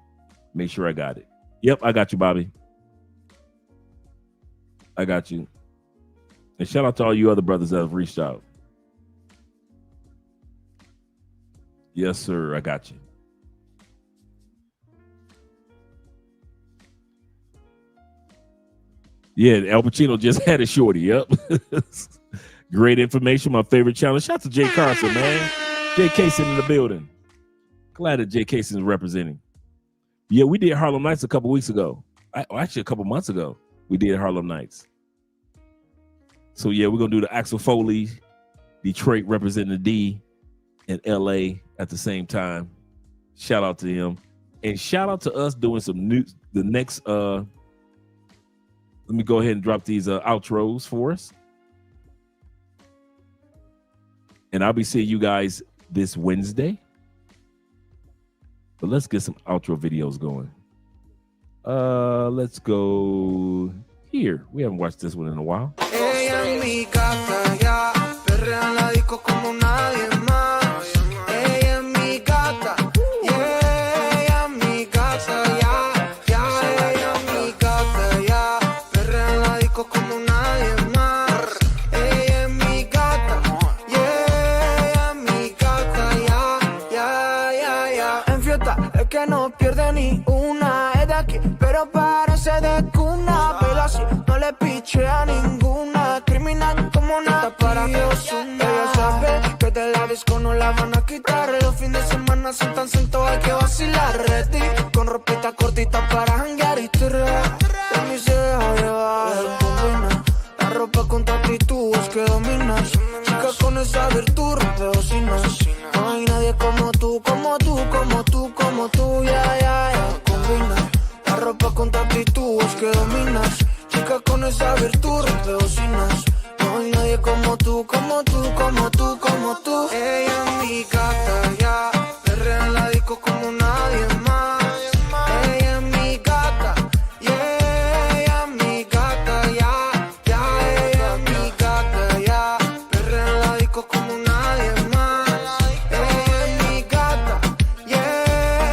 Make sure I got it. Yep, I got you, Bobby. I got you. And shout out to all you other brothers that have reached out. Yes, sir. I got you. Yeah, Al Pacino just had a shorty. Yep. Great information. My favorite channel. Shout out to Jay Carson, man. Jay Cason in the building. Glad that Jay Cason is representing. Yeah, we did Harlem Nights a couple weeks ago. Actually, a couple months ago, we did Harlem Nights. So, yeah, we're going to do the Axel Foley, Detroit representing the D, and LA at the same time. Shout out to him. And shout out to us doing some new, the next, let me go ahead and drop these outros for us. And I'll be seeing you guys this Wednesday. But let's get some outro videos going. Let's go here. We haven't watched this one in a while. No pierde ni una, es de aquí, pero parece de cuna. Pero así no le piche a ninguna. Criminal como nada para Dios. Ella sabe que de la disco no la van a quitar. Los fines de semana son tan santos, hay que vacilar. Ready, con ropita cortita para janguear y tirar. De mí se deja llevar. La ropa con tu actitud es que dominas. Chica con esa virtud rompe bocinas. No hay nadie como tú, como tú, como tú, como tú, ya, combina. La ropa con tu actitud es que dominas. Chica con esa virtud rompe bocinas. No hay nadie como tú, como tú, como tú, como tú. Ella es mi gata, ya, perrea en la disco como nadie más. Ella es mi gata, yeah, ella es mi gata, ya, ella es mi gata, ya, perrea en la disco como nadie más. Ella es mi gata, yeah,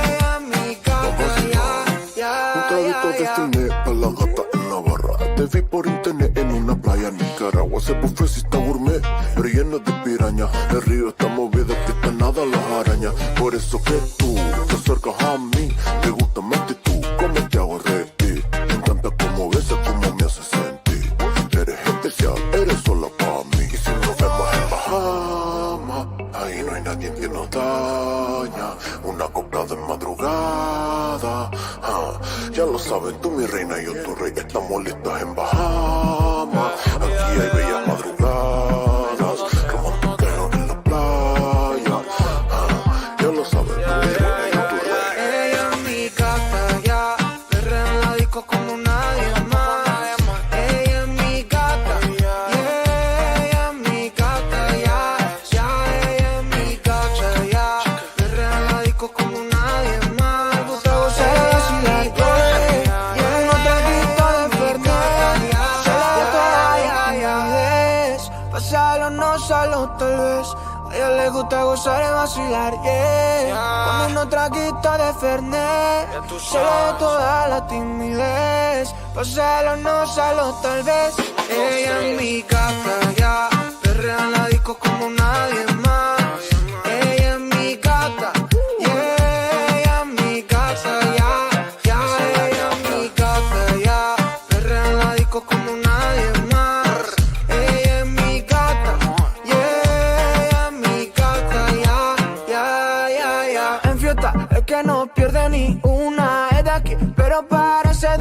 ella es mi gata, ya. Un traguito de cine pa' la gata en la barra. Te vi por internet en una playa en Nicaragua. Se buffet si está gourmet, pero lleno de piraña. El río está movido, que está nada las arañas. Por eso que tú te acercas a mí. Me gusta más que tú, como te hago reír. Me encanta cómo besas, cómo me haces sentir. Eres especial, eres sola para mí. Y si nos vemos en Bahamas, ahí no hay nadie que nos daña. Una copla de madrugada, ya lo sabes, tú mi reina y yo tu rey. Estamos listas en Bahamas. Aquí hay bellas madrugadas, romantiqueo en la playa. Ya lo sabes, tú mi reina y yo tu rey. Ella es mi gata, ya, perrea en la disco como nadie más. Ella es mi gata, yeah, ella es mi gata, ya, ella es mi gata, ya, perrea en la disco como nadie más. Me gusta gozar así la y en un traguito de Fernet, se la toda, ya, le gusta gozar y vacilar, yeah. Con unos traguitos de Fernet, se le toda la timidez. Pásalo, no salo, tal vez. Ella es mi gata, ya. Perrea en la disco como nadie más. Ella es mi gata, yeah. Ella es mi gata, ya. Ya, ella es mi gata, ya. Perrea en la disco como nadie más. Ella es mi gata, yeah. Ella es mi gata, ya. Ya, ya, ya. En fiesta es que no pierde ni una. Es de aquí, pero parece de